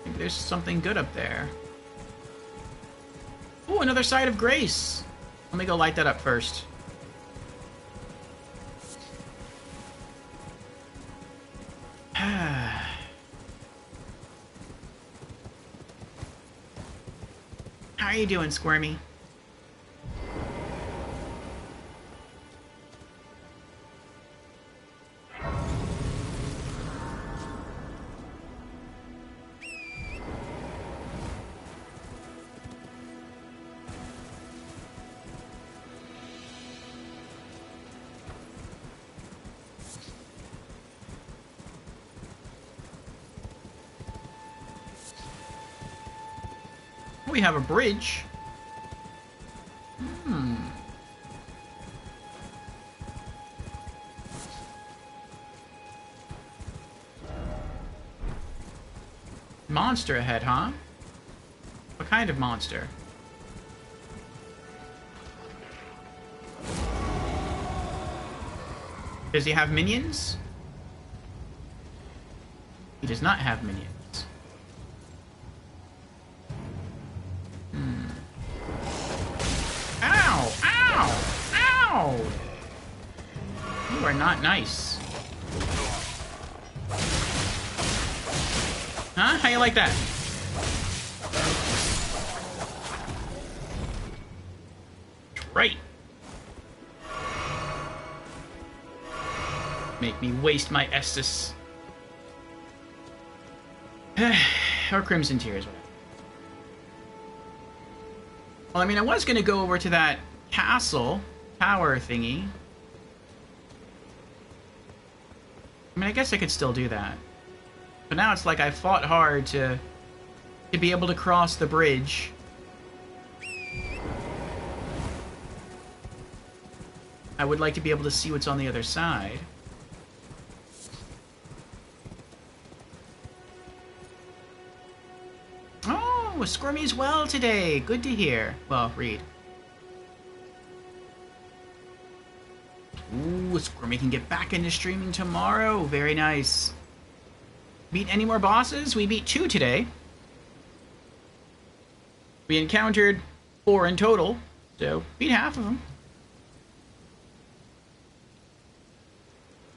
I think there's something good up there. Oh, another side of grace. Let me go light that up first. How are you doing, Squirmy? We have a bridge. Monster ahead, huh? What kind of monster? Does he have minions? He does not have minions. Ow! Ow! Ow! You are not nice. Huh? How you like that? Right. Make me waste my Estus. Or Crimson Tears, whatever. Well, I mean, I was going to go over to that castle, tower thingy. I mean, I guess I could still do that. But now it's like I fought hard to be able to cross the bridge. I would like to be able to see what's on the other side. Oh, Squirmy's well today. Good to hear. Well, read. Ooh, Squirmy can get back into streaming tomorrow. Very nice. Beat any more bosses? We beat 2 today. We encountered 4 in total, so beat half of them.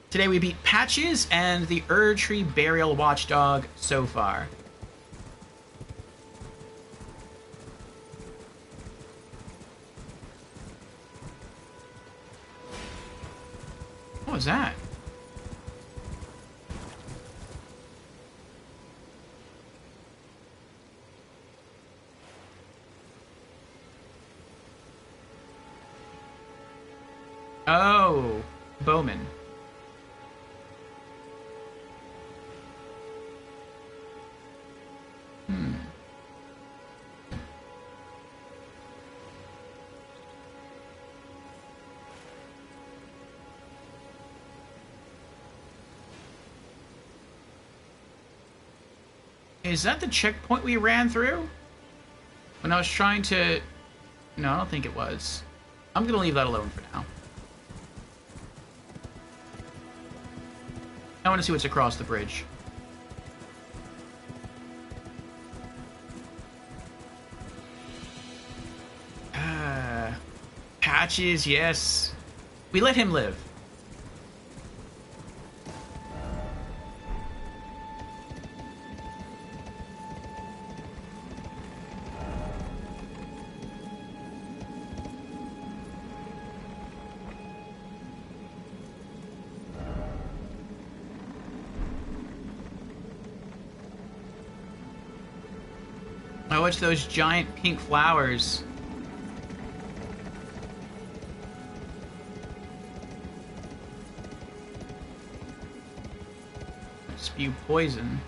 Today we beat Patches and the Erdtree Burial Watchdog so far. What was that? Oh, Bowman. Is that the checkpoint we ran through? When I was trying to... No, I don't think it was. I'm gonna leave that alone for now. I want to see what's across the bridge. Patches, yes. We let him live. Oh, it's those giant pink flowers. Spew poison.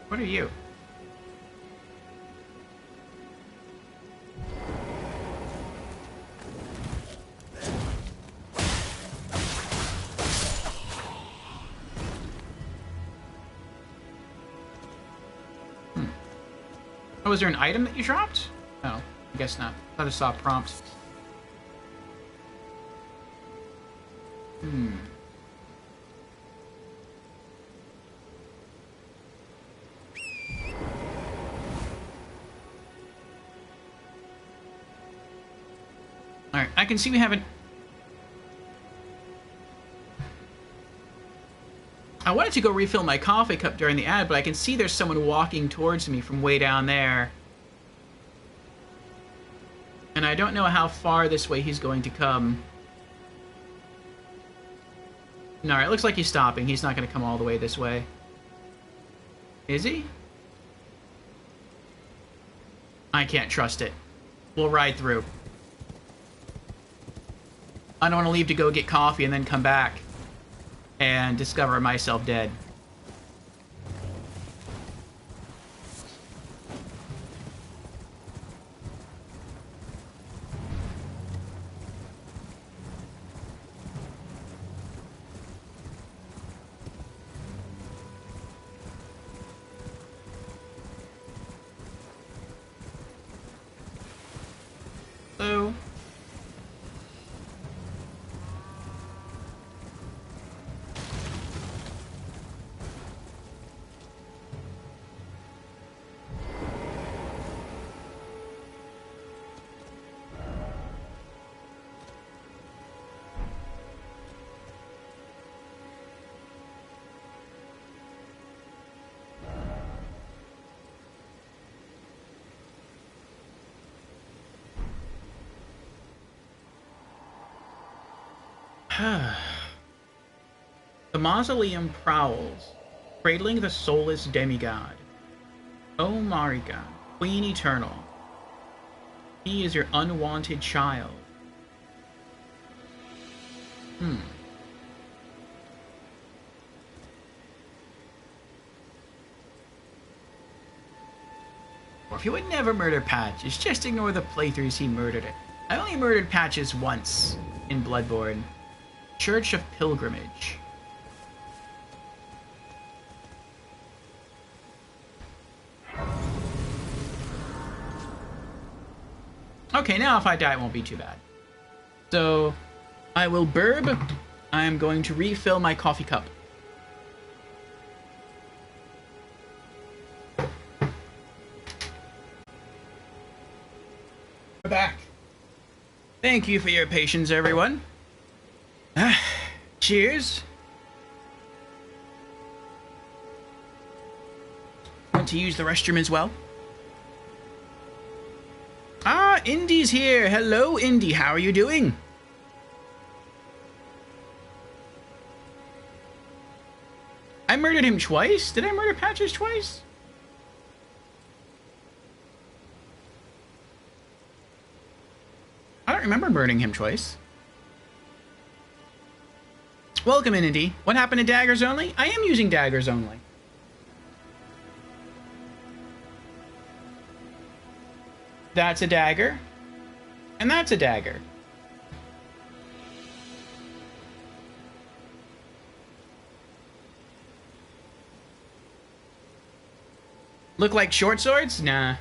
What are you? Oh, was there an item that you dropped? No, I guess not. I thought I saw a prompt. Alright, I can see we haven't... I wanted to go refill my coffee cup during the ad, but I can see there's someone walking towards me from way down there. And I don't know how far this way he's going to come. No, it looks like he's stopping. He's not going to come all the way this way. Is he? I can't trust it. We'll ride through. I don't want to leave to go get coffee and then come back and discover myself dead. So... The mausoleum prowls, cradling the soulless demigod. O Marika, Queen Eternal. He is your unwanted child. Or if you would never murder Patches, just ignore the playthroughs he murdered it. I only murdered Patches once in Bloodborne. Church of Pilgrimage. Okay, now if I die, it won't be too bad. So, I will burb. I am going to refill my coffee cup. back. Thank you for your patience, everyone. Cheers. Want to use the restroom as well? Ah, Indy's here. Hello, Indy. How are you doing? I murdered him twice? Did I murder Patches twice? I don't remember murdering him twice. Welcome in, Indy. What happened to Daggers-Only? I am using Daggers-Only. That's a dagger. And that's a dagger. Look like short swords? Nah.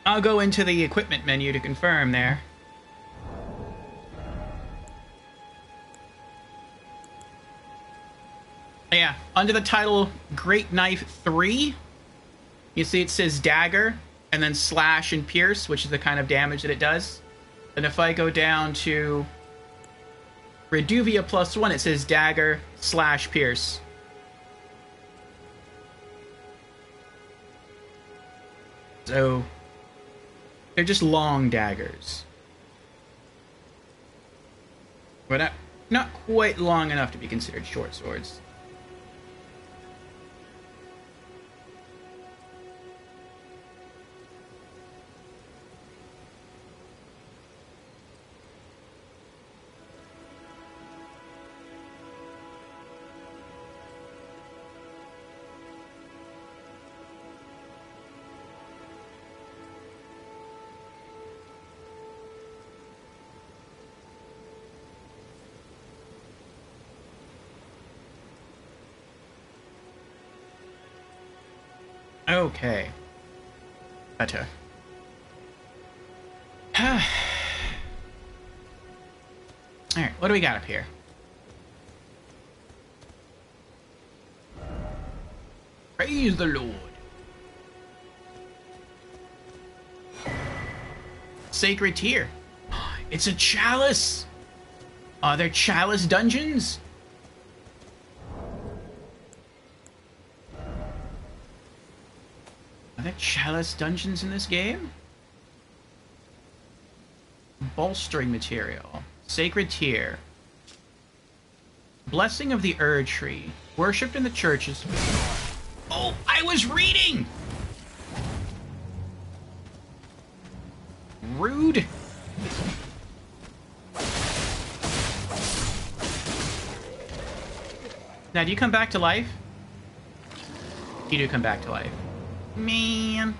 I'll go into the equipment menu to confirm there. Yeah, under the title Great Knife 3, you see it says dagger, and then slash and pierce, which is the kind of damage that it does. And if I go down to Reduvia +1, it says dagger slash pierce. So, they're just long daggers. But not quite long enough to be considered short swords. Okay. Better. Alright, what do we got up here? Praise the Lord. Sacred Tear. It's a chalice! Are there chalice dungeons? Are there chalice dungeons in this game? Bolstering material. Sacred Tear. Blessing of the Erd Tree. Worshipped in the churches. Oh, I was reading! Rude. Now, do you come back to life? You do come back to life. Man.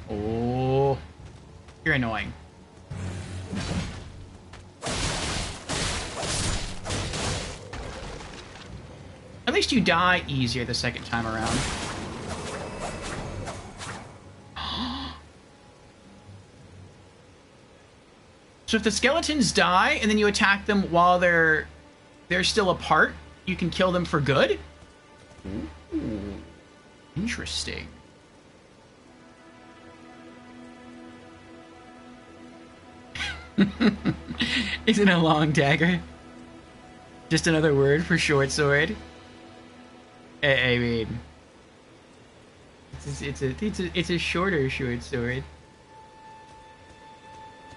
Oh. You're annoying. At least you die easier the second time around. So if the skeletons die and then you attack them while they're still apart, you can kill them for good? Ooh. Interesting. Isn't a long dagger just another word for short sword? I mean, it's a shorter short sword.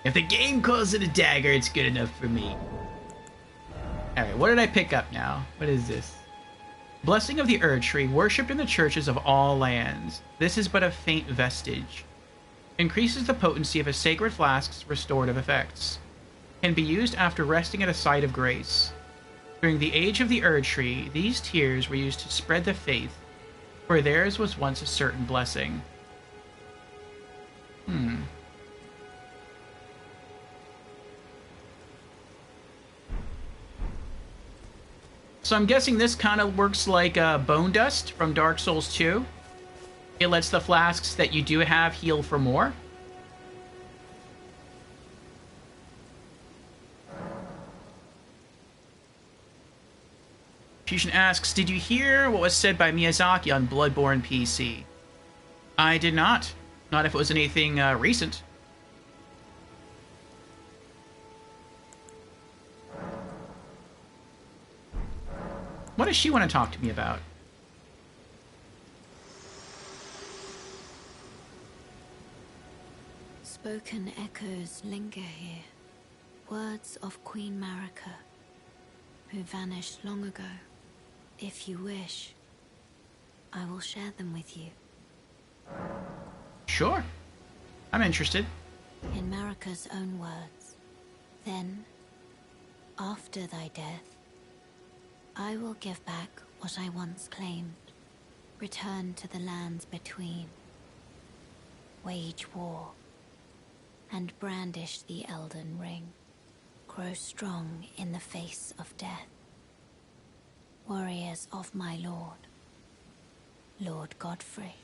If the game calls it a dagger, it's good enough for me. Alright, what did I pick up now? What is this? Blessing of the Erd Tree, worshipped in the churches of all lands. This is but a faint vestige. Increases the potency of a sacred flask's restorative effects. Can be used after resting at a site of grace. During the age of the Erd Tree, these tears were used to spread the faith, for theirs was once a certain blessing. So I'm guessing this kind of works like Bone Dust from Dark Souls 2. It lets the flasks that you do have heal for more. Fusion asks, did you hear what was said by Miyazaki on Bloodborne PC? I did not. Not if it was anything recent. What does she want to talk to me about? Spoken echoes linger here. Words of Queen Marika, who vanished long ago. If you wish, I will share them with you. Sure. I'm interested. In Marika's own words, then, after thy death, I will give back what I once claimed, return to the lands between, wage war, and brandish the Elden Ring, grow strong in the face of death. Warriors of my lord, Lord Godfrey.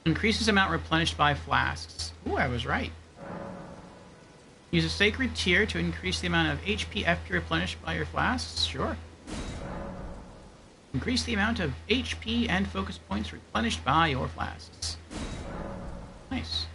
Increases amount replenished by flasks. Ooh, I was right. Use a sacred tier to increase the amount of HP FP replenished by your flasks? Sure. Increase the amount of HP and focus points replenished by your flasks. Nice.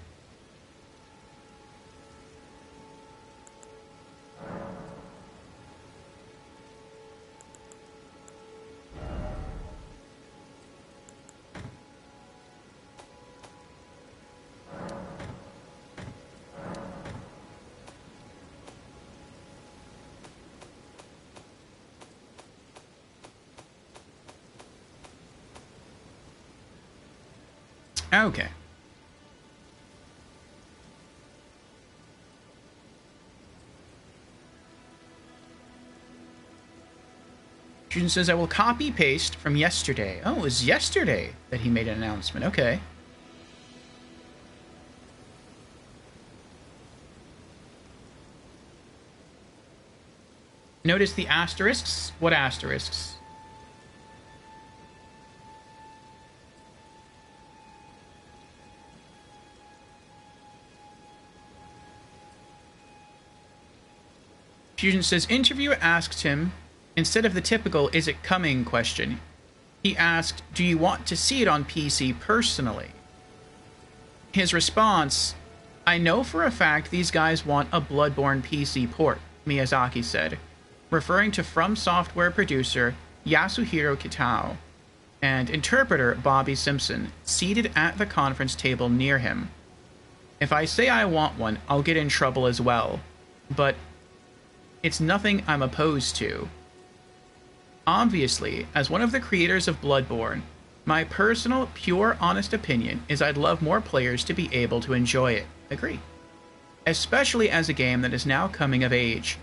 Okay. Student says, I will copy paste from yesterday. Oh, it was yesterday that he made an announcement. Okay. Notice the asterisks. What asterisks? Fusion says, interviewer asked him, instead of the typical, is it coming question, he asked, do you want to see it on PC personally? His response, I know for a fact these guys want a Bloodborne PC port, Miyazaki said, referring to From Software producer Yasuhiro Kitao and interpreter Bobby Simpson, seated at the conference table near him. If I say I want one, I'll get in trouble as well, but it's nothing I'm opposed to. Obviously, as one of the creators of Bloodborne, my personal, pure, honest opinion is I'd love more players to be able to enjoy it. Agree. Especially as a game that is now coming of age.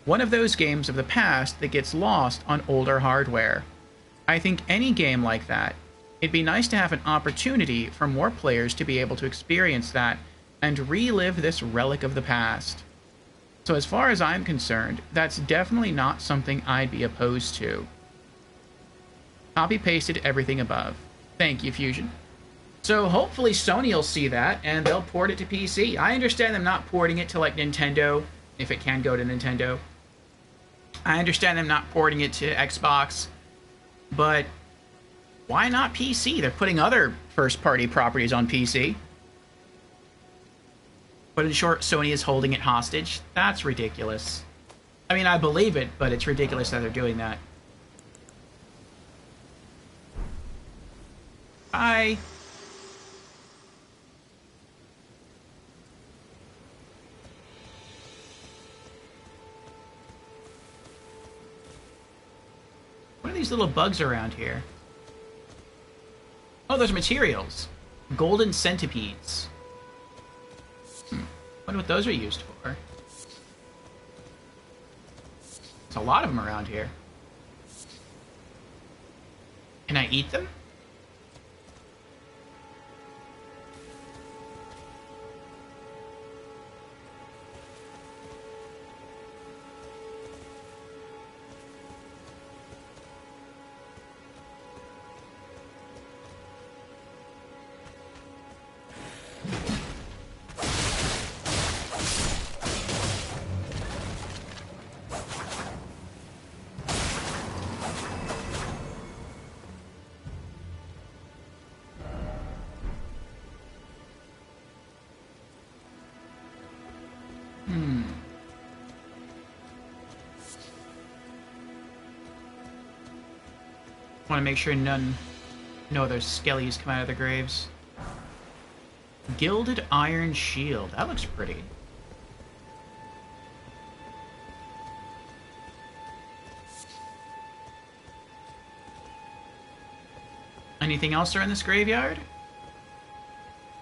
One of those games of the past that gets lost on older hardware. I think any game like that, it'd be nice to have an opportunity for more players to be able to experience that and relive this relic of the past. So as far as I'm concerned, that's definitely not something I'd be opposed to. Copy-pasted everything above. Thank you, Fusion. So hopefully Sony will see that, and they'll port it to PC. I understand them not porting it to, like, Nintendo, if it can go to Nintendo. I understand them not porting it to Xbox, but why not PC? They're putting other first-party properties on PC. But in short, Sony is holding it hostage. That's ridiculous. I mean, I believe it, but it's ridiculous that they're doing that. Bye. What are these little bugs around here? Oh, there's materials. Golden centipedes. Wonder what those are used for. There's a lot of them around here. Can I eat them? Want to make sure no other skellies come out of the graves. Gilded iron shield. That looks pretty. Anything else around this graveyard?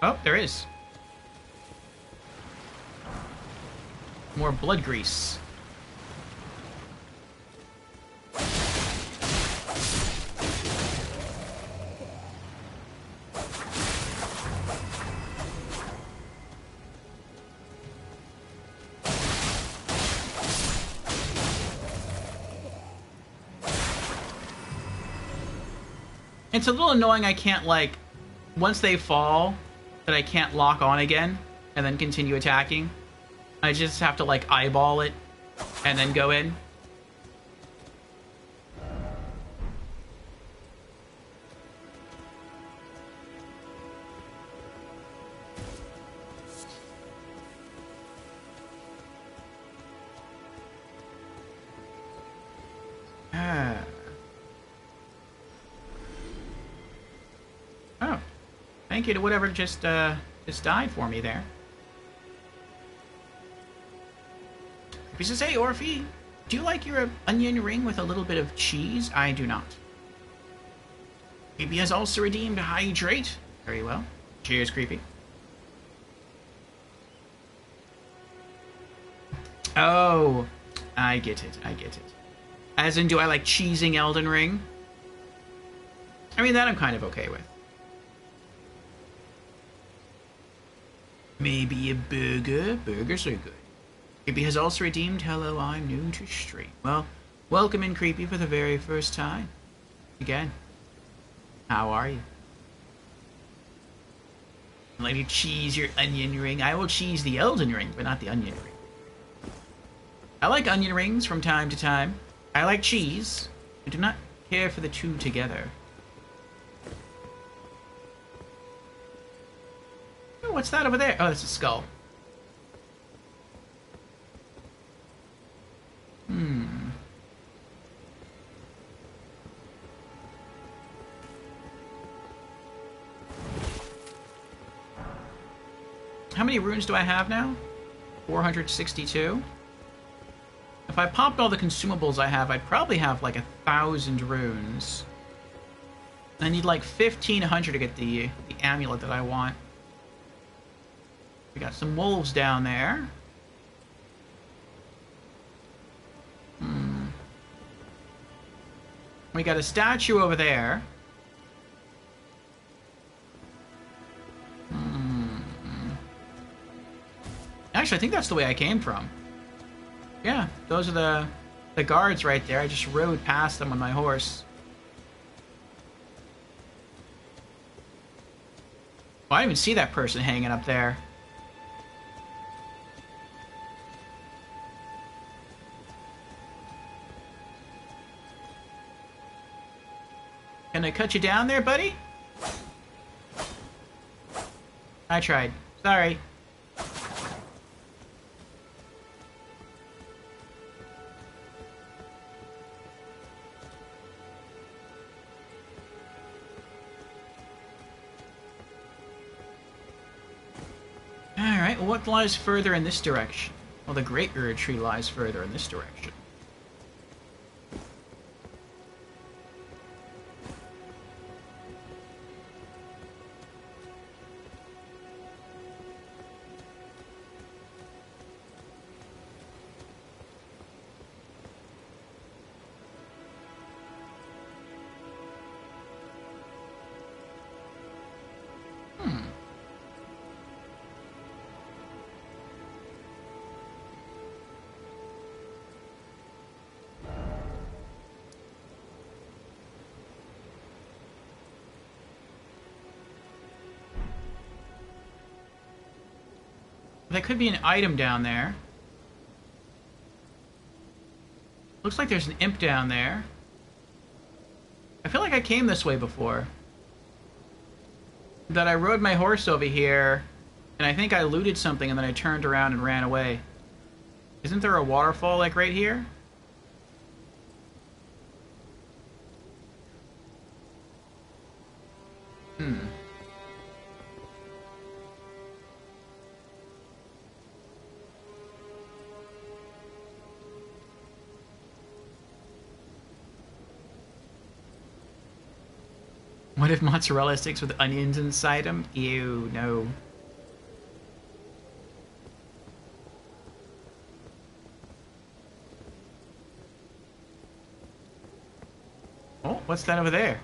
Oh, there is. More blood grease. It's a little annoying I can't, like, once they fall, that I can't lock on again and then continue attacking. I just have to, like, eyeball it and then go in. Oh. Thank you to whatever just died for me there. He says, hey, Orphe, do you like your onion ring with a little bit of cheese? I do not. Creepy has also redeemed Hydrate. Very well. Cheers, Creepy. Oh, I get it. I get it. As in, do I like cheesing Elden Ring? I mean, that I'm kind of okay with. Maybe a burger? Burgers are good. Creepy has also redeemed hello, I'm new to stream. Well, welcome in, Creepy, for the very first time. Again. How are you? I'd like to cheese your onion ring. I will cheese the Elden Ring, but not the onion ring. I like onion rings from time to time. I like cheese. I do not care for the two together. Oh, what's that over there? Oh, that's a skull. How many runes do I have now? 462. If I popped all the consumables I have, I'd probably have like 1,000 runes. I need like 1,500 to get the amulet that I want. We got some wolves down there. We got a statue over there. Actually, I think that's the way I came from. Yeah, those are the guards right there. I just rode past them on my horse. Oh, I didn't even see that person hanging up there. Can I cut you down there, buddy? I tried. Sorry. Alright, well, what lies further in this direction? Well, the Great Ur Tree lies further in this direction. There could be an item down there. Looks like there's an imp down there. I feel like I came this way before. That I rode my horse over here, and I think I looted something and then I turned around and ran away. Isn't there a waterfall, like, right here? What if mozzarella sticks with onions inside them? Ew, no. Oh, what's that over there?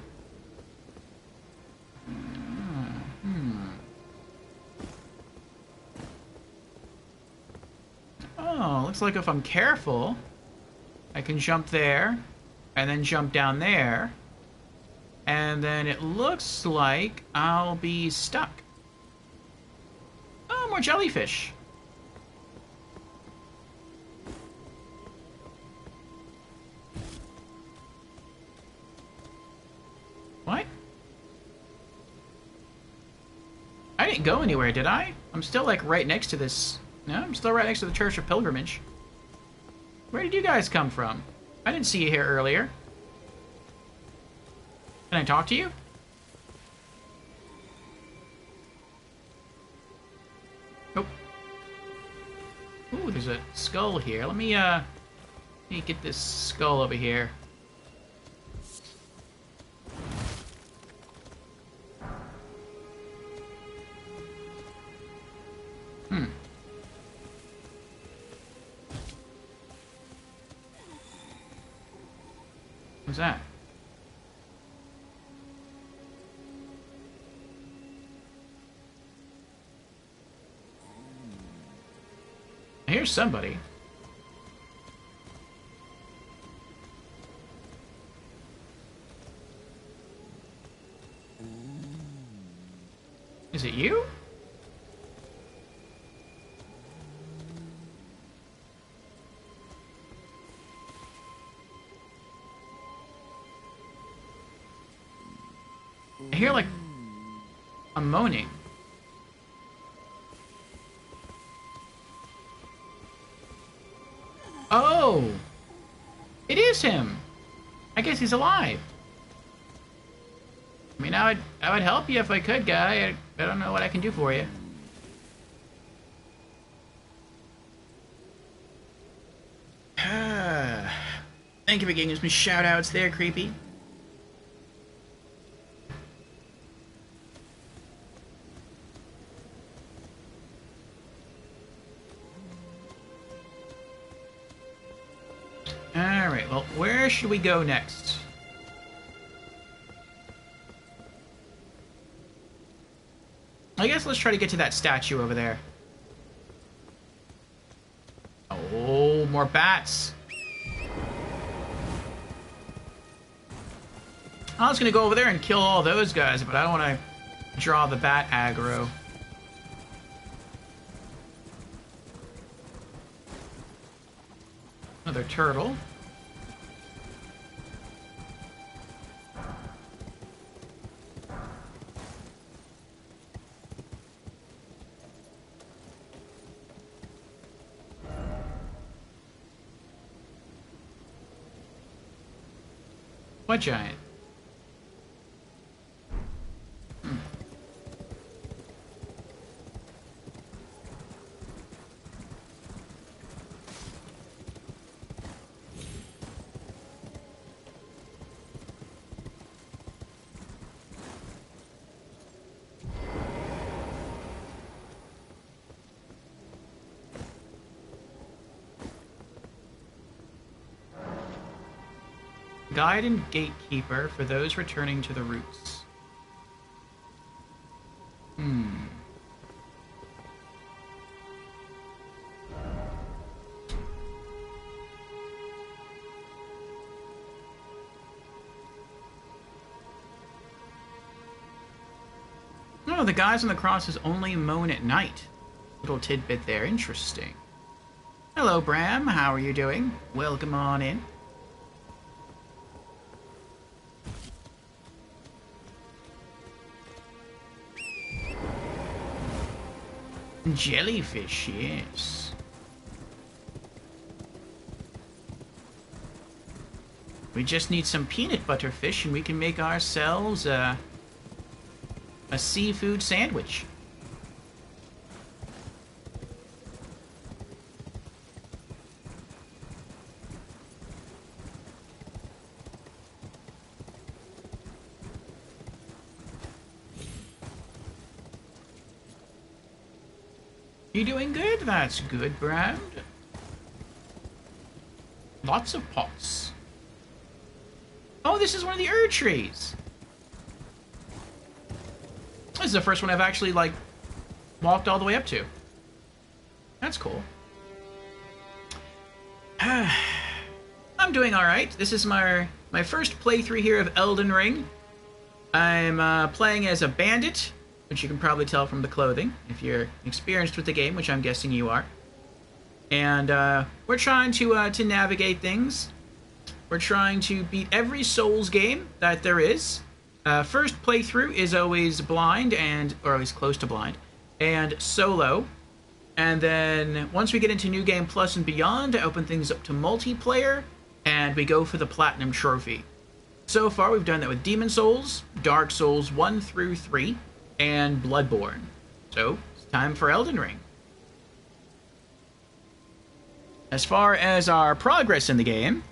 Oh, looks like if I'm careful, I can jump there, and then jump down there, and then it looks like I'll be stuck. Oh, more jellyfish. What? I didn't go anywhere, did I? I'm still, like, right next to this. No, I'm still right next to the Church of Pilgrimage. Where did you guys come from? I didn't see you here earlier. Can I talk to you? Nope. Ooh, there's a skull here. Let me get this skull over here. What's that? I hear somebody. Is it you? I hear, like, a moaning. Oh! It is him! I guess he's alive. I mean, I would help you if I could, guy. I don't know what I can do for you. Thank you for giving us some shout-outs there, Creepy. Alright, well, where should we go next? I guess let's try to get to that statue over there. Oh, more bats. I was gonna go over there and kill all those guys, but I don't want to draw the bat aggro. Another turtle. What giant? Guide and gatekeeper for those returning to the roots. Oh, the guys on the crosses only moan at night. Little tidbit there, interesting. Hello, Bram, how are you doing? Welcome on in. Jellyfish, yes. We just need some peanut butter fish and we can make ourselves a seafood sandwich. You doing good? That's good, Brad. Lots of pots. Oh, this is one of the Erd trees. This is the first one I've actually, like, walked all the way up to. That's cool. I'm doing alright. This is my first playthrough here of Elden Ring. I'm playing as a bandit, which you can probably tell from the clothing, if you're experienced with the game, which I'm guessing you are. And we're trying to navigate things. We're trying to beat every Souls game that there is. First playthrough is always blind, or always close to blind, and solo. And then once we get into New Game Plus and beyond, I open things up to multiplayer, and we go for the Platinum Trophy. So far, we've done that with Demon Souls, Dark Souls 1 through 3, and Bloodborne. So, it's time for Elden Ring. As far as our progress in the game,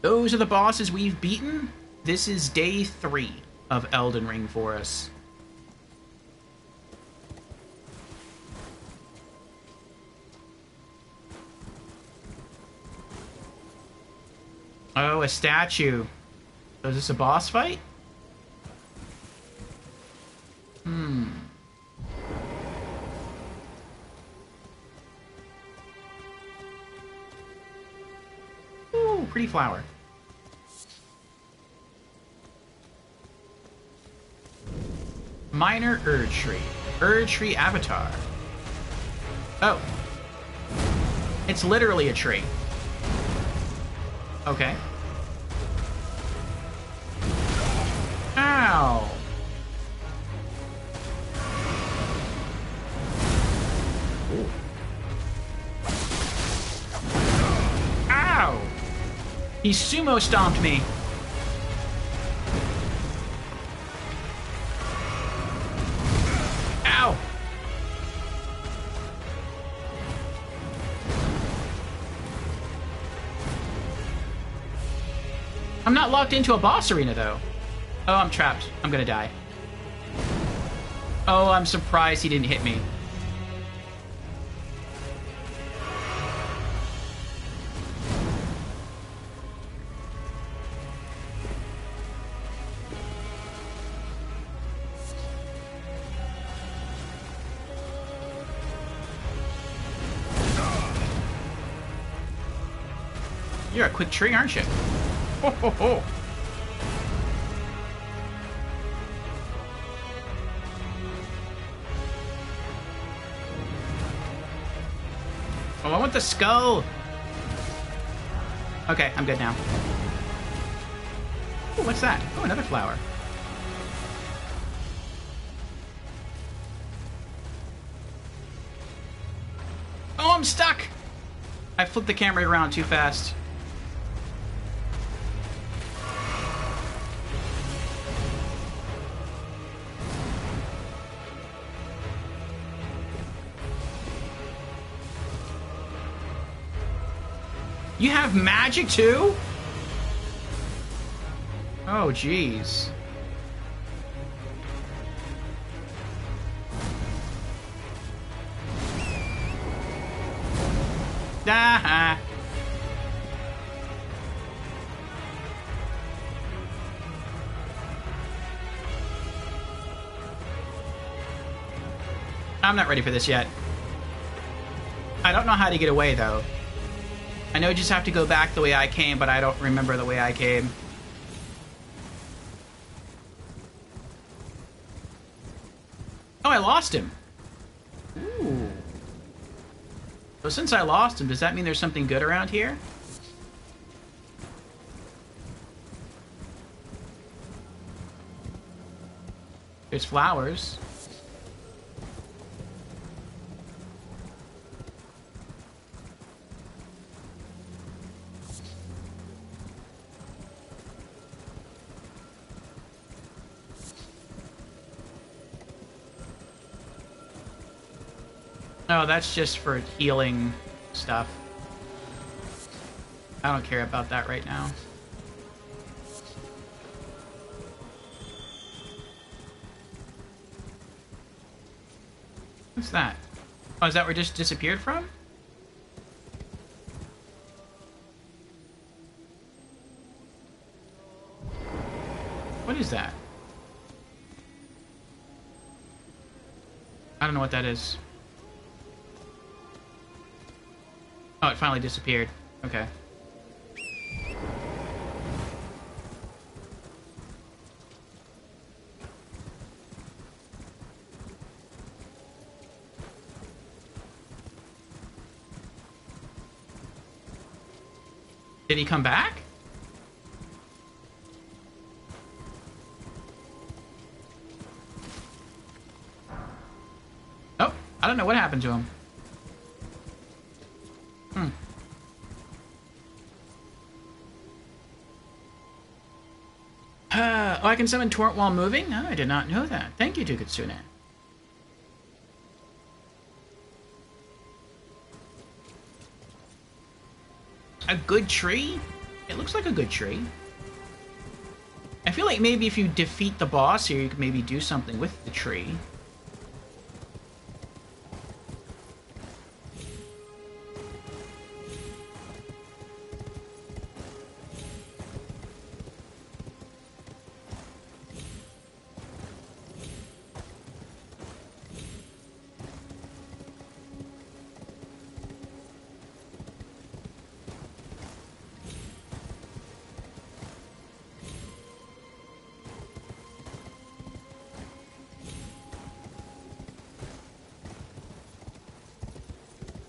those are the bosses we've beaten. This is day 3 of Elden Ring for us. Oh, a statue. So is this a boss fight? Ooh, pretty flower. Minor Erd Tree. Erd Tree Avatar. Oh. It's literally a tree. Okay. Ow. Ooh. Ow. He sumo stomped me. Ow. I'm not locked into a boss arena, though. Oh, I'm trapped. I'm gonna die. Oh, I'm surprised he didn't hit me. You're a quick tree, aren't you? Ho, ho, ho. Oh, I want the skull. Okay, I'm good now. Ooh, what's that? Oh, another flower. Oh, I'm stuck. I flipped the camera around too fast. You have magic too? Oh, jeez. Ah. I'm not ready for this yet. I don't know how to get away, though. I know you just have to go back the way I came, but I don't remember the way I came. Oh, I lost him. Ooh. So since I lost him, does that mean there's something good around here? There's flowers. Oh, that's just for healing stuff. I don't care about that right now. What's that? Oh, is that where it just disappeared from? What is that? I don't know what that is. Oh, it finally disappeared. Okay. Did he come back? Oh, I don't know what happened to him. Oh, I can summon Torrent while moving? No, I did not know that. Thank you, Dukatsune. A good tree? It looks like a good tree. I feel like maybe if you defeat the boss here, you could maybe do something with the tree.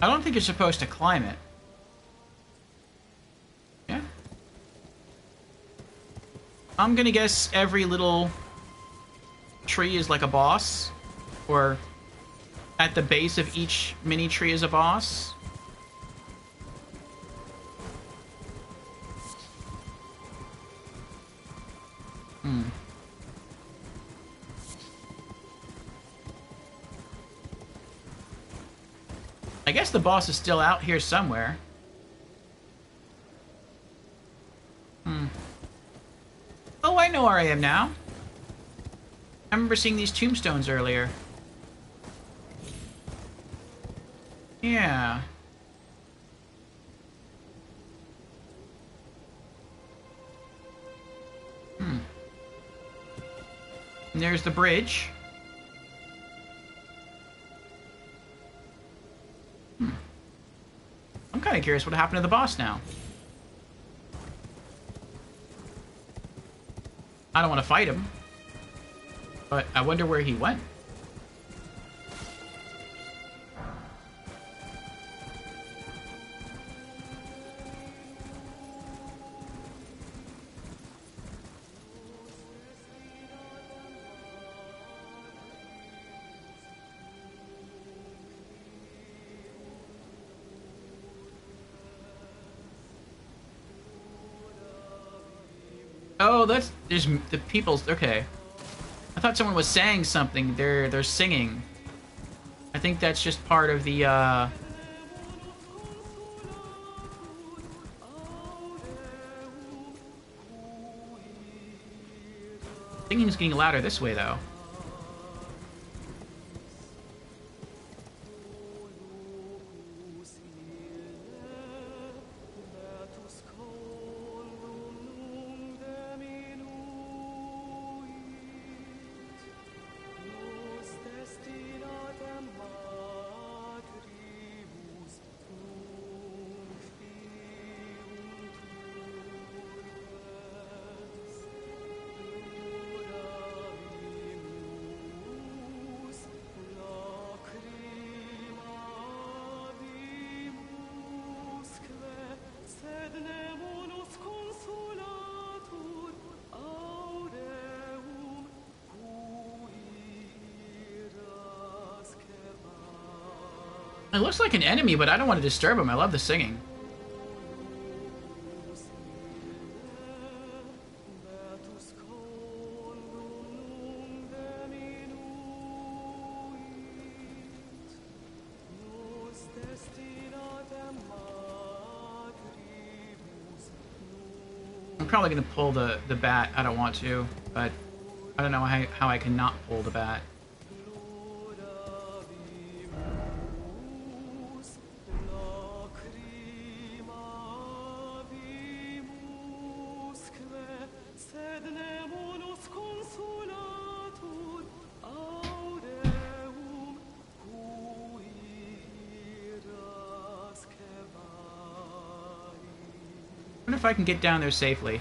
I don't think you're supposed to climb it. Yeah. I'm gonna guess every little tree is like a boss. Or at the base of each mini tree is a boss. I guess the boss is still out here somewhere. Oh, I know where I am now. I remember seeing these tombstones earlier. Yeah. And there's the bridge. I'm kind of curious what happened to the boss now. I don't want to fight him, but I wonder where he went. Oh, there's the people's. Okay, I thought someone was saying something. They're singing. I think that's just part of the. Singing's getting louder this way though. It looks like an enemy, but I don't want to disturb him. I love the singing. I'm probably going to pull the bat. I don't want to, but I don't know how I can not pull the bat. I wonder if I can get down there safely.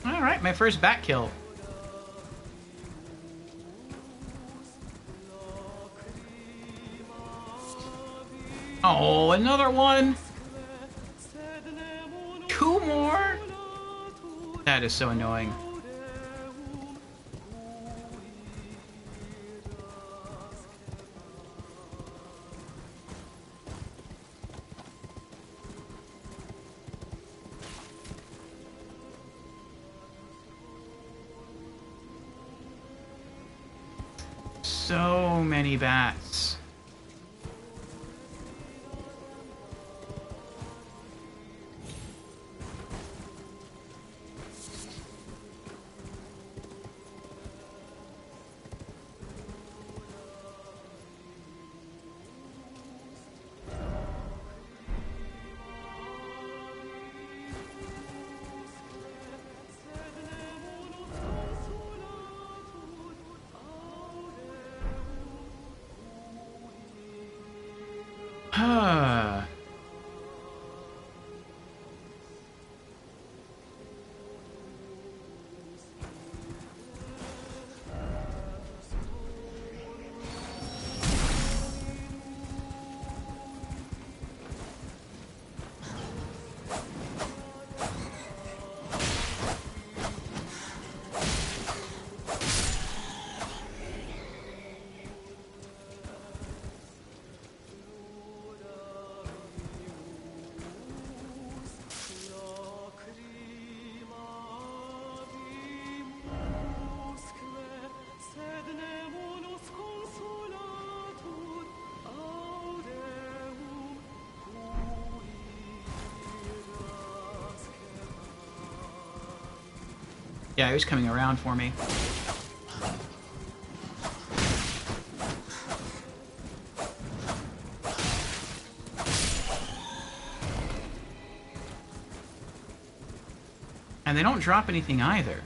Alright, my first bat kill. Oh, another one? 2 more? That is so annoying. So many bats. Yeah, he was coming around for me. And they don't drop anything either.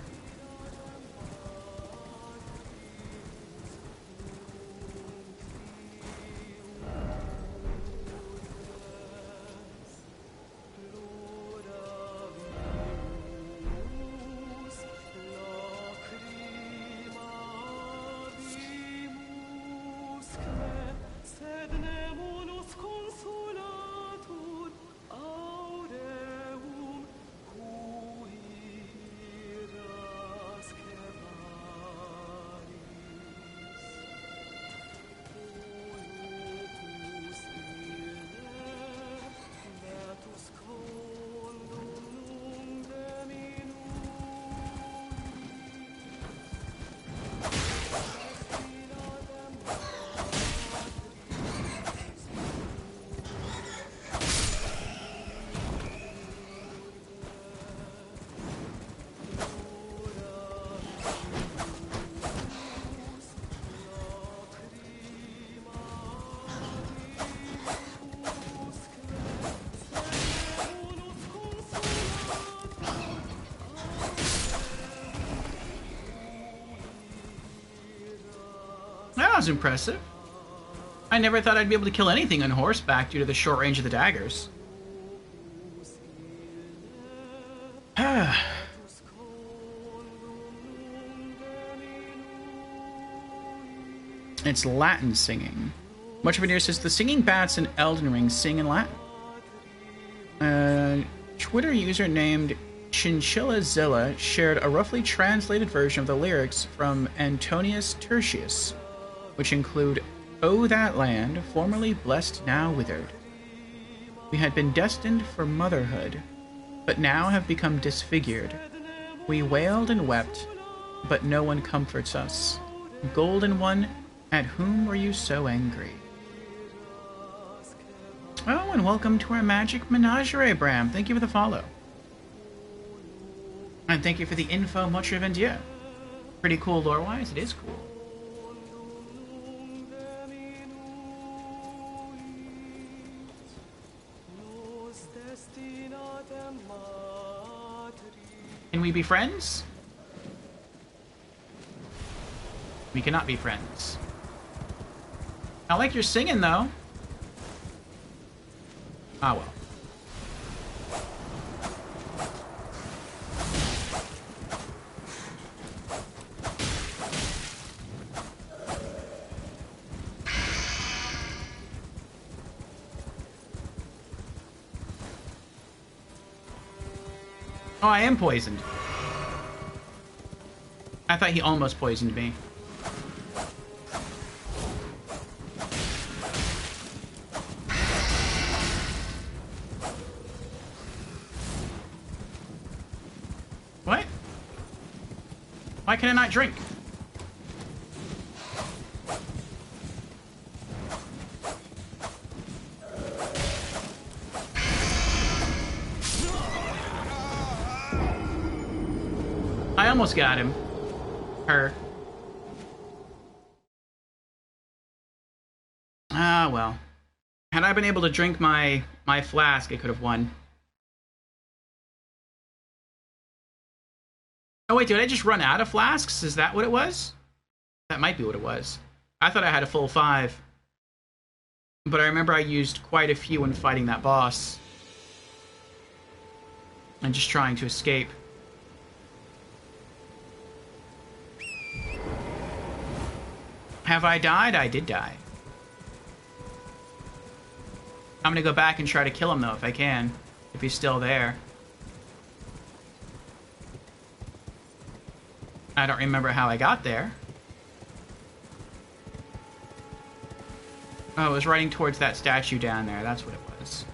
That was impressive. I never thought I'd be able to kill anything on horseback due to the short range of the daggers. It's Latin singing. Much of it here says the singing bats in Elden Ring sing in Latin. Twitter user named Chinchillazilla shared a roughly translated version of the lyrics from Antonius Tertius, which include Oh, that land, formerly blessed, now withered. We had been destined for motherhood, but now have become disfigured. We wailed and wept, but no one comforts us. Golden One, at whom were you so angry? Oh, and welcome to our Magic Menagerie, Bram. Thank you for the follow. And thank you for the info, Much Vendia. Pretty cool lore-wise, it is cool. Can we be friends? We cannot be friends. I like your singing, though. Ah, well. Oh, I am poisoned. I thought he almost poisoned me. What? Why can I not drink? I almost got him. Her. Ah, well. Had I been able to drink my flask, I could have won. Oh wait, did I just run out of flasks? Is that what it was? That might be what it was. I thought I had a full 5. But I remember I used quite a few when fighting that boss. And just trying to escape. Have I died? I did die. I'm gonna go back and try to kill him, though, if I can. If he's still there. I don't remember how I got there. Oh, it was riding towards that statue down there. That's what it was.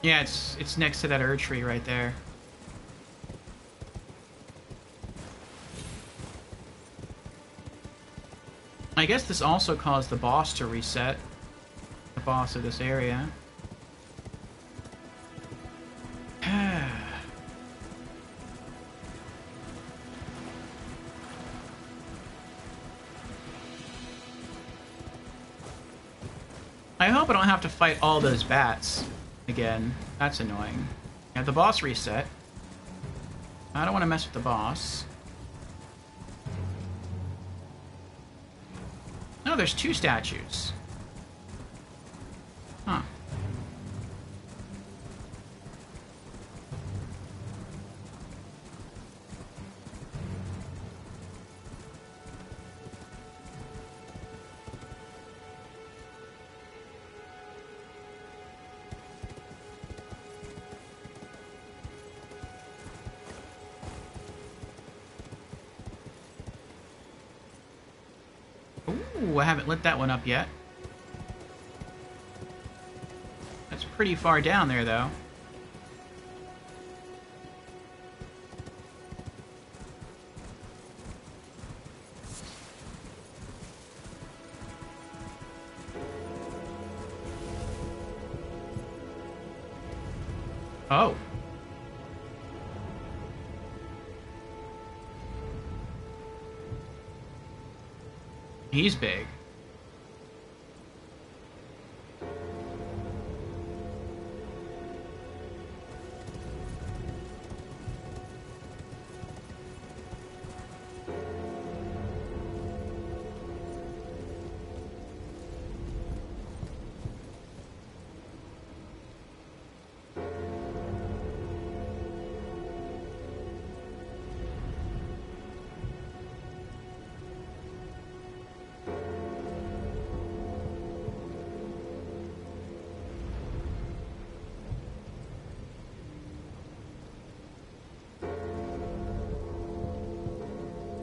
Yeah, it's next to that Erd tree right there. I guess this also caused the boss to reset. The boss of this area. I hope I don't have to fight all those bats again. That's annoying. Yeah, the boss reset. I don't want to mess with the boss. No, there's 2 statues. Huh. Ooh, I haven't lit that one up yet. That's pretty far down there, though. Oh. He's big.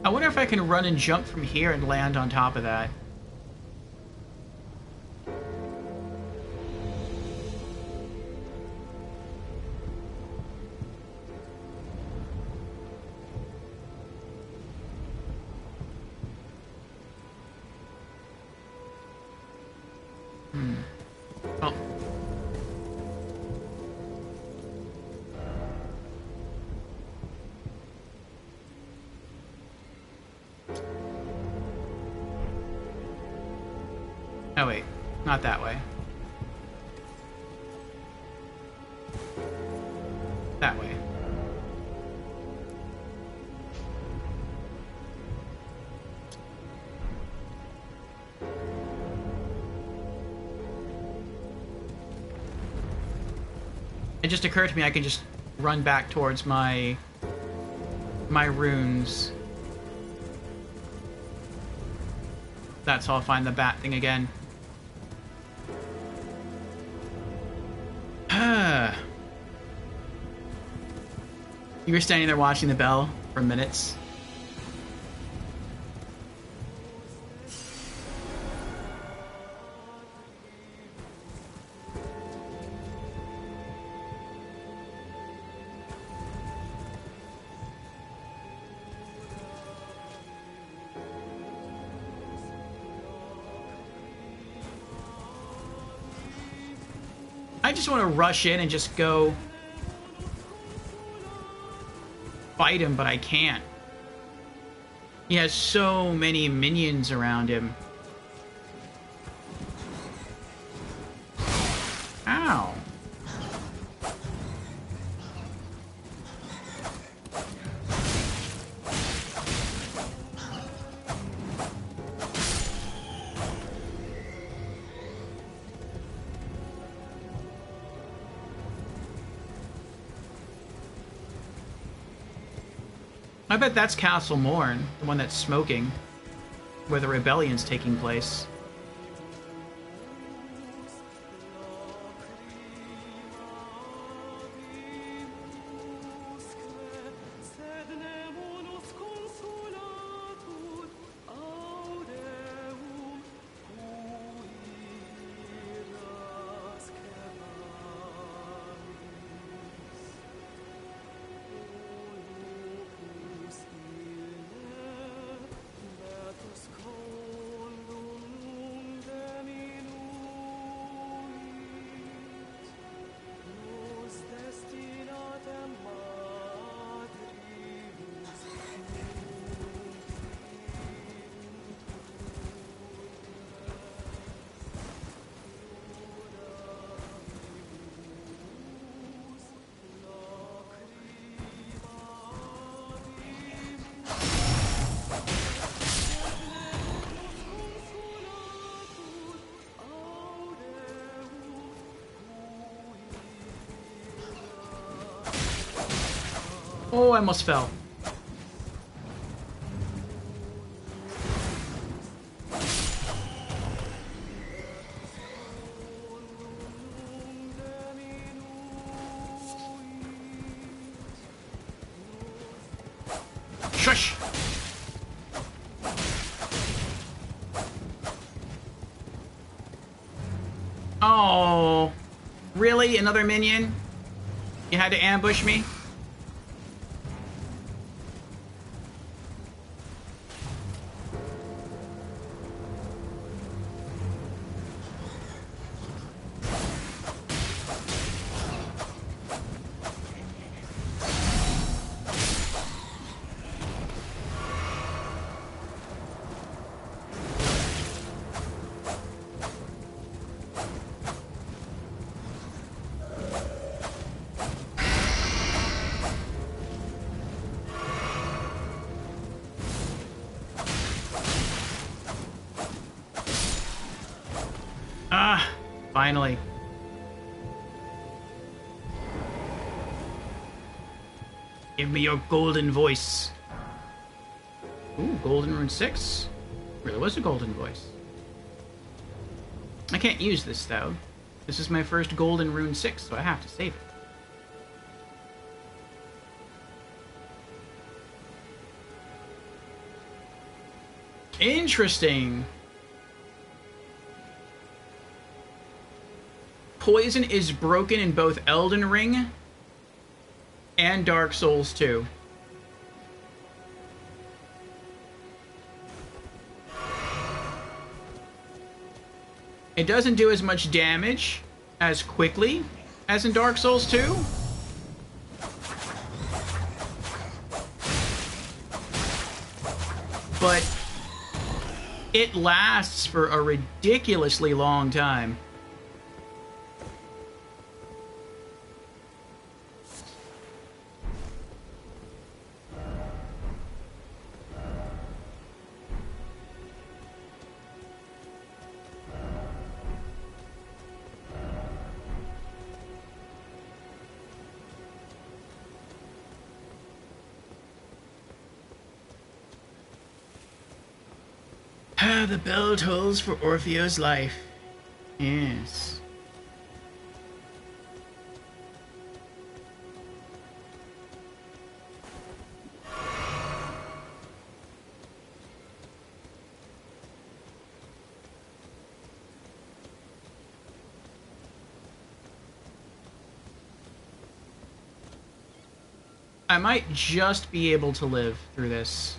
I wonder if I can run and jump from here and land on top of that. Oh. Oh wait, not that way. That way. It just occurred to me I can just run back towards my runes. That's how I'll find the bat thing again. You were standing there watching the bell for minutes. I just want to rush in and just go fight him, but I can't. He has so many minions around him. Ow. I bet that's Castle Morn, the one that's smoking, where the rebellion's taking place. Oh, I almost fell. Shush! Oh, really? Another minion? You had to ambush me? Ah, finally. Give me your golden voice. Ooh, golden rune 6. Really was a golden voice. I can't use this, though. This is my first golden rune 6, so I have to save it. Interesting. Poison is broken in both Elden Ring and Dark Souls 2. It doesn't do as much damage as quickly as in Dark Souls 2. But it lasts for a ridiculously long time. Ah, the bell tolls for Orpheo's life. Yes. I might just be able to live through this.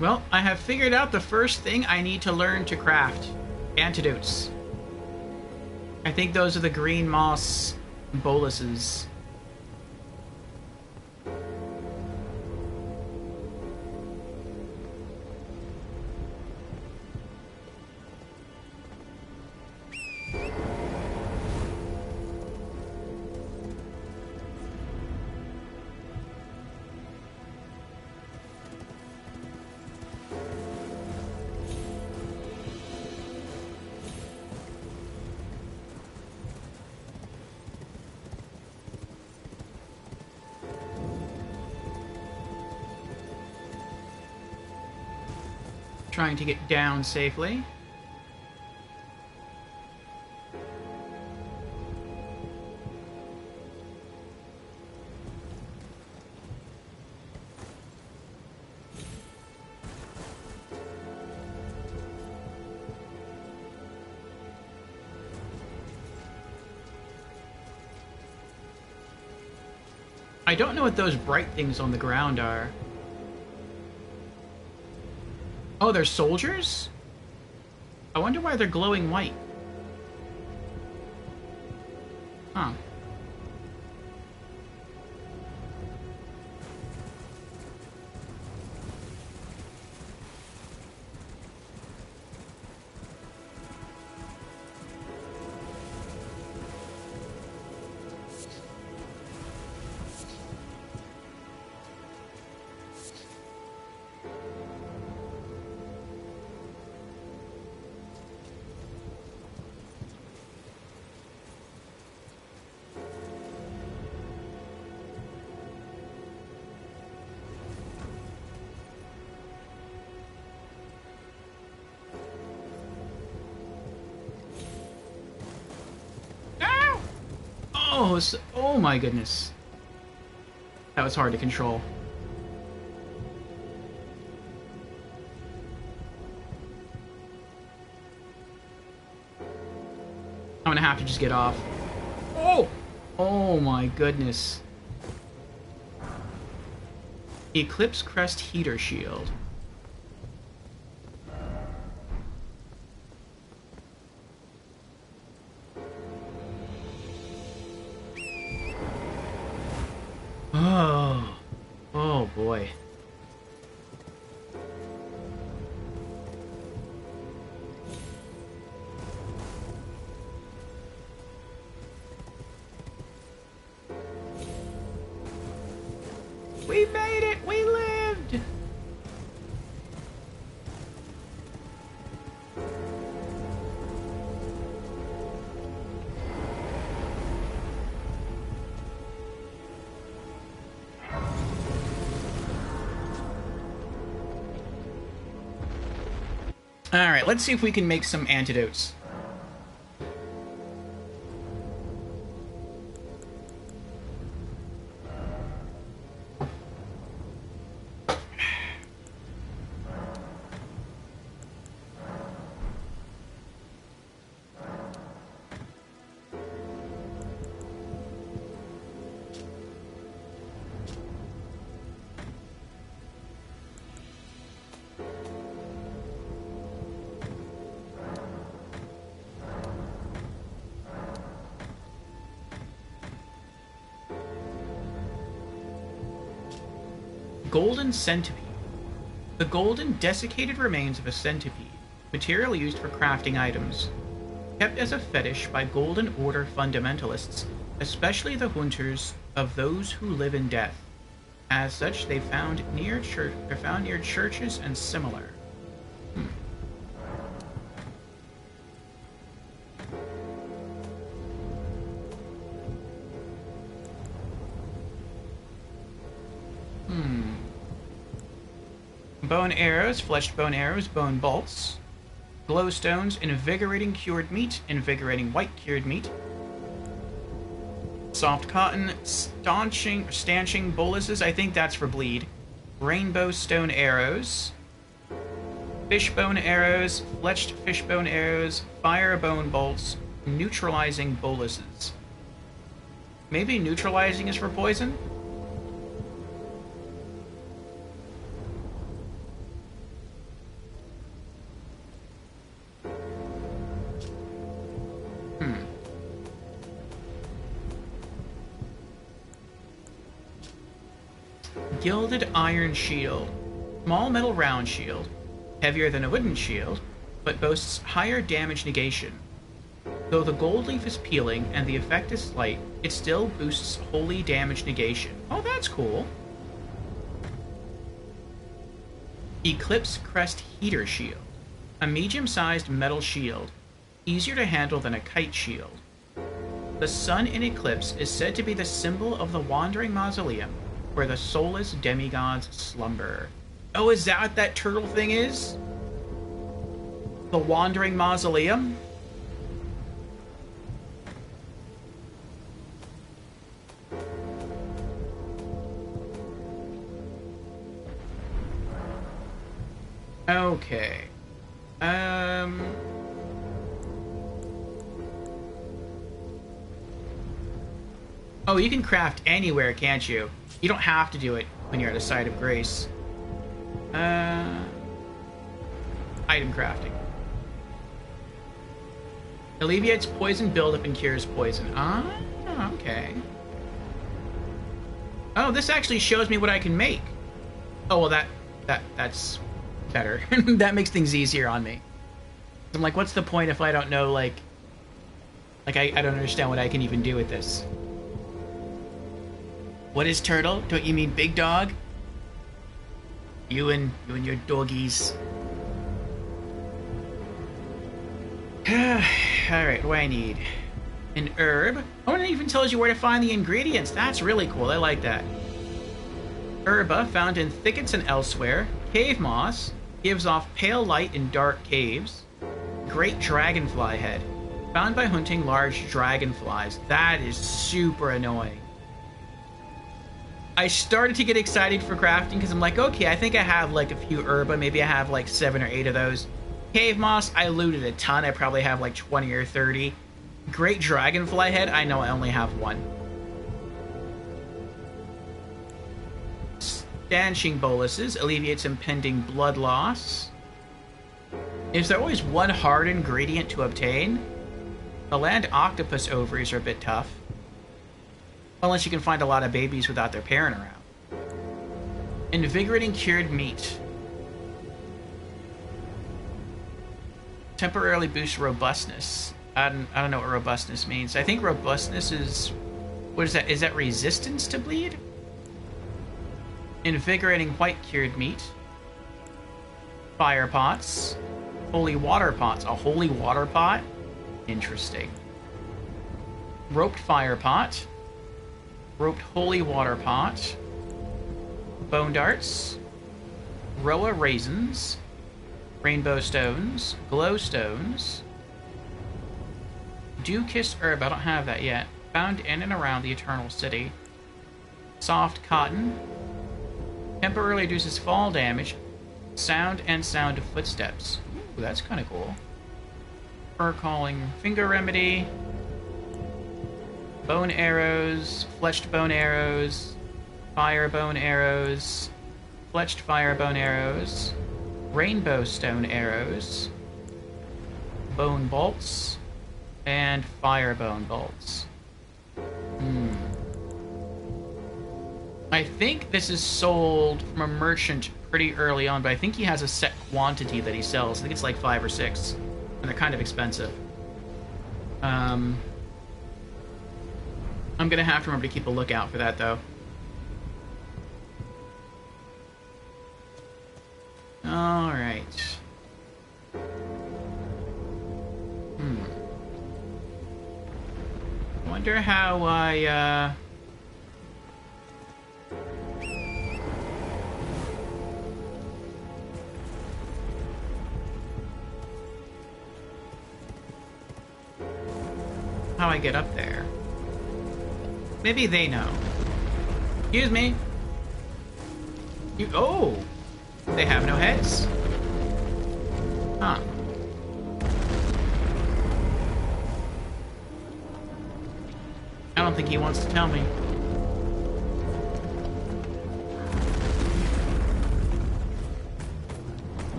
Well, I have figured out the first thing I need to learn to craft. Antidotes. I think those are the green moss boluses. Trying to get down safely. I don't know what those bright things on the ground are. Oh, they're soldiers? I wonder why they're glowing white. Huh. Oh, oh my goodness. That was hard to control. I'm gonna have to just get off. Oh! Oh my goodness. Eclipse Crest Heater Shield. Oh. Oh boy. We made it! We lived! Alright, let's see if we can make some antidotes. Golden centipede. The golden desiccated remains of a centipede, material used for crafting items. Kept as a fetish by Golden Order fundamentalists, especially the hunters of those who live in death. As such, they're found near churches and similar. Bone arrows, fleshed bone arrows, bone bolts. Glowstones, invigorating cured meat, invigorating white cured meat. Soft cotton, stanching boluses, I think that's for bleed. Rainbow stone arrows. Fishbone arrows, fletched fishbone arrows, fire bone bolts, neutralizing boluses. Maybe neutralizing is for poison? Gilded iron shield. Small metal round shield. Heavier than a wooden shield, but boasts higher damage negation. Though the gold leaf is peeling and the effect is slight, it still boosts holy damage negation. Oh, that's cool. Eclipse Crest Heater Shield. A medium-sized metal shield. Easier to handle than a kite shield. The sun in eclipse is said to be the symbol of the wandering mausoleum, where the soulless demigods slumber. Oh, is that what that turtle thing is? The wandering mausoleum? Okay. Oh, you can craft anywhere, can't you? You don't have to do it when you're at a site of grace. Item crafting. Alleviates poison buildup and cures poison. Ah, okay. Oh, this actually shows me what I can make. Oh, well, that's better. That makes things easier on me. I'm like, what's the point if I don't know, like I don't understand what I can even do with this. What is turtle? Don't you mean big dog? You and your doggies. Alright, what do I need? An herb. Oh, and it even tells you where to find the ingredients. That's really cool. I like that. Herba, found in thickets and elsewhere. Cave moss. Gives off pale light in dark caves. Great dragonfly head. Found by hunting large dragonflies. That is super annoying. I started to get excited for crafting because I'm like, okay, I think I have like a few herba. Maybe I have like 7 or 8 of those. Cave moss, I looted a ton. I probably have like 20 or 30. Great dragonfly head, I know I only have 1. Stanching boluses, alleviates impending blood loss. Is there always one hard ingredient to obtain? The land octopus ovaries are a bit tough. Unless you can find a lot of babies without their parent around. Invigorating cured meat. Temporarily boosts robustness. I don't know what robustness means. I think robustness is... What is that? Is that resistance to bleed? Invigorating white cured meat. Fire pots. Holy water pots. A holy water pot? Interesting. Roped fire pot. Roped holy water pot. Bone darts. Roa raisins. Rainbow stones. Glow stones. Dew-kissed herb. I don't have that yet. Found in and around the Eternal City. Soft cotton. Temporarily reduces fall damage. Sound and sound of footsteps. Ooh, that's kind of cool. Fur calling finger remedy. Bone arrows. Fletched bone arrows. Fire bone arrows. Fletched fire bone arrows. Rainbow stone arrows. Bone bolts. And fire bone bolts. I think this is sold from a merchant pretty early on, but I think he has a set quantity that he sells. I think it's like 5 or 6, and they're kind of expensive. I'm gonna have to remember to keep a lookout for that, though. Alright. Wonder how I, how I get up there. Maybe they know. Excuse me. Oh! They have no heads. Huh. I don't think he wants to tell me.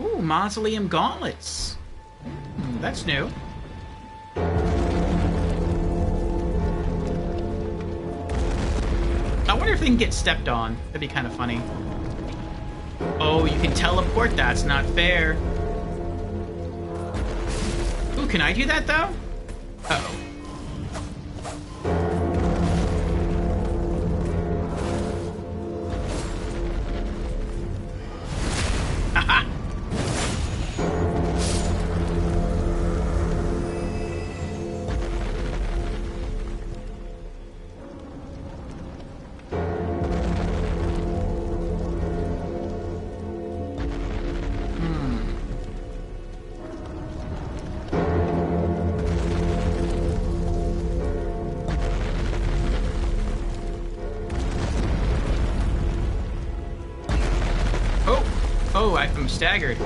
Ooh, mausoleum gauntlets. That's new. I wonder if they can get stepped on. That'd be kind of funny. Oh, you can teleport? That's not fair. Ooh, can I do that, though? Uh-oh. Haha! Oh, I'm staggered.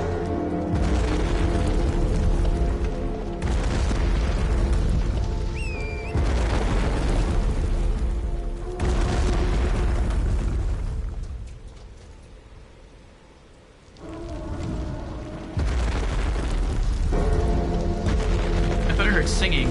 I thought I heard singing.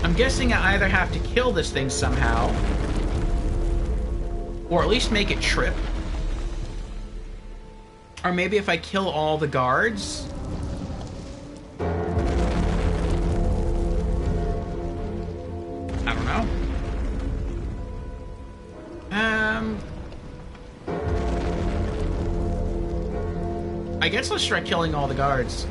I'm guessing I either have to kill this thing somehow, or at least make it trip. Or maybe if I kill all the guards. I don't know. I guess let's try killing all the guards.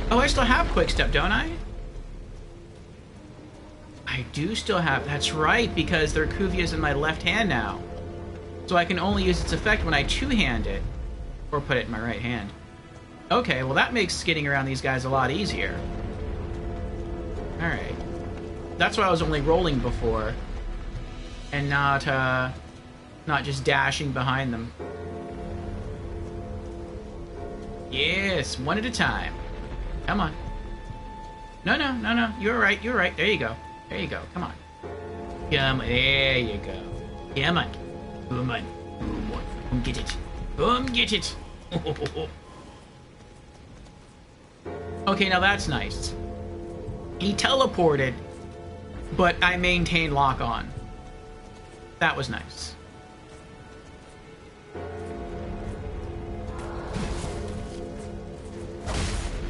Oh, I still have quick step, don't I? I do still have... That's right, because the Racuvia is in my left hand now. So I can only use its effect when I two-hand it. Or put it in my right hand. Okay, well that makes getting around these guys a lot easier. Alright. That's why I was only rolling before. And not just dashing behind them. Yes, one at a time. Come on. No. You're right. There you go. Come on. There you go. Come on. Come get it. Okay, now that's nice. He teleported, but I maintained lock on. That was nice.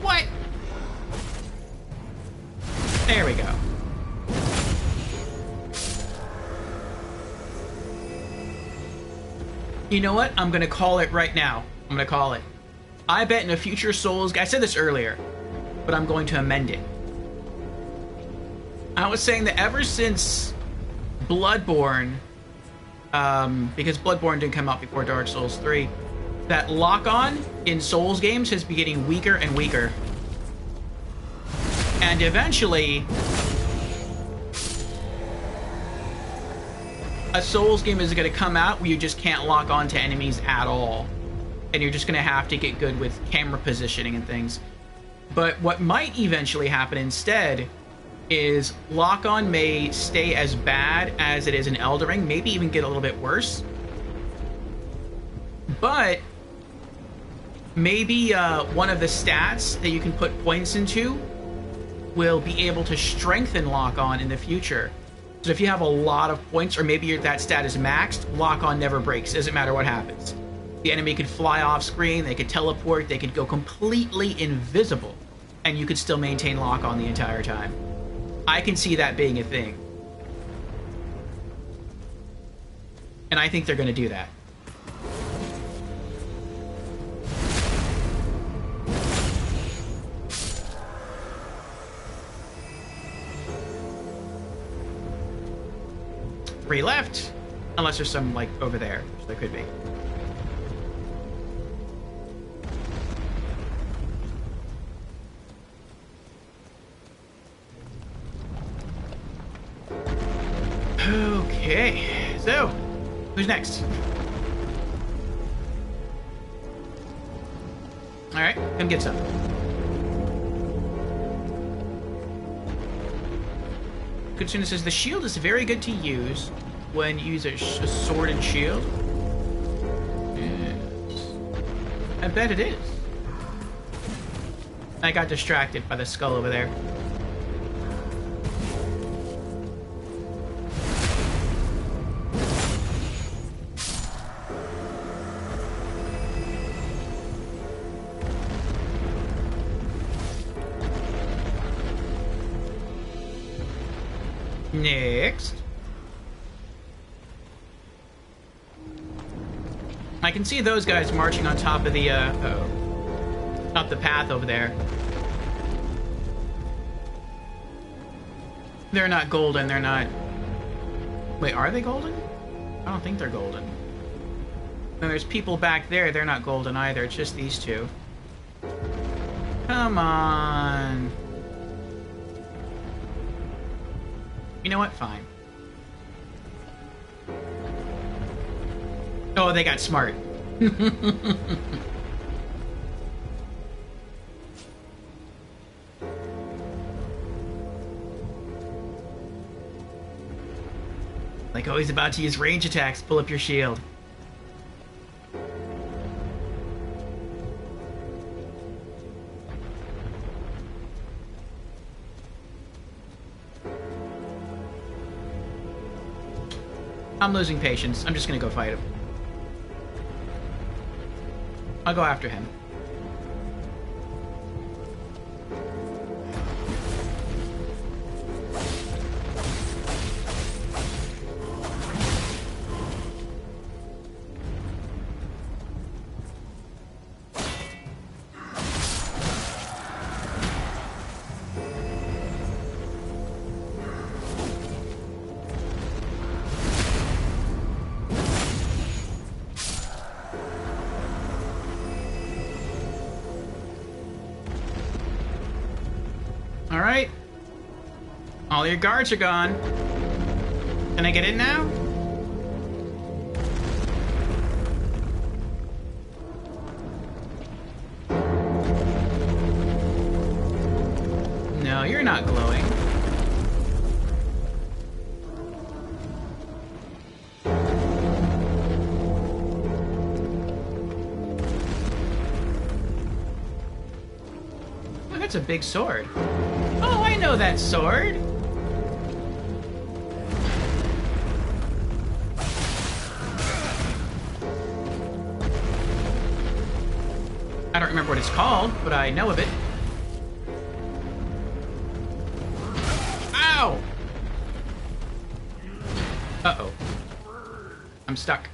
What? There we go. You know what? I'm gonna call it right now. I'm gonna call it. I bet in a future Souls... I said this earlier, but I'm going to amend it. I was saying that ever since Bloodborne, because Bloodborne didn't come out before Dark Souls 3, that lock-on in Souls games has been getting weaker and weaker. And eventually, a Souls game is going to come out where you just can't lock on to enemies at all. And you're just going to have to get good with camera positioning and things. But what might eventually happen instead is lock-on may stay as bad as it is in Elden Ring, maybe even get a little bit worse. But maybe one of the stats that you can put points into will be able to strengthen lock-on in the future. So if you have a lot of points, or maybe that stat is maxed, lock-on never breaks. Doesn't matter what happens. The enemy could fly off screen, they could teleport, they could go completely invisible, and you could still maintain lock-on the entire time. I can see that being a thing. And I think they're going to do that. Three left. Unless there's some, like, over there. Which there could be. Okay. So, who's next? Alright, come get some. Kutsuna says, the shield is very good to use when you use a sword and shield. Yes. I bet it is. I got distracted by the skull over there. Next. I can see those guys marching on top of the, up the path over there. They're not golden, they're not... Wait, are they golden? I don't think they're golden. And there's people back there, they're not golden either, it's just these two. Come on... You know what? Fine. Oh, they got smart. Like, oh, he's about to use range attacks. Pull up your shield. I'm losing patience. I'm just gonna go fight him. I'll go after him. Alright. All your guards are gone. Can I get in now? No, you're not glowing. Oh, that's a big sword. Oh, I know that sword. I don't remember what it's called, but I know of it. Ow! Uh-oh. I'm stuck.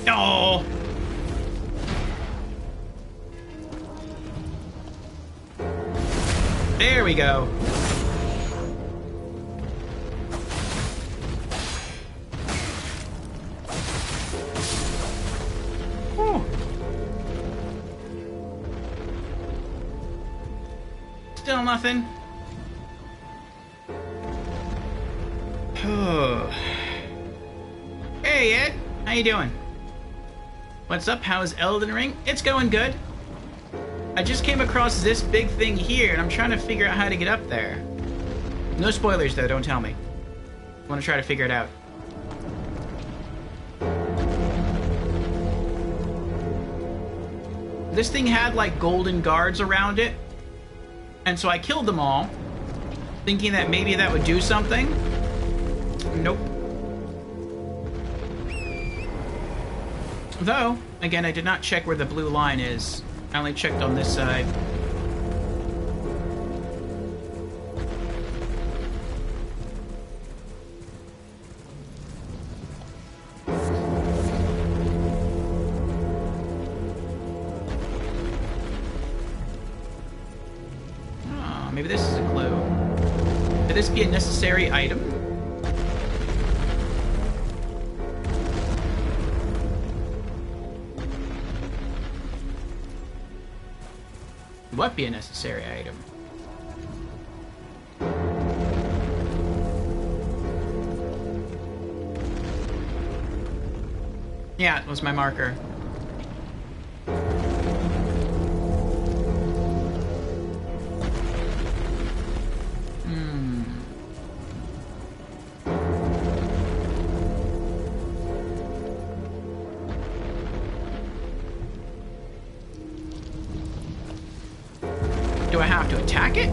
Oh! There we go. Whew. Still nothing. Hey, Ed. How you doing? What's up? How's Elden Ring? It's going good. I just came across this big thing here, and I'm trying to figure out how to get up there. No spoilers, though. Don't tell me. I want to try to figure it out. This thing had, like, golden guards around it. And so I killed them all, thinking that maybe that would do something. Nope. Though, again, I did not check where the blue line is. I only checked on this side. Oh, maybe this is a clue. Could this be a necessary item? What be a necessary item? Yeah, it was my marker. Do I have to attack it?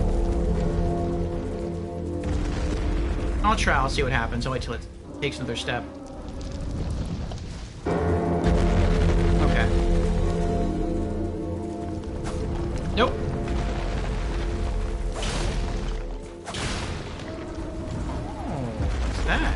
I'll try, I'll see what happens. I'll wait till it takes another step. Okay. Nope. Oh, what's that?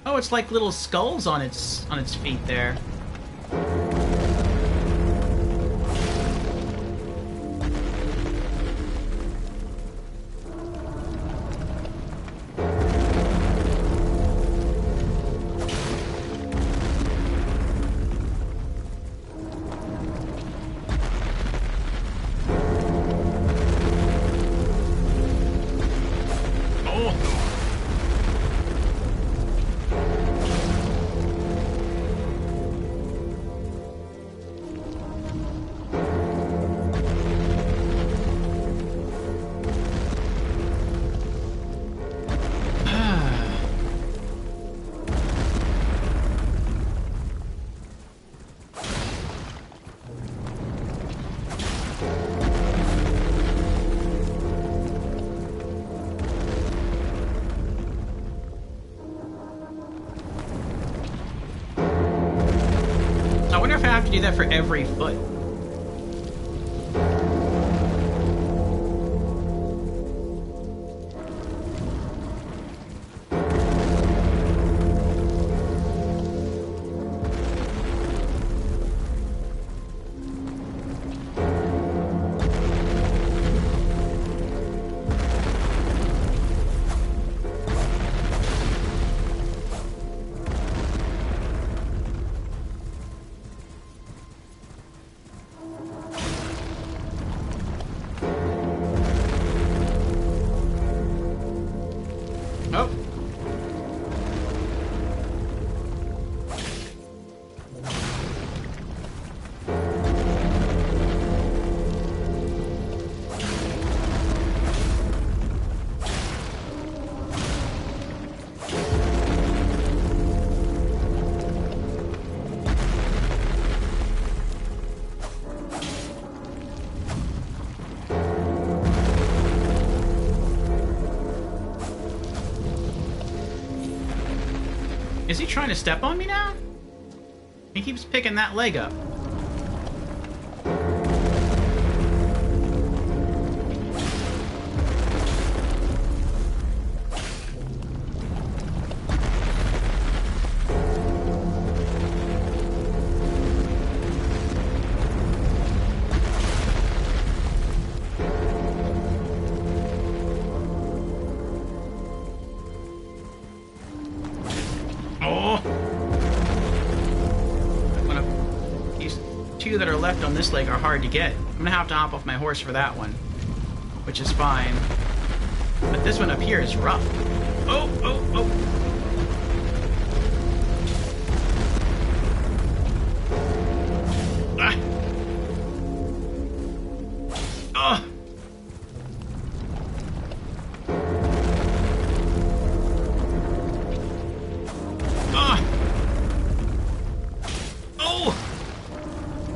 Oh, it's like little skulls on its feet there. I wonder if I have to do that for every foot. Is he trying to step on me now? He keeps picking that leg up. That are left on this leg are hard to get. I'm gonna have to hop off my horse for that one, which is fine. But this one up here is rough. Oh, oh, oh. Ah. Oh.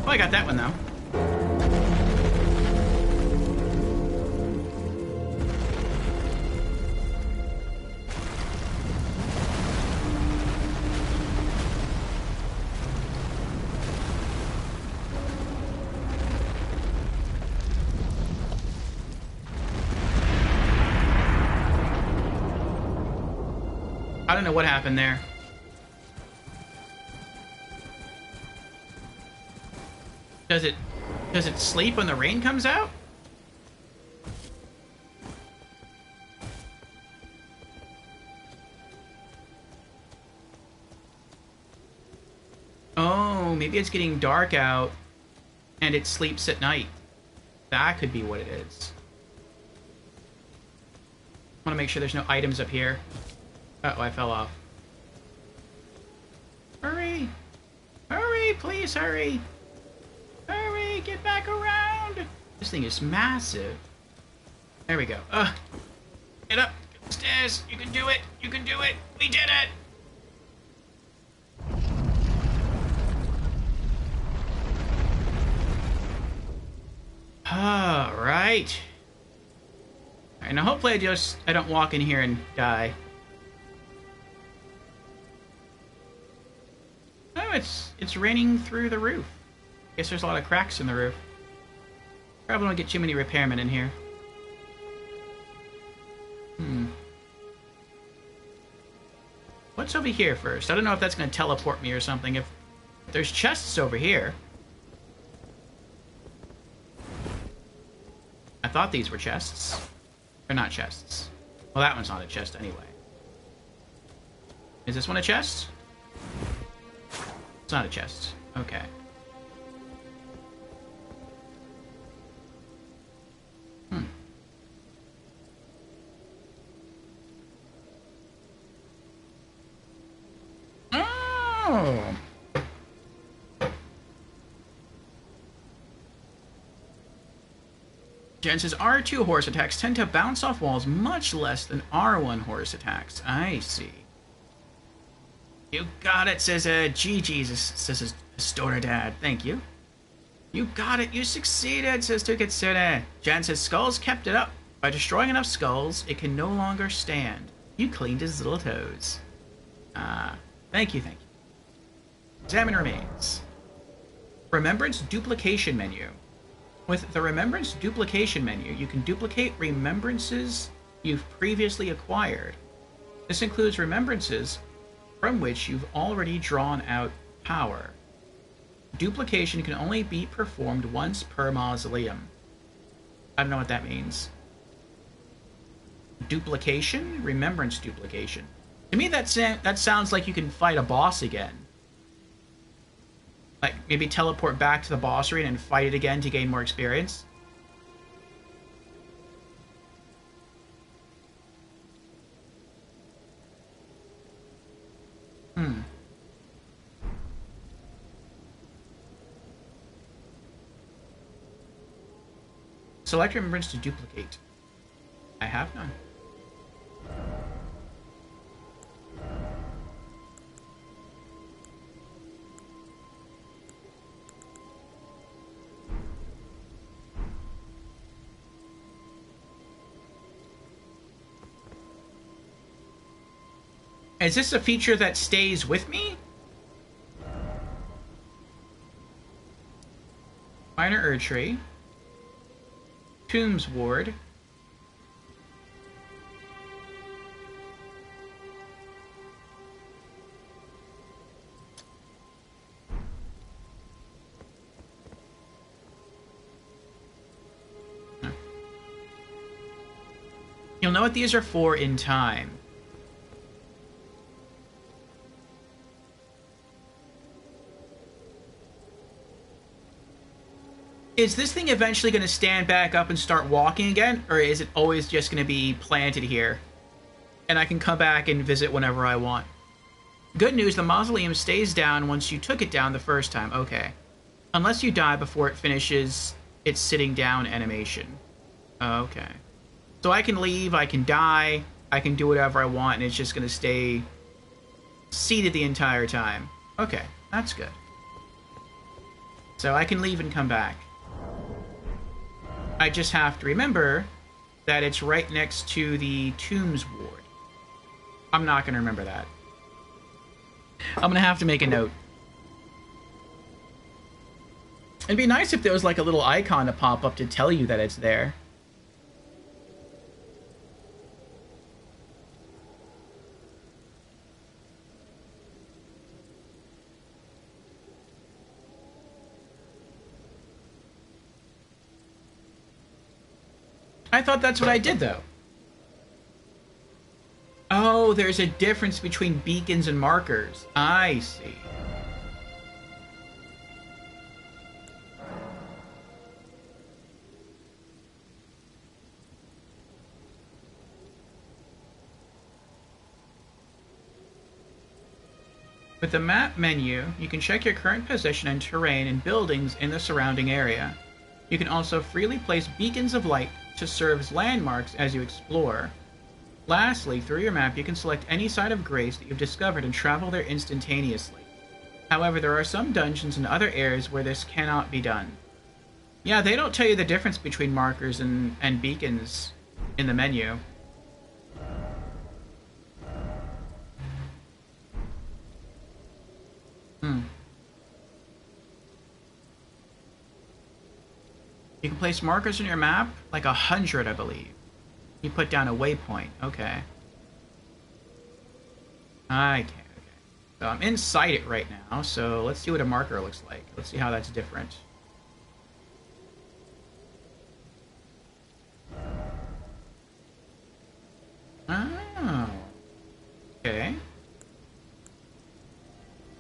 I got that one, though. I don't know what happened there. Does it sleep when the rain comes out? Oh, maybe it's getting dark out and it sleeps at night. That could be what it is. I want to make sure there's no items up here. Uh-oh, I fell off. Hurry! Hurry, please hurry! Hurry, get back around! This thing is massive. There we go. Get up, get the stairs. You can do it. You can do it. We did it. All right. All right. Now, hopefully, I don't walk in here and die. Oh, it's raining through the roof. Guess there's a lot of cracks in the roof. Probably don't get too many repairmen in here. What's over here first? I don't know if that's going to teleport me or something. If there's chests over here. I thought these were chests. They're not chests. Well, that one's not a chest anyway. Is this one a chest? It's not a chest. Okay. Oh. Jen says R2 horse attacks tend to bounce off walls much less than R1 horse attacks. I see. You got it, says GG, says Store Dad. Thank you. You got it, you succeeded, says Tukitsune. Jan says skulls kept it up. By destroying enough skulls, it can no longer stand. You cleaned his little toes. Thank you, thank you. Examine remains. Remembrance Duplication menu. With the Remembrance Duplication menu, you can duplicate remembrances you've previously acquired. This includes remembrances from which you've already drawn out power. Duplication can only be performed once per mausoleum. I don't know what that means. Duplication? Remembrance duplication. To me, that sounds like you can fight a boss again. Like, maybe teleport back to the boss arena and fight it again to gain more experience. Select remembrance to duplicate. I have none. Is this a feature that stays with me? Minor Erdtree. Tombs Ward. You'll know what these are for in time. Is this thing eventually going to stand back up and start walking again? Or is it always just going to be planted here? And I can come back and visit whenever I want. Good news, the mausoleum stays down once you took it down the first time. Okay. Unless you die before it finishes its sitting down animation. Okay. So I can leave, I can die, I can do whatever I want, and it's just going to stay seated the entire time. Okay, that's good. So I can leave and come back. I just have to remember that it's right next to the Tombs Ward. I'm not going to remember that. I'm going to have to make a note. It'd be nice if there was like a little icon to pop up to tell you that it's there. I thought that's what I did, though. Oh, there's a difference between beacons and markers. I see. With the map menu, you can check your current position and terrain and buildings in the surrounding area. You can also freely place beacons of light to serve as landmarks as you explore. Lastly, through your map, you can select any site of grace that you've discovered and travel there instantaneously. However, there are some dungeons and other areas where this cannot be done. Yeah, they don't tell you the difference between markers and beacons in the menu. You can place markers on your map, like 100, I believe. You put down a waypoint. Okay. Okay. So I'm inside it right now, so let's see what a marker looks like. Let's see how that's different. Oh. Okay.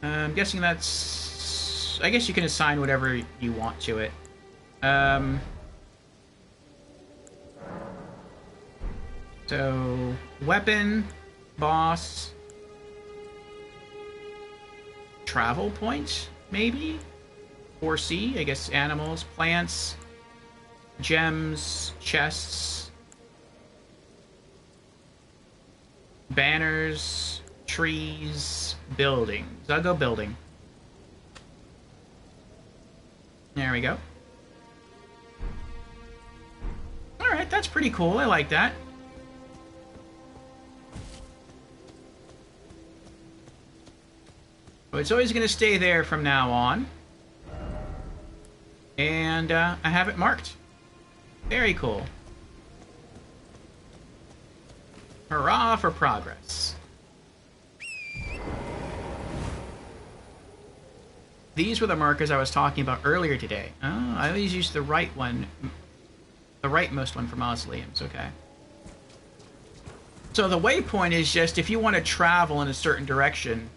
I'm guessing that's... I guess you can assign whatever you want to it. So, weapon, boss, travel point, maybe? 4C, I guess animals, plants, gems, chests, banners, trees, buildings. I'll go building. There we go. Alright, that's pretty cool. I like that. So it's always going to stay there from now on. And I have it marked. Very cool. Hurrah for progress. These were the markers I was talking about earlier today. Oh, I always use the right one. The rightmost one for mausoleums, okay. So the waypoint is just if you want to travel in a certain direction,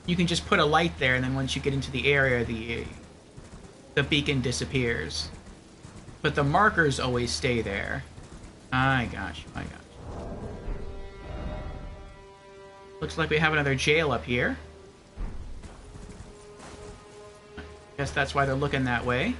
you can just put a light there, and then once you get into the area, the beacon disappears. But the markers always stay there. I got you, I got you. Looks like we have another jail up here. Guess that's why they're looking that way.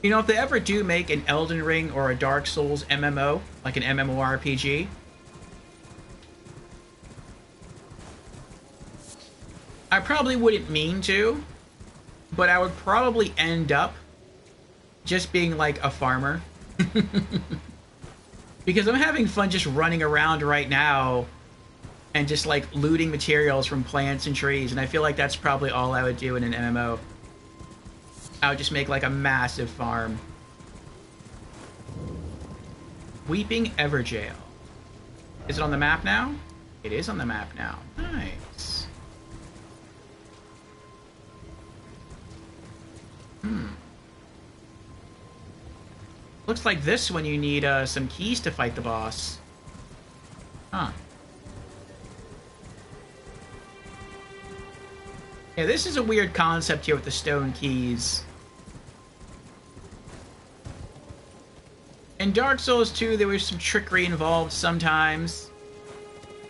You know, if they ever do make an Elden Ring or a Dark Souls MMO, like an MMORPG, I probably wouldn't mean to, but I would probably end up just being like a farmer. Because I'm having fun just running around right now and just like looting materials from plants and trees, and I feel like that's probably all I would do in an MMO. I would just make like a massive farm. Weeping Everjail. Is it on the map now? It is on the map now. Nice. Looks like this one you need some keys to fight the boss. Huh. Yeah, this is a weird concept here with the stone keys. In Dark Souls 2, there was some trickery involved sometimes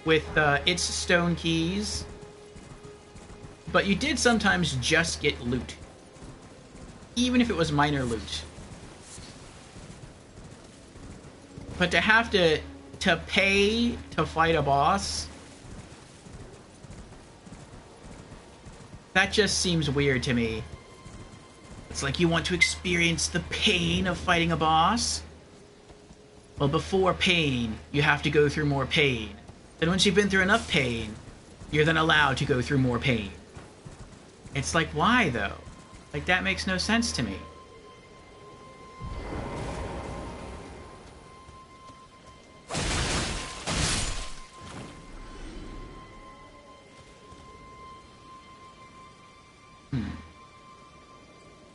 with its stone keys. But you did sometimes just get loot. Even if it was minor loot. But to have to pay to fight a boss, that just seems weird to me. It's like you want to experience the pain of fighting a boss? Well, before pain, you have to go through more pain. Then once you've been through enough pain, you're then allowed to go through more pain. It's like, why though? Like, that makes no sense to me.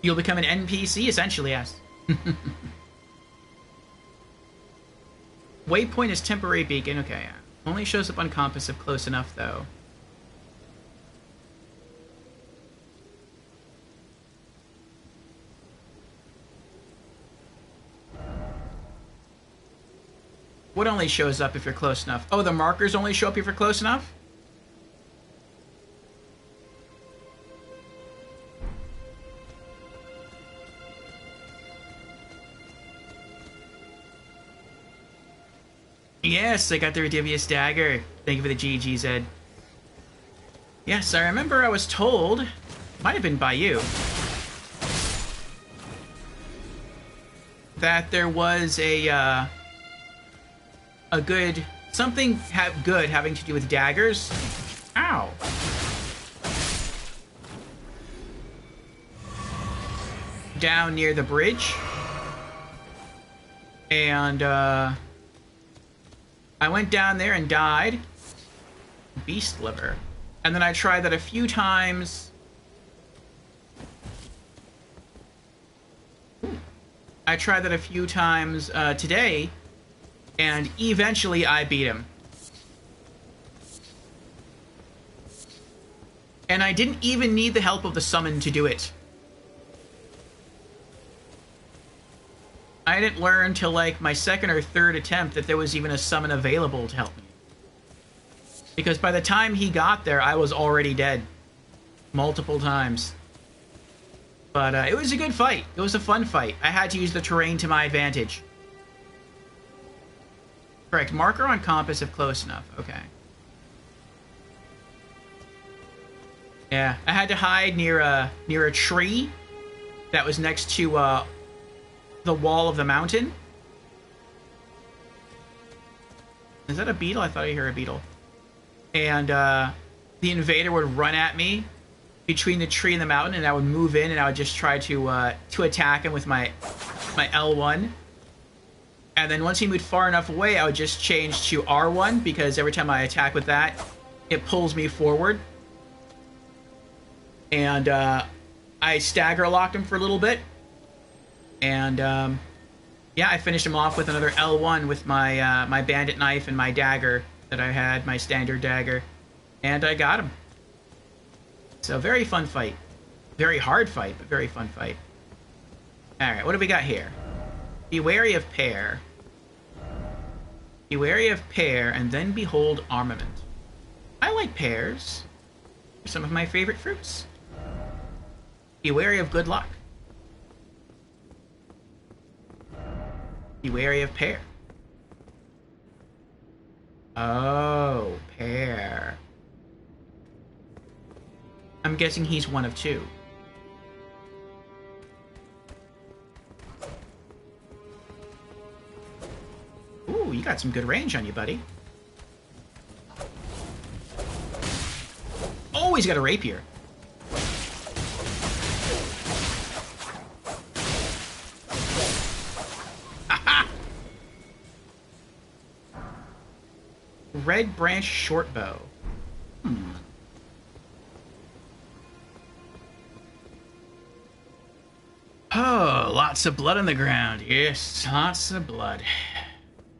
You'll become an NPC, essentially, yes. Waypoint is temporary beacon. Okay, yeah. Only shows up on compass if close enough, though. What only shows up if you're close enough? Oh, the markers only show up if you're close enough? Yes, I got the Redivius Dagger. Thank you for the GG, Zed. Yes, I remember I was told, might have been by you, that there was a good, something good having to do with daggers. Ow. Down near the bridge. And, I went down there and died. Beast liver. And then I tried that a few times. I tried that a few times today, and eventually I beat him. And I didn't even need the help of the summon to do it. I didn't learn till like my second or third attempt that there was even a summon available to help me. Because by the time he got there, I was already dead. Multiple times. But it was a good fight. It was a fun fight. I had to use the terrain to my advantage. Correct. Marker on compass if close enough. Okay. Yeah, I had to hide near a tree that was next to the wall of the mountain. Is that a beetle? I thought I heard a beetle. And the invader would run at me between the tree and the mountain, and I would move in, and I would just try to attack him with my L1. And then once he moved far enough away, I would just change to R1, because every time I attack with that, it pulls me forward. And I stagger locked him for a little bit. And yeah, I finished him off with another L1 with my my bandit knife and my dagger that I had, my standard dagger. And I got him. So very fun fight. Very hard fight, but very fun fight. Alright, what do we got here? Be wary of pair. Be wary of pair, and then behold armament. I like pears. They're some of my favorite fruits. Be wary of good luck. Be wary of pair. Oh, pair. I'm guessing he's one of two. Ooh, you got some good range on you, buddy. Oh, he's got a rapier. Aha! Red branch short bow. Oh, lots of blood on the ground. Yes, lots of blood.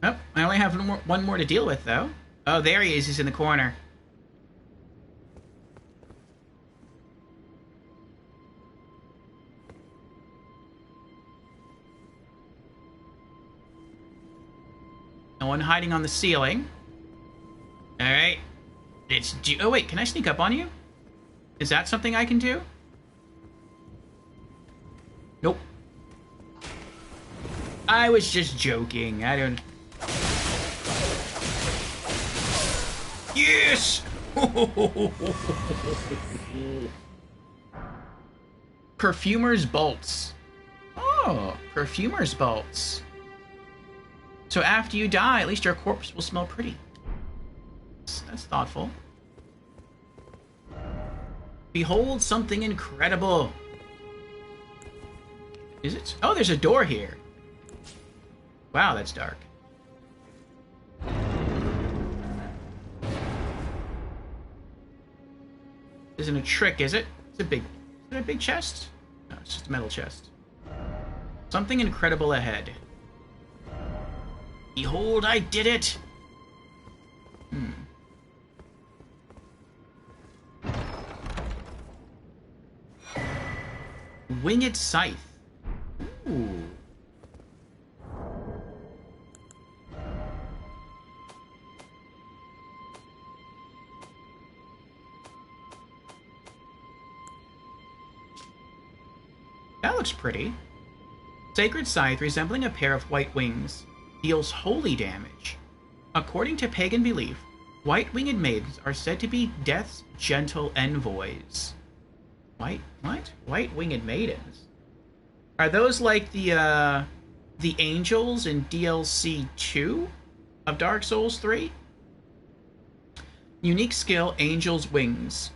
Oh, I only have one more to deal with, though. Oh, there he is. He's in the corner. No one hiding on the ceiling. Alright. Oh, wait. Can I sneak up on you? Is that something I can do? Nope. I was just joking. I don't... Yes! Perfumer's bolts. Oh, perfumer's bolts. So after you die, at least your corpse will smell pretty. That's thoughtful. Behold something incredible. Is it? Oh, there's a door here. Wow, that's dark. Isn't a trick, is it? It's a big... Is it a big chest? No, it's just a metal chest. Something incredible ahead. Behold, I did it! Winged Scythe. Ooh. That looks pretty. Sacred Scythe, resembling a pair of white wings, deals holy damage. According to pagan belief, white winged maidens are said to be death's gentle envoys. What? White winged maidens? Are those like the angels in DLC 2 of Dark Souls 3? Unique skill, Angel's Wings.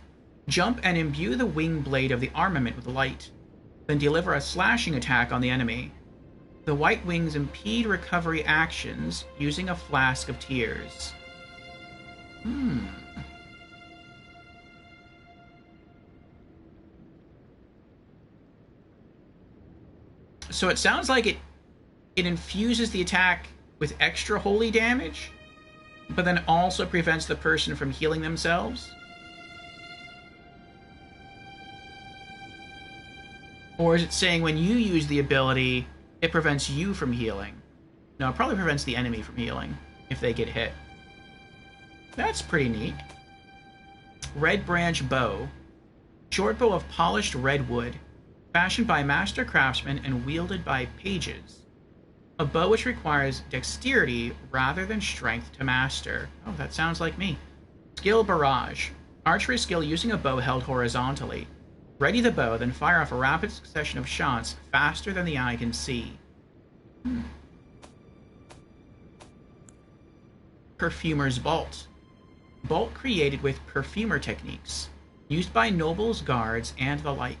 Jump and imbue the wing blade of the armament with light. Then deliver a slashing attack on the enemy. The white wings impede recovery actions using a flask of tears. So it sounds like it infuses the attack with extra holy damage, but then also prevents the person from healing themselves. Or is it saying when you use the ability, it prevents you from healing? No, it probably prevents the enemy from healing if they get hit. That's pretty neat. Red branch bow. Short bow of polished red wood, fashioned by master craftsmen and wielded by pages. A bow which requires dexterity rather than strength to master. Oh, that sounds like me. Skill barrage. Archery skill using a bow held horizontally. Ready the bow, then fire off a rapid succession of shots faster than the eye can see. Perfumer's Bolt. Bolt created with perfumer techniques, used by nobles, guards, and the like.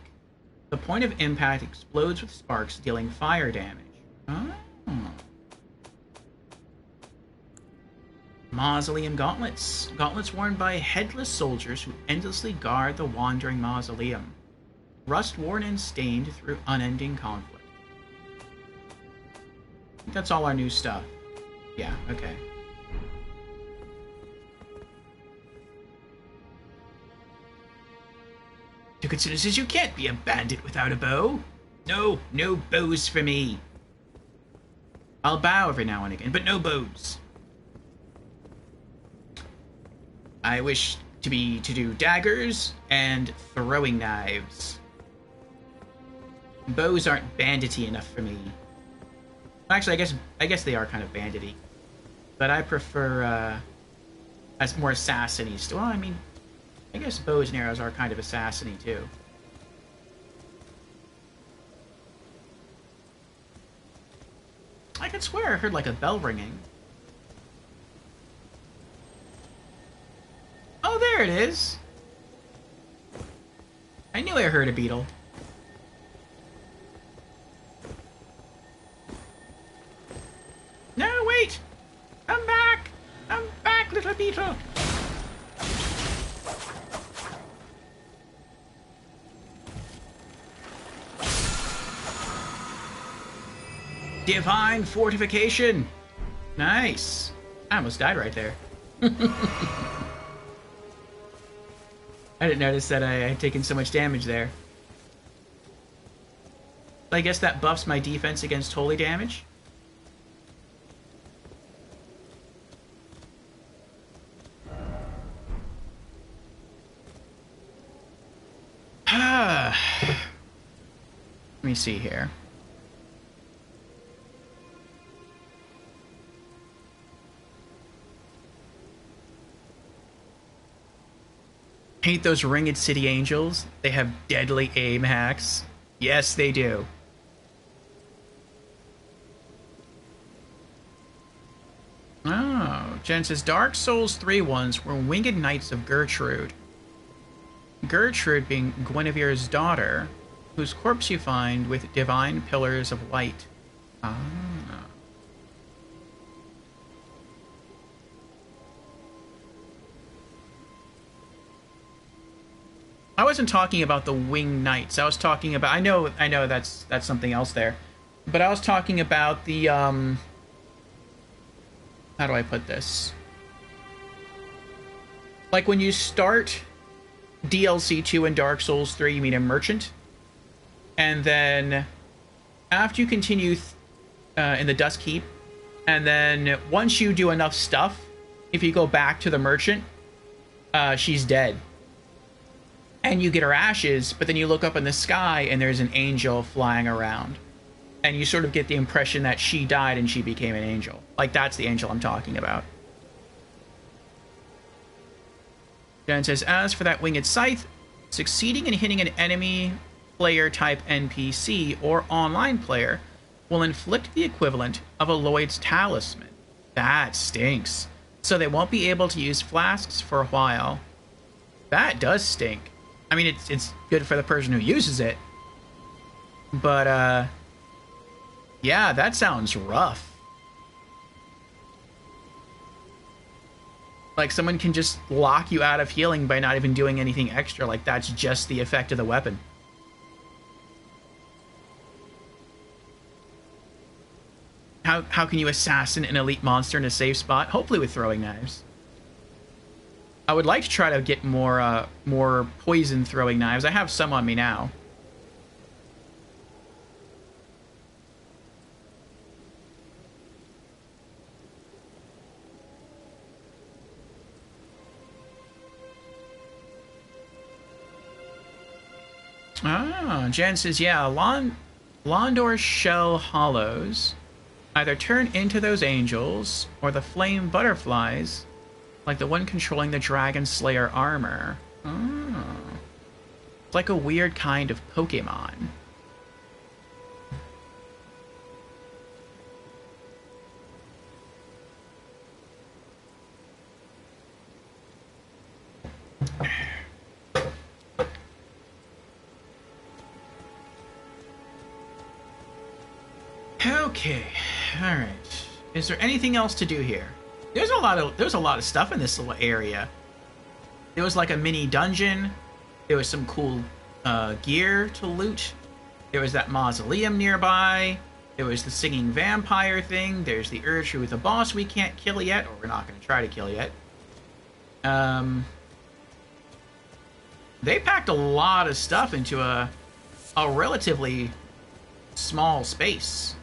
The point of impact explodes with sparks, dealing fire damage. Oh. Mausoleum Gauntlets. Gauntlets worn by headless soldiers who endlessly guard the wandering mausoleum. Rust-worn and stained through unending conflict. I think that's all our new stuff. Yeah, okay. To consider says you can't be a bandit without a bow. No bows for me. I'll bow every now and again, but no bows. I wish to do daggers and throwing knives. Bows aren't bandity enough for me. Actually, I guess they are kind of bandity, but I prefer as more assassiny. Well, I mean, I guess bows and arrows are kind of assassiny too. I could swear I heard like a bell ringing. Oh, there it is. I knew I heard a beetle. No, wait! Come back! Come back, little beetle! Divine Fortification! Nice! I almost died right there. I didn't notice that I had taken so much damage there. I guess that buffs my defense against holy damage. Let me see here. Hate those Ringed City Angels. They have deadly aim hacks. Yes, they do. Oh, Jen says Dark Souls 3 ones were Winged Knights of Gertrude. Gertrude being Guinevere's daughter, whose corpse you find with divine pillars of light. Ah. I wasn't talking about the Winged Knights. I was talking about... I know that's something else there. But I was talking about the, how do I put this? Like, when you start DLC 2 in Dark Souls 3, you meet a merchant. And then, after you continue in the Dusk Keep, and then once you do enough stuff, if you go back to the merchant, she's dead. And you get her ashes, but then you look up in the sky and there's an angel flying around. And you sort of get the impression that she died and she became an angel. Like, that's the angel I'm talking about. Jen says, as for that Winged Scythe, succeeding in hitting an enemy player type NPC or online player will inflict the equivalent of a Lloyd's Talisman. That stinks. So they won't be able to use flasks for a while. That does stink. I mean, it's good for the person who uses it. But, yeah, that sounds rough. Like, someone can just lock you out of healing by not even doing anything extra. Like, that's just the effect of the weapon. How can you assassin an elite monster in a safe spot? Hopefully with throwing knives. I would like to try to get more poison throwing knives. I have some on me now. Ah, Jen says, yeah, Londor Shell Hollows either turn into those angels or the flame butterflies, like the one controlling the Dragon Slayer armor. Oh. It's like a weird kind of Pokemon. Okay, all right. Is there anything else to do here? There's a lot of stuff in this little area. There was like a mini dungeon. There was some cool gear to loot. There was that mausoleum nearby. There was the singing vampire thing. There's the Erdtree with a boss we can't kill yet, or we're not going to try to kill yet. They packed a lot of stuff into a relatively small space.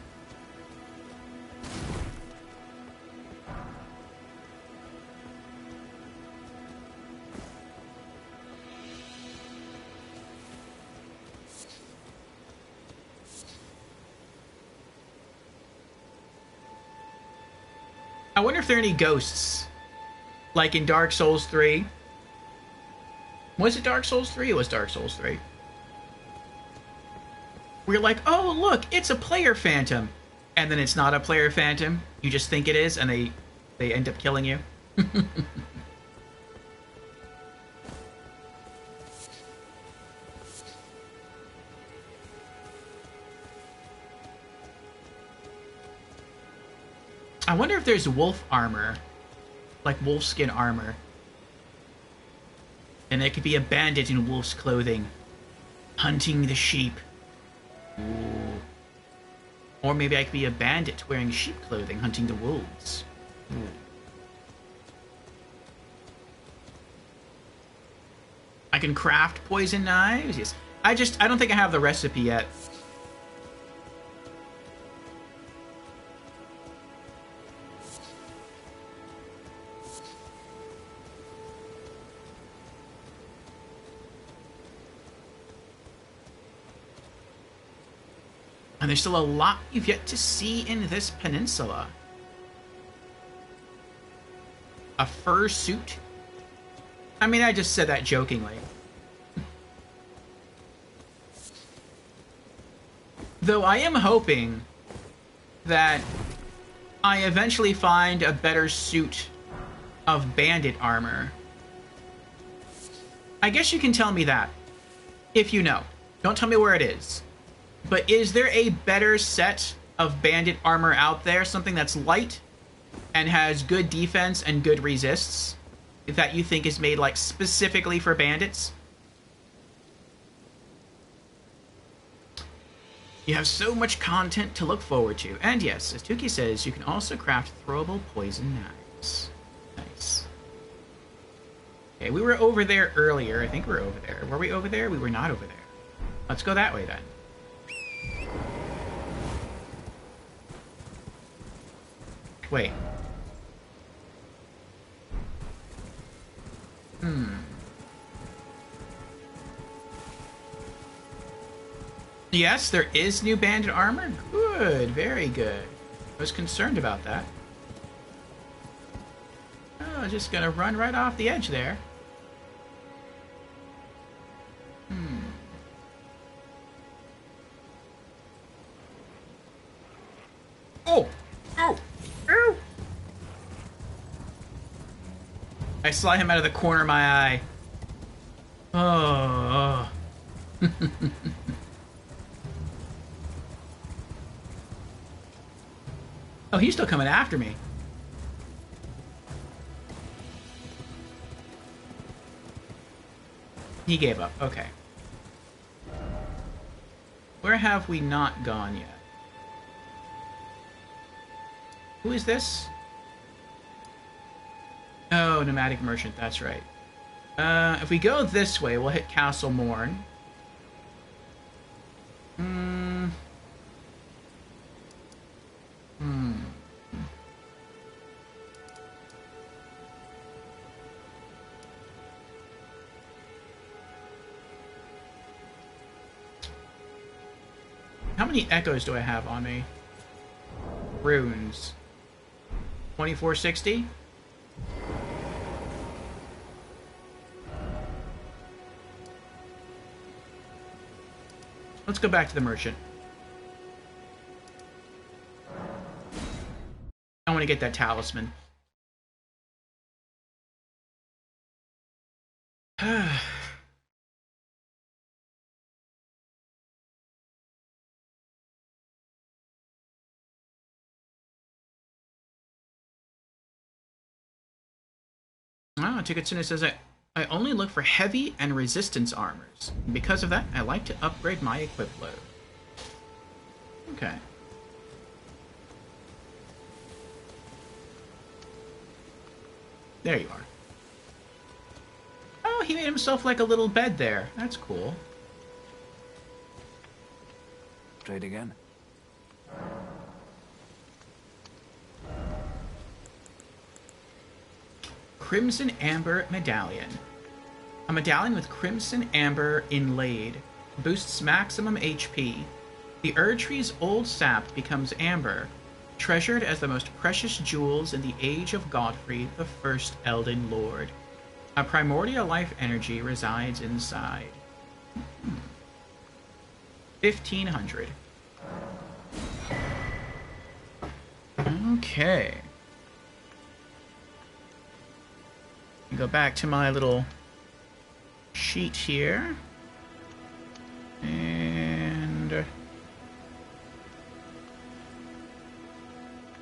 I wonder if there are any ghosts, like in Dark Souls 3. Was it Dark Souls 3? It was Dark Souls 3. We're like, oh, look, it's a player phantom. And then it's not a player phantom. You just think it is, and they end up killing you. I wonder if there's wolf armor, like wolfskin armor. And there could be a bandit in wolf's clothing, hunting the sheep. Ooh. Or maybe I could be a bandit wearing sheep clothing, hunting the wolves. Ooh. I can craft poison knives, yes. I don't think I have the recipe yet. And there's still a lot you've yet to see in this peninsula. A fur suit? I mean, I just said that jokingly. Though I am hoping that I eventually find a better suit of bandit armor. I guess you can tell me that, if you know. Don't tell me where it is. But is there a better set of bandit armor out there? Something that's light and has good defense and good resists that you think is made like specifically for bandits? You have so much content to look forward to. And yes, as Tuki says, you can also craft throwable poison knives. Nice. Okay, we were over there earlier. I think we were over there. Were we over there? We were not over there. Let's go that way then. Wait. Yes, there is new bandit armor. Good, very good. I was concerned about that. Oh, just gonna run right off the edge there. Oh! Oh! Ow! I saw him out of the corner of my eye. Oh. Oh, he's still coming after me. He gave up. Okay. Where have we not gone yet? Who is this? Oh, Nomadic Merchant, that's right. If we go this way, we'll hit Castle Morn. How many echoes do I have on me? Runes. 2460? Let's go back to the merchant. I want to get that talisman. Tikatsune says I only look for heavy and resistance armors. Because of that, I like to upgrade my equip load. Okay. There you are. Oh, he made himself like a little bed there. That's cool. Trade again. Crimson Amber Medallion. A medallion with crimson amber inlaid. Boosts maximum HP. The Erdtree's old sap becomes amber, treasured as the most precious jewels in the Age of Godfrey, the first Elden Lord. A primordial life energy resides inside. 1500. Okay. Go back to my little sheet here. And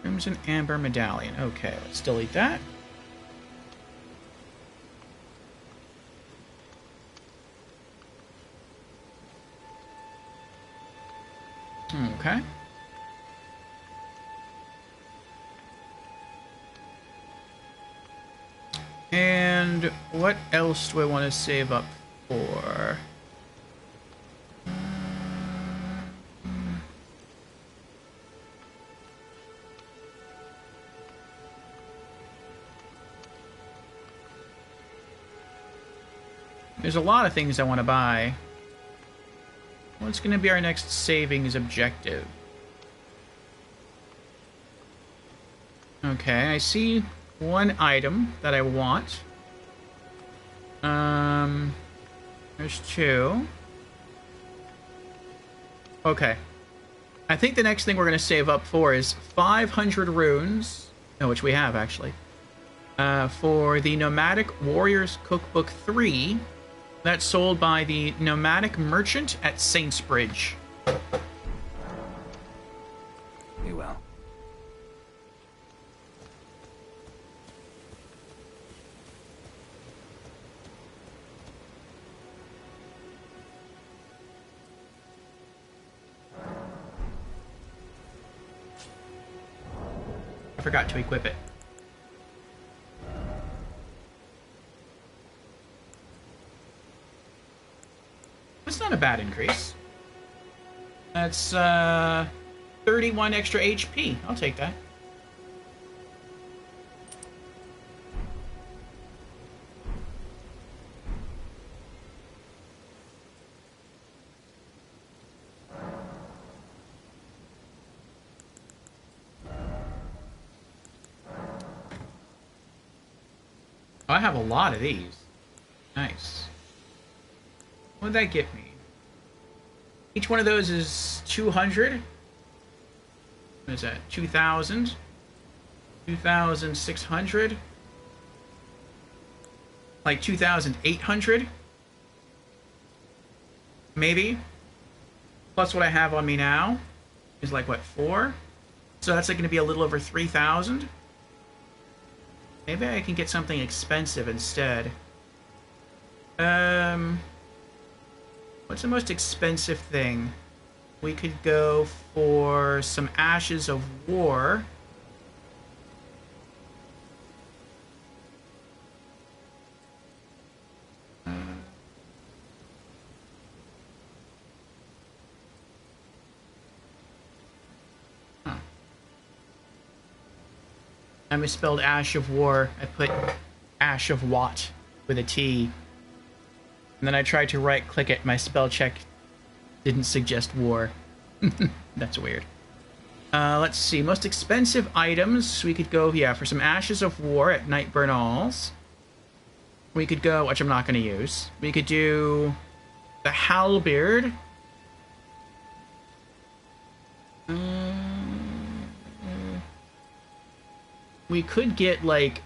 Crimson Amber Medallion. Okay, let's delete that. Okay. And what else do I want to save up for? There's a lot of things I want to buy. What's going to be our next savings objective? Okay, I see one item that I want. There's two. Okay. I think the next thing we're going to save up for is 500 runes. No, which we have, actually. For the Nomadic Warriors Cookbook 3. That's sold by the Nomadic Merchant at Saintsbridge. You will. I forgot to equip it. That's not a bad increase. That's 31 extra HP. I'll take that. Oh, I have a lot of these. Nice. What did that get me? Each one of those is 200. What is that? 2,000. 2,600. Like 2,800. Maybe. Plus what I have on me now is like, what, 4? So that's like going to be a little over 3,000. Maybe I can get something expensive instead. What's the most expensive thing? We could go for some Ashes of War. I misspelled Ash of War. I put Ash of Watt with a T. And then I tried to right-click it. My spell check didn't suggest war. That's weird. Let's see. Most expensive items. We could go, yeah, for some Ashes of War at Nightburn Alls. We could go, which I'm not going to use. We could do the Halberd. We could get, like,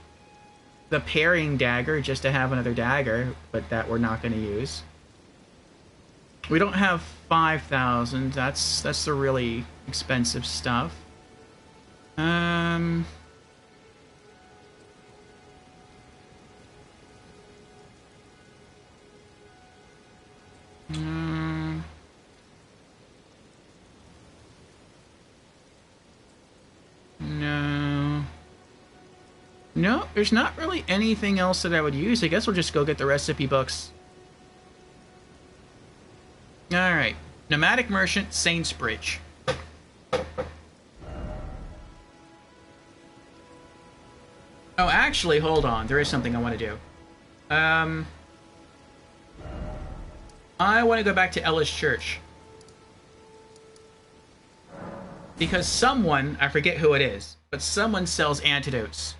the parrying dagger just to have another dagger, but that we're not going to use. We don't have 5,000. That's the really expensive stuff. No. No, there's not really anything else that I would use. I guess we'll just go get the recipe books. Alright. Nomadic Merchant, Saintsbridge. Oh, actually, hold on. There is something I want to do. I want to go back to Ella's Church. Because someone, I forget who it is, but someone sells antidotes.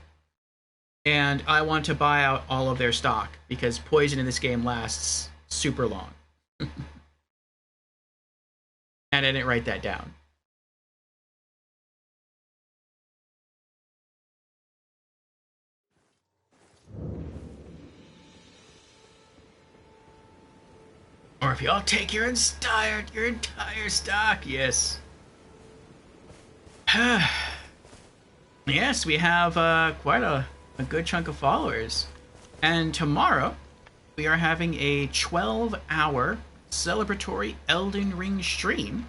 And I want to buy out all of their stock, because poison in this game lasts super long. And I didn't write that down. Or if y'all take your entire stock, yes. Yes, we have quite a good chunk of followers. And tomorrow, we are having a 12-hour celebratory Elden Ring stream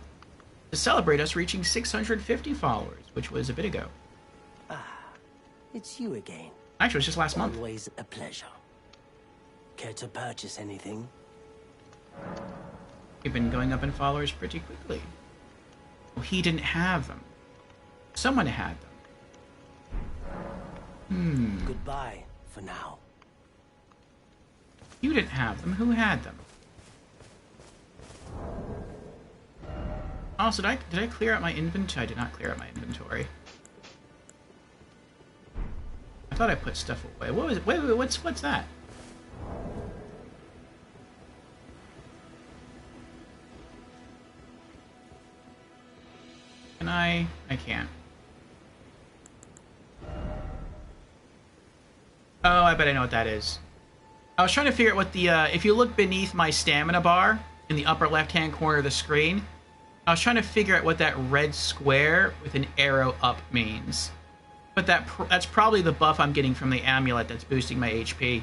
to celebrate us reaching 650 followers, which was a bit ago. Ah, it's you again. Actually, it was just last month. Always a pleasure. Care to purchase anything? We've been going up in followers pretty quickly. Well, he didn't have them. Someone had them. Goodbye for now. You didn't have them. Who had them? Also, did I clear out my inventory? I did not clear out my inventory. I thought I put stuff away. What was it? Wait, what's that? Can I can't. Oh, I bet I know what that is. I was trying to figure out what the, if you look beneath my stamina bar in the upper left-hand corner of the screen, I was trying to figure out what that red square with an arrow up means. But that's probably the buff I'm getting from the amulet that's boosting my HP.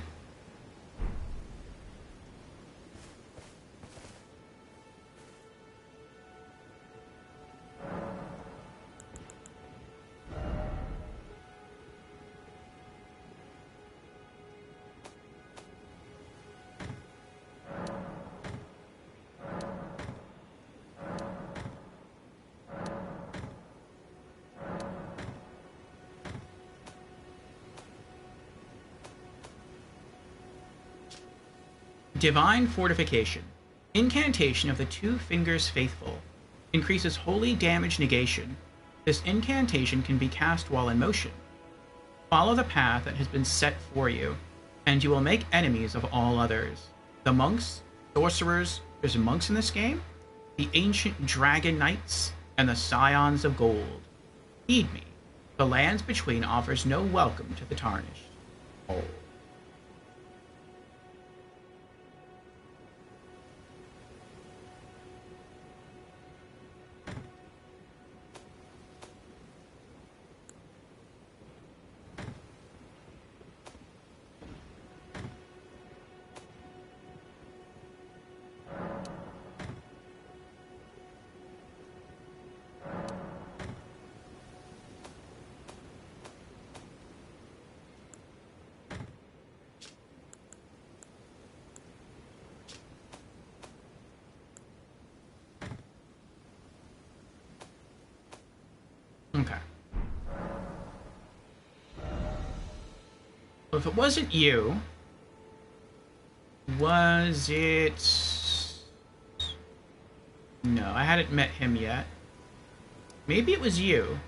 Divine Fortification. Incantation of the Two Fingers Faithful. Increases holy damage negation. This incantation can be cast while in motion. Follow the path that has been set for you, and you will make enemies of all others. The monks, sorcerers, there's monks in this game, the ancient dragon knights, and the scions of gold. Heed me. The lands between offers no welcome to the tarnished. Oh. Okay. Well, if it wasn't you, was it... No, I hadn't met him yet. Maybe it was you.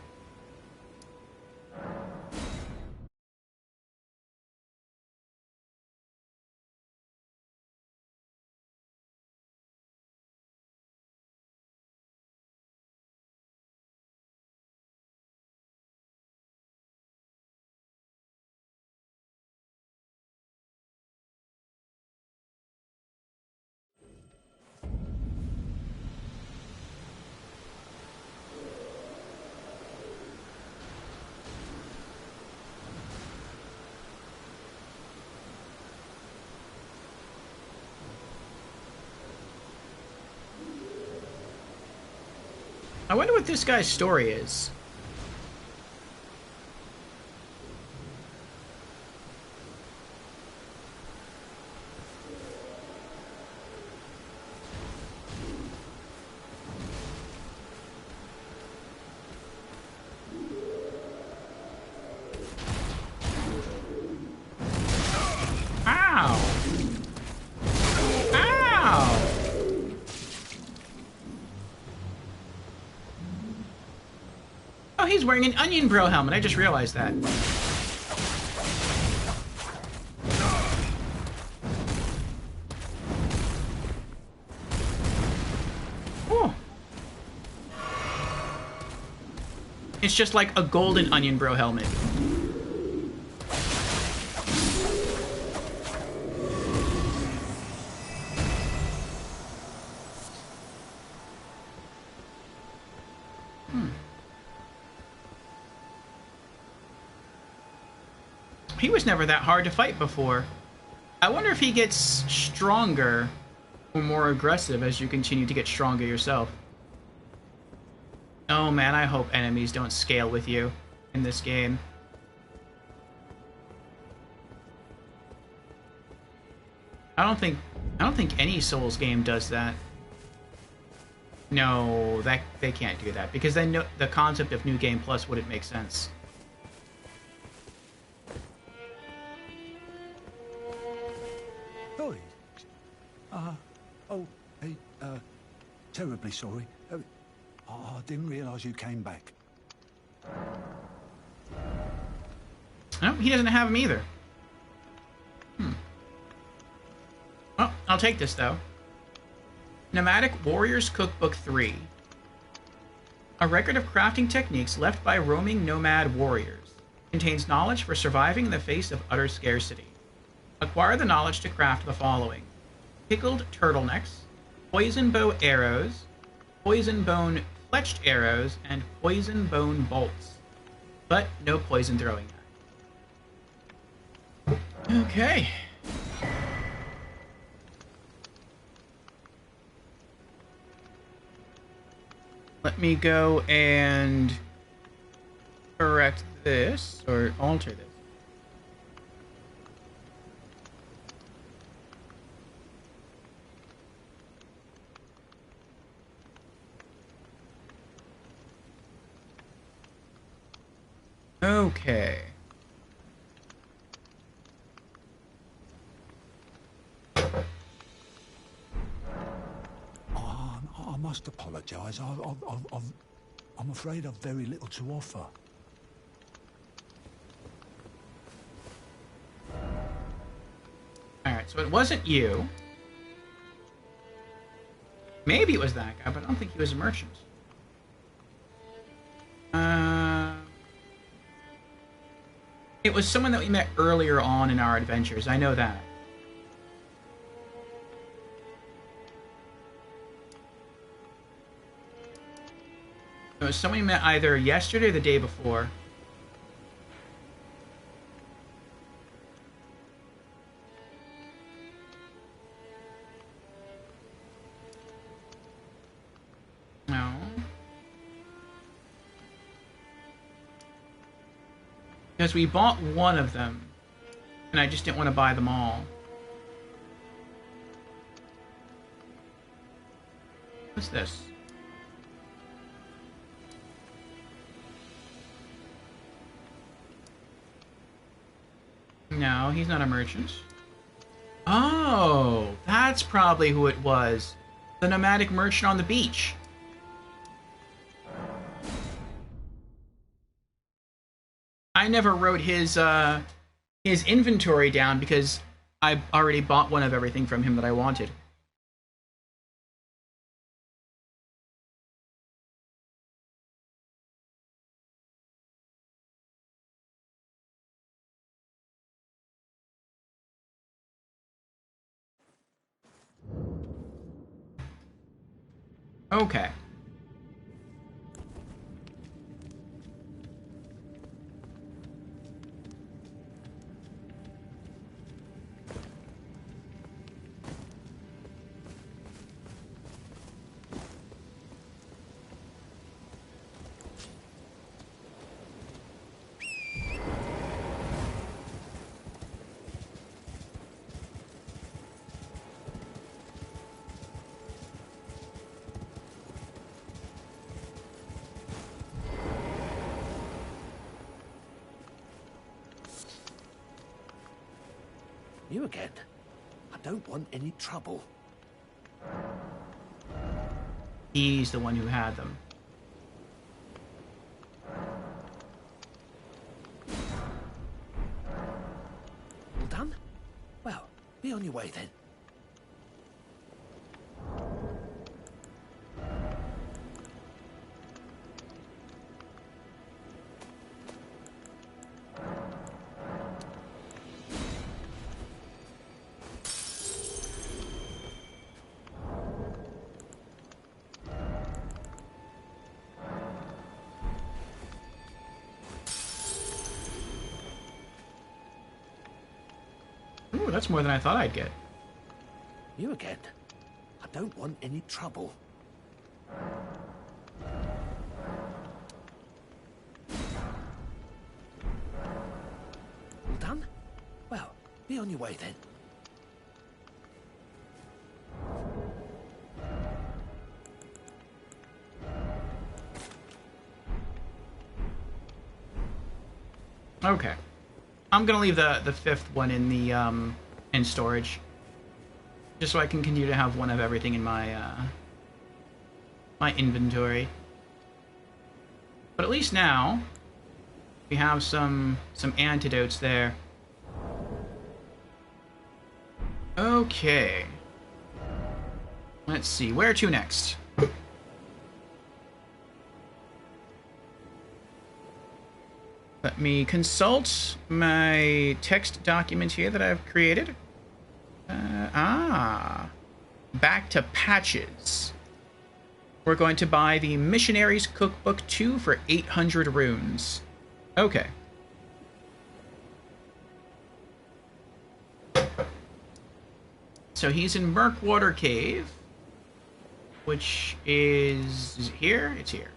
I wonder what this guy's story is. He's wearing an onion bro helmet. I just realized that. Oh. It's just like a golden onion bro helmet. He was never that hard to fight before. I wonder if he gets stronger or more aggressive as you continue to get stronger yourself. Oh man, I hope enemies don't scale with you in this game. I don't think any Souls game does that. No, they can't do that because then the concept of New Game Plus wouldn't make sense. Terribly sorry. I didn't realise you came back. No, he doesn't have him either. Well, I'll take this, though. Nomadic Warriors Cookbook 3. A record of crafting techniques left by roaming nomad warriors. Contains knowledge for surviving in the face of utter scarcity. Acquire the knowledge to craft the following. Pickled turtlenecks, poison bow arrows, poison bone fletched arrows, and poison bone bolts. But no poison throwing. Okay. Let me go and correct this, or alter this. Okay. I must apologise. I'm afraid I've very little to offer. Alright, so it wasn't you. Maybe it was that guy, but I don't think he was a merchant. It was someone that we met earlier on in our adventures. I know that. It was someone we met either yesterday or the day before. No. Because we bought one of them, and I just didn't want to buy them all. What's this? No, he's not a merchant. Oh, that's probably who it was. The nomadic merchant on the beach. I never wrote his inventory down because I already bought one of everything from him that I wanted. Okay. You again. I don't want any trouble. He's the one who had them. All done? Well, be on your way then. Ooh, that's more than I thought I'd get. You again. I don't want any trouble. All done? Well, be on your way then. Okay. I'm gonna leave the fifth one in the in storage, just so I can continue to have one of everything in my my inventory. But at least now we have some antidotes there. Okay. Let's see, where to next? Let me consult my text document here that I've created. Back to patches. We're going to buy the Missionary's Cookbook 2 for 800 runes. Okay. So he's in Murkwater Cave, which is it here? It's here.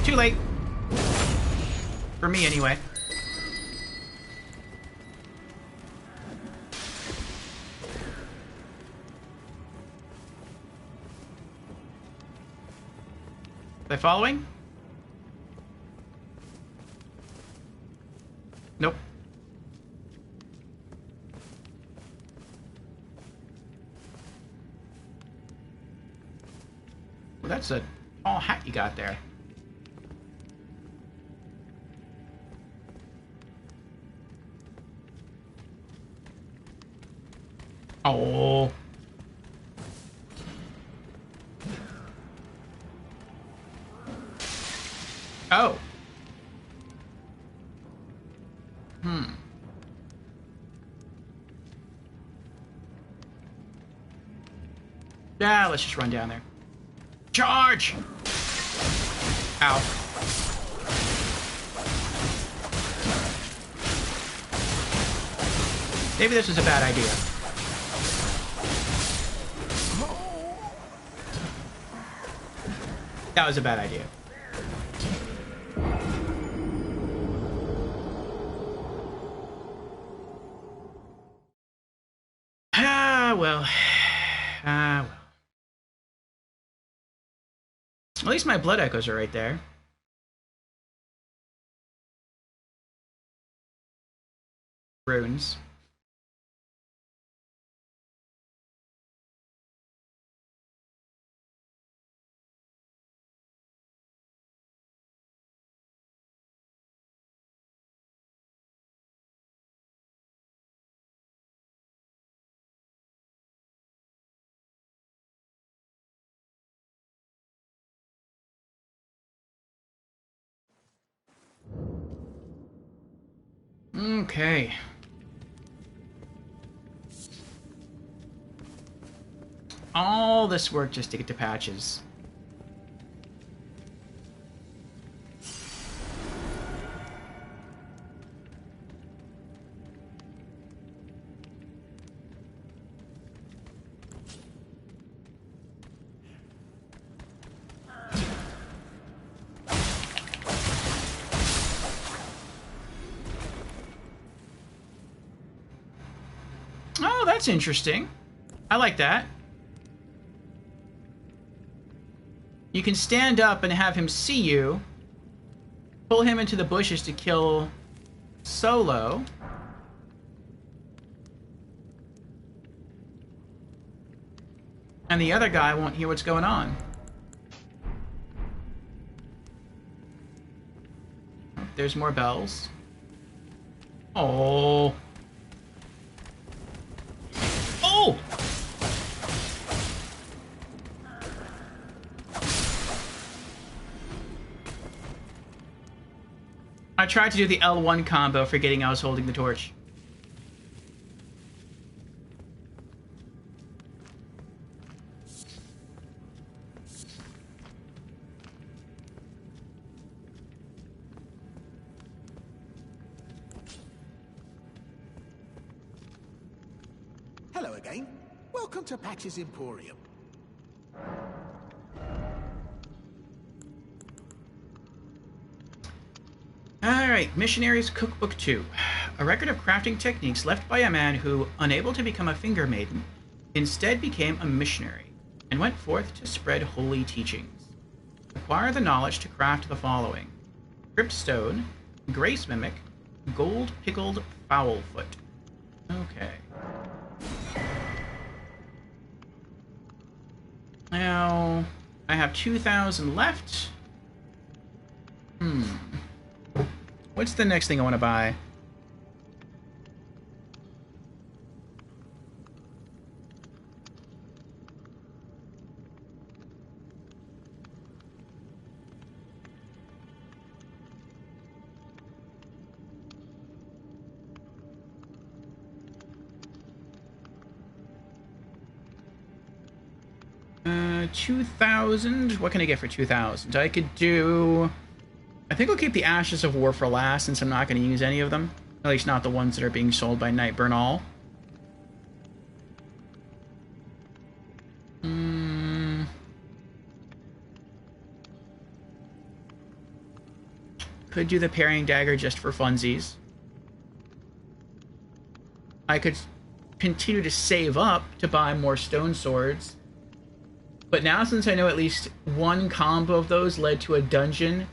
Too late. For me, anyway. Are they following? Nope. Well, that's a tall hat you got there. Oh. Oh. Yeah, let's just run down there. Charge! Ow. Maybe this was a bad idea. That was a bad idea. Ah, well. Ah, well. At least my blood echoes are right there. Runes. Okay. All this work just to get to Patches. Oh, that's interesting. I like that. You can stand up and have him see you. Pull him into the bushes to kill Solo. And the other guy won't hear what's going on. There's more bells. Oh. Oh! I tried to do the L1 combo, forgetting I was holding the torch. Hello again. Welcome to Patch's Emporium. Alright, Missionary's Cookbook 2. A record of crafting techniques left by a man who, unable to become a finger maiden, instead became a missionary, and went forth to spread holy teachings. Acquire the knowledge to craft the following: Cryptstone, Grace Mimic, Gold Pickled Fowlfoot. Okay. Now, I have 2,000 left. What's the next thing I want to buy? $2,000. What can I get for 2,000? I could do... I think I'll keep the Ashes of War for last, since I'm not going to use any of them. At least not the ones that are being sold by Nightburn All. Could do the parrying dagger just for funsies. I could continue to save up to buy more stone swords. But now, since I know at least one combo of those led to a dungeon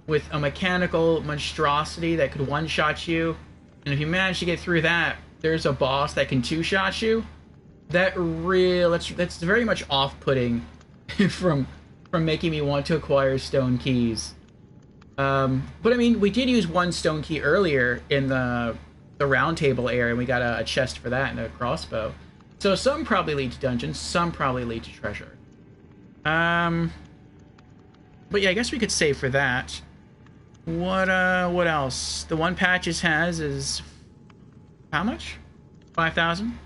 with a mechanical monstrosity that could one-shot you, and if you manage to get through that, there's a boss that can two-shot you. That's very much off-putting from making me want to acquire stone keys. But I mean, we did use one stone key earlier in the round table area, and we got a chest for that and a crossbow. So some probably lead to dungeons, some probably lead to treasure. But yeah, I guess we could save for that. What else? The one Patches has is... how much? 5,000?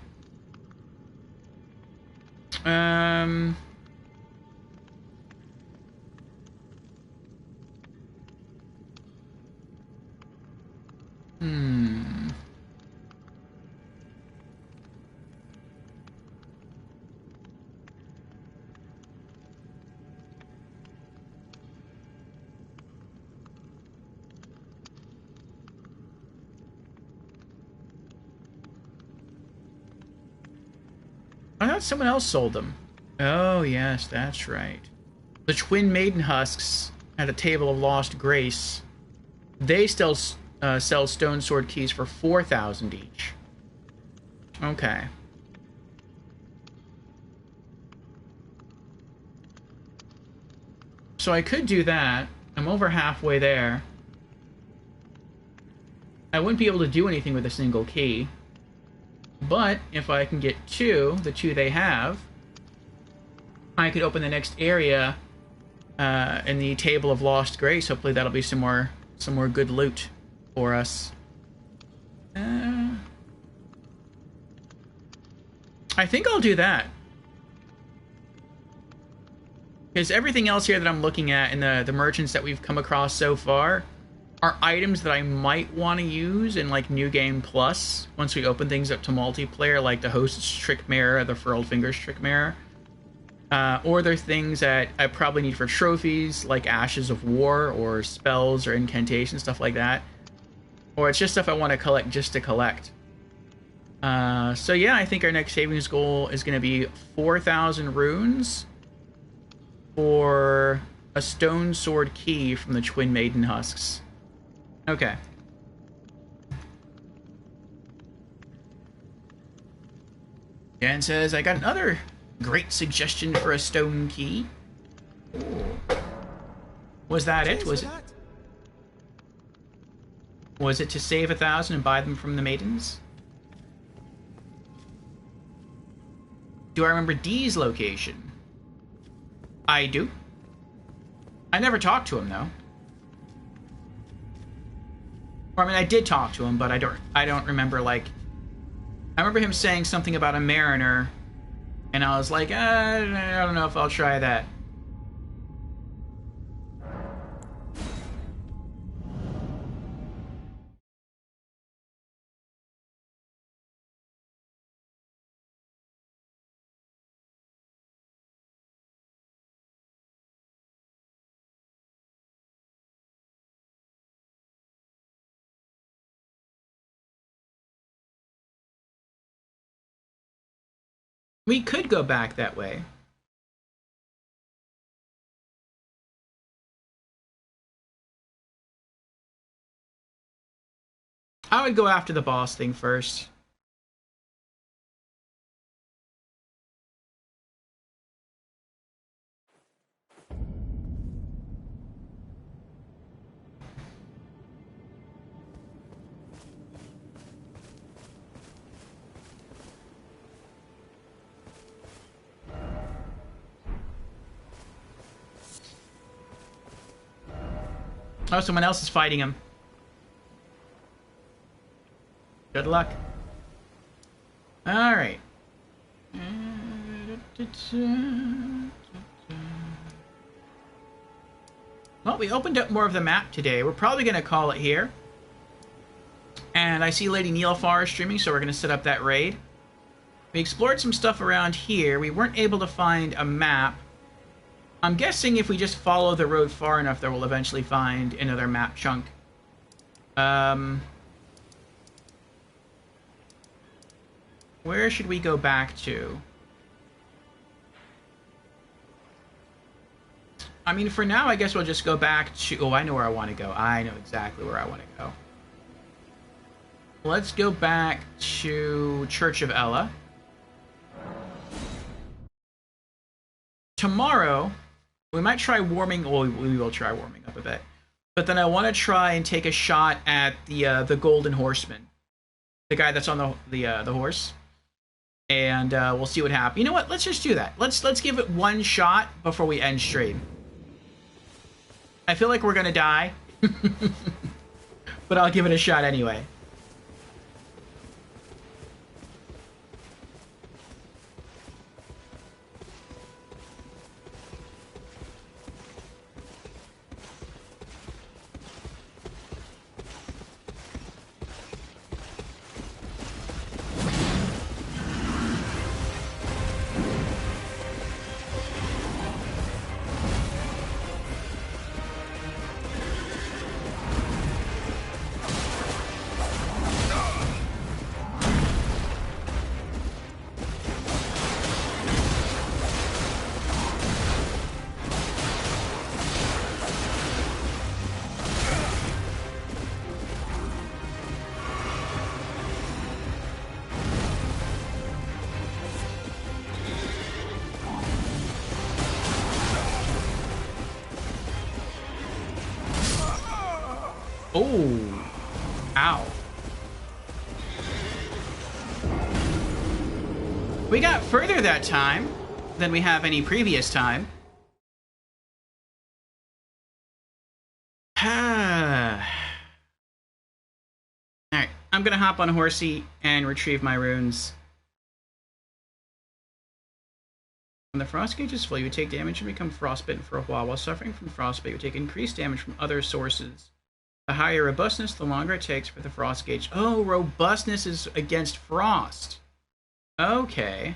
I thought someone else sold them. Oh, yes, that's right. The Twin Maiden Husks at a Table of Lost Grace. They still sell stone sword keys for 4,000 each. Okay. So I could do that. I'm over halfway there. I wouldn't be able to do anything with a single key. But if I can get the two they have, I could open the next area in the Table of Lost Grace. Hopefully that'll be some more good loot for us. I think I'll do that. Because everything else here that I'm looking at in the merchants that we've come across so far are items that I might want to use in like New Game Plus once we open things up to multiplayer, like the Host's Trick Mirror, the Furled Fingers Trick Mirror. Or they're things that I probably need for trophies, like Ashes of War, or spells, or incantations, stuff like that. Or it's just stuff I want to collect just to collect. So yeah, I think our next savings goal is going to be 4,000 runes for a stone sword key from the Twin Maiden Husks. Okay. Dan says, I got another great suggestion for a stone key. Ooh. Was that it? Was it to save 1,000 and buy them from the maidens? Do I remember Dee's location? I do. I never talked to him though. Or I mean, I did talk to him, but I don't remember, like, I remember him saying something about a mariner, and I was like, I don't know if I'll try that. We could go back that way. I would go after the boss thing first. Oh, someone else is fighting him. Good luck. Alright. Well, we opened up more of the map today. We're probably going to call it here. And I see Lady Neilfar is streaming, so we're going to set up that raid. We explored some stuff around here. We weren't able to find a map. I'm guessing if we just follow the road far enough that we'll eventually find another map chunk. Where should we go back to? I mean, for now, I guess we'll just go back to... Oh, I know where I want to go. I know exactly where I want to go. Let's go back to Church of Ella. Tomorrow, we might try warming... Well, we will try warming up a bit. But then I want to try and take a shot at the Golden Horseman. The guy that's on the horse. And we'll see what happens. You know what? Let's just do that. Let's give it one shot before we end stream. I feel like we're gonna die. But I'll give it a shot anyway. Oh, ow. We got further that time than we have any previous time. Alright, I'm I'm gonna hop on Horsey and retrieve my runes. When the frost gauge is full, you take damage and become frostbitten for a while. While suffering from frostbite, you take increased damage from other sources. The higher robustness, the longer it takes for the frost gauge. Oh, robustness is against frost. Okay.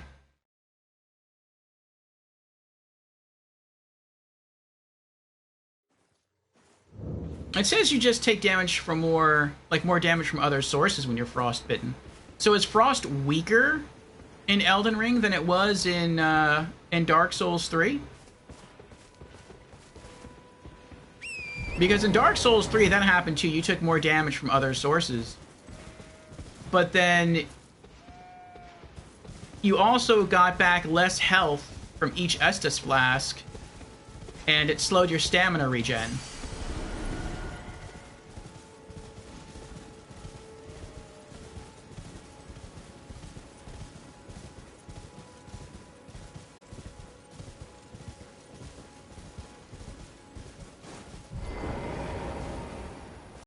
It says you just take damage from more damage from other sources when you're frostbitten. So is frost weaker in Elden Ring than it was in Dark Souls 3? Because in Dark Souls 3, that happened too. You took more damage from other sources. But then you also got back less health from each Estus flask, and it slowed your stamina regen.